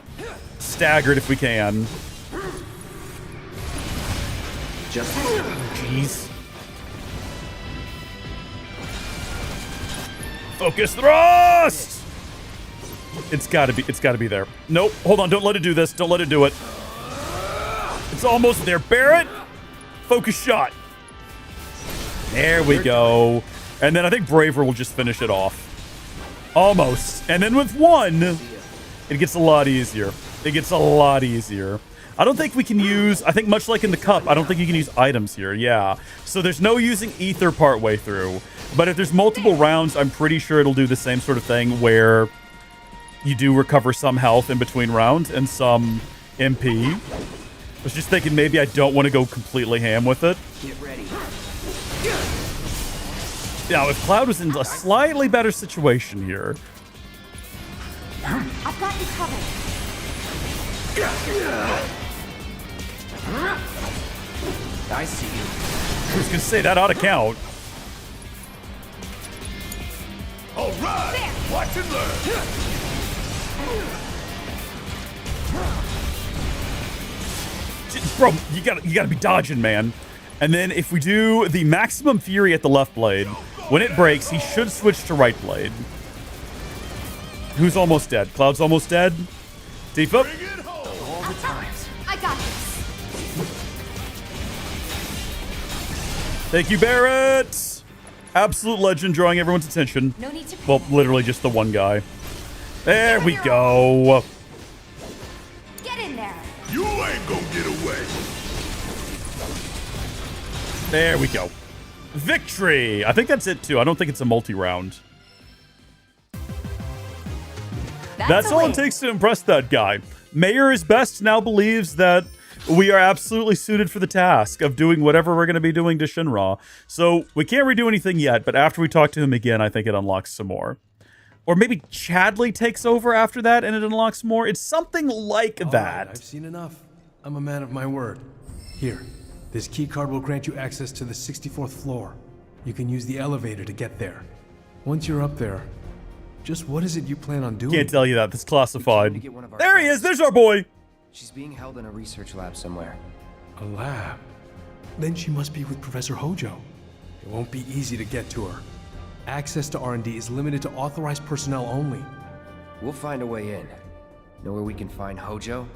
staggered if we can. Just jeez. Focus thrust. It's gotta be there. Nope. Hold on. Don't let it do this. Don't let it do it. It's almost there. Barrett. Focus shot. There we go. And then I think Braver will just finish it off. Almost. And then with one, it gets a lot easier. It gets a lot easier. I don't think we can use, I think much like in the cup, I don't think you can use items here. Yeah. So there's no using ether part way through. But if there's multiple rounds, I'm pretty sure it'll do the same sort of thing where you do recover some health in between rounds and some MP. I was just thinking maybe I don't want to go completely ham with it. Get ready. Now, if Cloud was in a slightly better situation here. I've got you covered. I see you. I was gonna say that ought to count. All right, watch and learn. Bro, you gotta be dodging, man. And then if we do the maximum fury at the left blade, when it breaks, he should switch to right blade. Who's almost dead? Cloud's almost dead. Deep up. All the times. I got this. Thank you, Barrett. Absolute legend, drawing everyone's attention. No need to Well, literally just the one guy. There we go. Get in there. You ain't gonna get away. There we go. Victory. I think that's it too. I don't think it's a multi-round. That's all it takes to impress that guy. Mayor is Best now believes that we are absolutely suited for the task of doing whatever we're going to be doing to Shinra. So we can't redo anything yet, but after we talk to him again, I think it unlocks some more. Or maybe Chadley takes over after that and it unlocks more. It's something like that. Right, I've seen enough. I'm a man of my word. Here, this key card will grant you access to the 64th floor. You can use the elevator to get there. Once you're up there, just what is it you plan on doing? Can't tell you that. That's classified. There he is. There's our boy. She's being held in a research lab somewhere. A lab? Then she must be with Professor Hojo. It won't be easy to get to her. Access to R&D is limited to authorized personnel only. We'll find a way in. Know where we can find Hojo?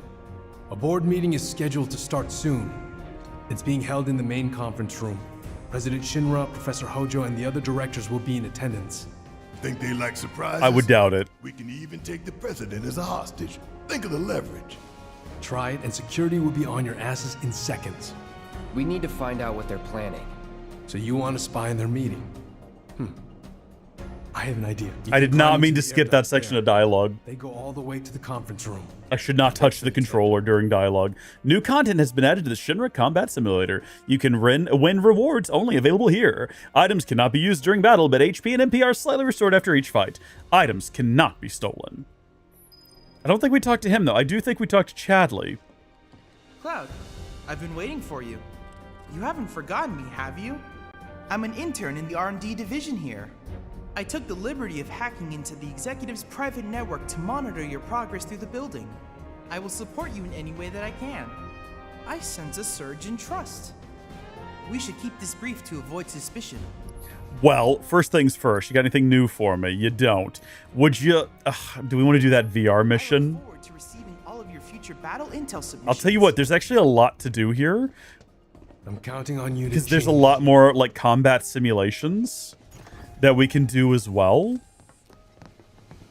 A board meeting is scheduled to start soon. It's being held in the main conference room. President Shinra, Professor Hojo, and the other directors will be in attendance. Think they like surprises? I would doubt it. We can even take the president as a hostage. Think of the leverage. Try it, and security will be on your asses in seconds. We need to find out what they're planning. So you want to spy in their meeting? I have an idea. I did not mean to skip that section of dialogue. They go all the way to the conference room. I should not touch the controller during dialogue. New content has been added to the Shinra Combat Simulator. You can win rewards only available here. Items cannot be used during battle, but HP and MP are slightly restored after each fight. Items cannot be stolen. I don't think we talked to him, though. I do think we talked to Chadley. Cloud, I've been waiting for you. You haven't forgotten me, have you? I'm an intern in the R&D division here. I took the liberty of hacking into the executive's private network to monitor your progress through the building. I will support you in any way that I can. I sense a surge in trust. We should keep this brief to avoid suspicion. Well, first things first. You got anything new for me? You don't. Would you... do we want to do that VR mission? I look forward to receiving all of your future battle intel submissions. I'll tell you what. There's actually a lot to do here. I'm counting on you to because there's a lot more like combat simulations that we can do as well.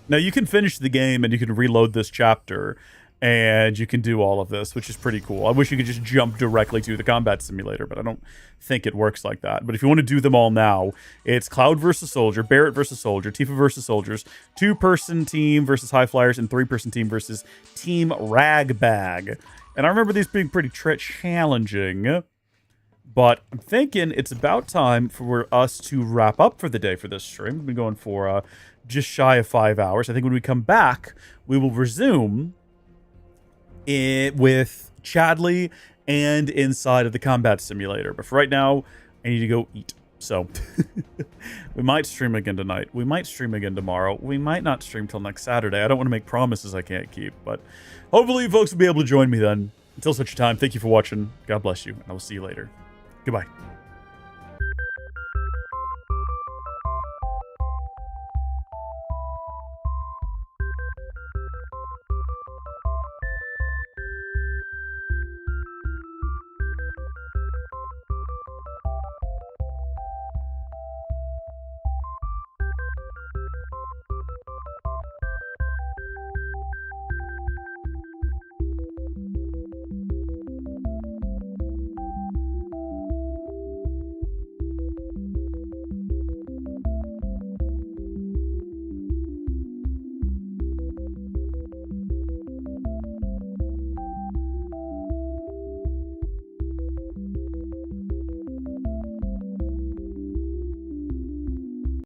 Now you can finish the game and you can reload this chapter and you can do all of this, which is pretty cool. I wish you could just jump directly to the combat simulator, but I don't think it works like that. But if you want to do them all now, it's Cloud versus Soldier, Barrett versus Soldier, Tifa versus Soldiers, 2-person team versus High Flyers, and 3-person team versus Team Ragbag. And I remember these being pretty challenging. But I'm thinking it's about time for us to wrap up for the day for this stream. We've been going for just shy of 5 hours. I think when we come back, we will resume it with Chadley and inside of the combat simulator. But for right now, I need to go eat. So we might stream again tonight. We might stream again tomorrow. We might not stream till next Saturday. I don't want to make promises I can't keep. But hopefully you folks will be able to join me then. Until such a time, thank you for watching. God bless you, and I will see you later. Goodbye.